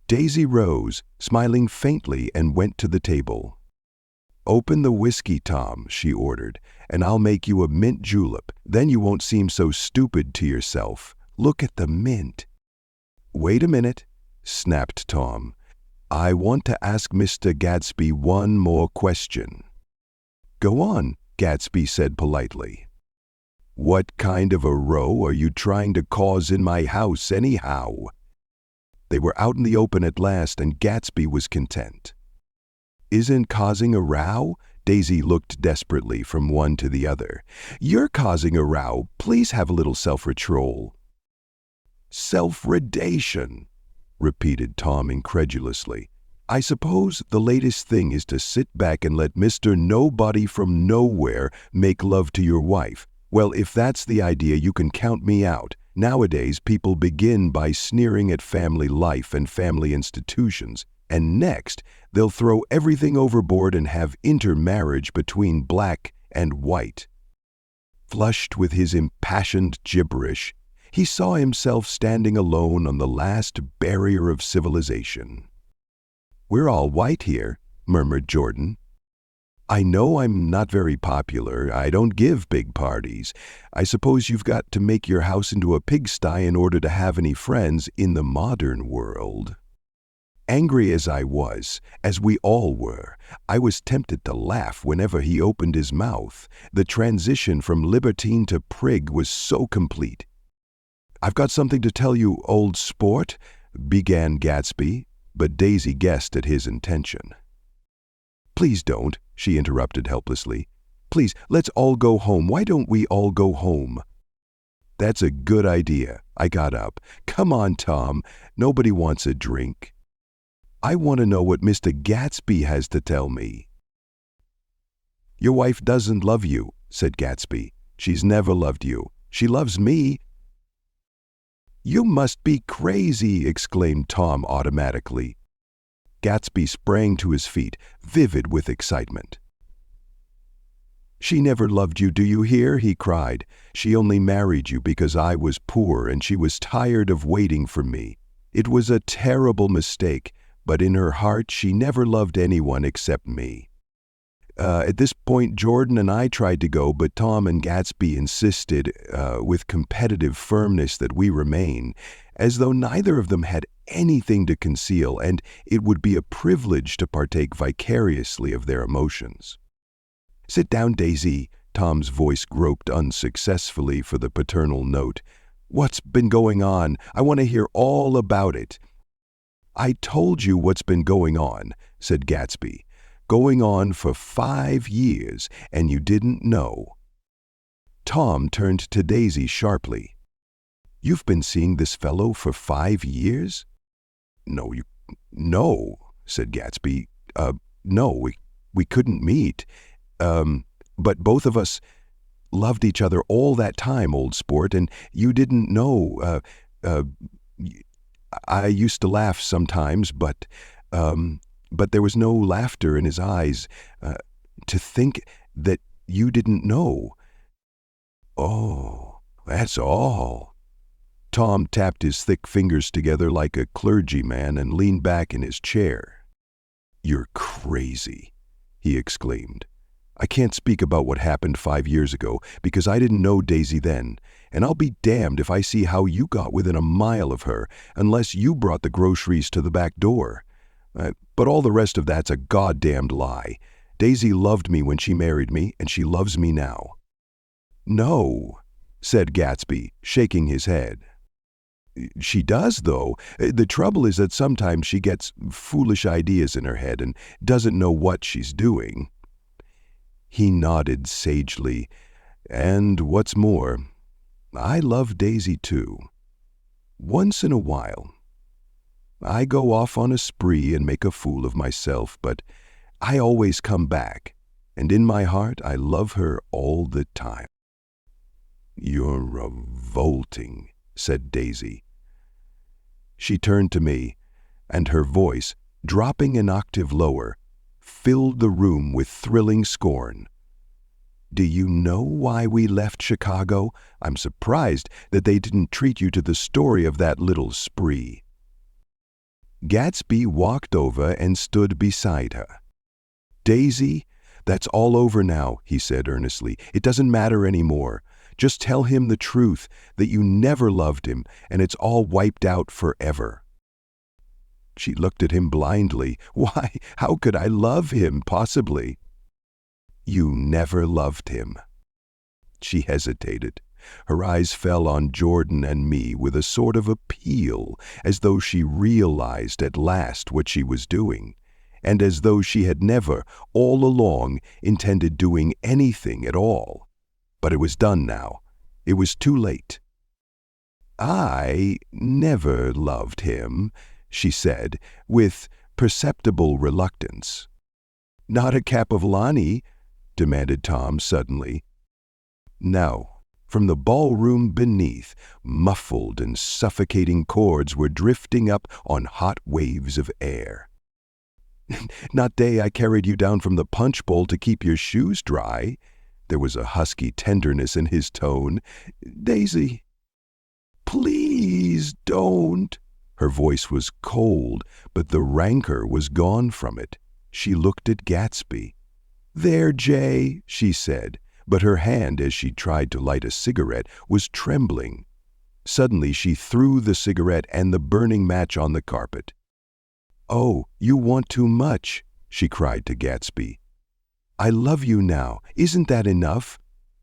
Daisy rose, smiling faintly, and went to the table. "Open the whiskey, Tom," she ordered, "and I'll make you a mint julep. Then you won't seem so stupid to yourself. Look at the mint." "Wait a minute," snapped Tom. "I want to ask Mr. Gatsby one more question." "Go on," Gatsby said politely. "What kind of a row are you trying to cause in my house anyhow?" They were out in the open at last, and Gatsby was content. "Isn't causing a row?" Daisy looked desperately from one to the other. "You're causing a row. Please have a little self-control." "Self-redation," repeated Tom incredulously. "I suppose the latest thing is to sit back and let Mr. Nobody from Nowhere make love to your wife. Well, if that's the idea, you can count me out. Nowadays, people begin by sneering at family life and family institutions, and next, they'll throw everything overboard and have intermarriage between black and white." Flushed with his impassioned gibberish, he saw himself standing alone on the last barrier of civilization. "We're all white here," murmured Jordan. "I know I'm not very popular. I don't give big parties. I suppose you've got to make your house into a pigsty in order to have any friends in the modern world." Angry as I was, as we all were, I was tempted to laugh whenever he opened his mouth. The transition from libertine to prig was so complete. "I've got something to tell you, old sport," began Gatsby, but Daisy guessed at his intention. "Please don't," she interrupted helplessly. "Please, let's all go home. Why don't we all go home?" "That's a good idea." I got up. "Come on, Tom. Nobody wants a drink." "I want to know what Mr. Gatsby has to tell me." "Your wife doesn't love you," said Gatsby. "She's never loved you. She loves me." "You must be crazy," exclaimed Tom automatically. Gatsby sprang to his feet, vivid with excitement. "She never loved you, do you hear?" he cried. "She only married you because I was poor and she was tired of waiting for me. It was a terrible mistake, but in her heart she never loved anyone except me." At this point, Jordan and I tried to go, but Tom and Gatsby insisted with competitive firmness that we remain, as though neither of them had anything to conceal, and it would be a privilege to partake vicariously of their emotions. "Sit down, Daisy." Tom's voice groped unsuccessfully for the paternal note. "What's been going on? I want to hear all about it." "I told you what's been going on," said Gatsby. "Going on for 5 years, and you didn't know." Tom turned to Daisy sharply. "You've been seeing this fellow for 5 years?" No, said Gatsby. No, we couldn't meet. But both of us loved each other all that time, old sport, and you didn't know. I used to laugh sometimes, but there was no laughter in his eyes. To think that you didn't know." "Oh, that's all." Tom tapped his thick fingers together like a clergyman and leaned back in his chair. "You're crazy," he exclaimed. "I can't speak about what happened 5 years ago because I didn't know Daisy then, and I'll be damned if I see how you got within a mile of her unless you brought the groceries to the back door. But all the rest of that's a goddamned lie. Daisy loved me when she married me, and she loves me now." "No," said Gatsby, shaking his head. "She does, though. The trouble is that sometimes she gets foolish ideas in her head and doesn't know what she's doing." He nodded sagely. "And what's more, I love Daisy too." Once in a while. I go off on a spree and make a fool of myself, but I always come back, and in my heart I love her all the time." "You're revolting," said Daisy. She turned to me, and her voice, dropping an octave lower, filled the room with thrilling scorn. "Do you know why we left Chicago? I'm surprised that they didn't treat you to the story of that little spree." Gatsby walked over and stood beside her. "Daisy, that's all over now," he said earnestly. "It doesn't matter anymore. Just tell him the truth, that you never loved him, and it's all wiped out forever." She looked at him blindly. "Why, how could I love him, possibly?" "You never loved him." She hesitated. Her eyes fell on Jordan and me with a sort of appeal, as though she realized at last what she was doing, and as though she had never, all along, intended doing anything at all. But it was done now. It was too late. "I never loved him," she said, with perceptible reluctance. "Not a Capivillani?" demanded Tom suddenly. No. From the ballroom beneath, muffled and suffocating chords were drifting up on hot waves of air. "Not day I carried you down from the punch bowl to keep your shoes dry." There was a husky tenderness in his tone. "Daisy, please don't." Her voice was cold, but the rancor was gone from it. She looked at Gatsby. "There, Jay," she said, but her hand, as she tried to light a cigarette, was trembling. Suddenly she threw the cigarette and the burning match on the carpet. "Oh, you want too much," she cried to Gatsby. "I love you now. Isn't that enough?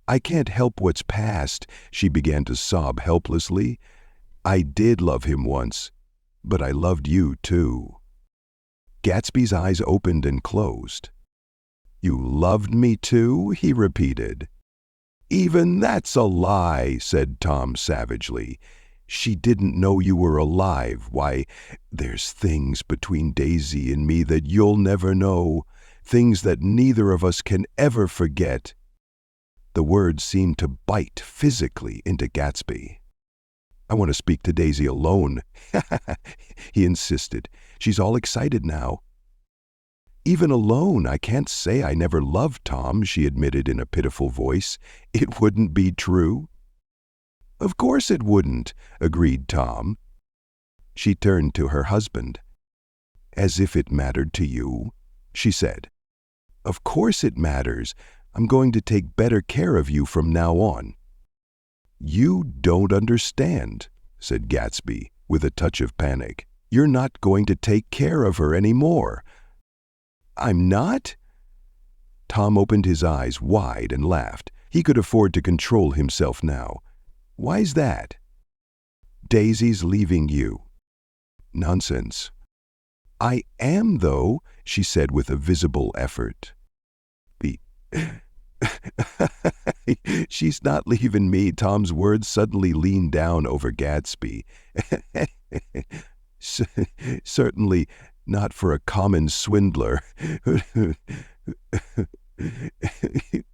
I can't help what's past," she began to sob helplessly. "I did love him once, but I loved you too." Gatsby's eyes opened and closed. "You loved me too?" he repeated. "Even that's a lie," said Tom savagely. "She didn't know you were alive. Why, there's things between Daisy and me that you'll never know, things that neither of us can ever forget." The words seemed to bite physically into Gatsby. "I want to speak to Daisy alone," he insisted. "She's all excited now." "Even alone, I can't say I never loved Tom," she admitted in a pitiful voice. "It wouldn't be true." "Of course it wouldn't," agreed Tom. She turned to her husband. "As if it mattered to you," she said. "Of course it matters. I'm going to take better care of you from now on." "You don't understand," said Gatsby, with a touch of panic. "You're not going to take care of her anymore." "I'm not?" Tom opened his eyes wide and laughed. He could afford to control himself now. "Why's that?" "Daisy's leaving you." "Nonsense." "I am, though," she said with a visible effort. "She's not leaving me." Tom's words suddenly leaned down over Gatsby. "Certainly not for a common swindler."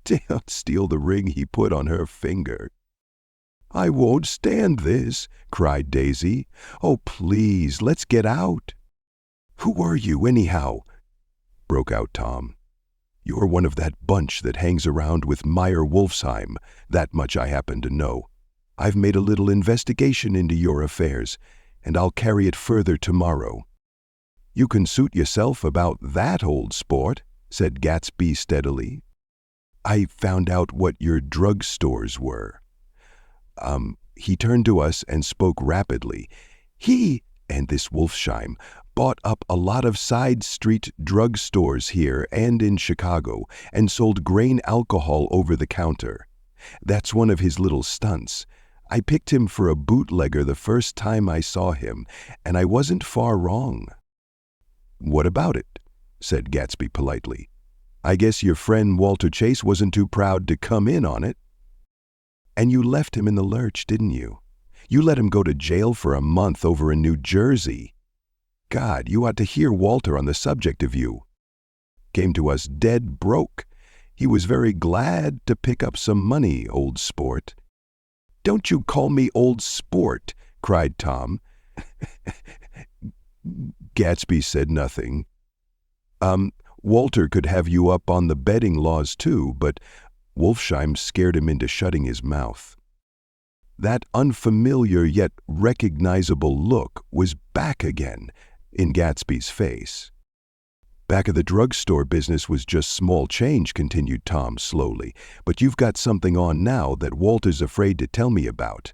"Don't steal the ring he put on her finger." "I won't stand this," cried Daisy. "Oh, please, let's get out." "Who are you, anyhow?" broke out Tom. "You're one of that bunch that hangs around with Meyer Wolfsheim. That much I happen to know. I've made a little investigation into your affairs, and I'll carry it further tomorrow." "You can suit yourself about that, old sport," said Gatsby steadily. "I found out what your drug stores were." He turned to us and spoke rapidly. "He and this Wolfsheim bought up a lot of side street drug stores here and in Chicago and sold grain alcohol over the counter. That's one of his little stunts. I picked him for a bootlegger the first time I saw him, and I wasn't far wrong." "What about it?" said Gatsby politely. "I guess your friend Walter Chase wasn't too proud to come in on it." "And you left him in the lurch, didn't you? You let him go to jail for a month over in New Jersey. God, you ought to hear Walter on the subject of you. Came to us dead broke. He was very glad to pick up some money, old sport." "Don't you call me old sport," cried Tom. Gatsby said nothing. Walter could have you up on the betting laws too, but Wolfsheim scared him into shutting his mouth. That unfamiliar yet recognizable look was back again in Gatsby's face. "Back of the drugstore business was just small change," continued Tom slowly, "but you've got something on now that Walter's afraid to tell me about."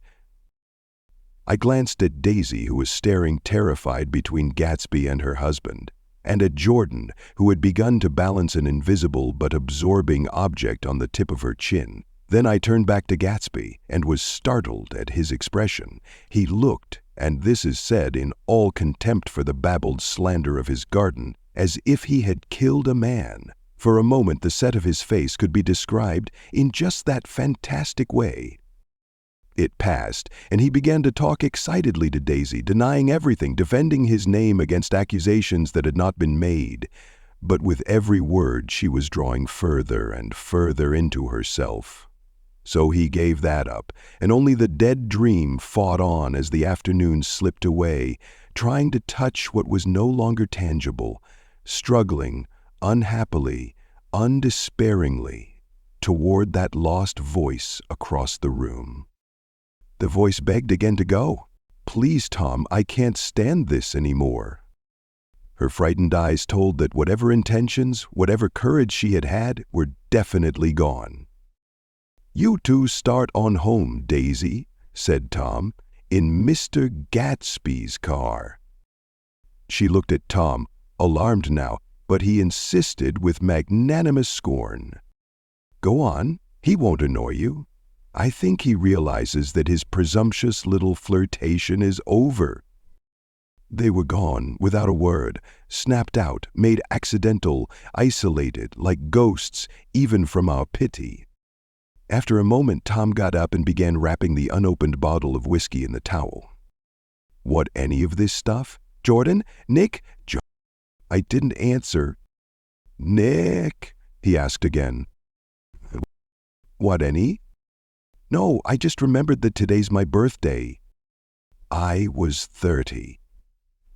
I glanced at Daisy, who was staring terrified between Gatsby and her husband, and at Jordan, who had begun to balance an invisible but absorbing object on the tip of her chin. Then I turned back to Gatsby and was startled at his expression. He looked, and this is said in all contempt for the babbled slander of his garden, as if he had killed a man. For a moment the set of his face could be described in just that fantastic way. It passed, and he began to talk excitedly to Daisy, denying everything, defending his name against accusations that had not been made. But with every word she was drawing further and further into herself. So he gave that up, and only the dead dream fought on as the afternoon slipped away, trying to touch what was no longer tangible, struggling, unhappily, undespairingly, toward that lost voice across the room. The voice begged again to go. "Please, Tom, I can't stand this anymore." Her frightened eyes told that whatever intentions, whatever courage she had had, were definitely gone. "You two start on home, Daisy," said Tom, "in Mr. Gatsby's car." She looked at Tom, alarmed now, but he insisted with magnanimous scorn. "Go on, he won't annoy you. I think he realizes that his presumptuous little flirtation is over." They were gone, without a word, snapped out, made accidental, isolated, like ghosts, even from our pity. After a moment, Tom got up and began wrapping the unopened bottle of whiskey in the towel. "What, any of this stuff? Jordan? Nick? I didn't answer." "Nick?" he asked again. "What, any?" "No, I just remembered that today's my birthday." I was 30.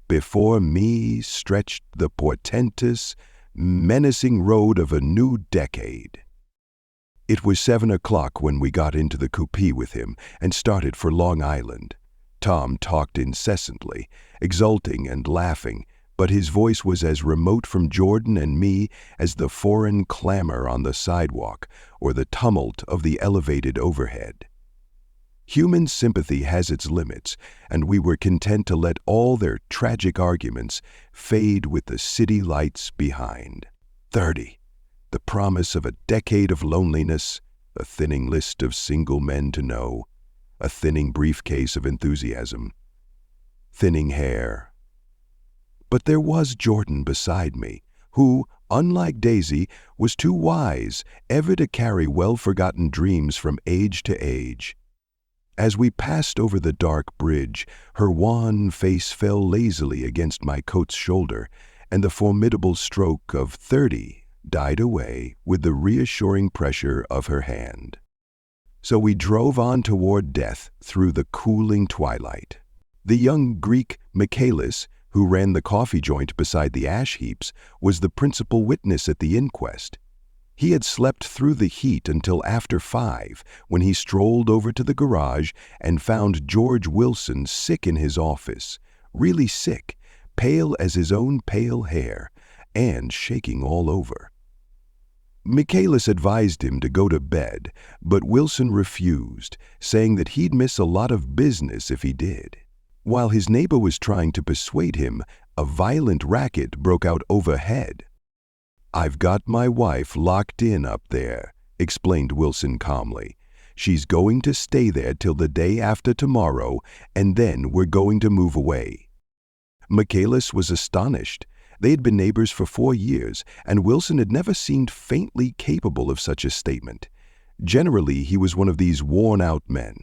Before me stretched the portentous, menacing road of a new decade. It was 7 o'clock when we got into the coupe with him and started for Long Island. Tom talked incessantly, exulting and laughing, but his voice was as remote from Jordan and me as the foreign clamor on the sidewalk or the tumult of the elevated overhead. Human sympathy has its limits, and we were content to let all their tragic arguments fade with the city lights behind. 30, the promise of a decade of loneliness, a thinning list of single men to know, a thinning briefcase of enthusiasm, thinning hair. But there was Jordan beside me, who, unlike Daisy, was too wise ever to carry well-forgotten dreams from age to age. As we passed over the dark bridge, her wan face fell lazily against my coat's shoulder, and the formidable stroke of 30 died away with the reassuring pressure of her hand. So we drove on toward death through the cooling twilight. The young Greek Michaelis, who ran the coffee joint beside the ash heaps, was the principal witness at the inquest. He had slept through the heat until after 5, when he strolled over to the garage and found George Wilson sick in his office, really sick, pale as his own pale hair, and shaking all over. Michaelis advised him to go to bed, but Wilson refused, saying that he'd miss a lot of business if he did. While his neighbor was trying to persuade him, a violent racket broke out overhead. "I've got my wife locked in up there," explained Wilson calmly. "She's going to stay there till the day after tomorrow, and then we're going to move away." Michaelis was astonished. They had been neighbors for 4 years, and Wilson had never seemed faintly capable of such a statement. Generally, he was one of these worn-out men.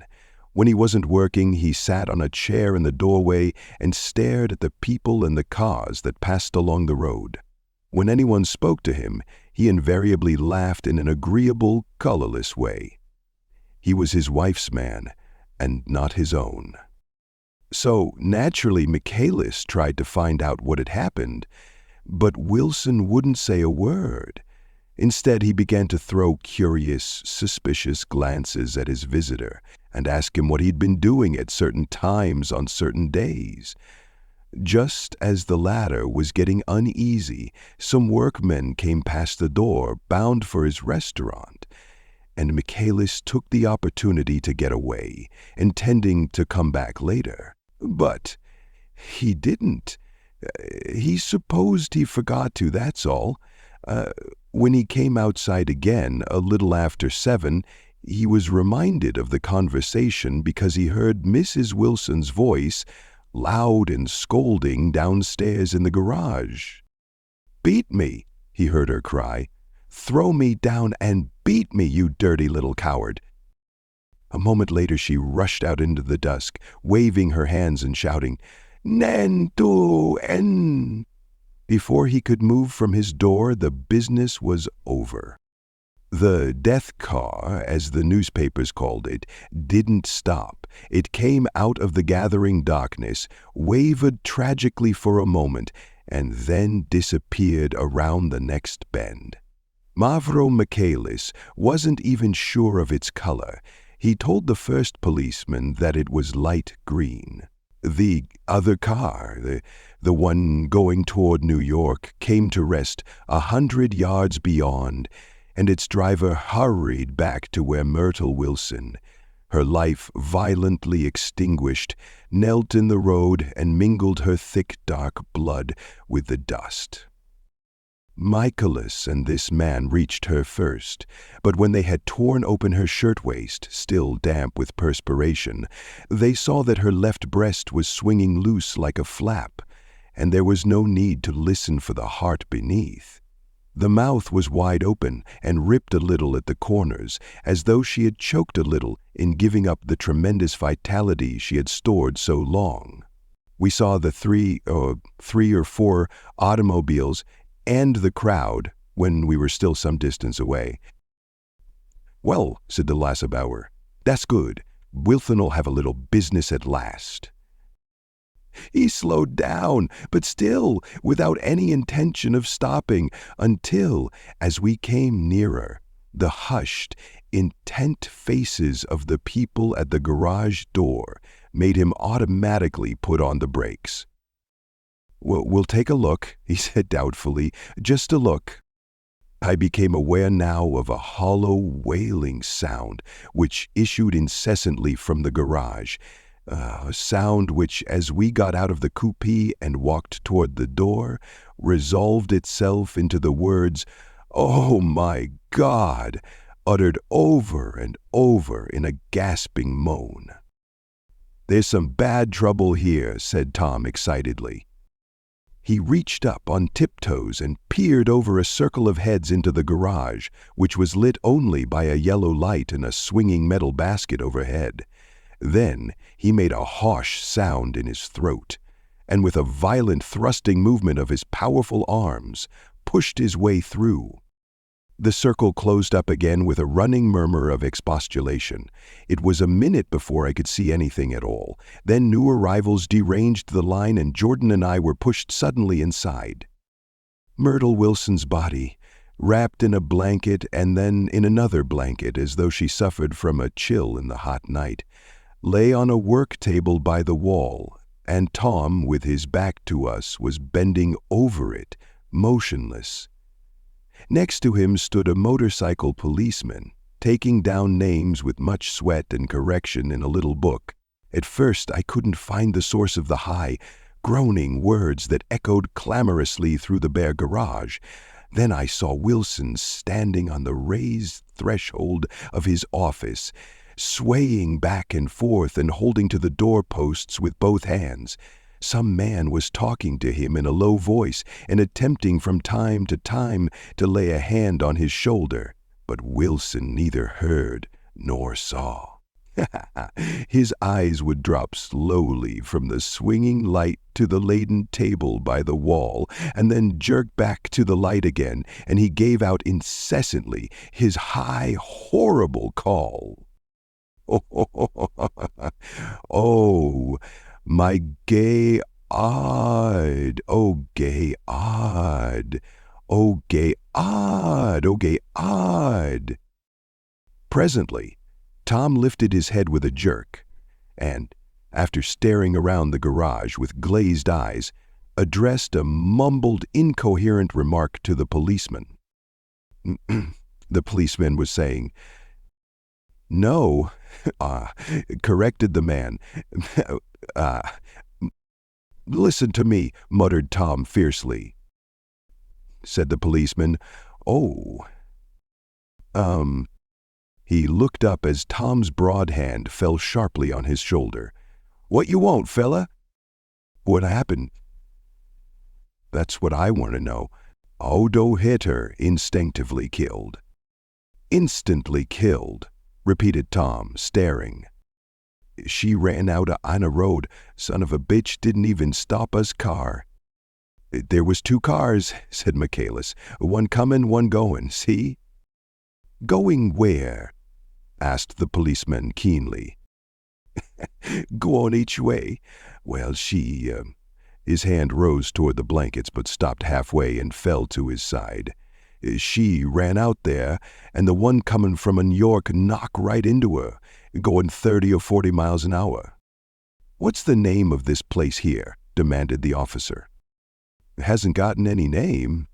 When he wasn't working, he sat on a chair in the doorway and stared at the people and the cars that passed along the road. When anyone spoke to him, he invariably laughed in an agreeable, colorless way. He was his wife's man, and not his own. So, naturally, Michaelis tried to find out what had happened, but Wilson wouldn't say a word. Instead, he began to throw curious, suspicious glances at his visitor and ask him what he'd been doing at certain times on certain days. Just as the latter was getting uneasy, some workmen came past the door, bound for his restaurant, and Michaelis took the opportunity to get away, intending to come back later. But he didn't. He supposed he forgot to, that's all. When he came outside again, a little after 7, he was reminded of the conversation because he heard Mrs. Wilson's voice, loud and scolding, downstairs in the garage. "Beat me," he heard her cry. "Throw me down and beat me, you dirty little coward." A moment later she rushed out into the dusk, waving her hands and shouting, "Nen tu en." Before he could move from his door, the business was over. The death car, as the newspapers called it, didn't stop. It came out of the gathering darkness, wavered tragically for a moment, and then disappeared around the next bend. Mavro Michaelis wasn't even sure of its color. He told the first policeman that it was light green. The other car, the one going toward New York, came to rest 100 yards beyond, and its driver hurried back to where Myrtle Wilson, her life violently extinguished, knelt in the road and mingled her thick dark blood with the dust. Michaelis and this man reached her first, but when they had torn open her shirtwaist, still damp with perspiration, they saw that her left breast was swinging loose like a flap, and there was no need to listen for the heart beneath. The mouth was wide open and ripped a little at the corners, as though she had choked a little in giving up the tremendous vitality she had stored so long. We saw the three or four automobiles and the crowd when we were still some distance away. "Well," said the Lassabauer, "that's good. Wilson'll have a little business at last." He slowed down, but still without any intention of stopping, until, as we came nearer, the hushed, intent faces of the people at the garage door made him automatically put on the brakes. "We'll take a look," he said doubtfully, "just a look." I became aware now of a hollow, wailing sound which issued incessantly from the garage, a sound which, as we got out of the coupe and walked toward the door, resolved itself into the words, "Oh my God," uttered over and over in a gasping moan. "There's some bad trouble here," said Tom excitedly. He reached up on tiptoes and peered over a circle of heads into the garage, which was lit only by a yellow light and a swinging metal basket overhead. Then he made a harsh sound in his throat, and with a violent thrusting movement of his powerful arms, pushed his way through. The circle closed up again with a running murmur of expostulation. It was a minute before I could see anything at all. Then new arrivals deranged the line, and Jordan and I were pushed suddenly inside. Myrtle Wilson's body, wrapped in a blanket and then in another blanket as though she suffered from a chill in the hot night, lay on a work table by the wall, and Tom, with his back to us, was bending over it, motionless. Next to him stood a motorcycle policeman, taking down names with much sweat and correction in a little book. At first I couldn't find the source of the high, groaning words that echoed clamorously through the bare garage. Then I saw Wilson standing on the raised threshold of his office, swaying back and forth and holding to the doorposts with both hands. Some man was talking to him in a low voice and attempting from time to time to lay a hand on his shoulder, but Wilson neither heard nor saw. His eyes would drop slowly from the swinging light to the laden table by the wall, and then jerk back to the light again, and he gave out incessantly his high, horrible call. Oh, my gay odd, oh gay odd, oh gay odd, oh gay odd. Presently, Tom lifted his head with a jerk, and, after staring around the garage with glazed eyes, addressed a mumbled, incoherent remark to the policeman. The policeman was saying, "No," corrected the man. "Listen to me," muttered Tom fiercely. Said the policeman, "Oh, He looked up as Tom's broad hand fell sharply on his shoulder. "What you want, fella?" "What happened?" "That's what I want to know." "Odo hit her, instinctively killed." "Instantly killed," repeated Tom, staring. "She ran out on a road. Son of a bitch didn't even stop us car." "There was 2 cars," said Michaelis. "One coming, one going, see?" "Going where?" asked the policeman keenly. "Go on each way. Well, she—" His hand rose toward the blankets but stopped halfway and fell to his side. "She ran out there, and the one coming from New York knocked right into her, going 30 or 40 miles an hour." "What's the name of this place here?" demanded the officer. "It hasn't gotten any name."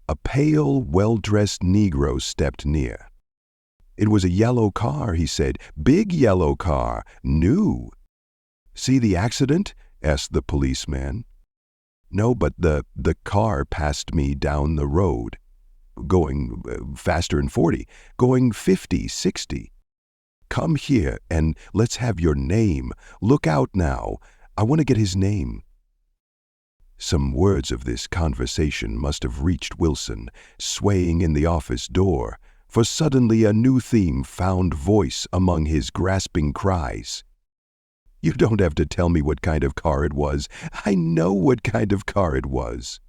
A pale, well-dressed Negro stepped near. "It was a yellow car," he said. "Big yellow car. New." "See the accident?" asked the policeman. "No, but the car passed me down the road. Going faster than 40. Going 50, 60. Come here and let's have your name. Look out now. I want to get his name." Some words of this conversation must have reached Wilson, swaying in the office door, for suddenly a new theme found voice among his grasping cries. "You don't have to tell me what kind of car it was. I know what kind of car it was."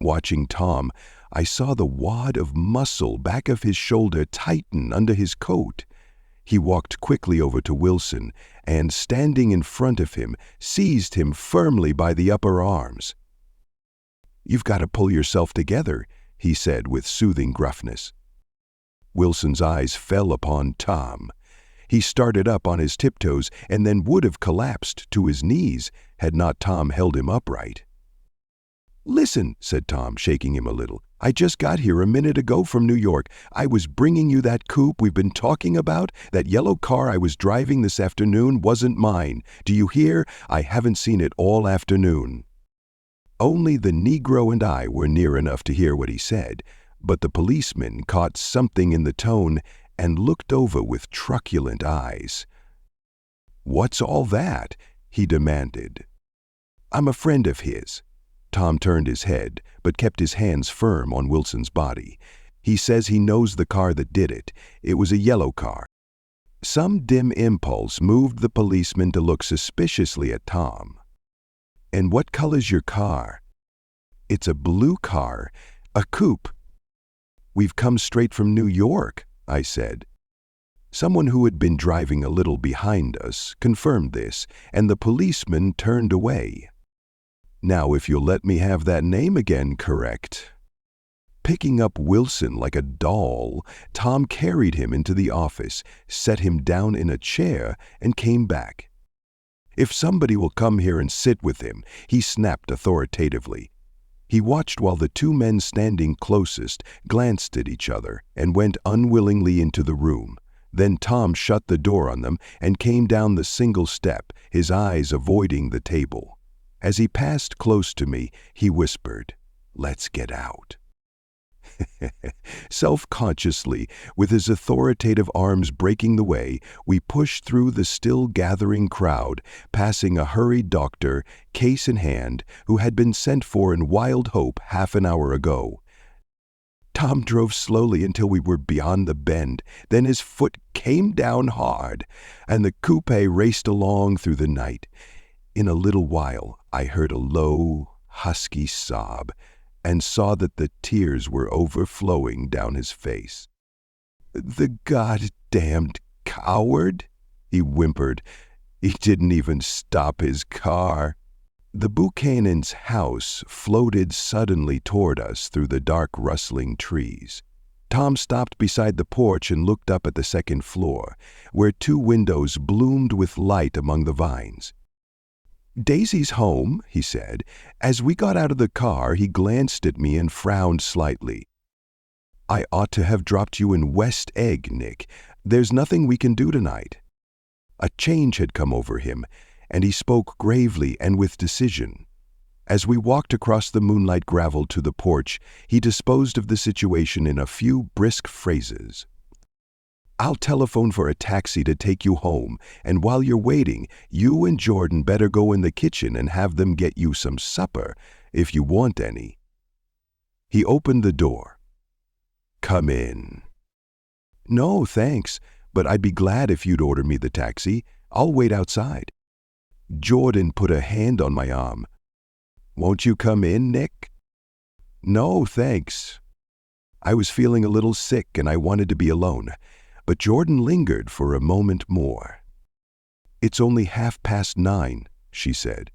Watching Tom, I saw the wad of muscle back of his shoulder tighten under his coat. He walked quickly over to Wilson and, standing in front of him, seized him firmly by the upper arms. "You've got to pull yourself together," he said with soothing gruffness. Wilson's eyes fell upon Tom. He started up on his tiptoes and then would have collapsed to his knees had not Tom held him upright. "Listen," said Tom, shaking him a little. "I just got here a minute ago from New York. I was bringing you that coupe we've been talking about. That yellow car I was driving this afternoon wasn't mine. Do you hear? I haven't seen it all afternoon." Only the Negro and I were near enough to hear what he said, but the policeman caught something in the tone and looked over with truculent eyes. "What's all that?" he demanded. "I'm a friend of his." Tom turned his head, but kept his hands firm on Wilson's body. "He says he knows the car that did it. It was a yellow car." Some dim impulse moved the policeman to look suspiciously at Tom. "And what color's your car?" "It's a blue car, a coupe." "We've come straight from New York," I said. Someone who had been driving a little behind us confirmed this, and the policeman turned away. "Now, if you'll let me have that name again correct." Picking up Wilson like a doll, Tom carried him into the office, set him down in a chair, and came back. "If somebody will come here and sit with him," he snapped authoritatively. He watched while the 2 men standing closest glanced at each other and went unwillingly into the room. Then Tom shut the door on them and came down the single step, his eyes avoiding the table. As he passed close to me, he whispered, "Let's get out." Self-consciously, with his authoritative arms breaking the way, we pushed through the still gathering crowd, passing a hurried doctor, case in hand, who had been sent for in wild hope half an hour ago. Tom drove slowly until we were beyond the bend. Then his foot came down hard, and the coupe raced along through the night. In a little while, I heard a low, husky sob and saw that the tears were overflowing down his face. "The goddamned coward," he whimpered. "He didn't even stop his car." The Buchanan's house floated suddenly toward us through the dark, rustling trees. Tom stopped beside the porch and looked up at the second floor, where 2 windows bloomed with light among the vines. "Daisy's home," he said. As we got out of the car, he glanced at me and frowned slightly. "I ought to have dropped you in West Egg, Nick. There's nothing we can do tonight." A change had come over him, and he spoke gravely and with decision. As we walked across the moonlight gravel to the porch, he disposed of the situation in a few brisk phrases. "I'll telephone for a taxi to take you home, and while you're waiting, you and Jordan better go in the kitchen and have them get you some supper, if you want any." He opened the door. "Come in." "No, thanks, but I'd be glad if you'd order me the taxi. I'll wait outside." Jordan put a hand on my arm. "Won't you come in, Nick?" "No, thanks." I was feeling a little sick and I wanted to be alone, but Jordan lingered for a moment more. "It's only 9:30, she said.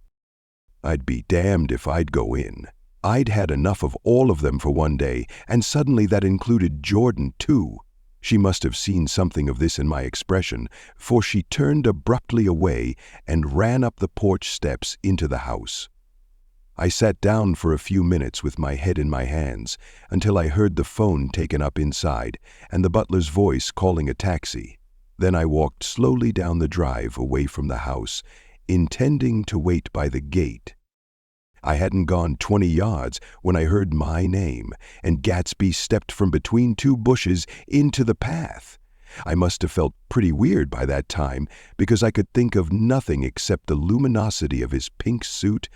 I'd be damned if I'd go in. I'd had enough of all of them for one day, and suddenly that included Jordan too. She must have seen something of this in my expression, for she turned abruptly away and ran up the porch steps into the house. I sat down for a few minutes with my head in my hands until I heard the phone taken up inside and the butler's voice calling a taxi. Then I walked slowly down the drive away from the house, intending to wait by the gate. I hadn't gone 20 yards when I heard my name, and Gatsby stepped from between 2 bushes into the path. I must have felt pretty weird by that time, because I could think of nothing except the luminosity of his pink suit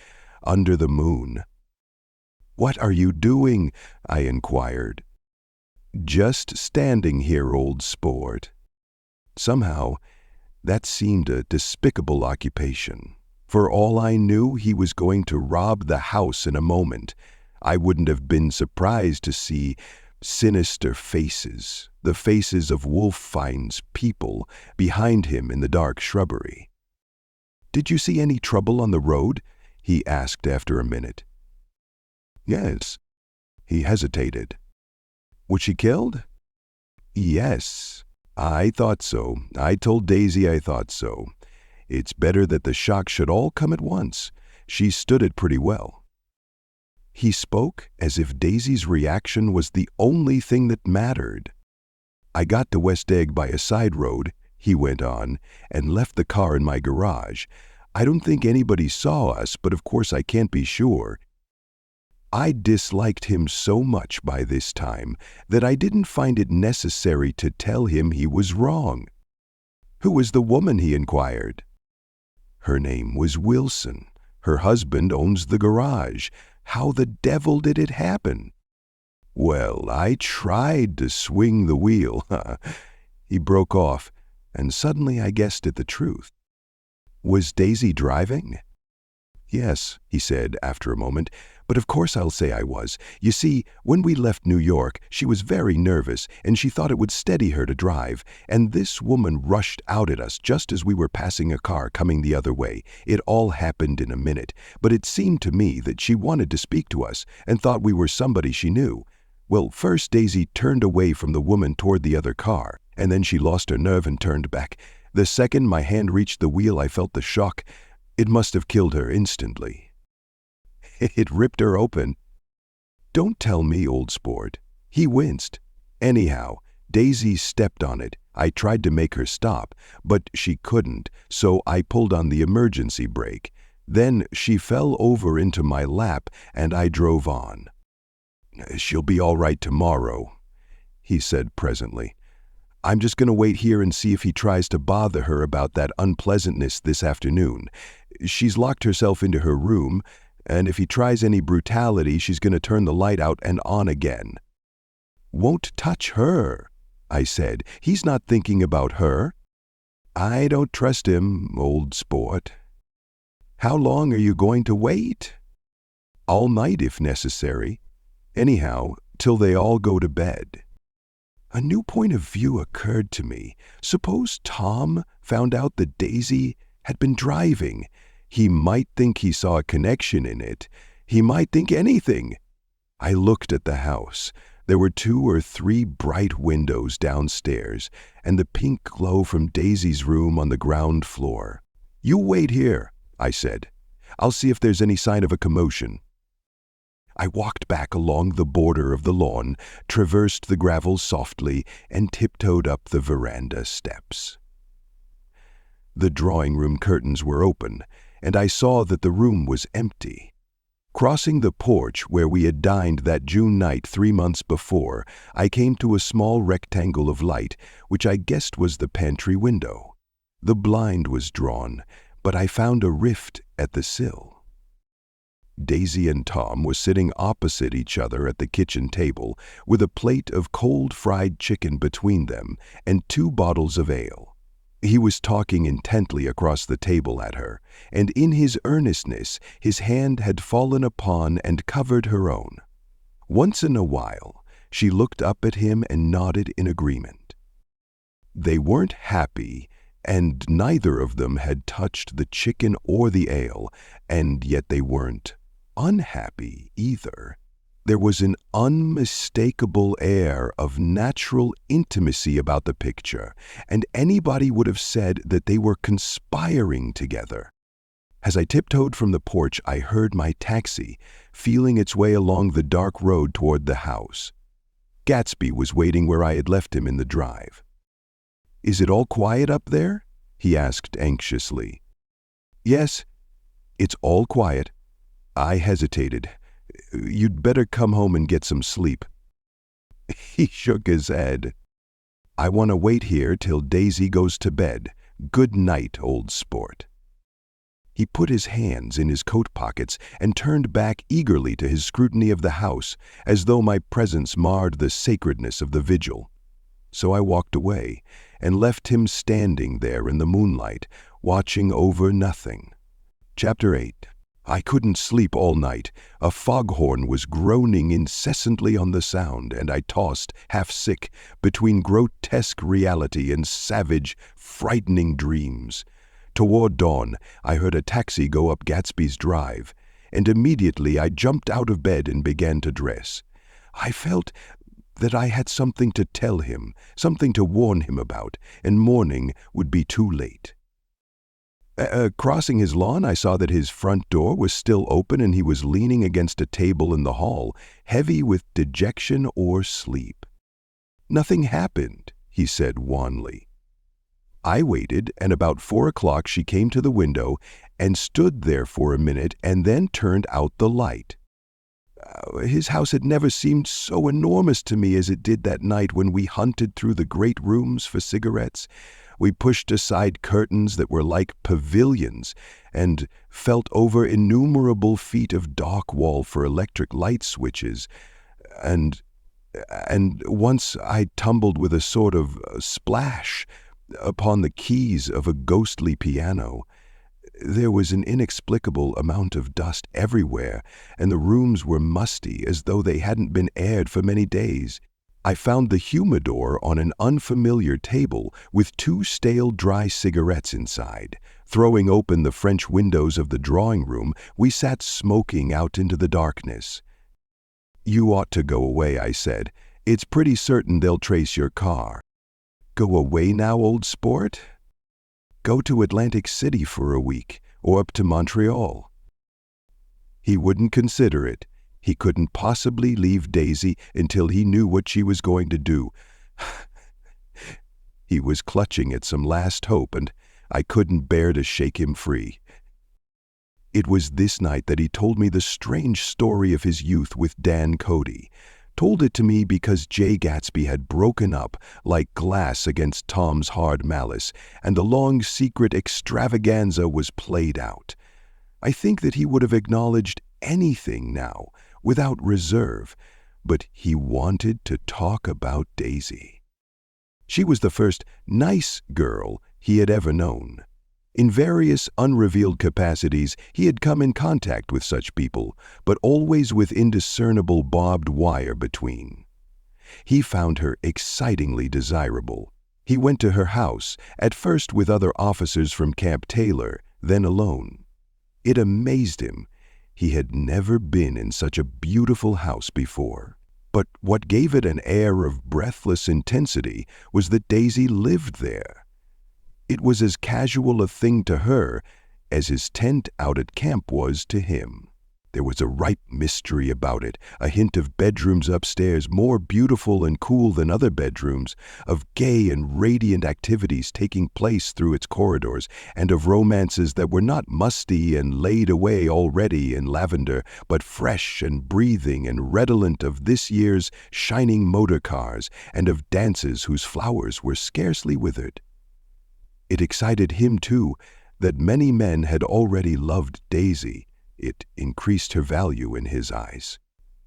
under the moon. "What are you doing?" I inquired. "Just standing here, old sport." Somehow, that seemed a despicable occupation. For all I knew, he was going to rob the house in a moment. I wouldn't have been surprised to see sinister faces, the faces of Wolfine's people, behind him in the dark shrubbery. "Did you see any trouble on the road?" he asked after a minute. "Yes." He hesitated. "Was she killed?" "Yes. I thought so. I told Daisy I thought so. It's better that the shock should all come at once. She stood it pretty well." He spoke as if Daisy's reaction was the only thing that mattered. "I got to West Egg by a side road," he went on, "and left the car in my garage. I don't think anybody saw us, but of course I can't be sure." I disliked him so much by this time that I didn't find it necessary to tell him he was wrong. "Who was the woman?" he inquired. "Her name was Wilson. Her husband owns the garage. How the devil did it happen?" "Well, I tried to swing the wheel." He broke off, and suddenly I guessed at the truth. "Was Daisy driving?" "Yes," he said after a moment, "but of course I'll say I was. You see, when we left New York, she was very nervous, and she thought it would steady her to drive, and this woman rushed out at us just as we were passing a car coming the other way. It all happened in a minute, but it seemed to me that she wanted to speak to us and thought we were somebody she knew. Well, first Daisy turned away from the woman toward the other car, and then she lost her nerve and turned back. The second my hand reached the wheel, I felt the shock. It must have killed her instantly. It ripped her open." "Don't tell me, old sport." He winced. "Anyhow, Daisy stepped on it. I tried to make her stop, but she couldn't, so I pulled on the emergency brake. Then she fell over into my lap, and I drove on." "She'll be all right tomorrow," he said presently. "I'm just going to wait here and see if he tries to bother her about that unpleasantness this afternoon. She's locked herself into her room, and if he tries any brutality, she's going to turn the light out and on again." "Won't touch her," I said. "He's not thinking about her." "I don't trust him, old sport." "How long are you going to wait?" "All night if necessary. Anyhow, till they all go to bed." A new point of view occurred to me. Suppose Tom found out that Daisy had been driving. He might think he saw a connection in it. He might think anything. I looked at the house. There were 2 or 3 bright windows downstairs, and the pink glow from Daisy's room on the ground floor. "You wait here," I said. "I'll see if there's any sign of a commotion." I walked back along the border of the lawn, traversed the gravel softly, and tiptoed up the veranda steps. The drawing-room curtains were open, and I saw that the room was empty. Crossing the porch where we had dined that June night 3 months before, I came to a small rectangle of light, which I guessed was the pantry window. The blind was drawn, but I found a rift at the sill. Daisy and Tom were sitting opposite each other at the kitchen table, with a plate of cold fried chicken between them and 2 bottles of ale. He was talking intently across the table at her, and in his earnestness his hand had fallen upon and covered her own. Once in a while, she looked up at him and nodded in agreement. They weren't happy, and neither of them had touched the chicken or the ale, and yet they weren't unhappy either. There was an unmistakable air of natural intimacy about the picture, and anybody would have said that they were conspiring together. As I tiptoed from the porch, I heard my taxi, feeling its way along the dark road toward the house. Gatsby was waiting where I had left him in the drive. "Is it all quiet up there?" he asked anxiously. "Yes, it's all quiet." I hesitated. "You'd better come home and get some sleep." He shook his head. "I want to wait here till Daisy goes to bed. Good night, old sport." He put his hands in his coat pockets and turned back eagerly to his scrutiny of the house, as though my presence marred the sacredness of the vigil. So I walked away and left him standing there in the moonlight, watching over nothing. Chapter 8. I couldn't sleep all night. A foghorn was groaning incessantly on the sound, and I tossed, half sick, between grotesque reality and savage, frightening dreams. Toward dawn, I heard a taxi go up Gatsby's drive, and immediately I jumped out of bed and began to dress. I felt that I had something to tell him, something to warn him about, and morning would be too late. Crossing his lawn, I saw that his front door was still open and he was leaning against a table in the hall, heavy with dejection or sleep. "Nothing happened," he said wanly. I waited, and about 4 o'clock she came to the window and stood there for a minute and then turned out the light. His house had never seemed so enormous to me as it did that night when we hunted through the great rooms for cigarettes. We pushed aside curtains that were like pavilions and felt over innumerable feet of dark wall for electric light switches. And once I tumbled with a sort of splash upon the keys of a ghostly piano. There was an inexplicable amount of dust everywhere, and the rooms were musty as though they hadn't been aired for many days. I found the humidor on an unfamiliar table with 2 stale dry cigarettes inside. Throwing open the French windows of the drawing room, we sat smoking out into the darkness. "You ought to go away," I said. "It's pretty certain they'll trace your car." "Go away now, old sport?" "Go to Atlantic City for a week, or up to Montreal." He wouldn't consider it. He couldn't possibly leave Daisy until he knew what she was going to do. He was clutching at some last hope, and I couldn't bear to shake him free. It was this night that he told me the strange story of his youth with Dan Cody. Told it to me because Jay Gatsby had broken up like glass against Tom's hard malice, and the long secret extravaganza was played out. I think that he would have acknowledged anything now, without reserve, but he wanted to talk about Daisy. She was the first nice girl he had ever known. In various unrevealed capacities, he had come in contact with such people, but always with indiscernible barbed wire between. He found her excitingly desirable. He went to her house, at first with other officers from Camp Taylor, then alone. It amazed him. He had never been in such a beautiful house before. But what gave it an air of breathless intensity was that Daisy lived there. It was as casual a thing to her as his tent out at camp was to him. There was a ripe mystery about it, a hint of bedrooms upstairs more beautiful and cool than other bedrooms, of gay and radiant activities taking place through its corridors, and of romances that were not musty and laid away already in lavender, but fresh and breathing and redolent of this year's shining motor cars, and of dances whose flowers were scarcely withered. It excited him, too, that many men had already loved Daisy. It increased her value in his eyes.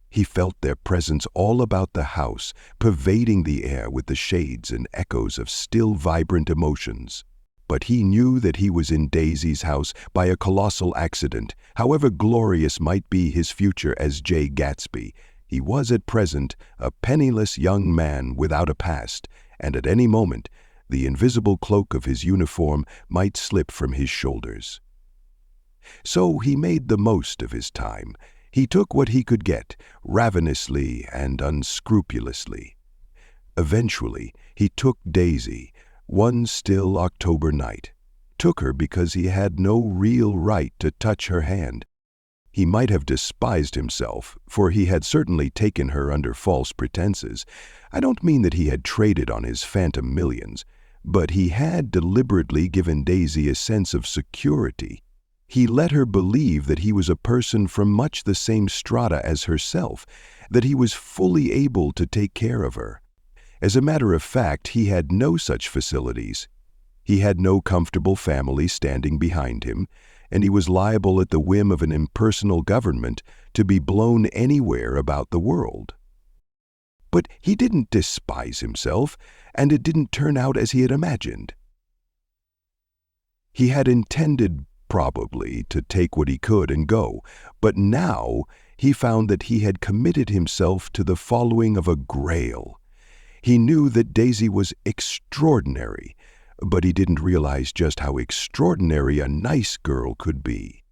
He felt their presence all about the house, pervading the air with the shades and echoes of still vibrant emotions. But he knew that he was in Daisy's house by a colossal accident. However glorious might be his future as Jay Gatsby, he was at present a penniless young man without a past, and at any moment the invisible cloak of his uniform might slip from his shoulders. So he made the most of his time. He took what he could get, ravenously and unscrupulously. Eventually, he took Daisy, one still October night. Took her because he had no real right to touch her hand. He might have despised himself, for he had certainly taken her under false pretenses. I don't mean that he had traded on his phantom millions, but he had deliberately given Daisy a sense of security. He let her believe that he was a person from much the same strata as herself, that he was fully able to take care of her. As a matter of fact, he had no such facilities. He had no comfortable family standing behind him, and he was liable at the whim of an impersonal government to be blown anywhere about the world. But he didn't despise himself, and it didn't turn out as he had imagined. He had intended probably to take what he could and go, but now he found that he had committed himself to the following of a grail. He knew that Daisy was extraordinary, but he didn't realize just how extraordinary a nice girl could be.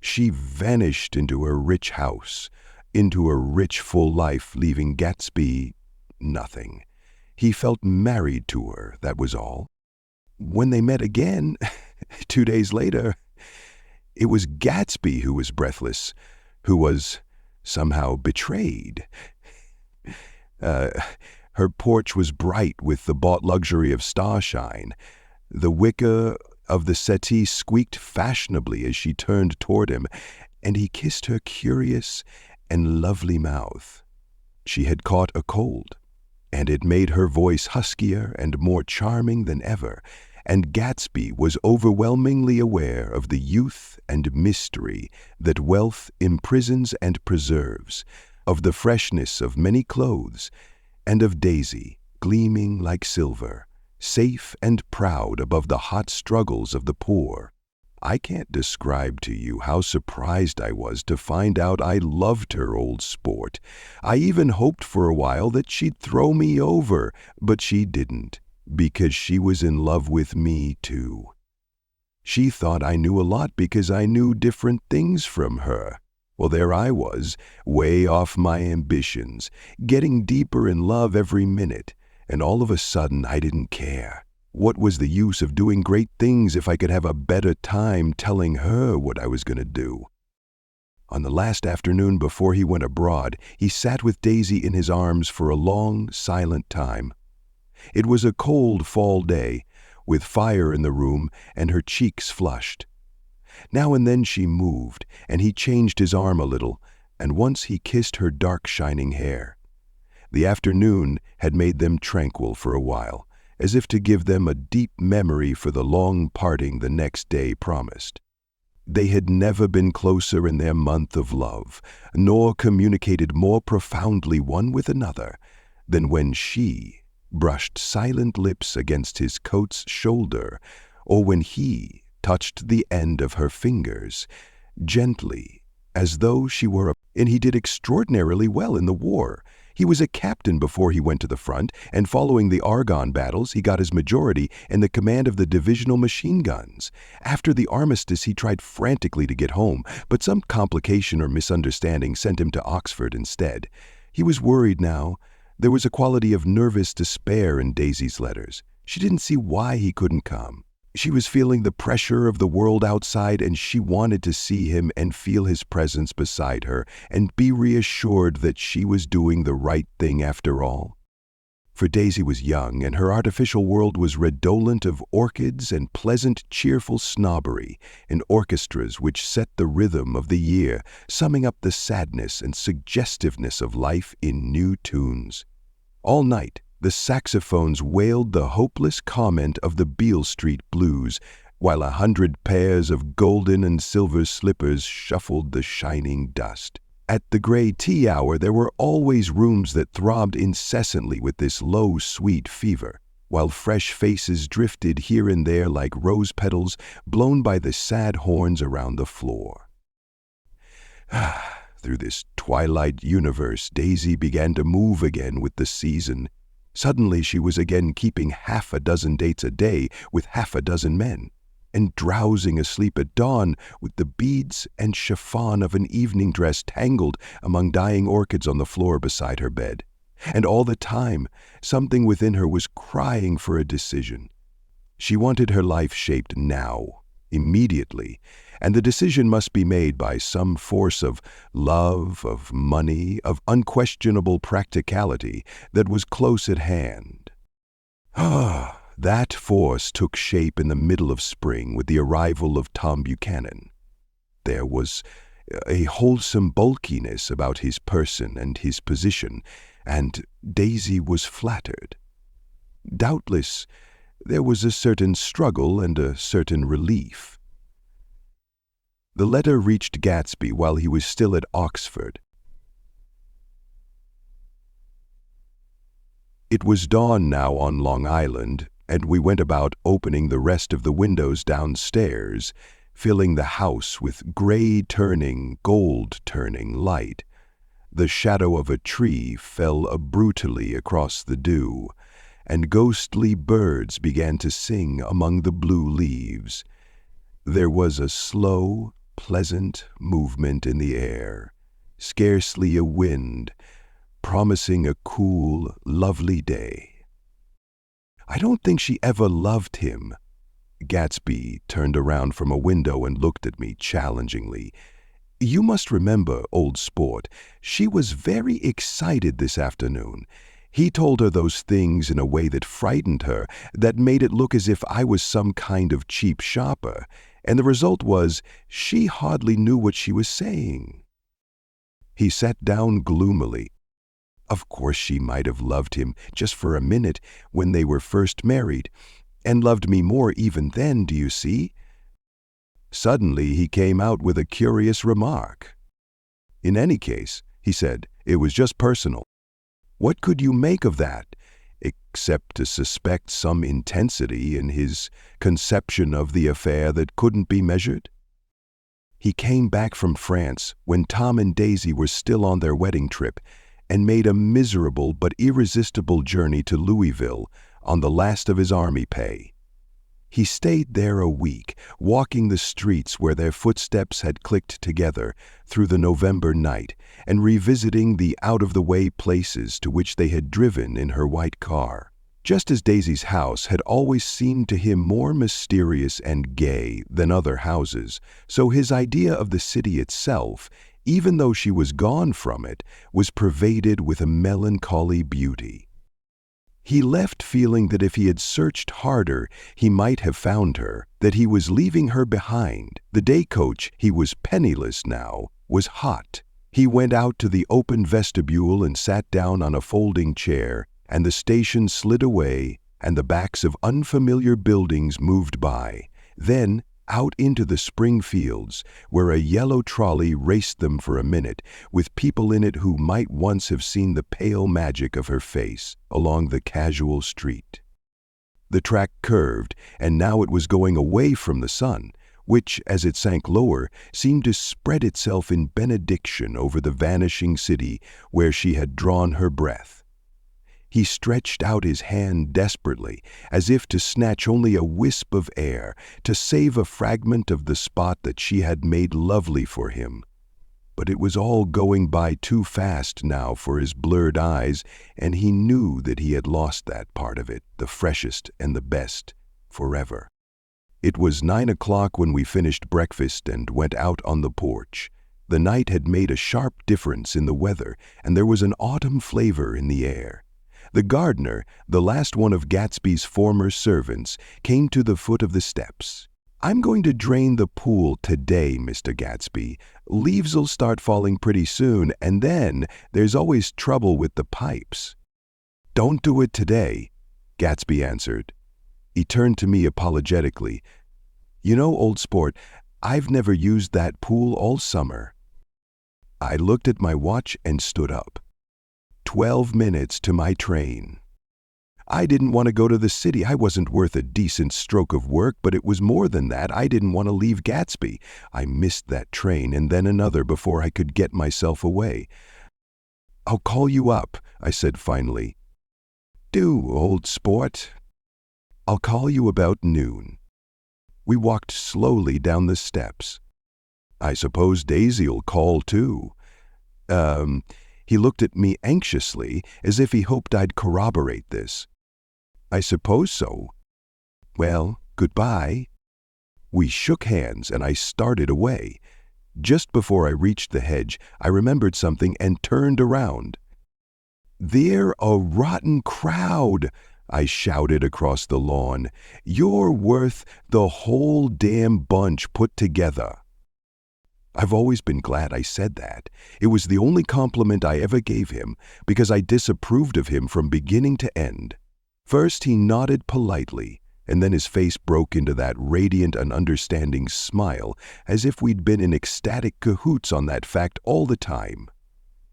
She vanished into her rich house, into a rich, full life, leaving Gatsby nothing. He felt married to her, that was all. When they met again, 2 days later, it was Gatsby who was breathless, who was somehow betrayed. Her porch was bright with the bought luxury of starshine. The wicker of the settee squeaked fashionably as she turned toward him, and he kissed her curious and lovely mouth. She had caught a cold, and it made her voice huskier and more charming than ever, and Gatsby was overwhelmingly aware of the youth and mystery that wealth imprisons and preserves, of the freshness of many clothes, and of Daisy, gleaming like silver, safe and proud above the hot struggles of the poor. I can't describe to you how surprised I was to find out I loved her, old sport. I even hoped for a while that she'd throw me over, but she didn't, because she was in love with me too. She thought I knew a lot because I knew different things from her. Well, there I was, way off my ambitions, getting deeper in love every minute, and all of a sudden I didn't care. What was the use of doing great things if I could have a better time telling her what I was going to do? On the last afternoon before he went abroad, he sat with Daisy in his arms for a long, silent time. It was a cold fall day, with fire in the room and her cheeks flushed. Now and then she moved, and he changed his arm a little, and once he kissed her dark shining hair. The afternoon had made them tranquil for a while, as if to give them a deep memory for the long parting the next day promised. They had never been closer in their month of love, nor communicated more profoundly one with another than when she brushed silent lips against his coat's shoulder, or when he touched the end of her fingers, gently, as though she were a... And he did extraordinarily well in the war. He was a captain before he went to the front, and following the Argonne battles, he got his majority and the command of the divisional machine guns. After the armistice, he tried frantically to get home, but some complication or misunderstanding sent him to Oxford instead. He was worried now. There was a quality of nervous despair in Daisy's letters. She didn't see why he couldn't come. She was feeling the pressure of the world outside, and she wanted to see him and feel his presence beside her and be reassured that she was doing the right thing after all. For Daisy was young, and her artificial world was redolent of orchids and pleasant, cheerful snobbery and orchestras which set the rhythm of the year, summing up the sadness and suggestiveness of life in new tunes. All night, the saxophones wailed the hopeless comment of the Beale Street blues, while 100 pairs of golden and silver slippers shuffled the shining dust. At the gray tea hour, there were always rooms that throbbed incessantly with this low, sweet fever, while fresh faces drifted here and there like rose petals blown by the sad horns around the floor. Through this twilight universe, Daisy began to move again with the season. Suddenly she was again keeping 6 dates a day with 6 men, and drowsing asleep at dawn with the beads and chiffon of an evening dress tangled among dying orchids on the floor beside her bed. And all the time, something within her was crying for a decision. She wanted her life shaped now, immediately, and the decision must be made by some force of love, of money, of unquestionable practicality that was close at hand. That force took shape in the middle of spring with the arrival of Tom Buchanan. There was a wholesome bulkiness about his person and his position, and Daisy was flattered. Doubtless, there was a certain struggle and a certain relief. The letter reached Gatsby while he was still at Oxford. It was dawn now on Long Island, and we went about opening the rest of the windows downstairs, filling the house with gray-turning, gold-turning light. The shadow of a tree fell brutally across the dew, and ghostly birds began to sing among the blue leaves. There was a slow, pleasant movement in the air, scarcely a wind, promising a cool, lovely day. I don't think she ever loved him. Gatsby turned around from a window and looked at me challengingly. You must remember, old sport, she was very excited this afternoon. He told her those things in a way that frightened her, that made it look as if I was some kind of cheap shopper, and the result was she hardly knew what she was saying. He sat down gloomily. Of course she might have loved him just for a minute when they were first married, and loved me more even then, do you see? Suddenly he came out with a curious remark. In any case, he said, it was just personal. What could you make of that, except to suspect some intensity in his conception of the affair that couldn't be measured? He came back from France when Tom and Daisy were still on their wedding trip, and made a miserable but irresistible journey to Louisville on the last of his army pay. He stayed there a week, walking the streets where their footsteps had clicked together through the November night, and revisiting the out-of-the-way places to which they had driven in her white car. Just as Daisy's house had always seemed to him more mysterious and gay than other houses, so his idea of the city itself, even though she was gone from it, was pervaded with a melancholy beauty. He left feeling that if he had searched harder, he might have found her, that he was leaving her behind. The day coach, he was penniless now, was hot. He went out to the open vestibule and sat down on a folding chair, and the station slid away, and the backs of unfamiliar buildings moved by. Then, out into the spring fields, where a yellow trolley raced them for a minute, with people in it who might once have seen the pale magic of her face along the casual street. The track curved, and now it was going away from the sun, which, as it sank lower, seemed to spread itself in benediction over the vanishing city where she had drawn her breath. He stretched out his hand desperately, as if to snatch only a wisp of air, to save a fragment of the spot that she had made lovely for him. But it was all going by too fast now for his blurred eyes, and he knew that he had lost that part of it, the freshest and the best, forever. It was 9 o'clock when we finished breakfast and went out on the porch. The night had made a sharp difference in the weather, and there was an autumn flavor in the air. The gardener, the last one of Gatsby's former servants, came to the foot of the steps. "I'm going to drain the pool today, Mr. Gatsby. Leaves'll start falling pretty soon, and then there's always trouble with the pipes." "Don't do it today," Gatsby answered. He turned to me apologetically. "You know, old sport, I've never used that pool all summer." I looked at my watch and stood up. 12 minutes to my train. I didn't want to go to the city. I wasn't worth a decent stroke of work, but it was more than that. I didn't want to leave Gatsby. I missed that train and then another before I could get myself away. "I'll call you up," I said finally. "Do, old sport." "I'll call you about noon." We walked slowly down the steps. "I suppose Daisy'll call too." He looked at me anxiously, as if he hoped I'd corroborate this. "I suppose so." "Well, goodbye." We shook hands, and I started away. Just before I reached the hedge, I remembered something and turned around. "They're a rotten crowd," I shouted across the lawn. "You're worth the whole damn bunch put together." I've always been glad I said that. It was the only compliment I ever gave him, because I disapproved of him from beginning to end. First he nodded politely, and then his face broke into that radiant and understanding smile, as if we'd been in ecstatic cahoots on that fact all the time.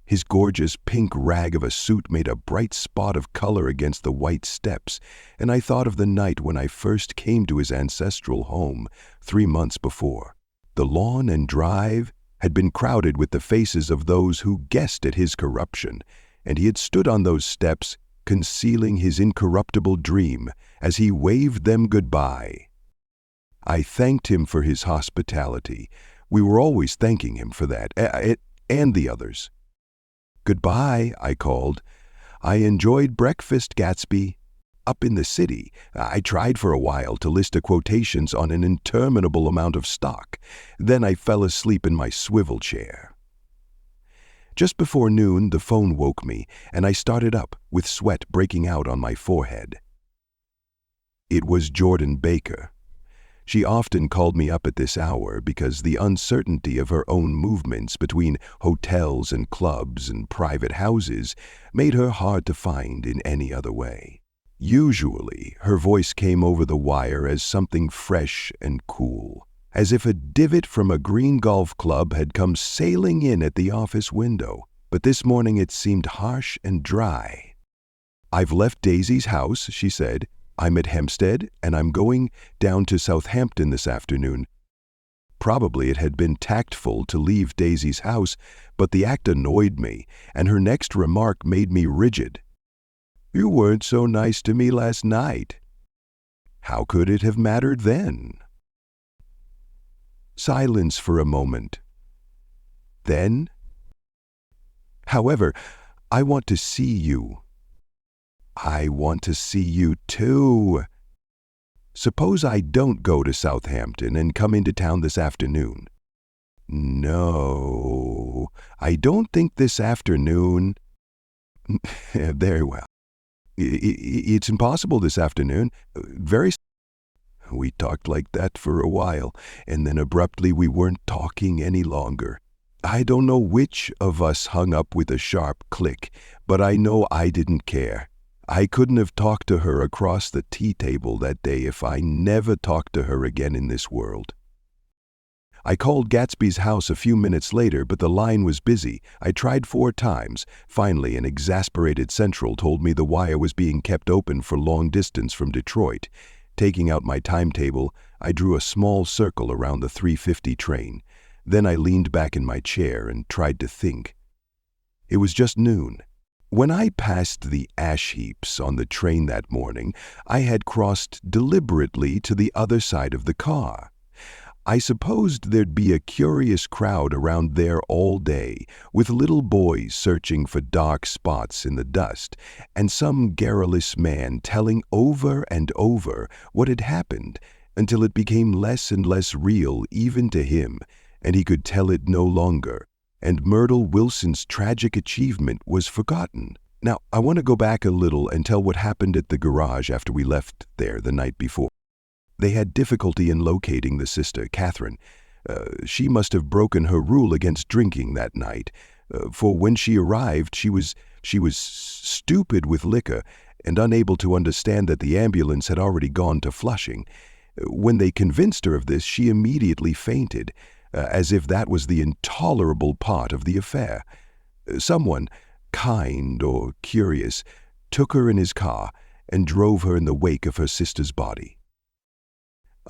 His gorgeous pink rag of a suit made a bright spot of color against the white steps, and I thought of the night when I first came to his ancestral home, 3 months before. The lawn and drive had been crowded with the faces of those who guessed at his corruption, and he had stood on those steps, concealing his incorruptible dream as he waved them goodbye. I thanked him for his hospitality. We were always thanking him for that, and the others. "Goodbye," I called. "I enjoyed breakfast, Gatsby." Up in the city, I tried for a while to list quotations on an interminable amount of stock. Then I fell asleep in my swivel chair. Just before noon, the phone woke me, and I started up, with sweat breaking out on my forehead. It was Jordan Baker. She often called me up at this hour because the uncertainty of her own movements between hotels and clubs and private houses made her hard to find in any other way. Usually, her voice came over the wire as something fresh and cool, as if a divot from a green golf club had come sailing in at the office window, but this morning it seemed harsh and dry. "I've left Daisy's house," she said. "I'm at Hempstead, and I'm going down to Southampton this afternoon." Probably it had been tactful to leave Daisy's house, but the act annoyed me, and her next remark made me rigid. "You weren't so nice to me last night." How could it have mattered then? Silence for a moment. Then? "However, I want to see you." "I want to see you too." "Suppose I don't go to Southampton and come into town this afternoon?" "No, I don't think this afternoon." "Very well. It's impossible this afternoon. We talked like that for a while, and then abruptly we weren't talking any longer. I don't know which of us hung up with a sharp click, but I know I didn't care. I couldn't have talked to her across the tea table that day if I never talked to her again in this world. I called Gatsby's house a few minutes later, but the line was busy. I tried 4 times. Finally, an exasperated central told me the wire was being kept open for long distance from Detroit. Taking out my timetable, I drew a small circle around the 3:50 train. Then I leaned back in my chair and tried to think. It was just noon. When I passed the ash heaps on the train that morning, I had crossed deliberately to the other side of the car. I supposed there'd be a curious crowd around there all day, with little boys searching for dark spots in the dust, and some garrulous man telling over and over what had happened until it became less and less real even to him, and he could tell it no longer, and Myrtle Wilson's tragic achievement was forgotten. Now, I want to go back a little and tell what happened at the garage after we left there the night before. They had difficulty in locating the sister, Catherine. She must have broken her rule against drinking that night, for when she arrived, she was stupid with liquor and unable to understand that the ambulance had already gone to Flushing. When they convinced her of this, she immediately fainted, as if that was the intolerable part of the affair. Someone, kind or curious, took her in his car and drove her in the wake of her sister's body.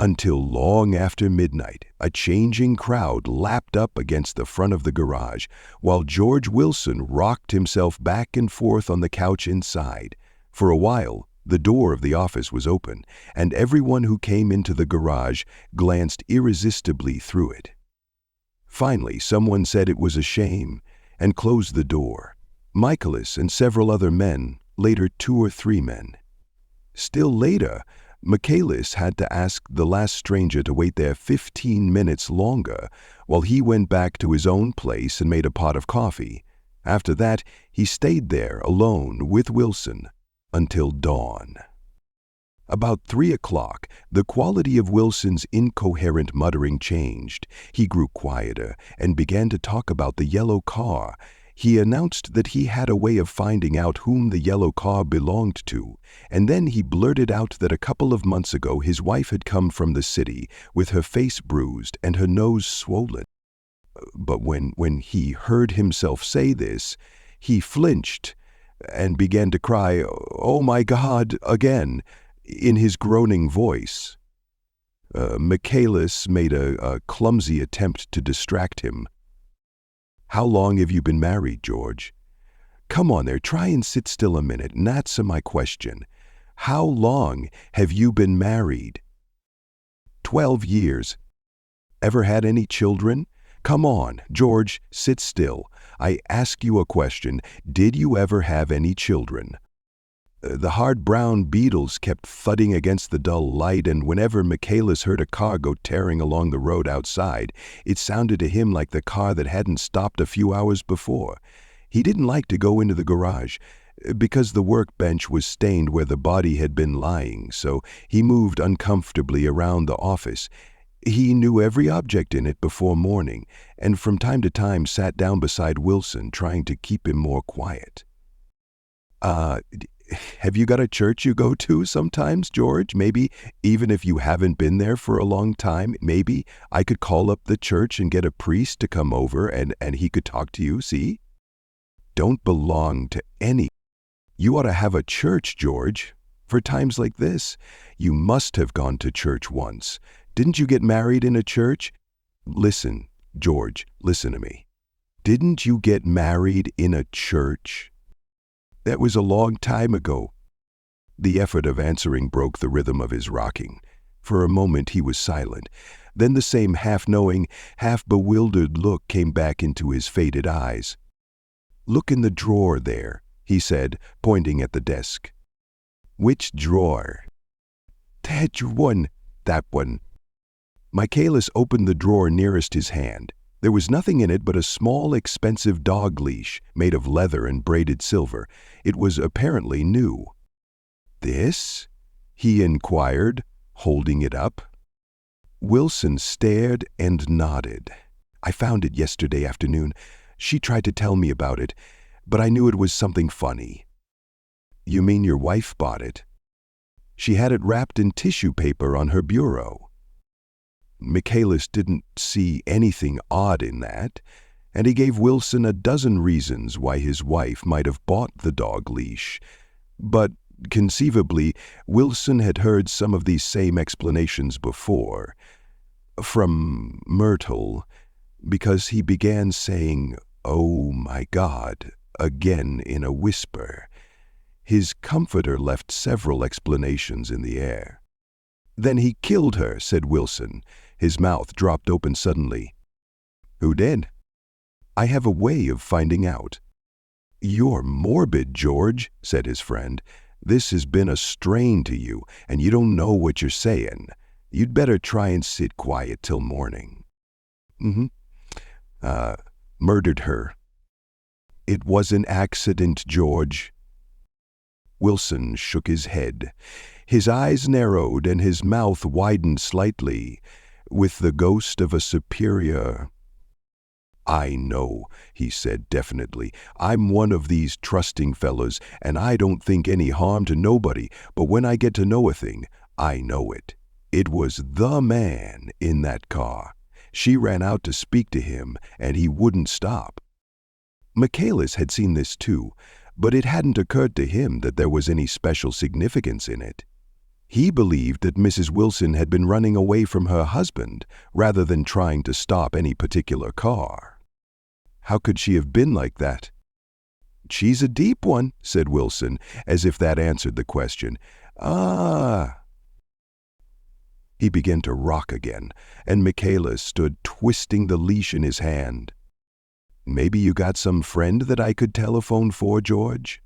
Until long after midnight, a changing crowd lapped up against the front of the garage, while George Wilson rocked himself back and forth on the couch inside. For a while, the door of the office was open, and everyone who came into the garage glanced irresistibly through it. Finally, someone said it was a shame and closed the door. Michaelis and several other men, later 2 or 3 men. Still later, Michaelis had to ask the last stranger to wait there 15 minutes longer while he went back to his own place and made a pot of coffee. After that, he stayed there alone with Wilson until dawn. About 3 o'clock, the quality of Wilson's incoherent muttering changed. He grew quieter and began to talk about the yellow car. He announced that he had a way of finding out whom the yellow car belonged to, and then he blurted out that a couple of months ago his wife had come from the city with her face bruised and her nose swollen. But when he heard himself say this, he flinched and began to cry, "Oh my God," again, in his groaning voice. Michaelis made a clumsy attempt to distract him. "How long have you been married, George? Come on there, try and sit still a minute and answer my question. How long have you been married?" 12 years. Ever had any children? Come on, George, sit still. I ask you a question. Did you ever have any children? The hard brown beetles kept thudding against the dull light, and whenever Michaelis heard a car go tearing along the road outside, it sounded to him like the car that hadn't stopped a few hours before. He didn't like to go into the garage, because the workbench was stained where the body had been lying, so he moved uncomfortably around the office. He knew every object in it before morning, and from time to time sat down beside Wilson, trying to keep him more quiet. Have you got a church you go to sometimes, George? Maybe even if you haven't been there for a long time, maybe I could call up the church and get a priest to come over and he could talk to you, see? Don't belong to any. You ought to have a church, George. For times like this, you must have gone to church once. Didn't you get married in a church? Listen, George, listen to me. Didn't you get married in a church? That was a long time ago. The effort of answering broke the rhythm of his rocking. For a moment he was silent. Then the same half-knowing, half-bewildered look came back into his faded eyes. "Look in the drawer there," he said, pointing at the desk. "Which drawer?" "That one, that one." Michaelis opened the drawer nearest his hand. There was nothing in it but a small, expensive dog leash made of leather and braided silver. It was apparently new. "This?" he inquired, holding it up. Wilson stared and nodded. "I found it yesterday afternoon. She tried to tell me about it, but I knew it was something funny." "You mean your wife bought it?" "She had it wrapped in tissue paper on her bureau." Michaelis didn't see anything odd in that, and he gave Wilson a dozen reasons why his wife might have bought the dog leash. But conceivably, Wilson had heard some of these same explanations before. From Myrtle, because he began saying, "Oh my God," again in a whisper. His comforter left several explanations in the air. "Then he killed her," said Wilson. His mouth dropped open suddenly. "Who did?" "I have a way of finding out." "You're morbid, George," said his friend. "This has been a strain to you, and you don't know what you're saying. You'd better try and sit quiet till morning." Murdered her." "It was an accident, George." Wilson shook his head. His eyes narrowed and his mouth widened slightly, with the ghost of a superior. "I know," he said definitely. "I'm one of these trusting fellas, and I don't think any harm to nobody, but when I get to know a thing, I know it. It was the man in that car. She ran out to speak to him, and he wouldn't stop." Michaelis had seen this too, but it hadn't occurred to him that there was any special significance in it. He believed that Mrs. Wilson had been running away from her husband rather than trying to stop any particular car. How could she have been like that? "She's a deep one," said Wilson, as if that answered the question. "Ah." He began to rock again, and Michaelis stood twisting the leash in his hand. "Maybe you got some friend that I could telephone for, George?"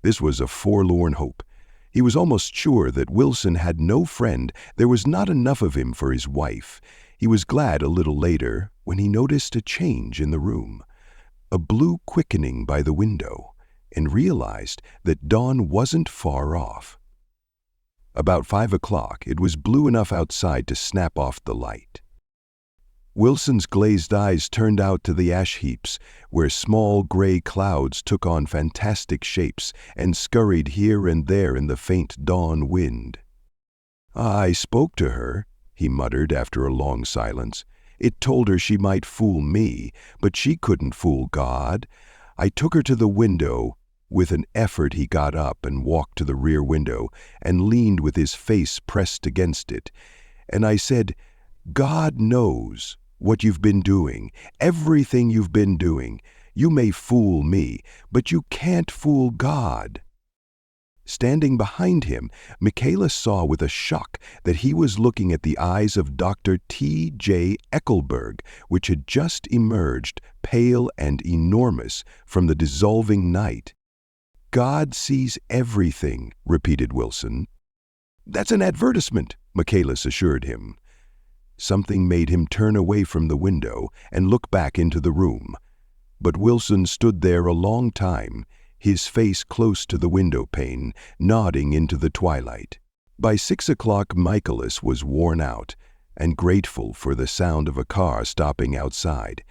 This was a forlorn hope. He was almost sure that Wilson had no friend. There was not enough of him for his wife. He was glad a little later when he noticed a change in the room, a blue quickening by the window, and realized that dawn wasn't far off. About 5 o'clock, it was blue enough outside to snap off the light. Wilson's glazed eyes turned out to the ash heaps, where small gray clouds took on fantastic shapes and scurried here and there in the faint dawn wind. "I spoke to her," he muttered after a long silence. "It told her she might fool me, but she couldn't fool God. I took her to the window." With an effort he got up and walked to the rear window and leaned with his face pressed against it. And I said, "God knows what you've been doing, everything you've been doing. You may fool me, but you can't fool God." Standing behind him, Michaelis saw with a shock that he was looking at the eyes of Dr. T.J. Eckelberg, which had just emerged, pale and enormous, from the dissolving night. "God sees everything," repeated Wilson. "That's an advertisement," Michaelis assured him. Something made him turn away from the window and look back into the room. But Wilson stood there a long time, his face close to the window pane, nodding into the twilight. By 6 o'clock, Michaelis was worn out and grateful for the sound of a car stopping outside.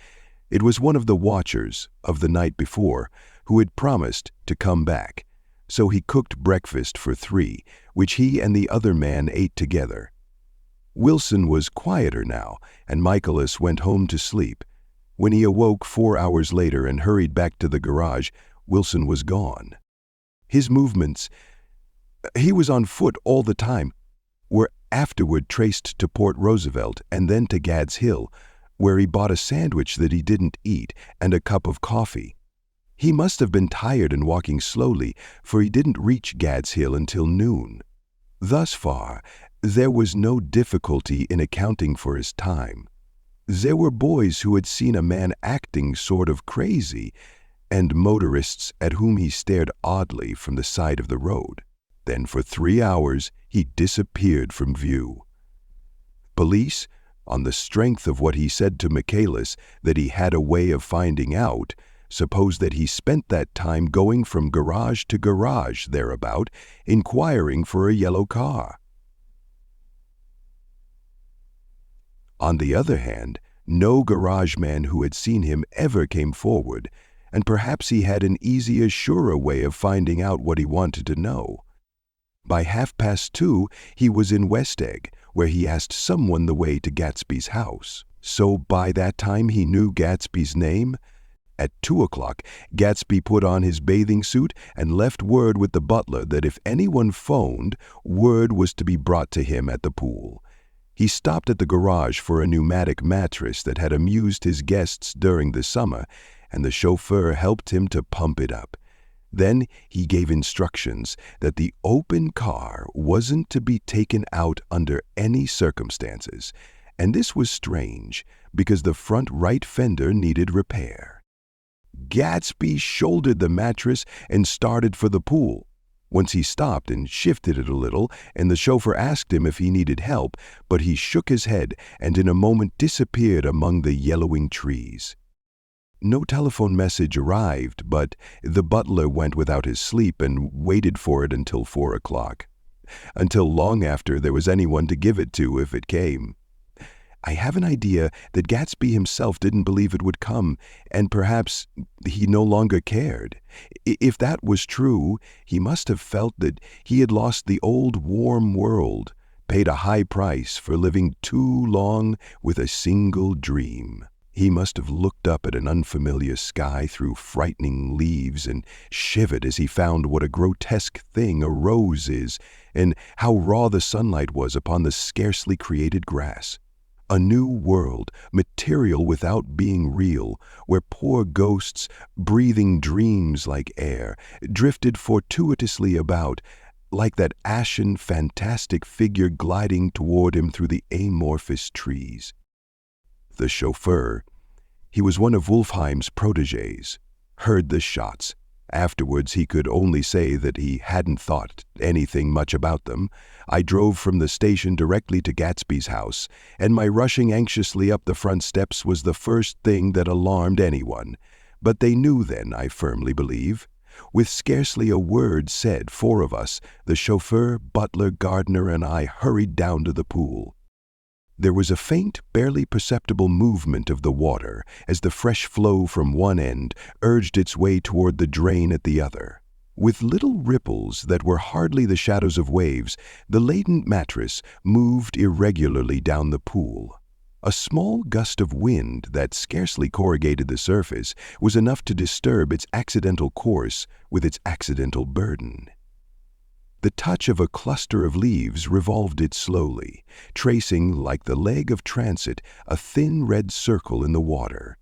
It was one of the watchers of the night before who had promised to come back, so he cooked breakfast for 3, which he and the other man ate together. Wilson was quieter now, and Michaelis went home to sleep. When he awoke 4 hours later and hurried back to the garage, Wilson was gone. His movements, he was on foot all the time, were afterward traced to Port Roosevelt and then to Gad's Hill, where he bought a sandwich that he didn't eat and a cup of coffee. He must have been tired and walking slowly, for he didn't reach Gad's Hill until noon. Thus far, there was no difficulty in accounting for his time. There were boys who had seen a man acting sort of crazy, and motorists at whom he stared oddly from the side of the road. Then for 3 hours, he disappeared from view. Police, on the strength of what he said to Michaelis that he had a way of finding out, supposed that he spent that time going from garage to garage thereabout, inquiring for a yellow car. On the other hand, no garage man who had seen him ever came forward, and perhaps he had an easier, surer way of finding out what he wanted to know. By 2:30, he was in West Egg, where he asked someone the way to Gatsby's house. So by that time he knew Gatsby's name. At 2 o'clock, Gatsby put on his bathing suit and left word with the butler that if anyone phoned, word was to be brought to him at the pool. He stopped at the garage for a pneumatic mattress that had amused his guests during the summer, and the chauffeur helped him to pump it up. Then he gave instructions that the open car wasn't to be taken out under any circumstances, and this was strange because the front right fender needed repair. Gatsby shouldered the mattress and started for the pool. Once he stopped and shifted it a little, and the chauffeur asked him if he needed help, but he shook his head and in a moment disappeared among the yellowing trees. No telephone message arrived, but the butler went without his sleep and waited for it until 4 o'clock. Until long after there was anyone to give it to if it came. I have an idea that Gatsby himself didn't believe it would come, and perhaps he no longer cared. If that was true, he must have felt that he had lost the old warm world, paid a high price for living too long with a single dream. He must have looked up at an unfamiliar sky through frightening leaves and shivered as he found what a grotesque thing a rose is, and how raw the sunlight was upon the scarcely created grass. A new world, material without being real, where poor ghosts, breathing dreams like air, drifted fortuitously about, like that ashen, fantastic figure gliding toward him through the amorphous trees. The chauffeur, he was one of Wolfheim's protégés, heard the shots. Afterwards, he could only say that he hadn't thought anything much about them. I drove from the station directly to Gatsby's house, and my rushing anxiously up the front steps was the first thing that alarmed anyone. But they knew then, I firmly believe. With scarcely a word said, 4 of us, the chauffeur, butler, gardener, and I, hurried down to the pool. There was a faint, barely perceptible movement of the water as the fresh flow from one end urged its way toward the drain at the other. With little ripples that were hardly the shadows of waves, the latent mattress moved irregularly down the pool. A small gust of wind that scarcely corrugated the surface was enough to disturb its accidental course with its accidental burden. The touch of a cluster of leaves revolved it slowly, tracing, like the leg of transit, a thin red circle in the water.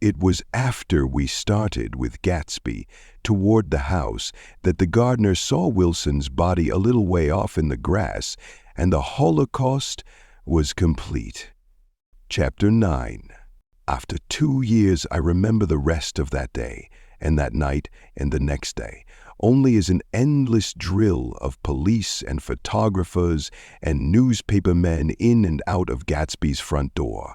It was after we started with Gatsby toward the house that the gardener saw Wilson's body a little way off in the grass, and the Holocaust was complete. Chapter 9. After 2 years, I remember the rest of that day, and that night, and the next day, only as an endless drill of police and photographers and newspaper men in and out of Gatsby's front door.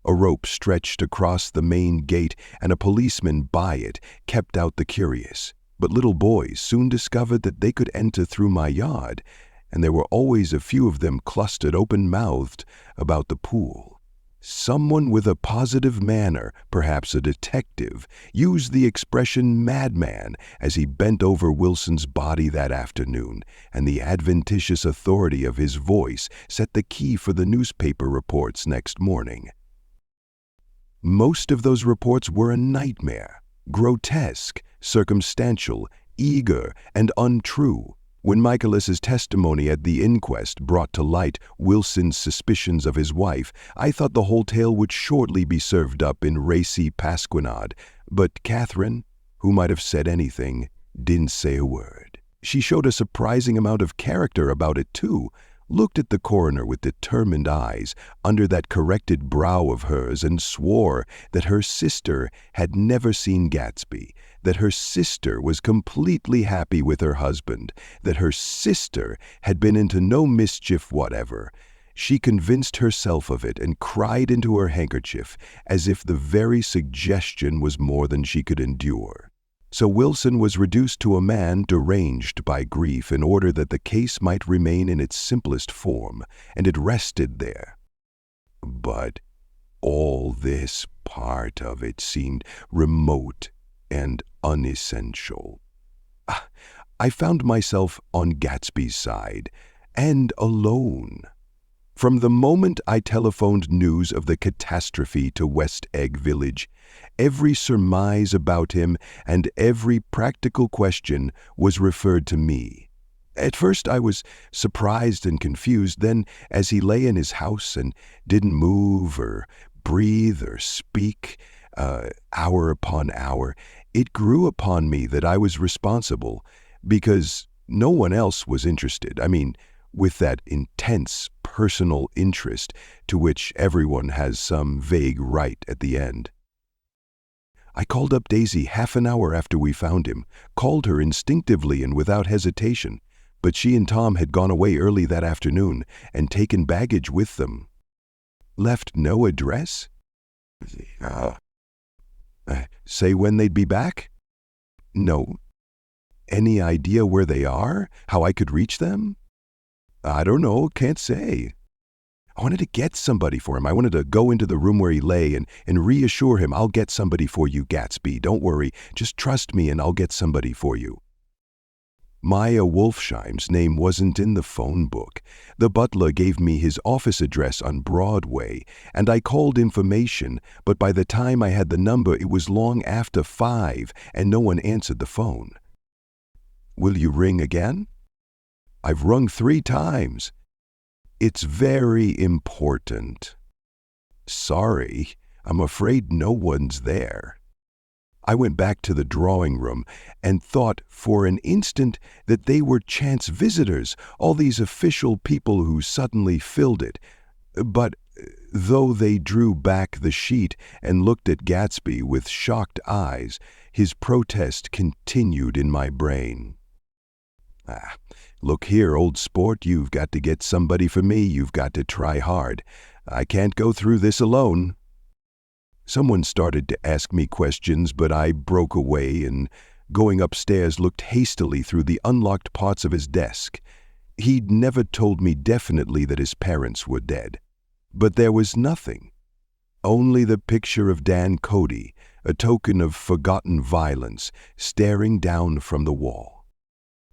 A rope stretched across the main gate, and a policeman by it kept out the curious. But little boys soon discovered that they could enter through my yard, and there were always a few of them clustered open-mouthed about the pool. Someone with a positive manner, perhaps a detective, used the expression madman as he bent over Wilson's body that afternoon, and the adventitious authority of his voice set the key for the newspaper reports next morning. Most of those reports were a nightmare, grotesque, circumstantial, eager, and untrue. When Michaelis's testimony at the inquest brought to light Wilson's suspicions of his wife, I thought the whole tale would shortly be served up in racy pasquinade, but Catherine, who might have said anything, didn't say a word. She showed a surprising amount of character about it, too, looked at the coroner with determined eyes under that corrected brow of hers and swore that her sister had never seen Gatsby, that her sister was completely happy with her husband, that her sister had been into no mischief whatever. She convinced herself of it and cried into her handkerchief as if the very suggestion was more than she could endure. So Wilson was reduced to a man deranged by grief in order that the case might remain in its simplest form, and it rested there. But all this part of it seemed remote and unessential. I found myself on Gatsby's side, and alone. From the moment I telephoned news of the catastrophe to West Egg Village, every surmise about him and every practical question was referred to me. At first I was surprised and confused. Then, as he lay in his house and didn't move or breathe or speak, hour upon hour, it grew upon me that I was responsible, because no one else was interested. I mean, with that intense personal interest to which everyone has some vague right at the end. I called up Daisy half an hour after we found him, called her instinctively and without hesitation, but she and Tom had gone away early that afternoon and taken baggage with them. Left no address? Say when they'd be back? No. Any idea where they are? How I could reach them? I don't know, can't say. I wanted to get somebody for him. I wanted to go into the room where he lay and reassure him, I'll get somebody for you, Gatsby. Don't worry. Just trust me and I'll get somebody for you. Maya Wolfsheim's name wasn't in the phone book. The butler gave me his office address on Broadway, and I called information, but by the time I had the number, it was long after 5, and no one answered the phone. Will you ring again? I've rung 3 times. It's very important. Sorry, I'm afraid no one's there. I went back to the drawing room and thought for an instant that they were chance visitors, all these official people who suddenly filled it. But though they drew back the sheet and looked at Gatsby with shocked eyes, his protest continued in my brain. Look here, old sport, you've got to get somebody for me. You've got to try hard. I can't go through this alone. Someone started to ask me questions, but I broke away and, going upstairs, looked hastily through the unlocked parts of his desk. He'd never told me definitely that his parents were dead. But there was nothing. Only the picture of Dan Cody, a token of forgotten violence, staring down from the wall.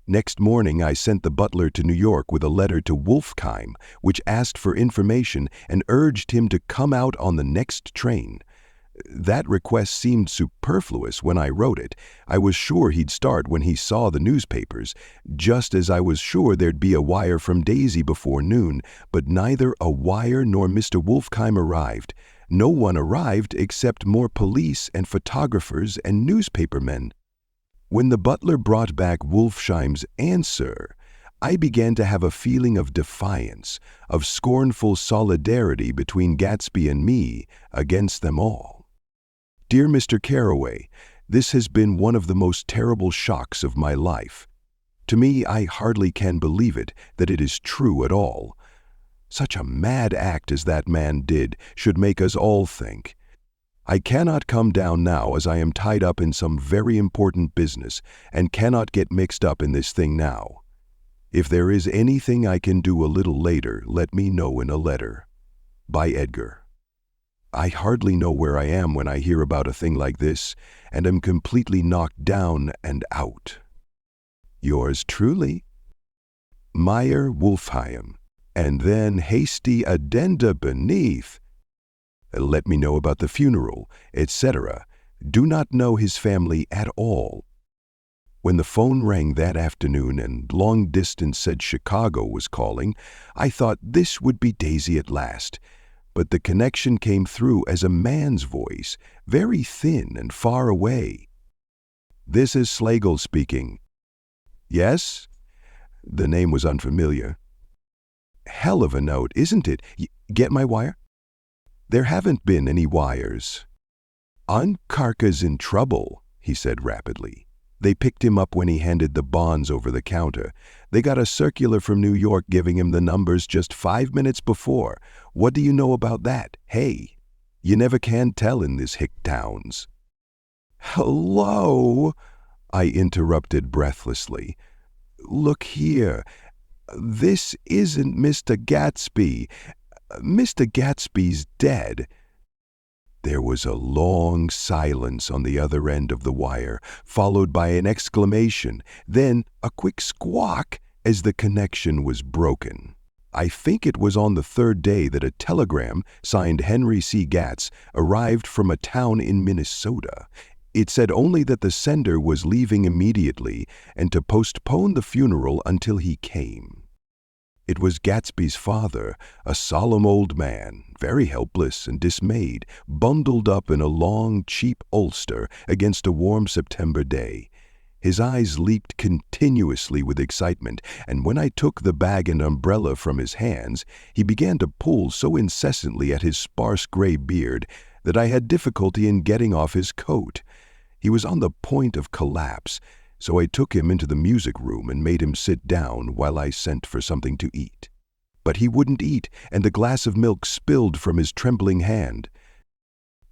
Next morning, I sent the butler to New York with a letter to Wolfsheim, which asked for information and urged him to come out on the next train. That request seemed superfluous when I wrote it. I was sure he'd start when he saw the newspapers, just as I was sure there'd be a wire from Daisy before noon, but neither a wire nor Mr. Wolfsheim arrived. No one arrived except more police and photographers and newspapermen. When the butler brought back Wolfsheim's answer, I began to have a feeling of defiance, of scornful solidarity between Gatsby and me against them all. Dear Mr. Carraway, this has been one of the most terrible shocks of my life. To me, I hardly can believe it, that it is true at all. Such a mad act as that man did should make us all think. I cannot come down now as I am tied up in some very important business and cannot get mixed up in this thing now. If there is anything I can do a little later, let me know in a letter. By Edgar. I hardly know where I am when I hear about a thing like this, and am completely knocked down and out. Yours truly, Meyer Wolfsheim. And then hasty addenda beneath. Let me know about the funeral, etc. Do not know his family at all. When the phone rang that afternoon and long distance said Chicago was calling, I thought this would be Daisy at last. But the connection came through as a man's voice, very thin and far away. This is Slagle speaking. Yes? The name was unfamiliar. Hell of a note, isn't it? Get my wire? There haven't been any wires. Ankarka's in trouble, he said rapidly. They picked him up when he handed the bonds over the counter. They got a circular from New York giving him the numbers just 5 minutes before. What do you know about that? Hey, you never can tell in this hick towns. Hello, I interrupted breathlessly. Look here. This isn't Mr. Gatsby. Mr. Gatsby's dead. There was a long silence on the other end of the wire, followed by an exclamation, then a quick squawk as the connection was broken. I think it was on the third day that a telegram signed Henry C. Gatz arrived from a town in Minnesota. It said only that the sender was leaving immediately and to postpone the funeral until he came. It was Gatsby's father, a solemn old man, very helpless and dismayed, bundled up in a long, cheap ulster against a warm September day. His eyes leaked continuously with excitement, and when I took the bag and umbrella from his hands, he began to pull so incessantly at his sparse gray beard that I had difficulty in getting off his coat. He was on the point of collapse, so I took him into the music room and made him sit down while I sent for something to eat. But he wouldn't eat, and the glass of milk spilled from his trembling hand.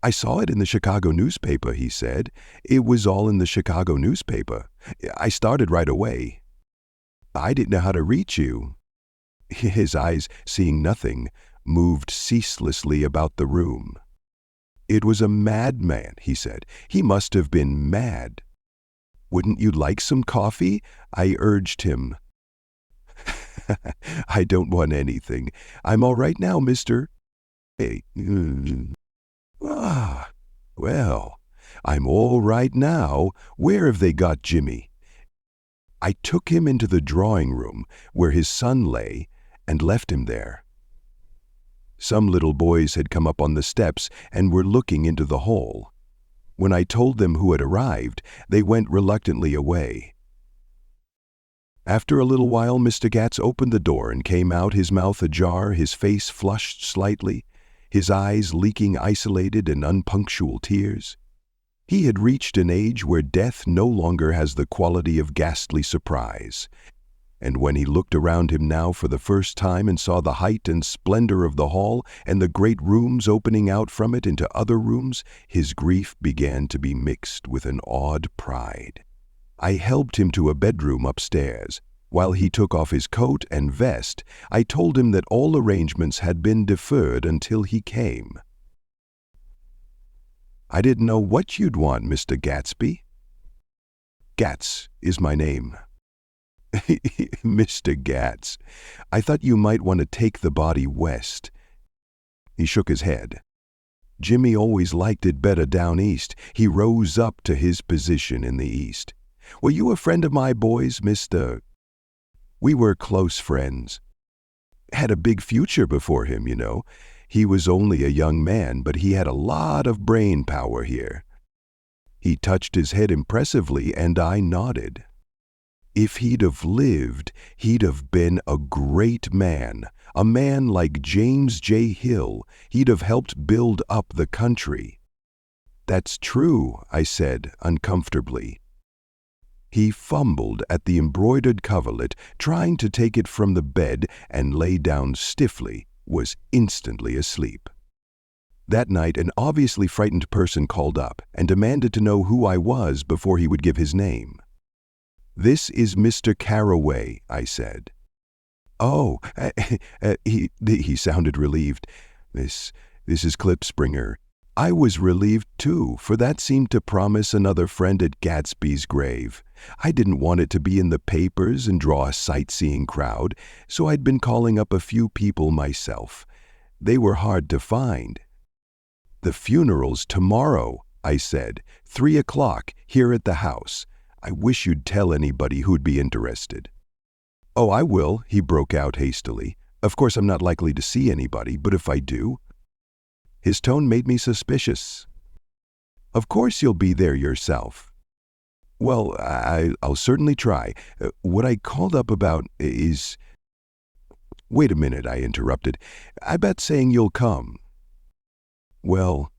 "I saw it in the Chicago newspaper," he said. "It was all in the Chicago newspaper. I started right away. I didn't know how to reach you." His eyes, seeing nothing, moved ceaselessly about the room. "It was a madman," he said. "He must have been mad." "Wouldn't you like some coffee?" I urged him. "I don't want anything. I'm all right now, mister." Hey. "Ah, well, I'm all right now. Where have they got Jimmy?" I took him into the drawing room where his son lay and left him there. Some little boys had come up on the steps and were looking into the hall. When I told them who had arrived, they went reluctantly away. After a little while, Mr. Gatz opened the door and came out, his mouth ajar, his face flushed slightly, his eyes leaking isolated and unpunctual tears. He had reached an age where death no longer has the quality of ghastly surprise. And when he looked around him now for the first time and saw the height and splendor of the hall and the great rooms opening out from it into other rooms, his grief began to be mixed with an awed pride. I helped him to a bedroom upstairs. While he took off his coat and vest, I told him that all arrangements had been deferred until he came. "I didn't know what you'd want, Mr. Gatsby." "Gatz is my name." "Mr. Gatz, I thought you might want to take the body west." He shook his head. "Jimmy always liked it better down east." He rose up to his position in the east. "Were you a friend of my boys, Mr.?" "We were close friends." "Had a big future before him, you know. He was only a young man, but he had a lot of brain power here." He touched his head impressively, and I nodded. "If he'd have lived, he'd have been a great man, a man like James J. Hill. He'd have helped build up the country." "That's true," I said uncomfortably. He fumbled at the embroidered coverlet, trying to take it from the bed, and lay down stiffly, was instantly asleep. That night, an obviously frightened person called up and demanded to know who I was before he would give his name. "This is Mr. Carraway," I said. "Oh," he sounded relieved. This is Klipspringer." I was relieved too, for that seemed to promise another friend at Gatsby's grave. I didn't want it to be in the papers and draw a sightseeing crowd, so I'd been calling up a few people myself. They were hard to find. "The funeral's tomorrow," I said, 3 o'clock, here at the house. I wish you'd tell anybody who'd be interested." "Oh, I will," he broke out hastily. "Of course I'm not likely to see anybody, but if I do—" His tone made me suspicious. "Of course you'll be there yourself." "Well, I'll certainly try. What I called up about is—" "Wait a minute," I interrupted. "I bet saying you'll come." "Well,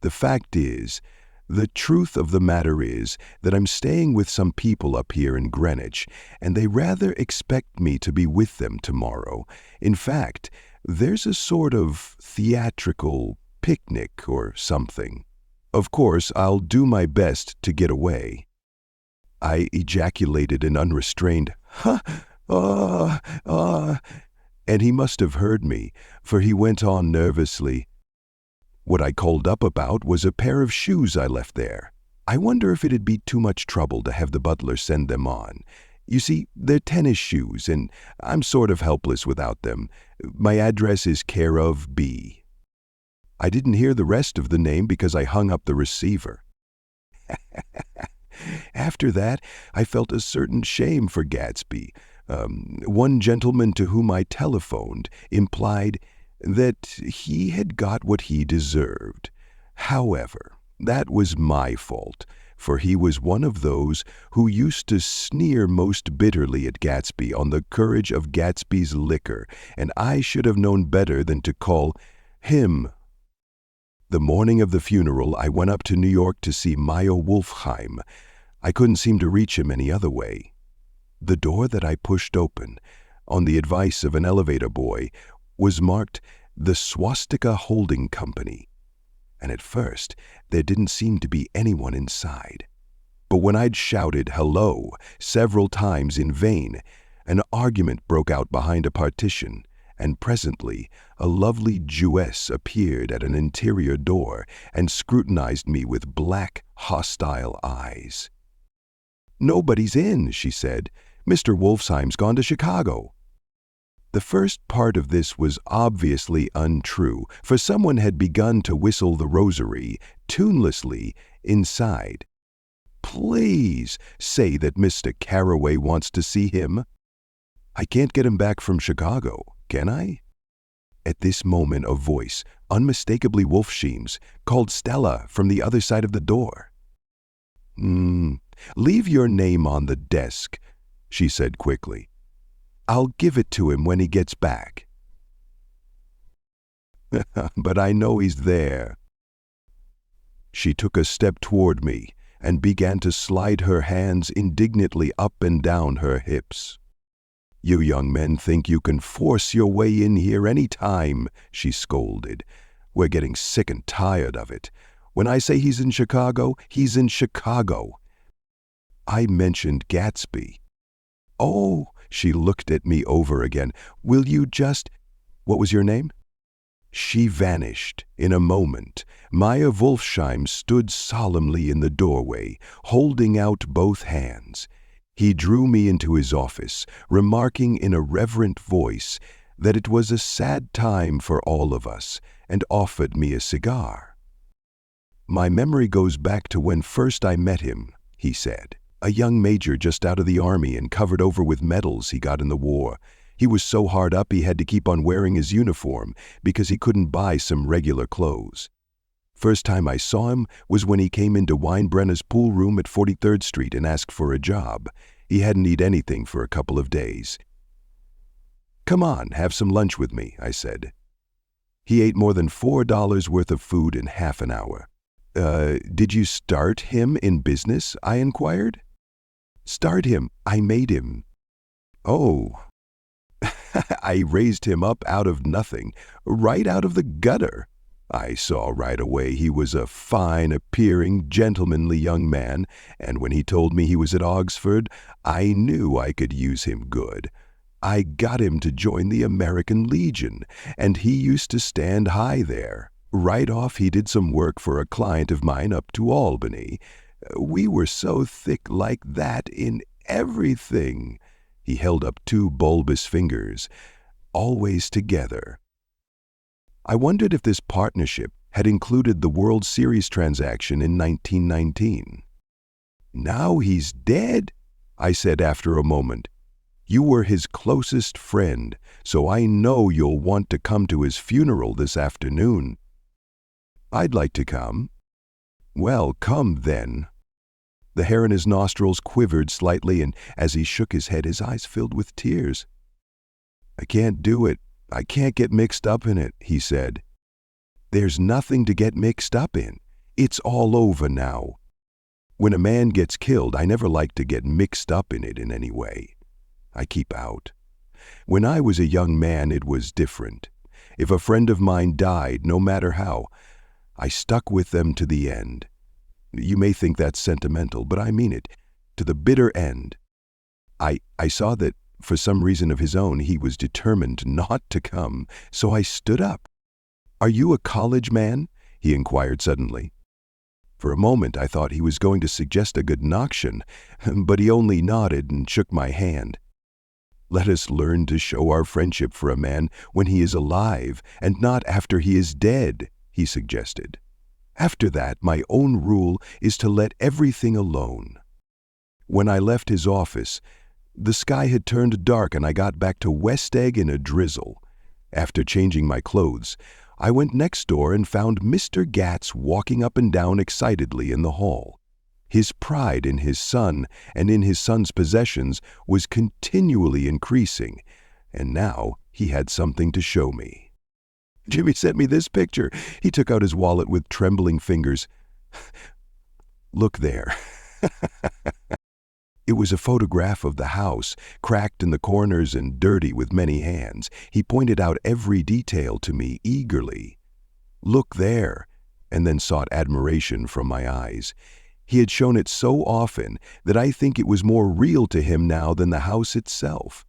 the fact is, the truth of the matter is that I'm staying with some people up here in Greenwich, and they rather expect me to be with them tomorrow. In fact, there's a sort of theatrical picnic or something. Of course, I'll do my best to get away." I ejaculated an unrestrained, "Ha! And he must have heard me, for he went on nervously. "What I called up about was a pair of shoes I left there. I wonder if it'd be too much trouble to have the butler send them on. You see, they're tennis shoes, and I'm sort of helpless without them. My address is care of B. I didn't hear the rest of the name because I hung up the receiver. After that, I felt a certain shame for Gatsby. One gentleman to whom I telephoned implied that he had got what he deserved. However, that was my fault, for he was one of those who used to sneer most bitterly at Gatsby on the courage of Gatsby's liquor, and I should have known better than to call him. The morning of the funeral, I went up to New York to see Maya Wolfheim. I couldn't seem to reach him any other way. The door that I pushed open, on the advice of an elevator boy, was marked the Swastika Holding Company, and at first there didn't seem to be anyone inside. But when I'd shouted hello several times in vain, an argument broke out behind a partition, and presently a lovely Jewess appeared at an interior door and scrutinized me with black, hostile eyes. "Nobody's in," she said. "Mr. Wolfsheim's gone to Chicago." The first part of this was obviously untrue, for someone had begun to whistle the rosary, tunelessly, inside. "Please say that Mr. Carraway wants to see him." "I can't get him back from Chicago, can I?" At this moment a voice, unmistakably Wolfsheim's, called Stella from the other side of the door. "Leave your name on the desk," she said quickly. "I'll give it to him when he gets back." "But I know he's there." She took a step toward me and began to slide her hands indignantly up and down her hips. "You young men think you can force your way in here any time," she scolded. "We're getting sick and tired of it. When I say he's in Chicago, he's in Chicago." I mentioned Gatsby. "Oh," she looked at me over again. "Will you just— What was your name?" She vanished in a moment. Maya Wolfsheim stood solemnly in the doorway, holding out both hands. He drew me into his office, remarking in a reverent voice that it was a sad time for all of us, and offered me a cigar. "My memory goes back to when first I met him," he said. "A young major just out of the army and covered over with medals he got in the war. He was so hard up he had to keep on wearing his uniform because he couldn't buy some regular clothes. First time I saw him was when he came into Weinbrenner's pool room at 43rd Street and asked for a job. He hadn't eaten anything for a couple of days. "Come on, have some lunch with me," I said. He ate more than $4 worth of food in half an hour. Did you start him in business?" I inquired. "Start him? I made him." "Oh." "I raised him up out of nothing, right out of the gutter. I saw right away he was a fine-appearing, gentlemanly young man, and when he told me he was at Oxford, I knew I could use him good. I got him to join the American Legion, and he used to stand high there. Right off he did some work for a client of mine up to Albany. We were so thick like that in everything." He held up two bulbous fingers. "Always together." I wondered if this partnership had included the World Series transaction in 1919. "Now he's dead," I said after a moment. "You were his closest friend, so I know you'll want to come to his funeral this afternoon." "I'd like to come." "Well, come then." The hair in his nostrils quivered slightly, and as he shook his head, his eyes filled with tears. "I can't do it. I can't get mixed up in it," he said. "There's nothing to get mixed up in. It's all over now. When a man gets killed, I never like to get mixed up in it in any way. I keep out. When I was a young man, it was different. If a friend of mine died, no matter how, I stuck with them to the end. You may think that's sentimental, but I mean it, to the bitter end. I saw that, for some reason of his own, he was determined not to come, so I stood up. "Are you a college man?" he inquired suddenly. For a moment I thought he was going to suggest a good noction, but he only nodded and shook my hand. "Let us learn to show our friendship for a man when he is alive and not after he is dead," he suggested. "After that, my own rule is to let everything alone." When I left his office, the sky had turned dark and I got back to West Egg in a drizzle. After changing my clothes, I went next door and found Mr. Gats walking up and down excitedly in the hall. His pride in his son and in his son's possessions was continually increasing, and now he had something to show me. "Jimmy sent me this picture." He took out his wallet with trembling fingers. "Look there." It was a photograph of the house, cracked in the corners and dirty with many hands. He pointed out every detail to me eagerly. "Look there," and then sought admiration from my eyes. He had shown it so often that I think it was more real to him now than the house itself.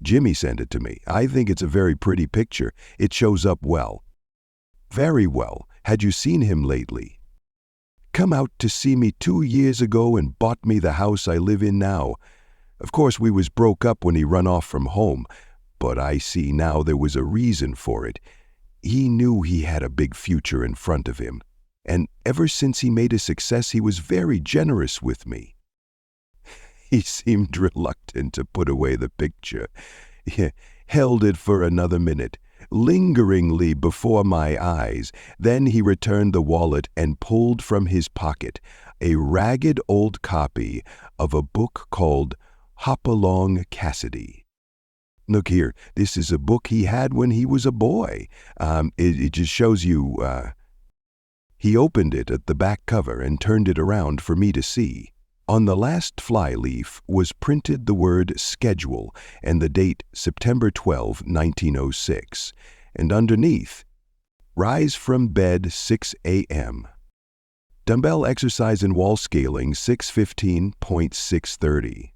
"Jimmy sent it to me. I think it's a very pretty picture. It shows up well." "Very well. Had you seen him lately?" "Come out to see me 2 years ago and bought me the house I live in now. Of course we was broke up when he run off from home, but I see now there was a reason for it. He knew he had a big future in front of him, and ever since he made a success he was very generous with me." He seemed reluctant to put away the picture. He held it for another minute, lingeringly before my eyes. Then he returned the wallet and pulled from his pocket a ragged old copy of a book called Hop-Along Cassidy. "Look here, this is a book he had when he was a boy. It just shows you..." He opened it at the back cover and turned it around for me to see. On the last flyleaf was printed the word schedule and the date September 12, 1906, and underneath, "Rise from bed 6 a.m. Dumbbell exercise and wall scaling 6:15.630.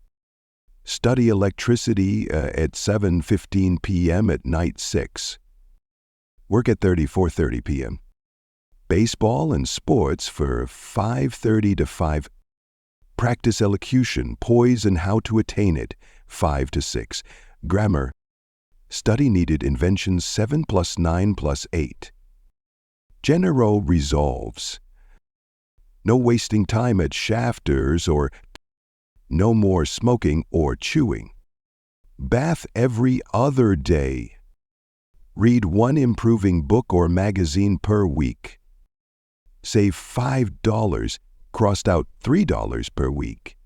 Study electricity at 7:15 p.m. at night 6. Work at 4:30 p.m. Baseball and sports for 5:30 to 5. Practice elocution, poise, and how to attain it, 5 to 6. Grammar. Study needed inventions 7 plus 9 plus 8. General resolves. No wasting time at shafters or no more smoking or chewing. Bath every other day. Read one improving book or magazine per week. Save $5. Crossed out $3 per week.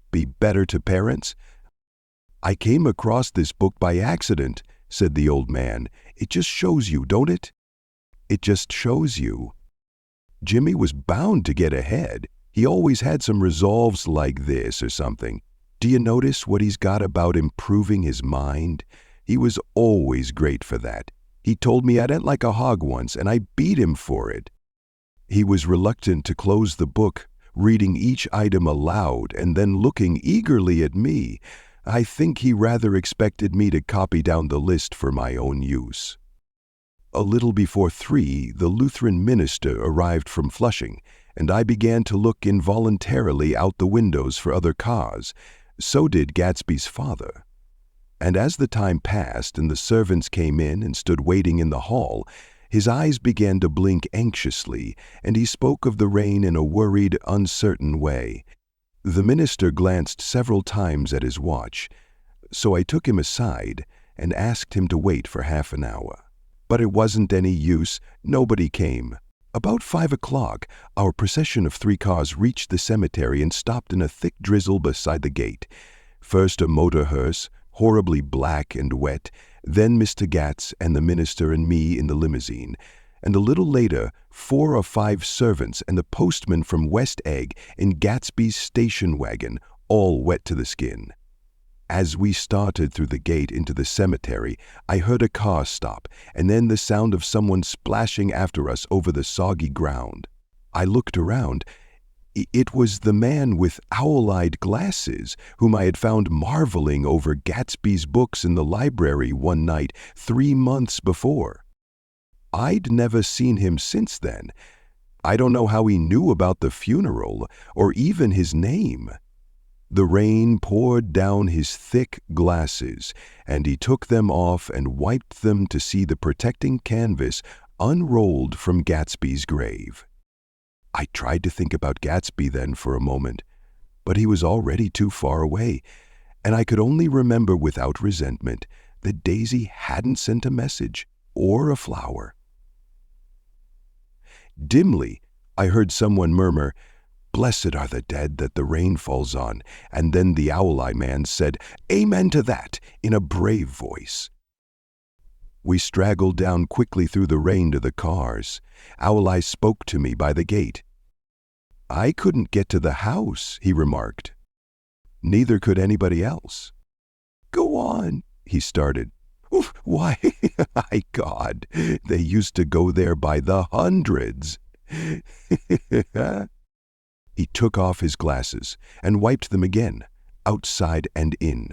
Be better to parents? I came across this book by accident, said the old man. It just shows you, don't it? It just shows you. Jimmy was bound to get ahead. He always had some resolves like this or something. Do you notice what he's got about improving his mind? He was always great for that. He told me I'd ate like a hog once, and I beat him for it. He was reluctant to close the book, reading each item aloud and then looking eagerly at me. I think he rather expected me to copy down the list for my own use. A little before 3, the Lutheran minister arrived from Flushing, and I began to look involuntarily out the windows for other cars. So did Gatsby's father. And as the time passed and the servants came in and stood waiting in the hall, his eyes began to blink anxiously, and he spoke of the rain in a worried, uncertain way. The minister glanced several times at his watch, so I took him aside and asked him to wait for half an hour. But it wasn't any use. Nobody came. About 5 o'clock, our procession of 3 cars reached the cemetery and stopped in a thick drizzle beside the gate. First a motor hearse, horribly black and wet, then Mr. Gats and the minister and me in the limousine, and a little later 4 or 5 servants and the postman from West Egg in Gatsby's station wagon, all wet to the skin. As we started through the gate into the cemetery, I heard a car stop, and then the sound of someone splashing after us over the soggy ground. I looked around. It was the man with owl-eyed glasses whom I had found marveling over Gatsby's books in the library one night 3 months before. I'd never seen him since then, I don't know how he knew about the funeral or even his name. The rain poured down his thick glasses, and he took them off and wiped them to see the protecting canvas unrolled from Gatsby's grave. I tried to think about Gatsby then for a moment, but he was already too far away, and I could only remember without resentment that Daisy hadn't sent a message or a flower. Dimly, I heard someone murmur, "Blessed are the dead that the rain falls on," and then the Owl-Eye Man said, "Amen to that," in a brave voice. We straggled down quickly through the rain to the cars. Owl-Eye spoke to me by the gate. "I couldn't get to the house," he remarked. Neither could anybody else. "Go on," he started. "Oof, why, my God, they used to go there by the hundreds." He took off his glasses and wiped them again, outside and in.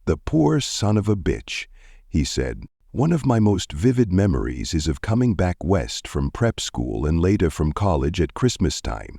"The poor son of a bitch," he said. "One of my most vivid memories is of coming back west from prep school and later from college at Christmas time.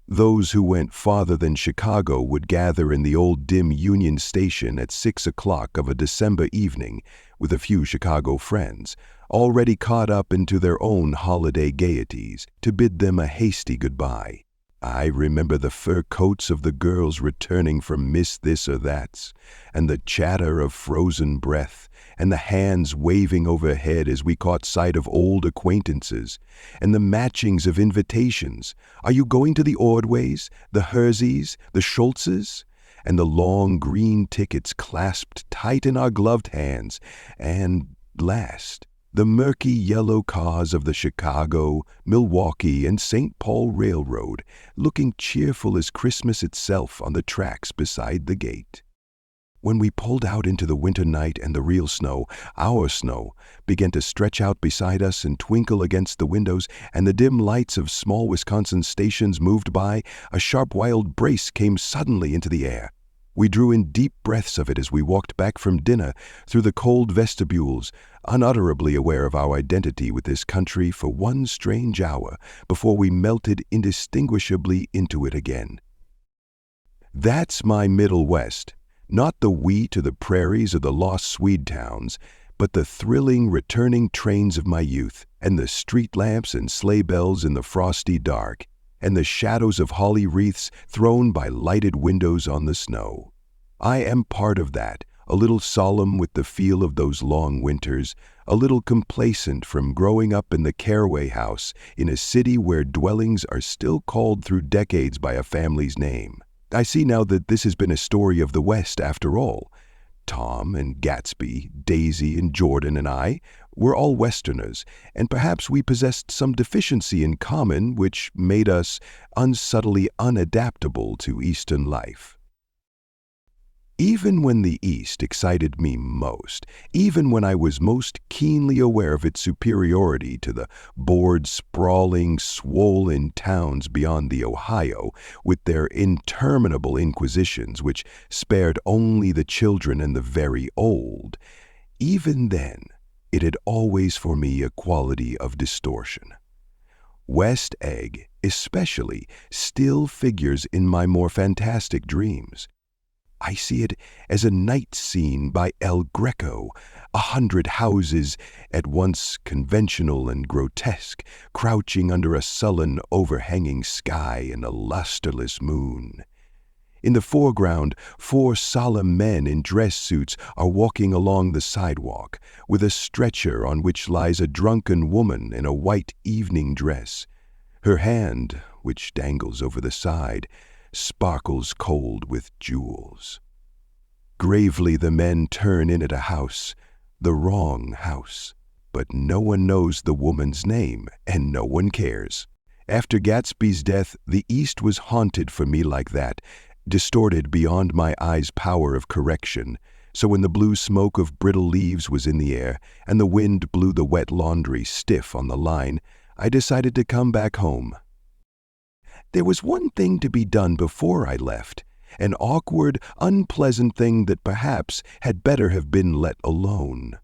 Those who went farther than Chicago would gather in the old dim Union Station at 6 o'clock of a December evening with a few Chicago friends, already caught up into their own holiday gaieties, to bid them a hasty goodbye. I remember the fur coats of the girls returning from Miss This or That's, and the chatter of frozen breath, and the hands waving overhead as we caught sight of old acquaintances, and the matchings of invitations. "Are you going to the Ordways, the Herzeys, the Schultzes?" And the long green tickets clasped tight in our gloved hands, and last, the murky yellow cars of the Chicago, Milwaukee, and St. Paul Railroad, looking cheerful as Christmas itself on the tracks beside the gate. When we pulled out into the winter night and the real snow, our snow, began to stretch out beside us and twinkle against the windows, and the dim lights of small Wisconsin stations moved by, a sharp wild brace came suddenly into the air. We drew in deep breaths of it as we walked back from dinner through the cold vestibules, unutterably aware of our identity with this country for one strange hour before we melted indistinguishably into it again. That's my Middle West, not the wheat or the prairies or the lost Swede towns, but the thrilling returning trains of my youth, and the street lamps and sleigh bells in the frosty dark, and the shadows of holly wreaths thrown by lighted windows on the snow. I am part of that, a little solemn with the feel of those long winters, a little complacent from growing up in the Caraway House in a city where dwellings are still called through decades by a family's name. I see now that this has been a story of the West after all. Tom and Gatsby, Daisy and Jordan and I were all Westerners, and perhaps we possessed some deficiency in common which made us unsubtly unadaptable to Eastern life. Even when the East excited me most, even when I was most keenly aware of its superiority to the bored, sprawling, swollen towns beyond the Ohio, with their interminable inquisitions which spared only the children and the very old, even then it had always for me a quality of distortion. West Egg, especially, still figures in my more fantastic dreams. I see it as a night scene by El Greco, 100 houses, at once conventional and grotesque, crouching under a sullen, overhanging sky and a lusterless moon. In the foreground, 4 solemn men in dress suits are walking along the sidewalk, with a stretcher on which lies a drunken woman in a white evening dress. Her hand, which dangles over the side, sparkles cold with jewels. Gravely the men turn in at a house, the wrong house, but no one knows the woman's name, and no one cares. After Gatsby's death, the East was haunted for me like that, distorted beyond my eyes' power of correction, so when the blue smoke of brittle leaves was in the air, and the wind blew the wet laundry stiff on the line, I decided to come back home. There was one thing to be done before I left, an awkward, unpleasant thing that perhaps had better have been let alone.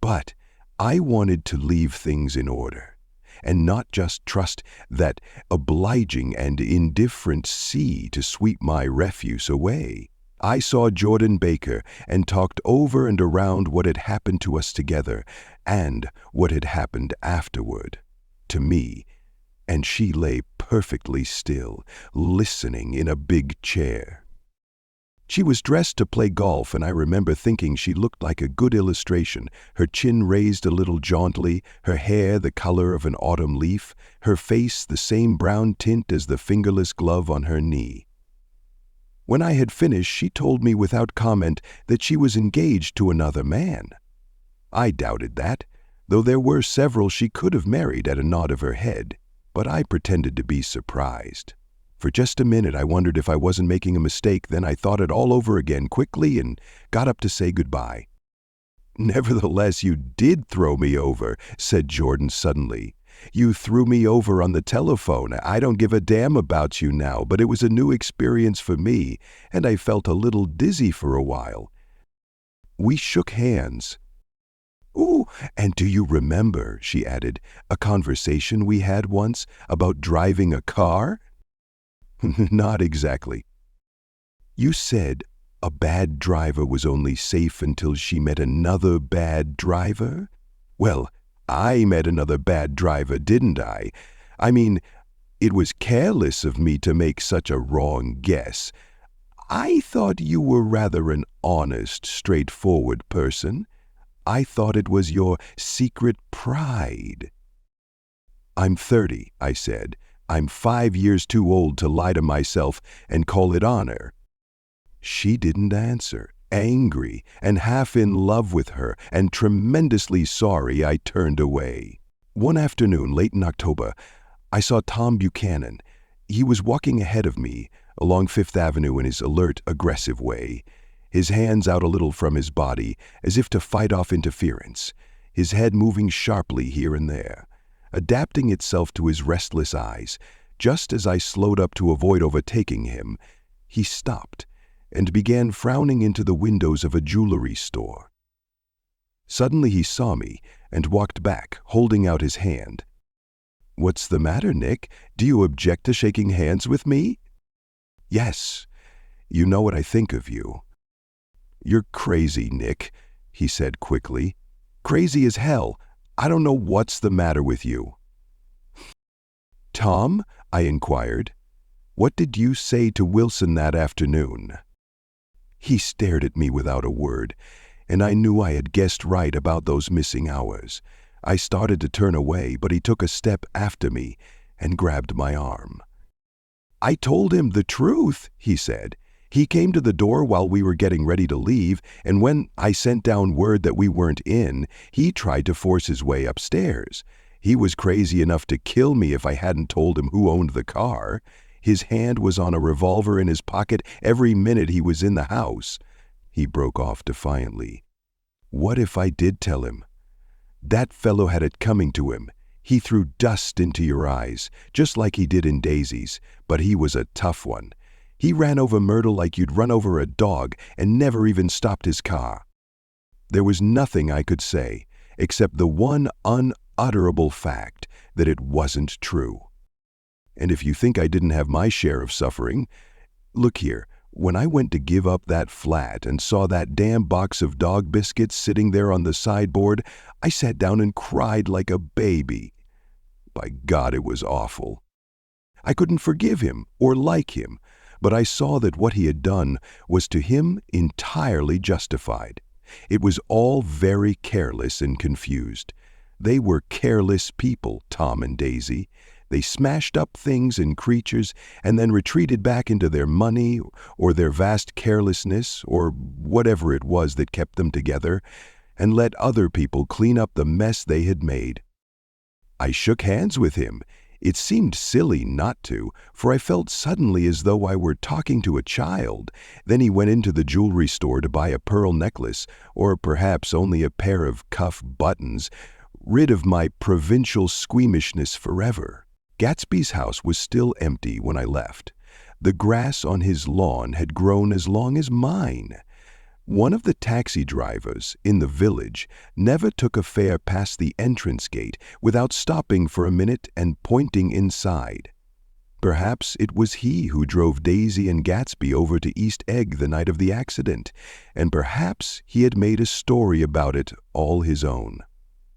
But I wanted to leave things in order. and not just trust that obliging and indifferent sea to sweep my refuse away. I saw Jordan Baker and talked over and around what had happened to us together and what had happened afterward to me, and she lay perfectly still, listening in a big chair. She was dressed to play golf, and I remember thinking she looked like a good illustration, her chin raised a little jauntily, her hair the color of an autumn leaf, her face the same brown tint as the fingerless glove on her knee. When I had finished, she told me without comment that she was engaged to another man. I doubted that, though there were several she could have married at a nod of her head, but I pretended to be surprised. For just a minute I wondered if I wasn't making a mistake, then I thought it all over again quickly and got up to say goodbye. "Nevertheless, you did throw me over," said Jordan suddenly. "You threw me over on the telephone. I don't give a damn about you now, but it was a new experience for me, and I felt a little dizzy for a while." We shook hands. "Ooh, and do you remember," she added, "a conversation we had once about driving a car?" "Not exactly." "You said a bad driver was only safe until she met another bad driver?" "Well, I met another bad driver, didn't I? I mean, it was careless of me to make such a wrong guess. I thought you were rather an honest, straightforward person. I thought it was your secret pride." "I'm 30, I said. "I'm 5 years too old to lie to myself and call it honor." She didn't answer. Angry and half in love with her and tremendously sorry, I turned away. One afternoon, late in October, I saw Tom Buchanan. He was walking ahead of me along Fifth Avenue in his alert, aggressive way, his hands out a little from his body as if to fight off interference, his head moving sharply here and there, adapting itself to his restless eyes. Just as I slowed up to avoid overtaking him, he stopped and began frowning into the windows of a jewelry store. Suddenly he saw me and walked back, holding out his hand. "What's the matter, Nick? Do you object to shaking hands with me?" "Yes. You know what I think of you." "You're crazy, Nick," he said quickly. "Crazy as hell. I don't know what's the matter with you." "Tom," I inquired, "what did you say to Wilson that afternoon?" He stared at me without a word, and I knew I had guessed right about those missing hours. I started to turn away, but he took a step after me and grabbed my arm. "I told him the truth," he said. "He came to the door while we were getting ready to leave, and when I sent down word that we weren't in, he tried to force his way upstairs. He was crazy enough to kill me if I hadn't told him who owned the car. His hand was on a revolver in his pocket every minute he was in the house." He broke off defiantly. "What if I did tell him? That fellow had it coming to him. He threw dust into your eyes, just like he did in Daisy's, but he was a tough one. He ran over Myrtle like you'd run over a dog and never even stopped his car." There was nothing I could say, except the one unutterable fact that it wasn't true. And if you think I didn't have my share of suffering, look here, when I went to give up that flat and saw that damn box of dog biscuits sitting there on the sideboard, I sat down and cried like a baby. By God, it was awful. I couldn't forgive him or like him, but I saw that what he had done was to him entirely justified. It was all very careless and confused. They were careless people, Tom and Daisy. They smashed up things and creatures and then retreated back into their money or their vast carelessness or whatever it was that kept them together and let other people clean up the mess they had made. I shook hands with him. It seemed silly not to, for I felt suddenly as though I were talking to a child. Then he went into the jewelry store to buy a pearl necklace, or perhaps only a pair of cuff buttons, rid of my provincial squeamishness forever. Gatsby's house was still empty when I left. The grass on his lawn had grown as long as mine. One of the taxi drivers in the village never took a fare past the entrance gate without stopping for a minute and pointing inside. Perhaps it was he who drove Daisy and Gatsby over to East Egg the night of the accident, and perhaps he had made a story about it all his own.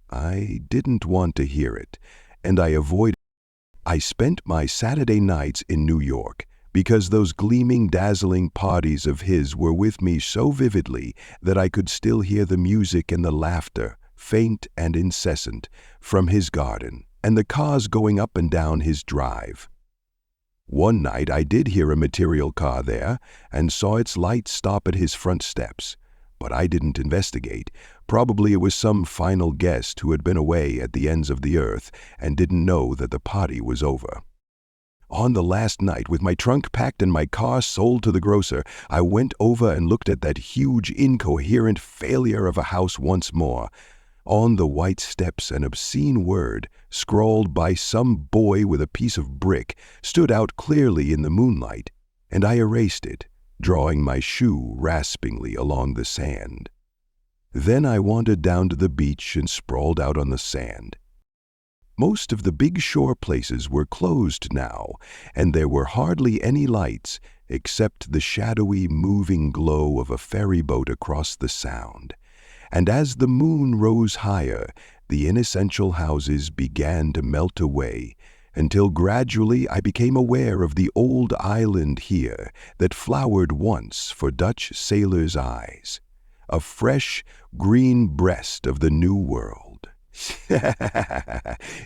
I didn't want to hear it, and I avoided it. I spent my Saturday nights in New York because those gleaming, dazzling parties of his were with me so vividly that I could still hear the music and the laughter, faint and incessant, from his garden, and the cars going up and down his drive. One night I did hear a material car there and saw its lights stop at his front steps, but I didn't investigate. Probably it was some final guest who had been away at the ends of the earth and didn't know that the party was over. On the last night, with my trunk packed and my car sold to the grocer, I went over and looked at that huge, incoherent failure of a house once more. On the white steps, an obscene word, scrawled by some boy with a piece of brick, stood out clearly in the moonlight, and I erased it, drawing my shoe raspingly along the sand. Then I wandered down to the beach and sprawled out on the sand. Most of the big shore places were closed now, and there were hardly any lights except the shadowy, moving glow of a ferry boat across the Sound. And as the moon rose higher, the inessential houses began to melt away, until gradually I became aware of the old island here that flowered once for Dutch sailors' eyes, a fresh, green breast of the New World.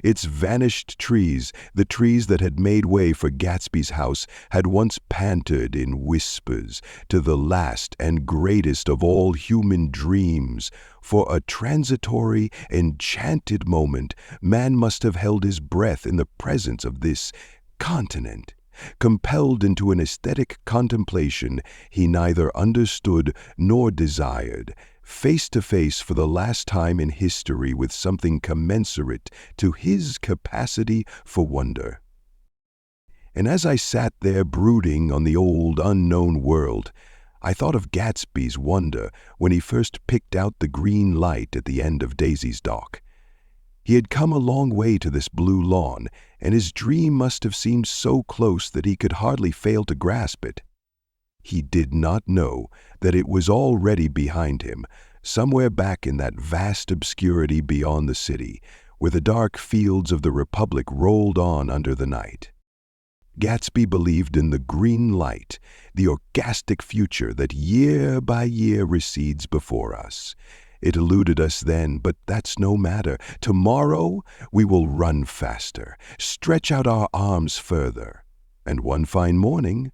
Its vanished trees, the trees that had made way for Gatsby's house, had once panted in whispers to the last and greatest of all human dreams. For a transitory, enchanted moment, man must have held his breath in the presence of this continent. Compelled into an aesthetic contemplation he neither understood nor desired, face to face for the last time in history with something commensurate to his capacity for wonder. And as I sat there brooding on the old unknown world, I thought of Gatsby's wonder when he first picked out the green light at the end of Daisy's dock. He had come a long way to this blue lawn, and his dream must have seemed so close that he could hardly fail to grasp it. He did not know that it was already behind him, somewhere back in that vast obscurity beyond the city, where the dark fields of the Republic rolled on under the night. Gatsby believed in the green light, the orgastic future that year by year recedes before us. It eluded us then, but that's no matter. Tomorrow we will run faster, stretch out our arms further, and one fine morning,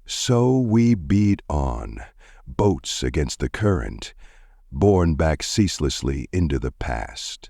so we beat on, boats against the current, borne back ceaselessly into the past.